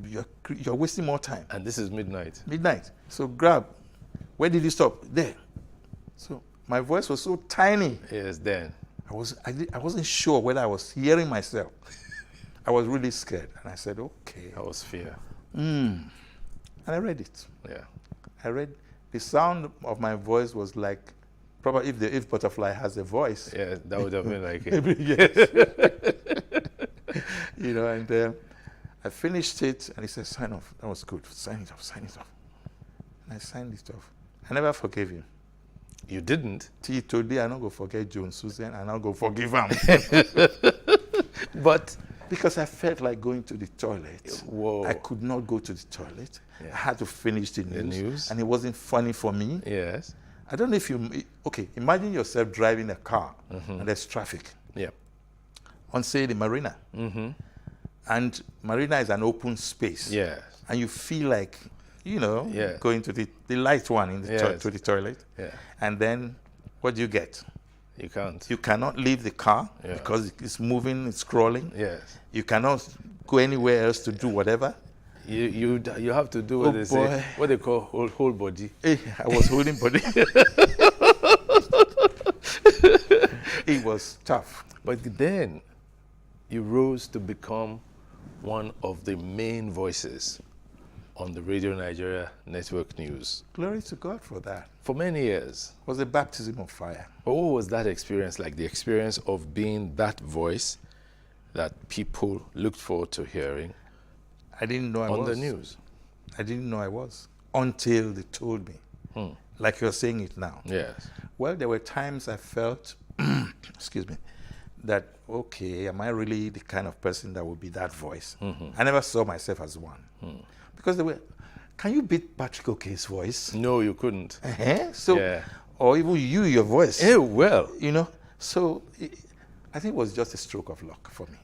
You're wasting more time. And this is midnight. Midnight. So grab. Where did you stop? There. So my voice was so tiny. Yes, then. I wasn't sure whether I was hearing myself. I was really scared. And I said, okay. That was fear. And I read it. Yeah. I read. The sound of my voice was like, probably if Butterfly has a voice. Yeah, that would have been like it. Yes. You know, and I finished it, and he said, "Sign off." That was good. Sign it off, sign it off. And I signed it off. I never forgave him. You didn't? Till today, I'm not going to forget Jones Susan, and I'm not going to forgive him. But because I felt like going to the toilet. Whoa. I could not go to the toilet. Yeah. I had to finish the news. And it wasn't funny for me. Yes. I don't know if you, okay, imagine yourself driving a car and there's traffic. Yeah. On, say, the marina. And marina is an open space. Yes. And you feel like, you know, going to the light one in the to the toilet. Yeah. And then what do you get? You can't. You cannot leave the car because it's moving, it's scrolling. Yes. You cannot go anywhere else to do whatever. You have to do what they say, what they call whole body. I was holding body. It was tough. But then you rose to become one of the main voices on the Radio Nigeria Network News. Glory to God for that. For many years. It was a baptism of fire. But what was that experience like? The experience of being that voice that people looked forward to hearing. I didn't know I was. On the news. I didn't know I was until they told me. Like you're saying it now. Yes. Well, there were times I felt, excuse me, that, okay, am I really the kind of person that would be that voice? I never saw myself as one. Because they were, can you beat Patrick Okey's voice? No, you couldn't. So, or even your voice. Well. You know, so I think it was just a stroke of luck for me.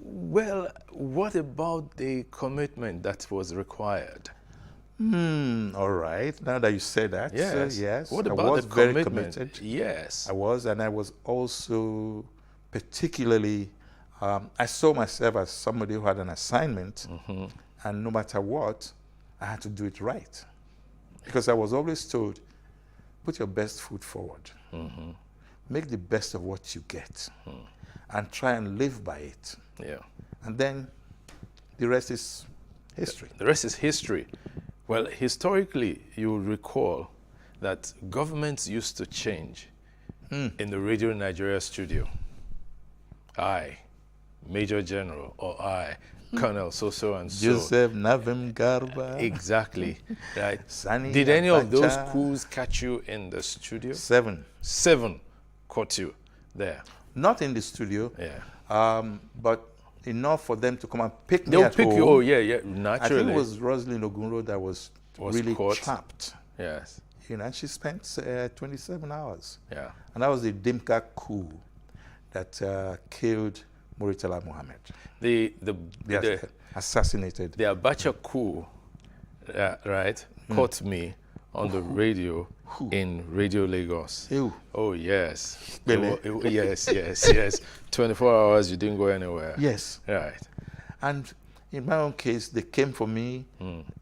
Well, what about the commitment that was required? All right. Now that you say that, yes. Yes. What about I was the very commitment? Committed. Yes. I was, and I was also particularly, I saw myself as somebody who had an assignment, and no matter what, I had to do it right. Because I was always told, put your best foot forward. Make the best of what you get. and try and live by it. Yeah. And then the rest is history. The rest is history. Well, historically, you will recall that governments used to change in the Radio Nigeria studio. I, Major General, or I, Colonel so and so. Joseph Navim Garba. Exactly. Right. Sani Did any of those Abacha. coups catch you in the studio? 7. 7 caught you there. Not in the studio. Yeah. But enough for them to come and pick me They'll at pick home. you. Oh yeah, yeah. I think Naturally. it was Rosalind Ogunro that was really caught. trapped. Yes. You know, and she spent 27 hours. Yeah. And that was the Dimka coup that killed Muritala Mohammed. The assassinated. The Abacha coup, right, caught me on the radio in Radio Lagos. Oh yes. Yes. 24 hours, you didn't go anywhere. Yes. Right. And in my own case, they came for me.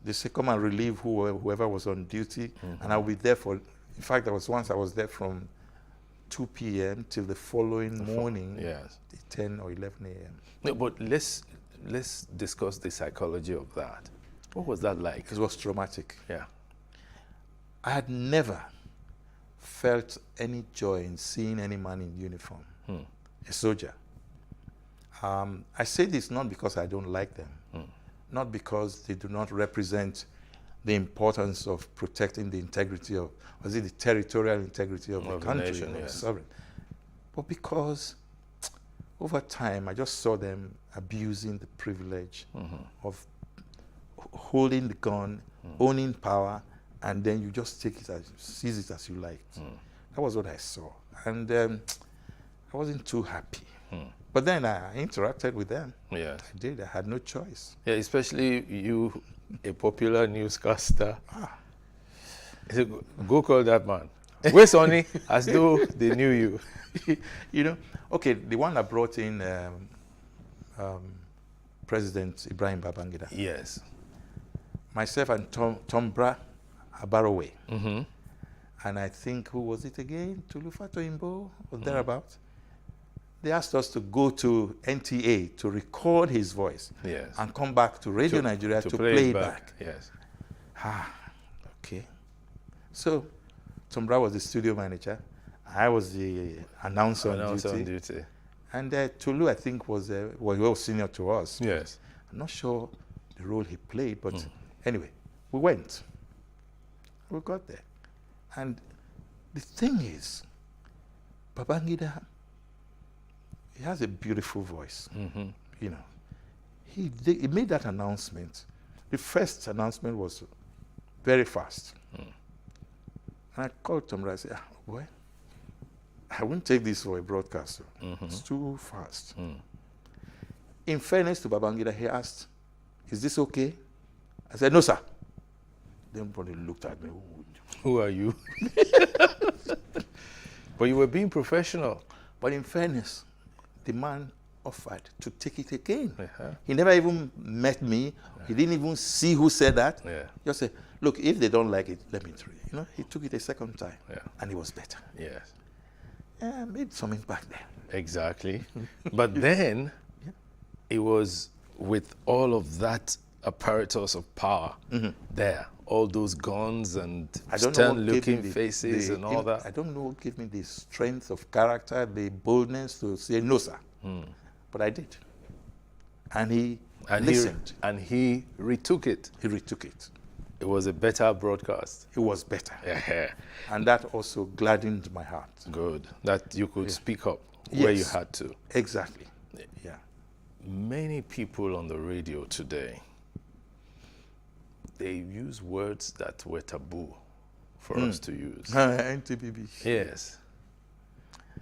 They said, come and relieve whoever was on duty. And I'll be there for, in fact, there was once I was there from 2 p.m. till the following morning, yes, 10 or 11 a.m. No, but let's discuss the psychology of that. What was that like? It was traumatic. Yeah. I had never felt any joy in seeing any man in uniform, a soldier. I say this not because I don't like them, not because they do not represent the importance of protecting the integrity of, was it the territorial integrity of the country, nation, yes. sovereign, but because over time I just saw them abusing the privilege of holding the gun, owning power, and then you just take it as, seize it as you liked. That was what I saw, and I wasn't too happy. But then I interacted with them. Yes. I did. I had no choice. Yeah, especially you, a popular newscaster. Go call that man. Where's Sonny? As though they knew you. You know, okay, the one that brought in President Ibrahim Babangida. Yes. Myself and Tombra Abarowe. And I think, who was it again? Tulufa Toimbo, or thereabout. They asked us to go to NTA to record his voice, yes, and come back to Radio Nigeria to play it back. Yes. Okay. So, Tombra was the studio manager. I was the announcer on duty. And Tulu, I think, was well senior to us. Yes. I'm not sure the role he played, but anyway, we went. We got there. And the thing is, Babangida, he has a beautiful voice. You know, he made that announcement. The first announcement was very fast. And I called Tombra and said, boy, I won't take this for a broadcaster. It's too fast. In fairness to Babangida, he asked, is this okay? I said, no, sir. Then everybody looked at me. Who are you? But you were being professional. But in fairness, the man offered to take it again. He never even met me. He didn't even see who said that. Just said, look, if they don't like it, let me try it. You know, he took it a second time, and it was better. Yes. Yeah, made some impact there. Exactly. But then, it was with all of that apparatus of power there, all those guns and stern-looking faces and all that. I don't know what gave me the strength of character, the boldness to say, no, sir. But I did. And he listened. And he retook it. He retook it. It was a better broadcast. It was better. Yeah. And that also gladdened my heart. Good. That you could speak up where you had to. Exactly. Yeah. Many people on the radio today, they use words that were taboo for us to use. NTBB. Yes.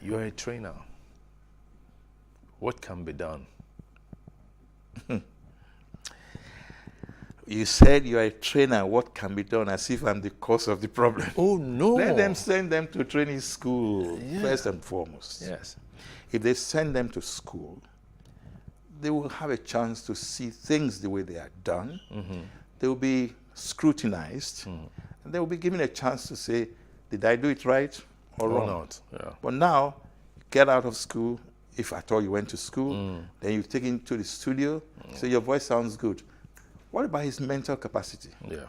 You're a trainer. What can be done? You said you're a trainer. What can be done? As if I'm the cause of the problem. Oh, no. Let them send them to training school, first and foremost. Yes. If they send them to school, they will have a chance to see things the way they are done. They will be scrutinized. And they will be given a chance to say, did I do it right or wrong? Not. Yeah. But now, get out of school, if at all you went to school, then you take him to the studio, so your voice sounds good. What about his mental capacity? Yeah.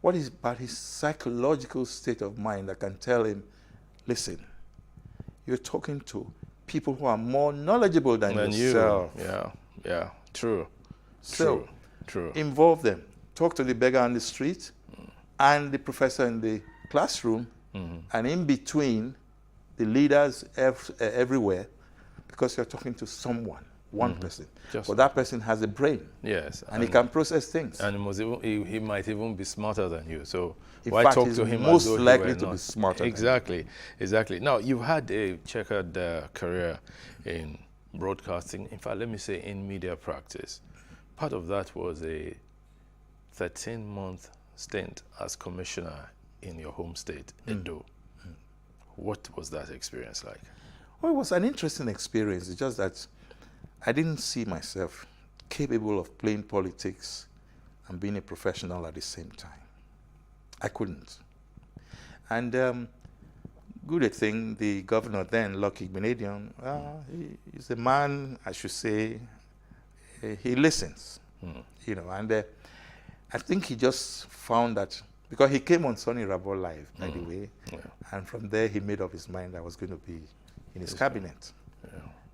What is about his psychological state of mind that can tell him, listen, you're talking to people who are more knowledgeable than yourself. Yeah, true. So, true. Involve them. Talk to the beggar on the street and the professor in the classroom, and in between, the leaders everywhere, because you're talking to someone, one person. But that person has a brain. Yes. And he can process things. And he might even be smarter than you. So In why fact, talk he's to him most as though he likely were to be not? smarter than you. Exactly. Now, you've had a checkered career in broadcasting. In fact, let me say in media practice. Part of that was a 13-month stint as commissioner in your home state, Edo. What was that experience like? Well, it was an interesting experience. It's just that I didn't see myself capable of playing politics and being a professional at the same time. I couldn't. And good thing, the governor then, Lucky Benedion, he's a man, I should say, he listens, you know, and I think he just found that, because he came on Sonny Rabo Live, by the way, and from there he made up his mind I was going to be in his cabinet.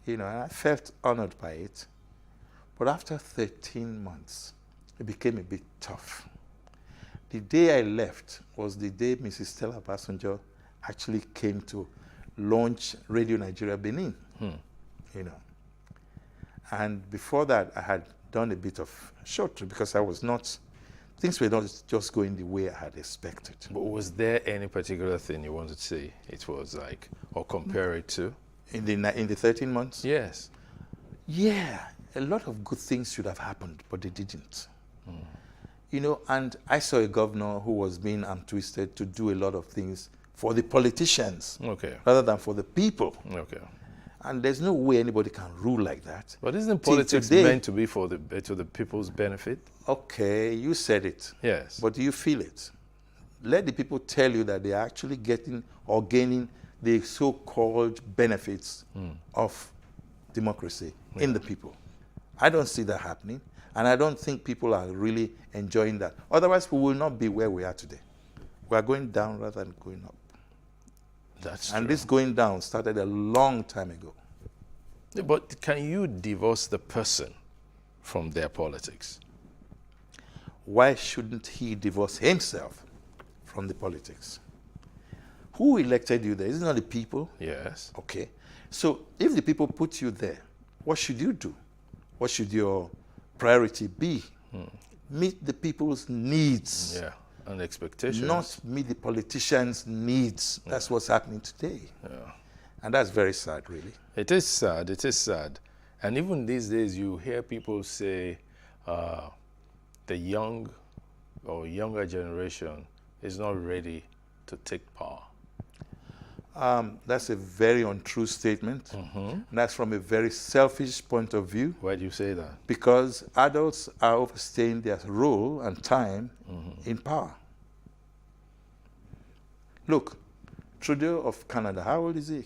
You know, and I felt honored by it. But after 13 months, it became a bit tough. The day I left was the day Mrs. Stella Basunjo actually came to launch Radio Nigeria Benin, you know. And before that, I had done a bit of short trip because I was not, things were not just going the way I had expected. But was there any particular thing you wanted to say it was like, or compare it to? In the 13 months? Yes. Yeah, a lot of good things should have happened, but they didn't. You know, and I saw a governor who was being twisted to do a lot of things for the politicians rather than for the people. And there's no way anybody can rule like that. But isn't politics meant to be for to the people's benefit? Okay, you said it. Yes. But do you feel it? Let the people tell you that they're actually getting or gaining the so-called benefits of democracy in the people. I don't see that happening, and I don't think people are really enjoying that. Otherwise, we will not be where we are today. We are going down rather than going up. That's and true. This going down started a long time ago. Yeah, but can you divorce the person from their politics? Why shouldn't he divorce himself from the politics? Who elected you there? Isn't it the people? Yes. Okay. So if the people put you there, what should you do? What should your priority be? Meet the people's needs. Yeah, and expectations. Not meet the politicians' needs. That's what's happening today. Yeah. And that's very sad, really. It is sad. It is sad. And even these days, you hear people say the young or younger generation is not ready to take power. That's a very untrue statement. And that's from a very selfish point of view. Why do you say that? Because adults are overstaying their role and time in power. Look, Trudeau of Canada, how old is he?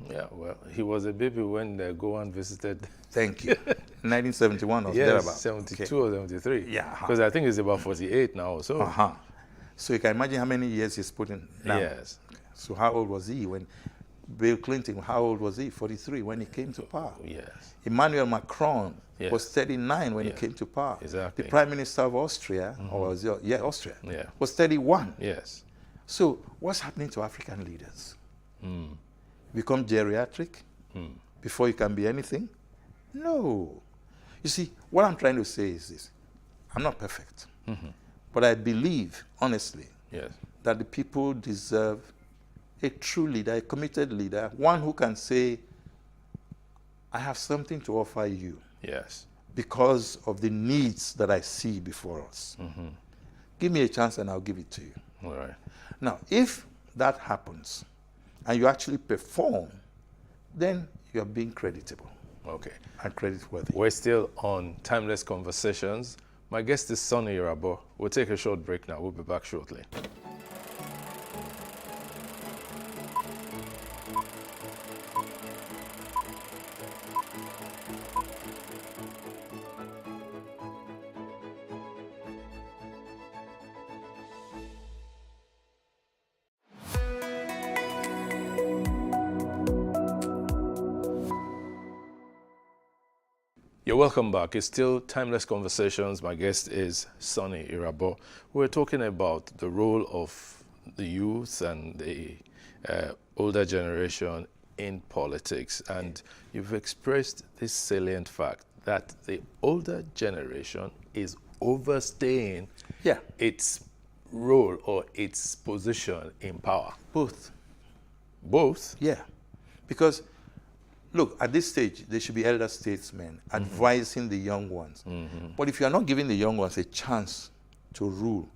Yeah, well, he was a baby when Gowan visited. Thank you. 1971 or yes, thereabout. 72 or 73. Yeah. Because I think he's about 48 now or so. So you can imagine how many years he's put in now. Yes. So how old was he when Bill Clinton, how old was he? 43 when he came to power. Yes. Emmanuel Macron was 39 when he came to power. Exactly. The Prime Minister of Austria, or was it, Austria, was 31. Yes. So what's happening to African leaders? Become geriatric before you can be anything? No. You see, what I'm trying to say is this. I'm not perfect. But I believe, honestly, that the people deserve a true leader, a committed leader, one who can say, I have something to offer you. Yes. Because of the needs that I see before us. Give me a chance and I'll give it to you. All right. Now, if that happens and you actually perform, then you're being creditable. Okay. And creditworthy. We're still on Timeless Conversations. My guest is Sonny Rabo. We'll take a short break now. We'll be back shortly. You're welcome back. It's still Timeless Conversations. My guest is Sonny Irabo. We're talking about the role of the youth and the older generation in politics. And you've expressed this salient fact that the older generation is overstaying its role or its position in power. Both. Both? Yeah. Because, look, at this stage, there should be elder statesmen advising the young ones. But if you are not giving the young ones a chance to rule,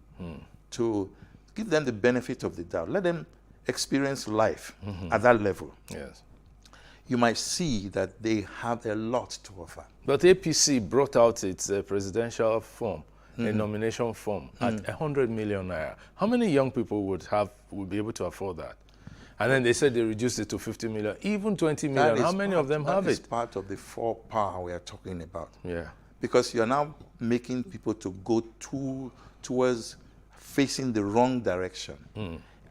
to give them the benefit of the doubt, let them experience life at that level. Yes. You might see that they have a lot to offer. But APC brought out its presidential form, a nomination form, at 100 million naira. How many young people would be able to afford that? And then they said they reduced it to 50 million, even 20 million. How many of them have it? That is part of the four power we are talking about. Yeah. Because you're now making people to go towards facing the wrong direction.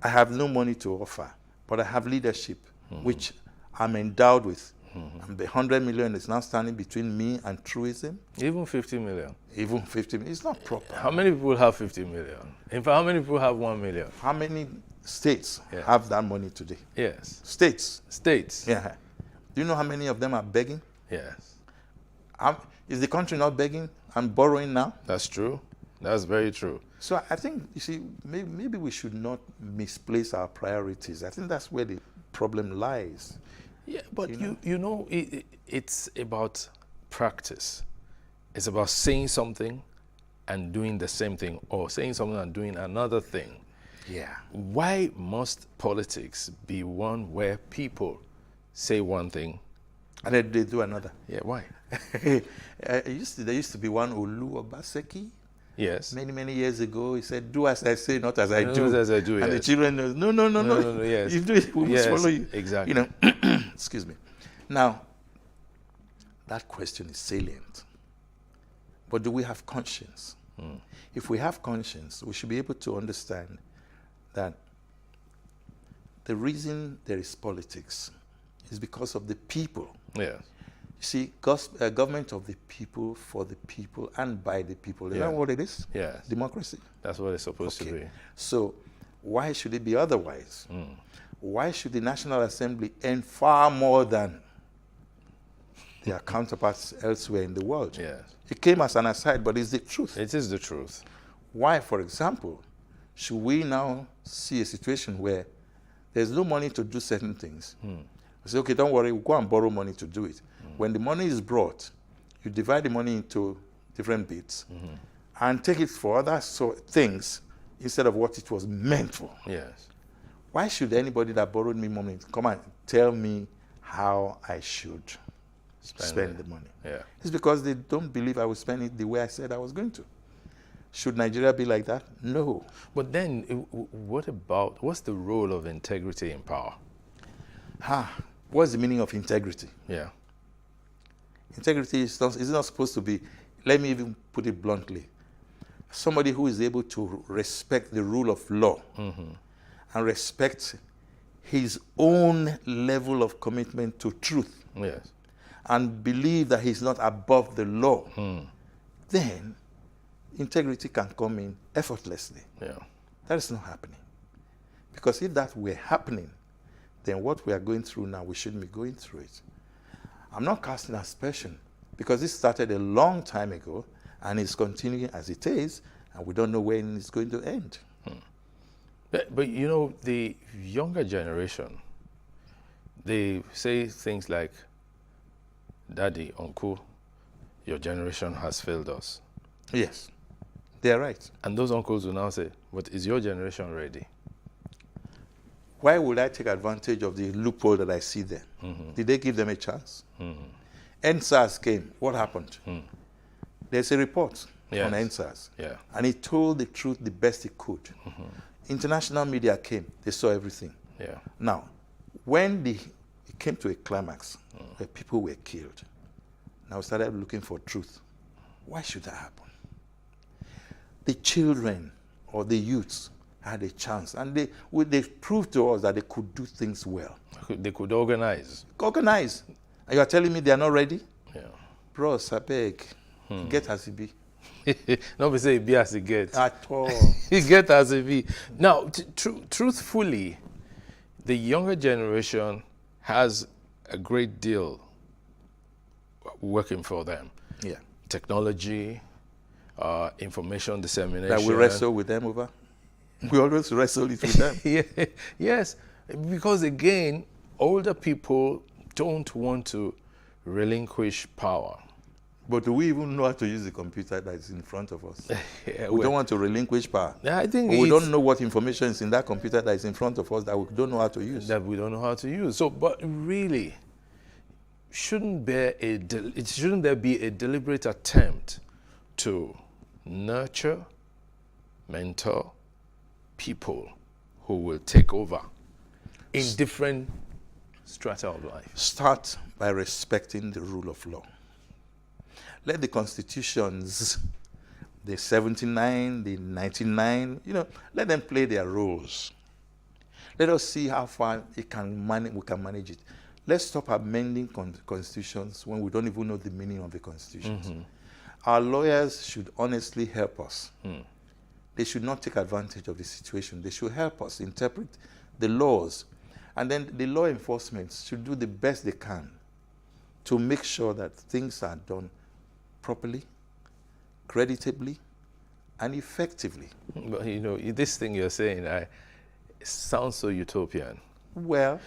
I have no money to offer, but I have leadership, which I'm endowed with. And the 100 million is now standing between me and truism. Even 50 million? Even 50 million. It's not proper. How many people have 50 million? In fact, how many people have 1 million? How many states have that money today? Yes. States. States. Yeah. Do you know how many of them are begging? Yes. Is the country not begging and borrowing now? That's true. That's very true. So I think, you see, maybe we should not misplace our priorities. I think that's where the problem lies. Yeah, but you know it's about practice. It's about saying something and doing the same thing, or saying something and doing another thing. Yeah. Why must politics be one where people say one thing and then they do another? Yeah, why? There used to be one Olu Obaseki. Yes. Many years ago, he said, "Do as I say, not as I do." Not as I do. And yes. the children know, no. Yes. You do it, we must follow you. Exactly. You know. Excuse me. Now, that question is salient. But do we have conscience? If we have conscience, we should be able to understand that the reason there is politics is because of the people. Yes. You see, government of the people, for the people, and by the people. Is that what it is? Yes. Democracy. That's what it's supposed to be. So why should it be otherwise? Why should the National Assembly earn far more than their counterparts elsewhere in the world? Yes. It came as an aside, but it's the truth. It is the truth. Why, for example, should we now see a situation where there's no money to do certain things? I say, okay, don't worry, we'll go and borrow money to do it. When the money is brought, you divide the money into different bits and take it for other things instead of what it was meant for. Yes. Why should anybody that borrowed me money come and tell me how I should spend the money? Yeah. It's because they don't believe I will spend it the way I said I was going to. Should Nigeria be like that? No. But then, what's the role of integrity in power? What's the meaning of integrity? Yeah. Integrity is not supposed to be, let me even put it bluntly, somebody who is able to respect the rule of law and respect his own level of commitment to truth. Yes. And believe that he's not above the law. Then integrity can come in effortlessly. Yeah. That is not happening. Because if that were happening, then what we are going through now, we shouldn't be going through it. I'm not casting aspersion, because this started a long time ago, and it's continuing as it is, and we don't know when it's going to end. But you know, the younger generation, they say things like, "Daddy, uncle, your generation has failed us." Yes, they're right. And those uncles will now say, "But is your generation ready?" Why would I take advantage of the loophole that I see there? Did they give them a chance? NSAS came. What happened? There's a report on NSAS. Yeah. And it told the truth the best it could. International media came. They saw everything. Yeah. Now, when it came to a climax where people were killed, now we started looking for truth. Why should that happen? The children or the youths had a chance, and they proved to us that they could do things well. They could organize. Organize. And you are telling me they are not ready? Yeah. bros, I beg, get as it be. Not be say it be as it gets. At all. It get as it be. Now, truthfully, the younger generation has a great deal working for them. Yeah. Technology, information dissemination. That we wrestle with them over. We always wrestle it with them. Yeah. Yes, because again, older people don't want to relinquish power. But do we even know how to use the computer that is in front of us? Yeah, We don't want to relinquish power. I think we don't know what information is in that computer that is in front of us that we don't know how to use. That we don't know how to use. So, but really, shouldn't there be a deliberate attempt to nurture, mentor people who will take over in different strata of life? Start by respecting the rule of law. Let the constitutions, the 79, the 99, let them play their roles. Let us see how far we can manage it. Let's stop amending constitutions when we don't even know the meaning of the constitutions. Our lawyers should honestly help us. They should not take advantage of the situation. They should help us interpret the laws. And then the law enforcement should do the best they can to make sure that things are done properly, creditably, and effectively. But this thing you're saying, it sounds so utopian. Well,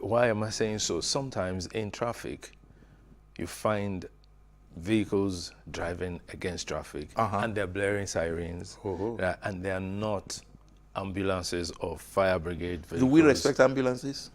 why am I saying so? Sometimes in traffic, you find vehicles driving against traffic, and they're blaring sirens, and they're not ambulances or fire brigade vehicles. Do we respect ambulances?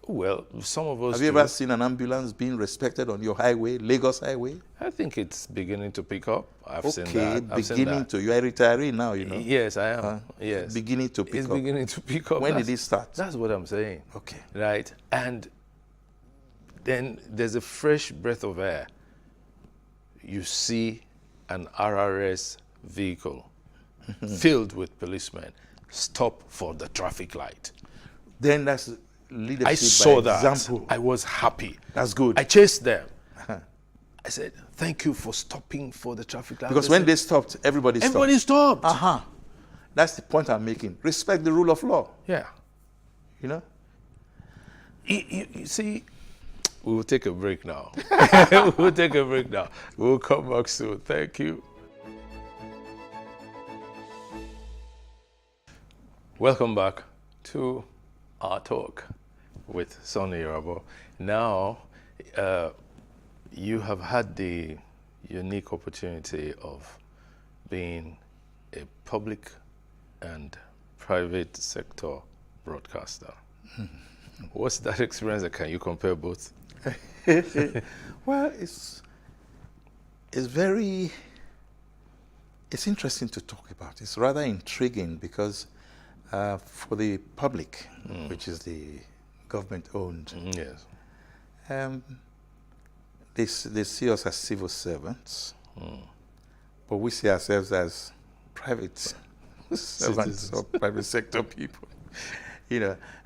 Well, some of us Have you ever seen an ambulance being respected on your highway, Lagos Highway? I think it's beginning to pick up. I've seen that. I've seen beginning that. to. You are a retiree now, Yes, I am. Yes. Beginning to pick up. It's beginning to pick up. When did it start? That's what I'm saying. Okay. Right? And then there's a fresh breath of air. You see an RRS vehicle filled with policemen stop for the traffic light. Then that's leadership. I saw by that. Example. I was happy. That's good. I chased them. I said, thank you for stopping for the traffic light. Because when they stopped, everybody stopped. That's the point I'm making. Respect the rule of law. Yeah. You see, we will take a break now. We'll take a break now. We'll come back soon. Thank you. Welcome back to our talk with Sonny Rabo. Now, you have had the unique opportunity of being a public and private sector broadcaster. What's that experience? Can you compare both? Well, it's interesting to talk about. It's rather intriguing because for the public, which is the government-owned, they see us as civil servants, but we see ourselves as private servants or private sector people.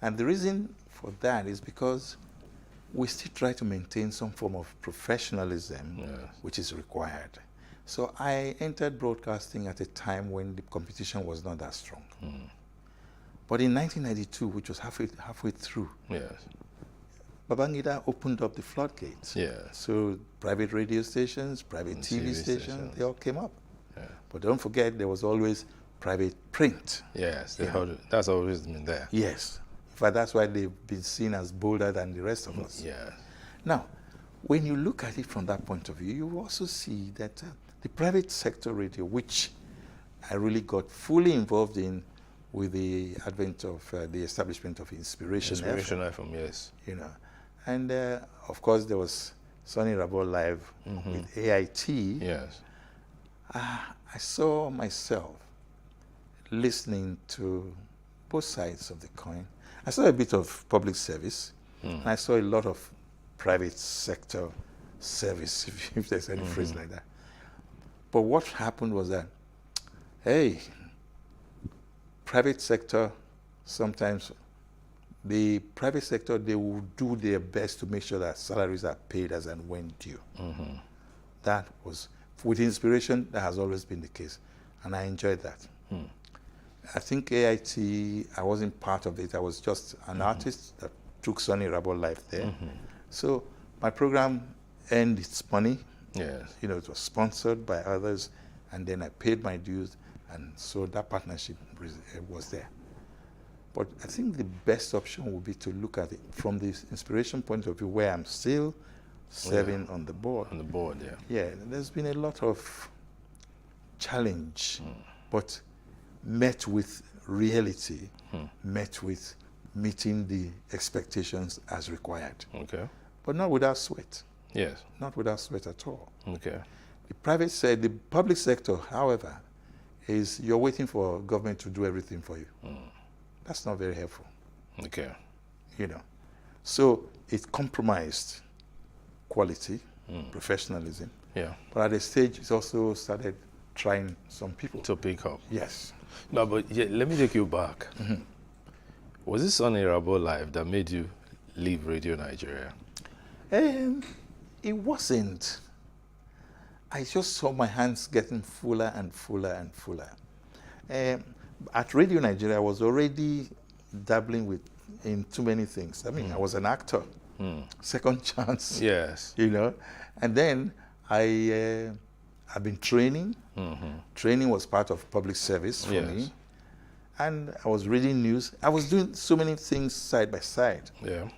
And the reason for that is because we still try to maintain some form of professionalism, which is required. So I entered broadcasting at a time when the competition was not that strong. But in 1992, which was halfway through, Babangida opened up the floodgates. So private radio stations, private TV stations, they all came up. But don't forget, there was always private print. Yes, that's always been there. Yes. In fact, that's why they've been seen as bolder than the rest of us. Now, when you look at it from that point of view, you also see that the private sector radio, which I really got fully involved in with the advent of the establishment of Inspiration FM, yes. And of course, there was Sonny Rabo Live with AIT. Yes. I saw myself listening to both sides of the coin. I saw a bit of public service, and I saw a lot of private sector service, if there's any phrase like that. But what happened was that, hey, private sector, sometimes the private sector, they will do their best to make sure that salaries are paid as and when due. that was, with inspiration, that has always been the case. And I enjoyed that. I think AIT, I wasn't part of it. I was just an artist that took Sonny Rabo Life there. So my program earned its money. Yes. You know, it was sponsored by others, and then I paid my dues, and so that partnership was there. But I think the best option would be to look at it from the inspiration point of view, where I'm still serving on the board. On the board, yeah. Yeah, there's been a lot of challenge, but met with reality, met with meeting the expectations as required. Okay. But not without sweat. Yes. Not without sweat at all. Okay. The public sector, however, is you're waiting for government to do everything for you. That's not very helpful. Okay. You know. So it compromised quality, professionalism. Yeah. But at a stage, it's also started trying some people to pick up. Yes. No, but yeah, let me take you back. Was this Sonny Rabo Life that made you leave Radio Nigeria? It wasn't. I just saw my hands getting fuller and fuller and fuller. At Radio Nigeria, I was already dabbling in too many things. I mean, I was an actor, second chance. Yes. You know, and then I've been training. Training was part of public service for me. And I was reading news. I was doing so many things side by side. Yeah.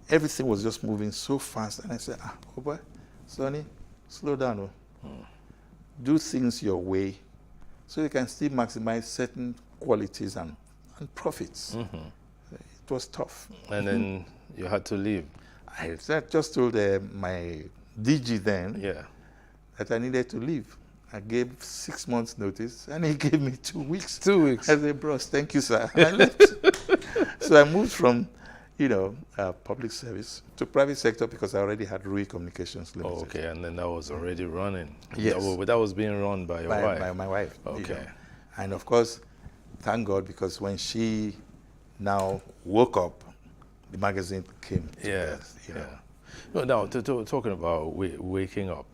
Everything was just moving so fast. And I said, oh boy, Sonny, slow down. Do things your way so you can still maximize certain qualities and profits. It was tough. And then you had to leave. I just told my DG then that I needed to leave. I gave 6 months notice, and he gave me 2 weeks. 2 weeks. I said, bros, thank you, sir. And I left. So I moved from, public service to private sector because I already had Rui Communications Limited. Oh, okay, and then that was already running. Yes. That was being run by your wife. By my wife. Okay. And of course, thank God, because when she now woke up, the magazine came to birth, you know. No, now, talking about waking up,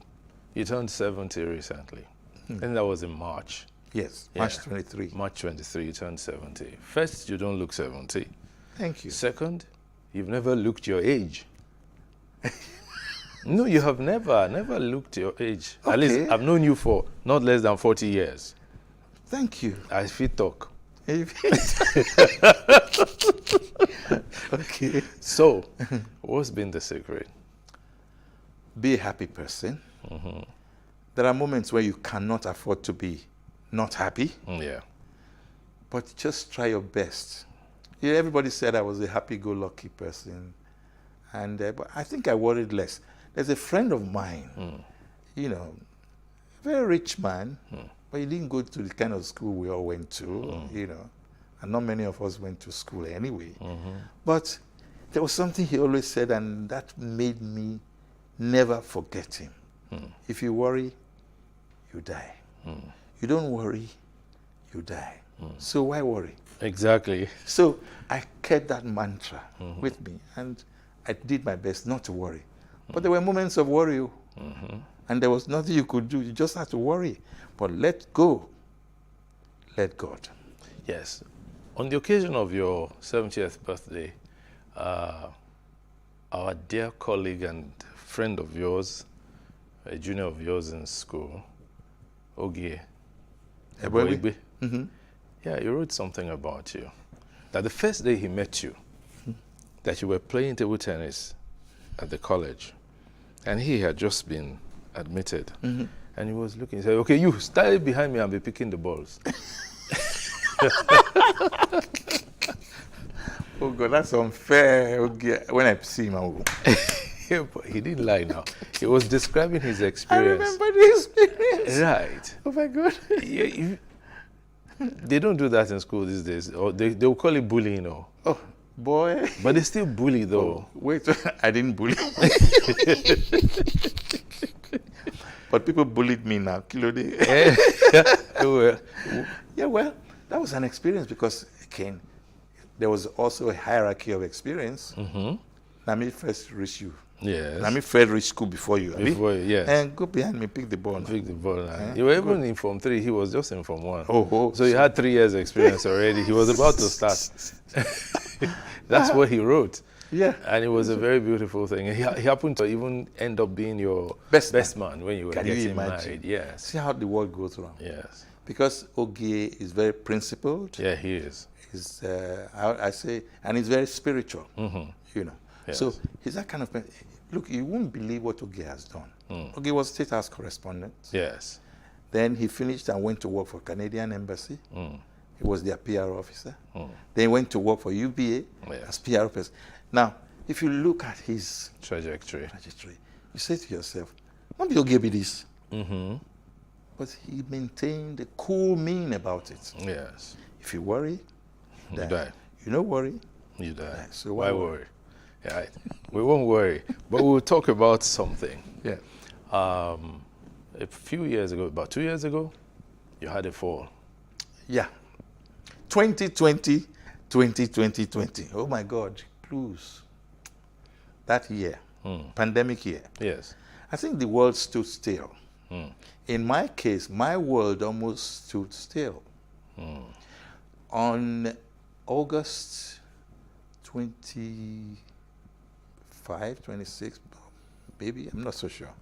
you turned 70 recently. And that was in March. Yes, March 23. March 23, you turned 70. First, you don't look 70. Thank you. Second, you've never looked your age. No, you have never looked your age. Okay. At least I've known you for not less than 40 years. Thank you. I feel talk. Okay. So, what's been the secret? Be a happy person. There are moments where you cannot afford to be not happy. Yeah. But just try your best. Yeah, everybody said I was a happy-go-lucky person. And but I think I worried less. There's a friend of mine, a very rich man, but he didn't go to the kind of school we all went to, and not many of us went to school anyway. But there was something he always said, and that made me never forget him. If you worry, you die. You don't worry, you die. So why worry? Exactly. So I kept that mantra with me, and I did my best not to worry. But there were moments of worry, and there was nothing you could do. You just had to worry. But let go. Let God. Yes. On the occasion of your 70th birthday, our dear colleague and friend of yours, a junior of yours in school, Ogie Eboigbe, yeah, he wrote something about you. That the first day he met you, that you were playing table tennis at the college, and he had just been admitted, and he was looking, he said, okay, you stay behind me and be picking the balls. Oh God, that's unfair. Okay. When I see him, I will. Yeah, but he didn't lie now. He was describing his experience. I remember the experience. Right. Oh my God. They don't do that in school these days. Or they'll call it bullying, Oh, boy. But they still bully, though. Oh, wait, I didn't bully. But people bullied me now. Yeah, well, that was an experience because, again, there was also a hierarchy of experience. Let me first reach you. Yes. I mean, Frederick School before you. Before, yes. And go behind me, pick the ball. Pick the ball. Yeah. You were even in Form 3. He was just in Form 1. Oh. So he had 3 years experience already. He was about to start. That's what he wrote. Yeah. And it was a very beautiful thing. He happened to even end up being your best man when you were getting married. Yes. See how the world goes wrong. Yes. Because Ogie is very principled. Yeah, he is. He's, I say, and he's very spiritual. You know. Yes. So he's that kind of person. Look, you won't believe what Ogie has done. Ogie was State House correspondent. Yes. Then he finished and went to work for Canadian Embassy. He was their PR officer. Then he went to work for UBA as PR officer. Now, if you look at his trajectory, you say to yourself, "Maybe Ogie be this." But he maintained a cool mien about it. Yes. If you worry, you die. You don't worry, you die. So why worry? Yeah, we won't worry, but we'll talk about something. Yeah. A few years ago, about 2 years ago, you had a fall. Yeah. 2020. Oh my God, clues. That year, pandemic year. Yes. I think the world stood still. In my case, my world almost stood still. On August 25, 26, maybe, I'm not so sure.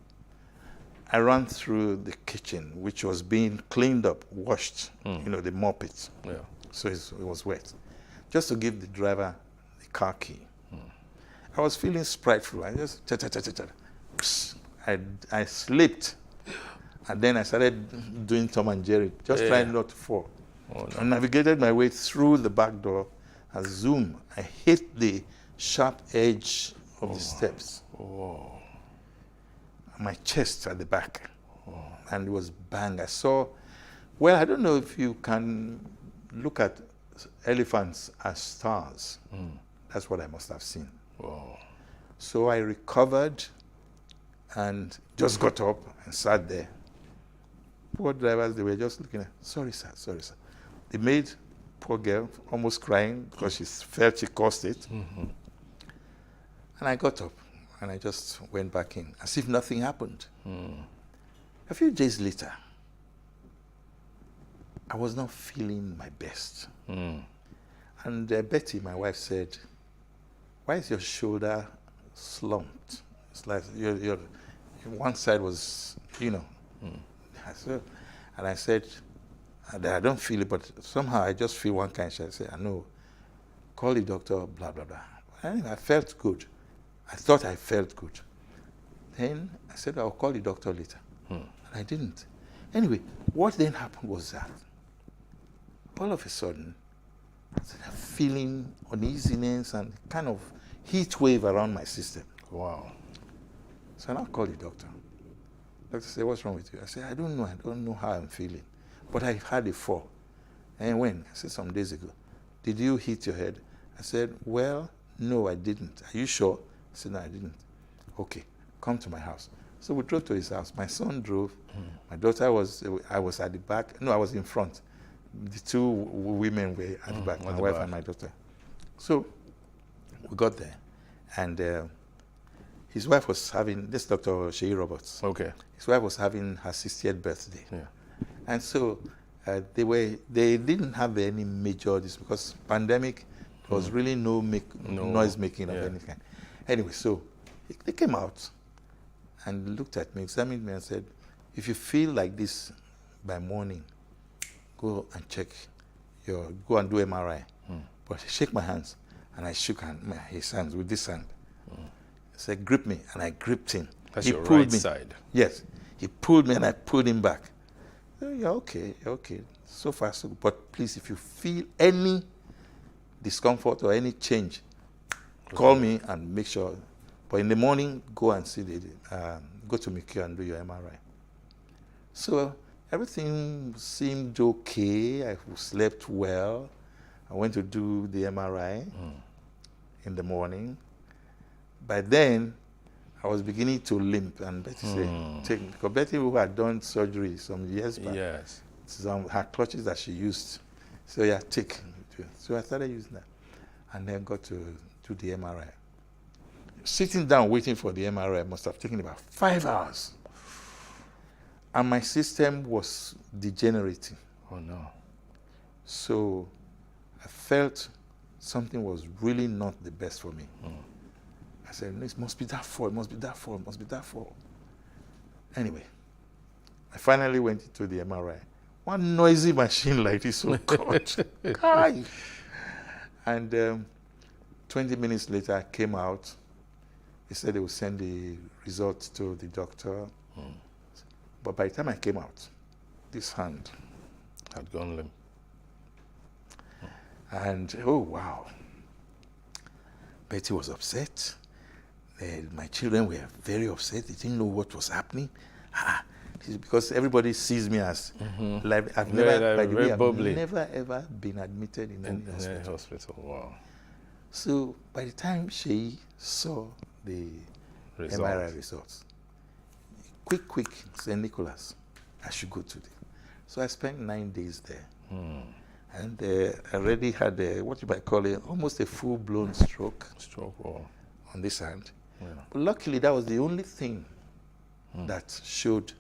I ran through the kitchen, which was being cleaned up, washed, you know, they mop it. Yeah. So it was wet. Just to give the driver the car key. I was feeling spriteful. I just, I slipped. And then I started doing Tom and Jerry, just trying not to fall. Oh, no. I navigated my way through the back door. I zoomed. I hit the sharp edge of the steps. My chest at the back. And it was bang. I saw, well, I don't know if you can look at elephants as stars. That's what I must have seen. So I recovered and just got up and sat there. Poor drivers, they were just looking at, sorry, sir. They made poor girl almost crying because she felt she caused it. And I got up and I just went back in as if nothing happened. A few days later, I was not feeling my best. And Betty, my wife, said, "Why is your shoulder slumped? It's like your one side was, you know." And I said, "I don't feel it, but somehow I just feel one kind." She said, "I know. Call the doctor, blah, blah, blah." Anyway, I felt good. I thought I felt good. Then I said, "I'll call the doctor later." And I didn't. Anyway, what then happened was that all of a sudden, I started feeling uneasiness and kind of heat wave around my system. Wow. So I now called the doctor. The doctor said, "What's wrong with you?" I said, I don't know how I'm feeling. But I had a fall. And when? I said, some days ago. "Did you hit your head?" I said, "Well, no, I didn't." "Are you sure?" I said, "No, I didn't." "Okay, come to my house." So we drove to his house. My son drove. My daughter I was at the back. No, I was in front. The two women were at the back, my wife and my daughter. So we got there. And his wife was having, this Dr. Sheyi Roberts. Okay. His wife was having her 60th birthday. Yeah. And so they didn't have any major, because pandemic, there was really no noise making of any kind. Anyway, so they came out and looked at me, examined me and said, "If you feel like this by morning, go and go and do MRI. But shake my hands. And I shook his hands with this hand. He said, "Grip me." And I gripped him. That's he your pulled right me. side. Yes. He pulled me and I pulled him back. "Oh, you're okay. So far, so good. But please, if you feel any discomfort or any change, call me and make sure. But in the morning, go and see go to Mikio and do your MRI." So everything seemed okay. I slept well. I went to do the MRI in the morning. By then, I was beginning to limp, and Betty said, because Betty, who had done surgery some years back, her clutches that she used. So yeah, take. So I started using that, and then got to do the MRI. sitting down waiting for the MRI must have taken about 5 hours. And my system was degenerating. Oh no. So I felt something was really not the best for me. I said, it must be that fall, it must be that fall, it must be that fall. Anyway, I finally went into the MRI. One noisy machine like this, oh God. Kai. And 20 minutes later, I came out. They said they would send the results to the doctor. But by the time I came out, this hand had gone limp. And oh wow, Betty was upset. My children were very upset. They didn't know what was happening. Because everybody sees me as like, I've never ever been admitted in any hospital. Wow. So by the time she saw the MRI results, quick, St. Nicholas, I should go to them. So I spent 9 days there. And I already had what you might call it, almost a full-blown stroke. On this hand. Yeah. But luckily, that was the only thing that showed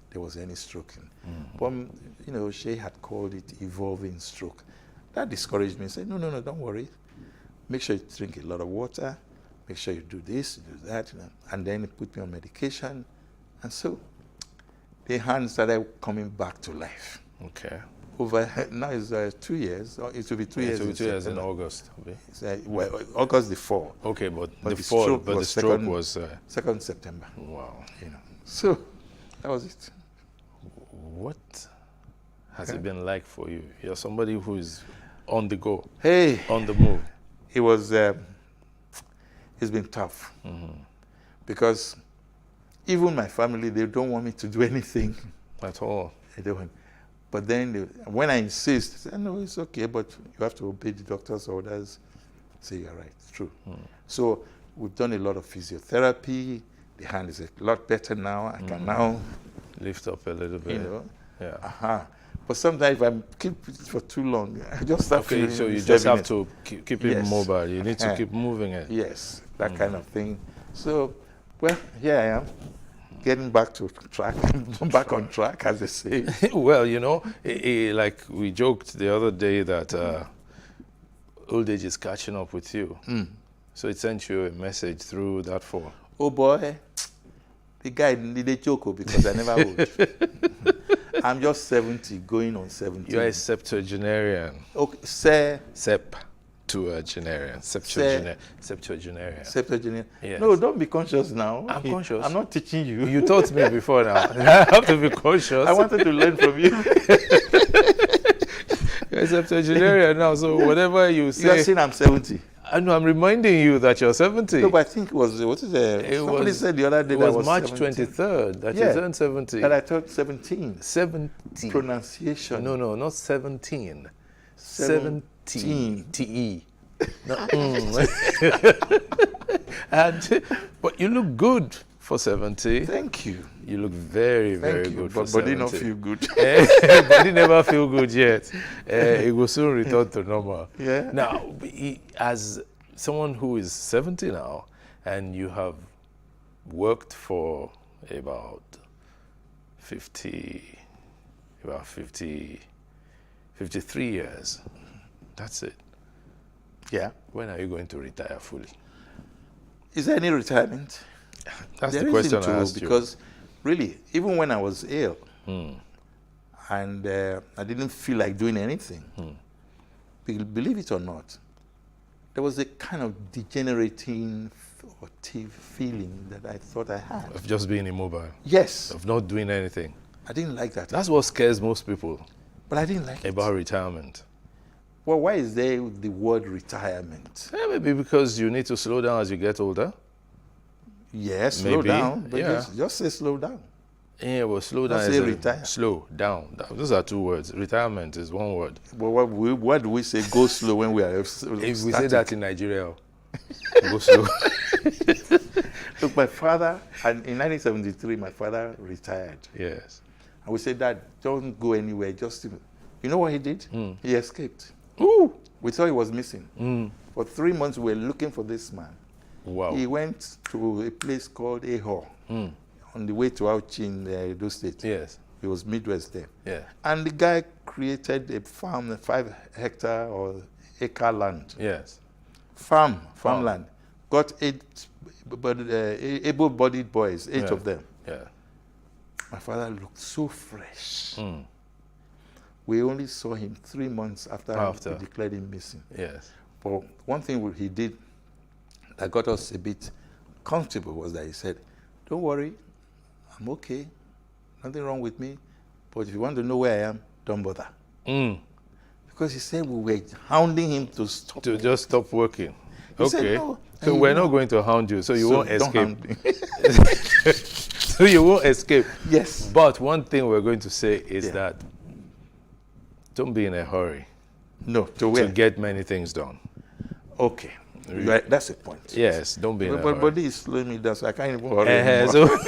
there was any stroke in. But, you know, she had called it evolving stroke. That discouraged me. I said, no, don't worry. Make sure you drink a lot of water. Make sure you do this, you do that. You know. And then it put me on medication. And so the hand started coming back to life. Okay. Over now it's 2 years. It will be 2 years. It will be 2 years in August. Well, August the 4th. Okay, but the stroke was second September. Wow. You know. So that was it. What has it been like for you? You're somebody who is on the go. Hey. On the move. It was. It's been tough because even my family, they don't want me to do anything at all. They don't. But then when I insist, they say, no, it's okay, but you have to obey the doctor's orders. I say, you're right, it's true. So we've done a lot of physiotherapy. The hand is a lot better now. I can now lift up a little bit. You know? Yeah. But sometimes if I keep it for too long, I just start feeling so you just have to keep it mobile. You need to keep moving it. Yes, that kind of thing. So, well, here I am. Getting back to track, back on track, as they say. Well, you know, like we joked the other day that old age is catching up with you. So it sent you a message thue that phone. Oh boy, the guy needed joke because I never would. I'm just 70, going on 70. You're a septuagenarian. Okay, Septuagenarian. Septuagenarian. Yes. No, don't be conscious now. I'm conscious. I'm not teaching you. You taught me before now. I have to be conscious. I wanted to learn from you. You're a septuagenarian now, so whatever you say. You are saying I'm 70. I know, I'm reminding you that you're 70. No, but I think it was, somebody said the other day that was March 17. 23rd that you turned 70. That I turned 17. 70. Pronunciation. No, not 17. 17. T-E. But you look good for 70. Thank you. You look very, very good for 70. But body not feel good. Body never feel good yet. It will soon return to normal. Yeah. Now, as someone who is 70 now, and you have worked for about 53 years, that's it. Yeah. When are you going to retire fully? Is there any retirement? That's the question I asked you. Because really, even when I was ill and I didn't feel like doing anything, believe it or not, there was a kind of degenerating feeling that I thought I had. Of just being immobile? Yes. Of not doing anything? I didn't like that. That's what scares most people. But I didn't like about retirement. Well, why is there the word retirement? Maybe because you need to slow down as you get older. Yes, slow down. But just say slow down. Yeah, well, slow down. Say retire. Slow down. Those are two words. Retirement is one word. Well, what do we say? Go slow when we are If we say that in Nigeria, go slow. Look, my father, and in 1973, my father retired. Yes. And we said, Dad, don't go anywhere. Just, you know what he did? He escaped. Ooh. We thought he was missing. For 3 months, we were looking for this man. Wow. He went to a place called Eho on the way to Auchi in Edo State. Yes. He was Midwest there. Yeah. And the guy created a farm, a 5-hectare or acre land. Yes. Farmland. Got 8 able-bodied boys, 8 of them. Yeah. My father looked so fresh. We only saw him 3 months after we declared him missing. Yes. But one thing he did that got us a bit comfortable was that he said, "Don't worry, I'm okay. Nothing wrong with me. But if you want to know where I am, don't bother." Because he said we were hounding him to stop. To just stop working. He said, Okay. "No." So we're not going to hound you, so you won't don't escape. hound me. So you won't escape. Yes. But one thing we're going to say is that don't be in a hurry. No, to get many things done. Okay. Right, that's the point. Yes, don't be in a But hurry. body is slowing me down, so I can't even hurry anymore.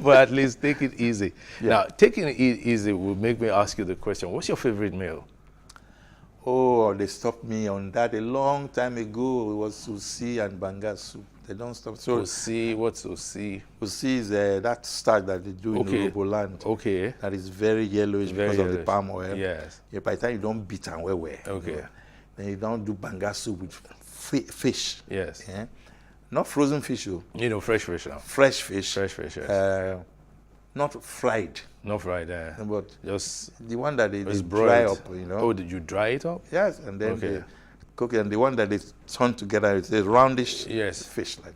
But at least take it easy. Now, taking it easy will make me ask you the question, what's your favorite meal? Oh, they stopped me on that a long time ago. It was sushi and banga soup. They don't stop. So sushi, what's sushi? Sushi is that starch that they do in Urhobo land. Okay. That is very yellowish because of the palm oil. Yes. Yeah, by the time you don't beat and well. Okay. You know, then you don't do banga soup with fish. Yes. Yeah? Not frozen fish, though. You know, fresh fish now. Fresh fish. Fresh fish, yes. Not fried. Not fried, but just the one that they dry broiled. up, you know. Oh, did you dry it up? Yes, and then they cook it. And the one that they turn together is a roundish fish. Like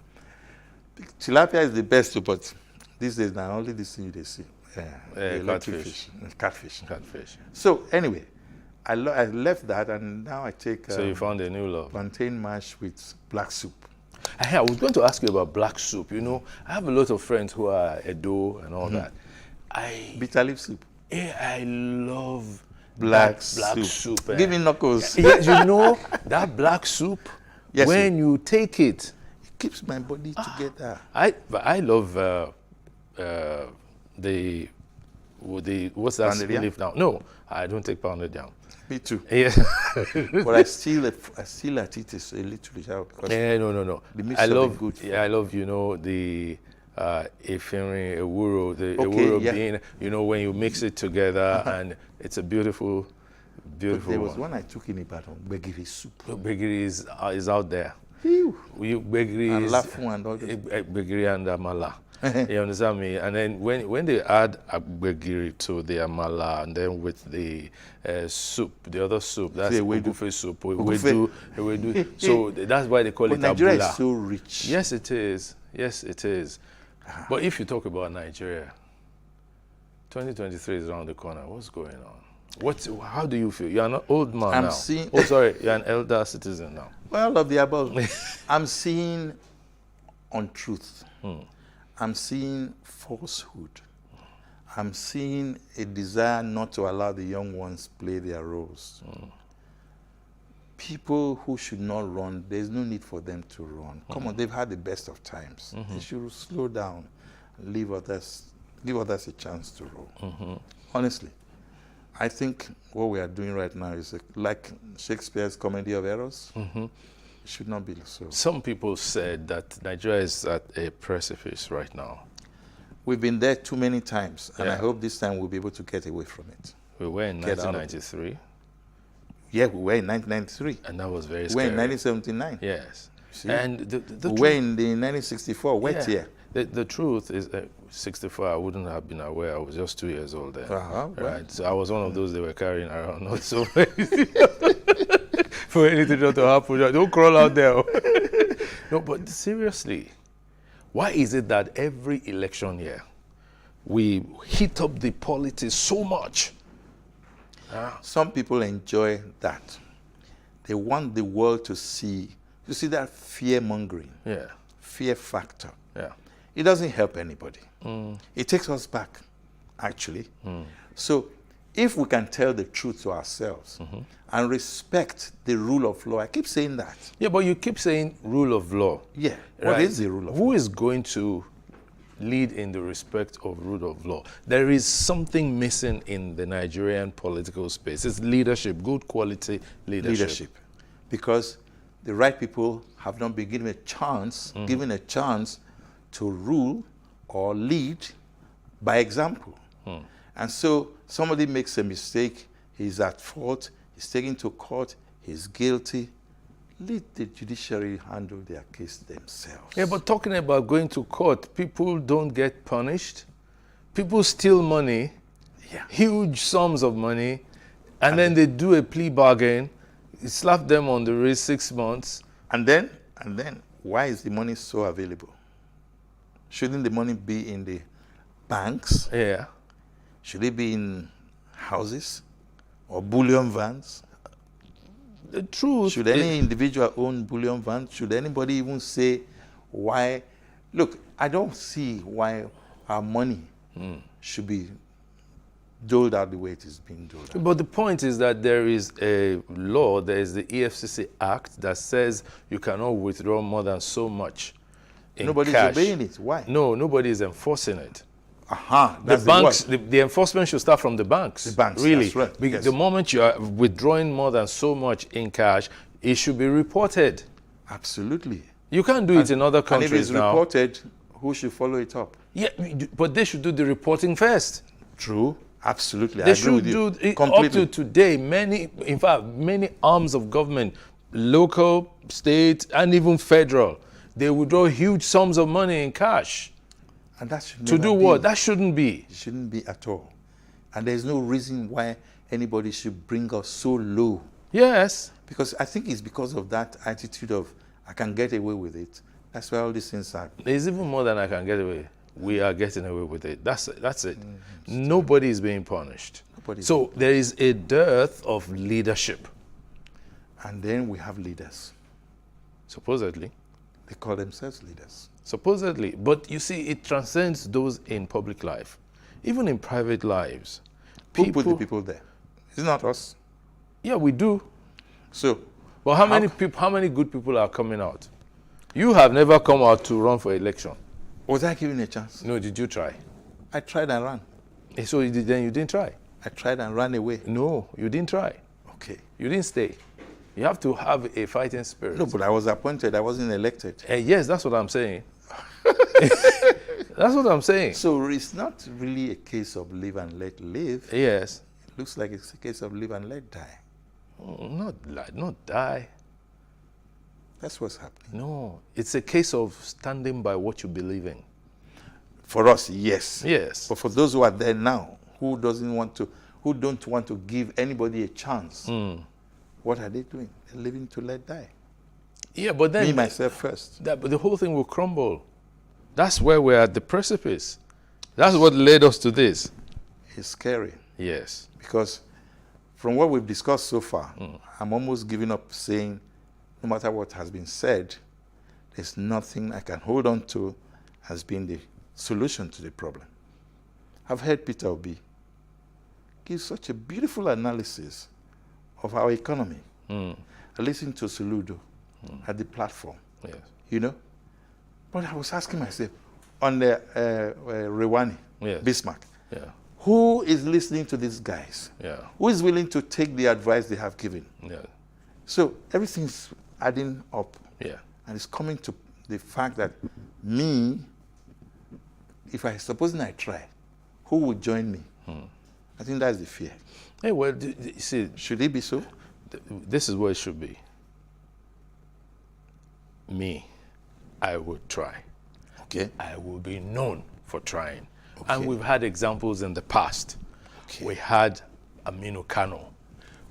tilapia is the best, but these days now only this thing they see. Catfish. So anyway, I left that, and now I take. So you found a new love. Plantain mash with black soup. I was going to ask you about black soup. You know, I have a lot of friends who are Edo and all that. Bitter leaf soup. Yeah, I love black soup. Give me knuckles. Yes, you know that black soup. Yes, when you take it, it keeps my body together. I love the what's that leaf now? No, I don't take pounded yam. Me too. Yeah. But I still at it is a little because no. The mixture love be good. I love the efirin, ewuro, the ewuro bean. You know, when you mix it together and it's a beautiful But there was one I took in Ibadan, Gbegiri soup. Gbegiri is out there. Gbegiri and Lafun and all that. Gbegiri and amala. You understand me? And then when they add Gbegiri to the amala, and then with the soup, the other soup, that's Ogufe soup. Ewedu. So that's why they call it Nigeria abula. is so rich. Yes, it is. Yes, it is. But if you talk about Nigeria, 2023 is around the corner. What's going on? How do you feel? You're an old man now. You're an elder citizen now. Well, of the above. I'm seeing untruth. I'm seeing falsehood. I'm seeing a desire not to allow the young ones play their roles. People who should not run, there's no need for them to run. Come on, they've had the best of times. They should slow down and give others a chance to roll. Honestly, I think what we are doing right now is like Shakespeare's Comedy of Errors. It should not be so. Some people said that Nigeria is at a precipice right now. We've been there too many times, and I hope this time we'll be able to get away from it. We were in 1993. Yeah, we were in 1993. And that was very scary. We were in 1979. Yes. See? And we were in the 1964 wet year. The truth is, 64, I wouldn't have been aware. I was just 2 years old then. Right. So I was one of those they were carrying around. Not so for anything to happen. Don't crawl out there. No, but seriously, why is it that every election year we heat up the politics so much? Some people enjoy that. They want the world to see. You see that fear-mongering? Yeah. Fear factor. Yeah. It doesn't help anybody. It takes us back, actually. So if we can tell the truth to ourselves and respect the rule of law, I keep saying that. Yeah, but you keep saying rule of law. Yeah. What is the rule of law? Who is going to lead in the respect of rule of law? There is something missing in the Nigerian political space. It's leadership, good quality leadership. Because the right people have not been given a chance to rule or lead by example. And so somebody makes a mistake, he's at fault, he's taken to court, he's guilty. Let the judiciary handle their case themselves. Yeah, but talking about going to court, people don't get punished. People steal money, huge sums of money, and then they do a plea bargain, slap them on the wrist 6 months. And then, why is the money so available? Shouldn't the money be in the banks? Yeah. Should it be in houses or bullion vans? The truth. Should any individual own bullion vans? Should anybody even say why? Look, I don't see why our money should be doled out the way it is being doled out. But the point is that there is a law, there is the EFCC Act that says you cannot withdraw more than so much in Nobody's cash. obeying it. Why? No, nobody is enforcing it. The banks, the enforcement should start from the banks. The banks, really. that's right. Because the moment you are withdrawing more than so much in cash, it should be reported. Absolutely. You can't do it in other countries now. And if it's reported, who should follow it up? Yeah, but they should do the reporting first. True. Absolutely. They I agree with should you. do it Completely. up to today. Many arms of government, local, state, and even federal, they withdraw huge sums of money in cash. And that should To never do be. what? That shouldn't be. It shouldn't be at all. And there's no reason why anybody should bring us so low. Yes. Because I think it's because of that attitude of, I can get away with it. That's why all these things are. There's even more than I can get away. We are getting away with it. That's it. Nobody is being punished. So there is a dearth of leadership. And then we have leaders. Supposedly. They call themselves leaders. Supposedly. But you see, it transcends those in public life. Even in private lives. Who put the people there? It's not us. Yeah, we do. So, well, how many good people are coming out? You have never come out to run for election. Was I given a chance? No, did you try? I tried and ran. So then you didn't try? I tried and ran away. No, you didn't try. Okay. You didn't stay. You have to have a fighting spirit. No, but I was appointed. I wasn't elected. Yes, that's what I'm saying. That's what I'm saying. So it's not really a case of live and let live. Yes. It looks like it's a case of live and let die. Oh, not die. That's what's happening. No, it's a case of standing by what you believe in. For us, yes. Yes. But for those who are there now, who don't want to give anybody a chance, what are they doing? They're living to let die. Yeah, but then me myself first. But the whole thing will crumble. That's where we're at the precipice. That's what led us to this. It's scary. Yes. Because from what we've discussed so far, I'm almost giving up saying, no matter what has been said, there's nothing I can hold on to as being the solution to the problem. I've heard Peter Obi give such a beautiful analysis of our economy. I listened to Soludo at the platform. Yes. You know? But I was asking myself, on the Rewani, Bismarck, who is listening to these guys? Who is willing to take the advice they have given? So everything's adding up. And it's coming to the fact that me, supposing I try, who would join me? I think that's the fear. Hey, well, see, should it be so? This is what it should be. Me, I would try. Okay. I will be known for trying. Okay. And we've had examples in the past. Okay. We had Aminu Kano.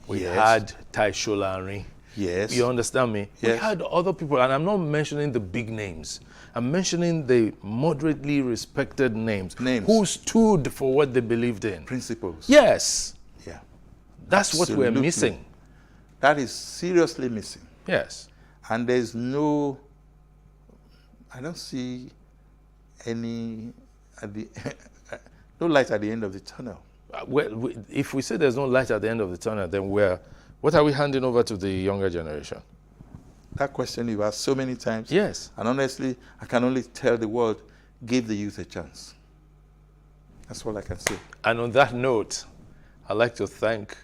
We had Tai Sholari. Yes. You understand me? Yes. We had other people, and I'm not mentioning the big names. I'm mentioning the moderately respected names. Who stood for what they believed in. Principles. Yes. Yeah. That's what we're missing. That is seriously missing. Yes. And there's no, I don't see any, no light at the end of the tunnel. Well, if we say there's no light at the end of the tunnel, then what are we handing over to the younger generation? That question you've asked so many times. Yes. And honestly, I can only tell the world, give the youth a chance. That's all I can say. And on that note, I'd like to thank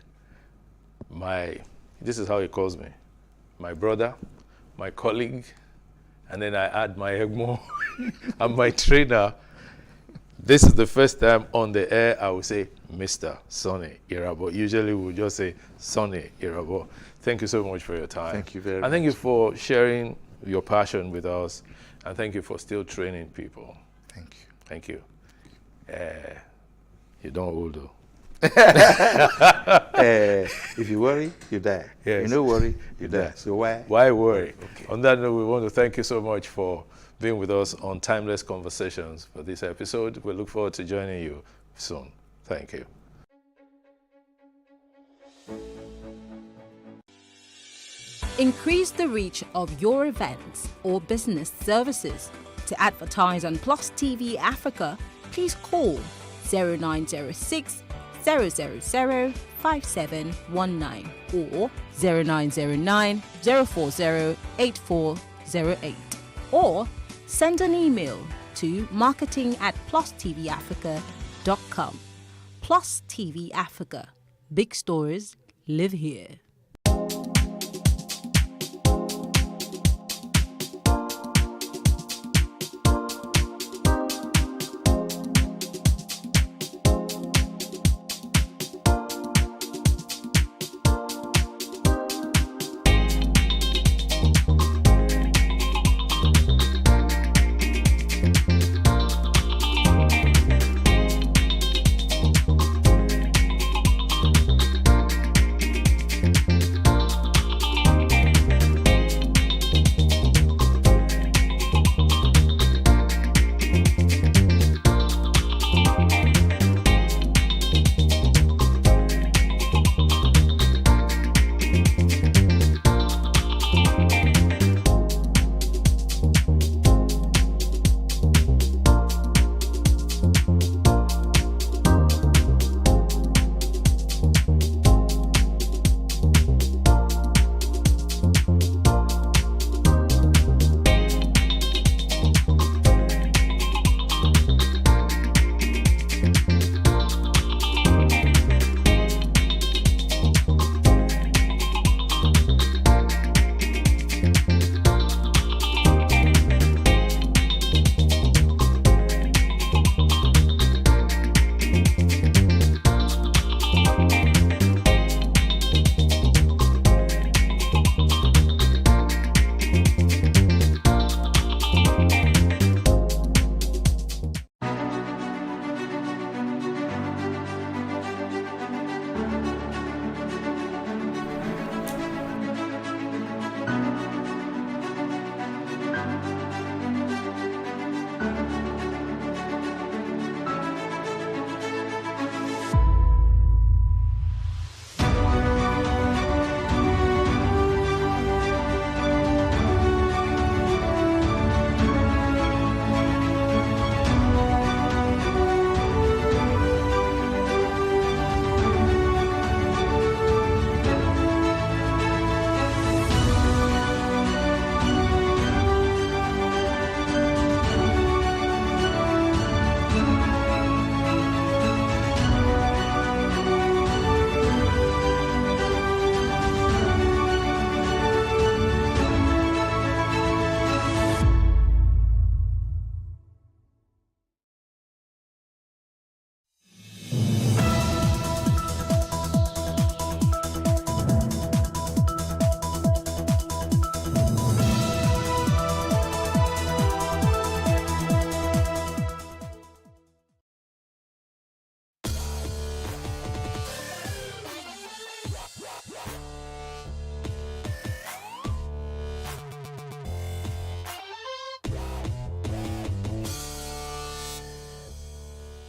this is how he calls me, my brother, my colleague, and then I add my EGMO and my trainer. This is the first time on the air I will say Mr. Sonny Irabo. Usually we'll just say Sonny Irabo. Thank you so much for your time. Thank you very much. And thank you for sharing your passion with us. And thank you for still training people. Thank you. Thank you. You don't old though. If you worry, you die. Yes. You don't worry, you die. So why? Why worry? Okay. On that note, we want to thank you so much for being with us on Timeless Conversations for this episode. We look forward to joining you soon. Thank you. Increase the reach of your events or business services. To advertise on Plus TV Africa, please call 0906 000 5719 or 0909 040 8408, or send an email to marketing@plustvafrica.com. Plus TV Africa. Big stories live here.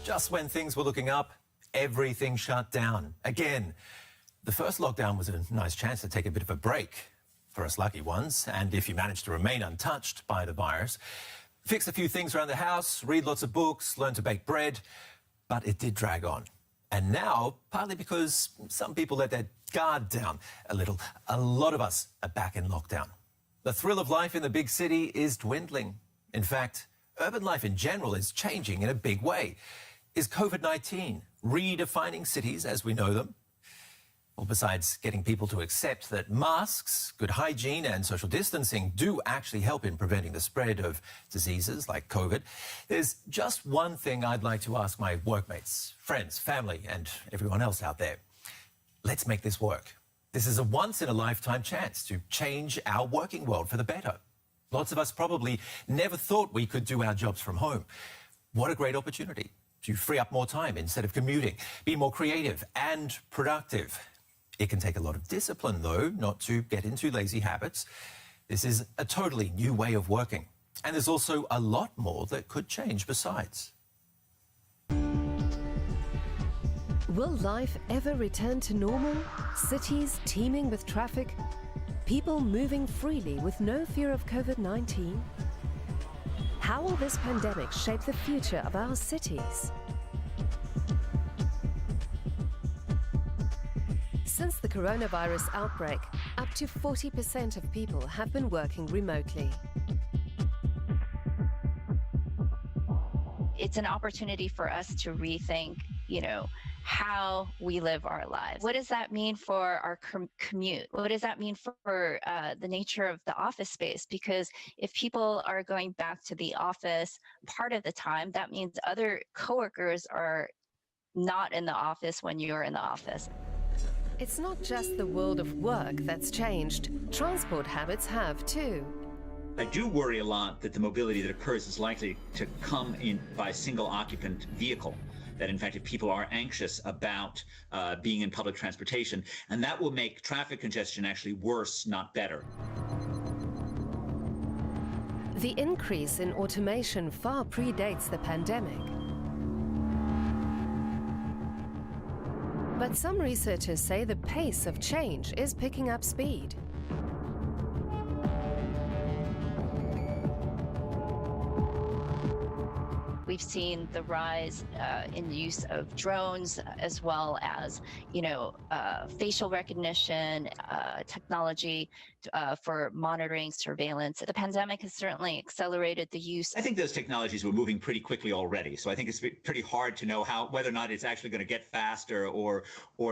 Just when things were looking up, everything shut down. Again, the first lockdown was a nice chance to take a bit of a break for us lucky ones, and if you managed to remain untouched by the virus, fix a few things around the house, read lots of books, learn to bake bread, but it did drag on. And now, partly because some people let their guard down a little, a lot of us are back in lockdown. The thrill of life in the big city is dwindling. In fact, urban life in general is changing in a big way. Is COVID-19 redefining cities as we know them? Well, besides getting people to accept that masks, good hygiene and social distancing do actually help in preventing the spread of diseases like COVID, there's just one thing I'd like to ask my workmates, friends, family and everyone else out there. Let's make this work. This is a once-in-a-lifetime chance to change our working world for the better. Lots of us probably never thought we could do our jobs from home. What a great opportunity to free up more time instead of commuting, be more creative and productive. It can take a lot of discipline, though, not to get into lazy habits. This is a totally new way of working. And there's also a lot more that could change besides. Will life ever return to normal? Cities teeming with traffic? People moving freely with no fear of COVID-19? How will this pandemic shape the future of our cities? Since the coronavirus outbreak, up to 40% of people have been working remotely. It's an opportunity for us to rethink, how we live our lives. What does that mean for our commute? What does that mean for the nature of the office space? Because if people are going back to the office part of the time, that means other coworkers are not in the office when you're in the office. It's not just the world of work that's changed. Transport habits have too. I do worry a lot that the mobility that occurs is likely to come in by a single occupant vehicle. That in fact, if people are anxious about being in public transportation, and that will make traffic congestion actually worse, not better. The increase in automation far predates the pandemic. But some researchers say the pace of change is picking up speed. We've seen the rise in use of drones, as well as, facial recognition, technology for monitoring, surveillance. The pandemic has certainly accelerated the use. I think those technologies were moving pretty quickly already. So I think it's pretty hard to know whether or not it's actually going to get faster or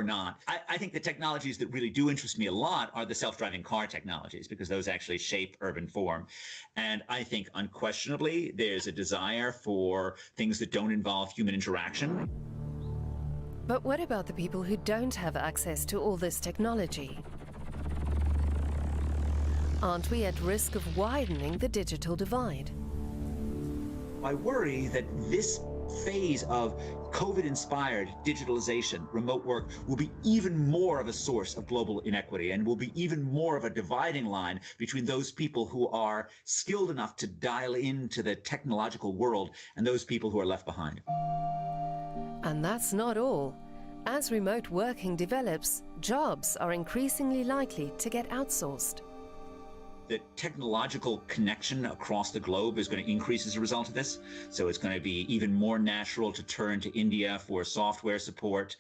not. I think the technologies that really do interest me a lot are the self-driving car technologies, because those actually shape urban form. And I think unquestionably there's a desire for things that don't involve human interaction. But what about the people who don't have access to all this technology? Aren't we at risk of widening the digital divide? I worry that this phase of COVID-inspired digitalization, remote work, will be even more of a source of global inequity and will be even more of a dividing line between those people who are skilled enough to dial into the technological world and those people who are left behind. And that's not all. As remote working develops, jobs are increasingly likely to get outsourced. The technological connection across the globe is going to increase as a result of this. So it's going to be even more natural to turn to India for software support,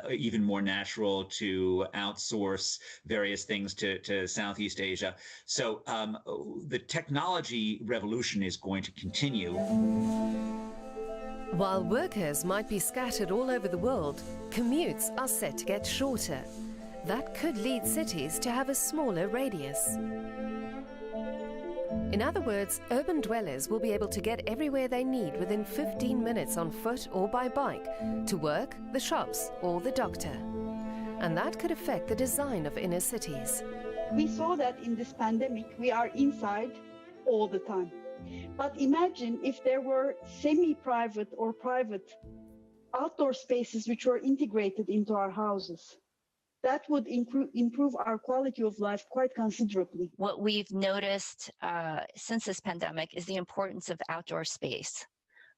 even more natural to outsource various things to Southeast Asia. So the technology revolution is going to continue. While workers might be scattered all over the world, commutes are set to get shorter. That could lead cities to have a smaller radius. In other words, urban dwellers will be able to get everywhere they need within 15 minutes on foot or by bike, to work, the shops, or the doctor. And that could affect the design of inner cities. We saw that in this pandemic, we are inside all the time. But imagine if there were semi-private or private outdoor spaces which were integrated into our houses. That would improve our quality of life quite considerably. What we've noticed since this pandemic is the importance of outdoor space,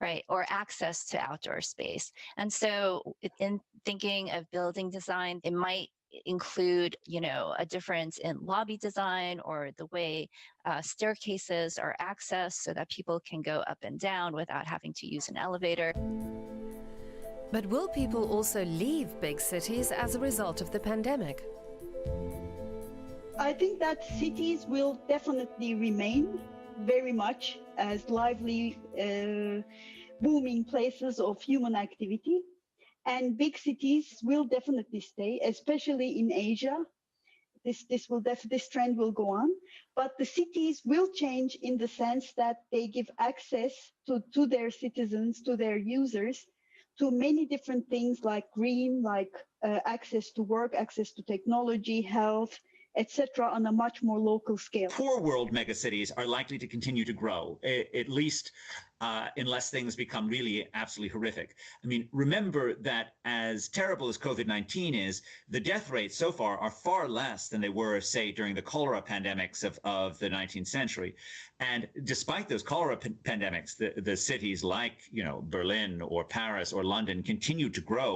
right? Or access to outdoor space. And so in thinking of building design, it might include, a difference in lobby design or the way staircases are accessed so that people can go up and down without having to use an elevator. But will people also leave big cities as a result of the pandemic? I think that cities will definitely remain very much as lively, booming places of human activity. And big cities will definitely stay, especially in Asia. This trend will go on, but the cities will change in the sense that they give access to their citizens, to their users, to many different things like green, like access to work, access to technology, health, etc., on a much more local scale. Poor world megacities are likely to continue to grow, at least unless things become really absolutely horrific. I mean, remember that as terrible as COVID-19 is, the death rates so far are far less than they were, say, during the cholera pandemics of the 19th century. And despite those cholera pandemics, the cities like, Berlin or Paris or London continue to grow.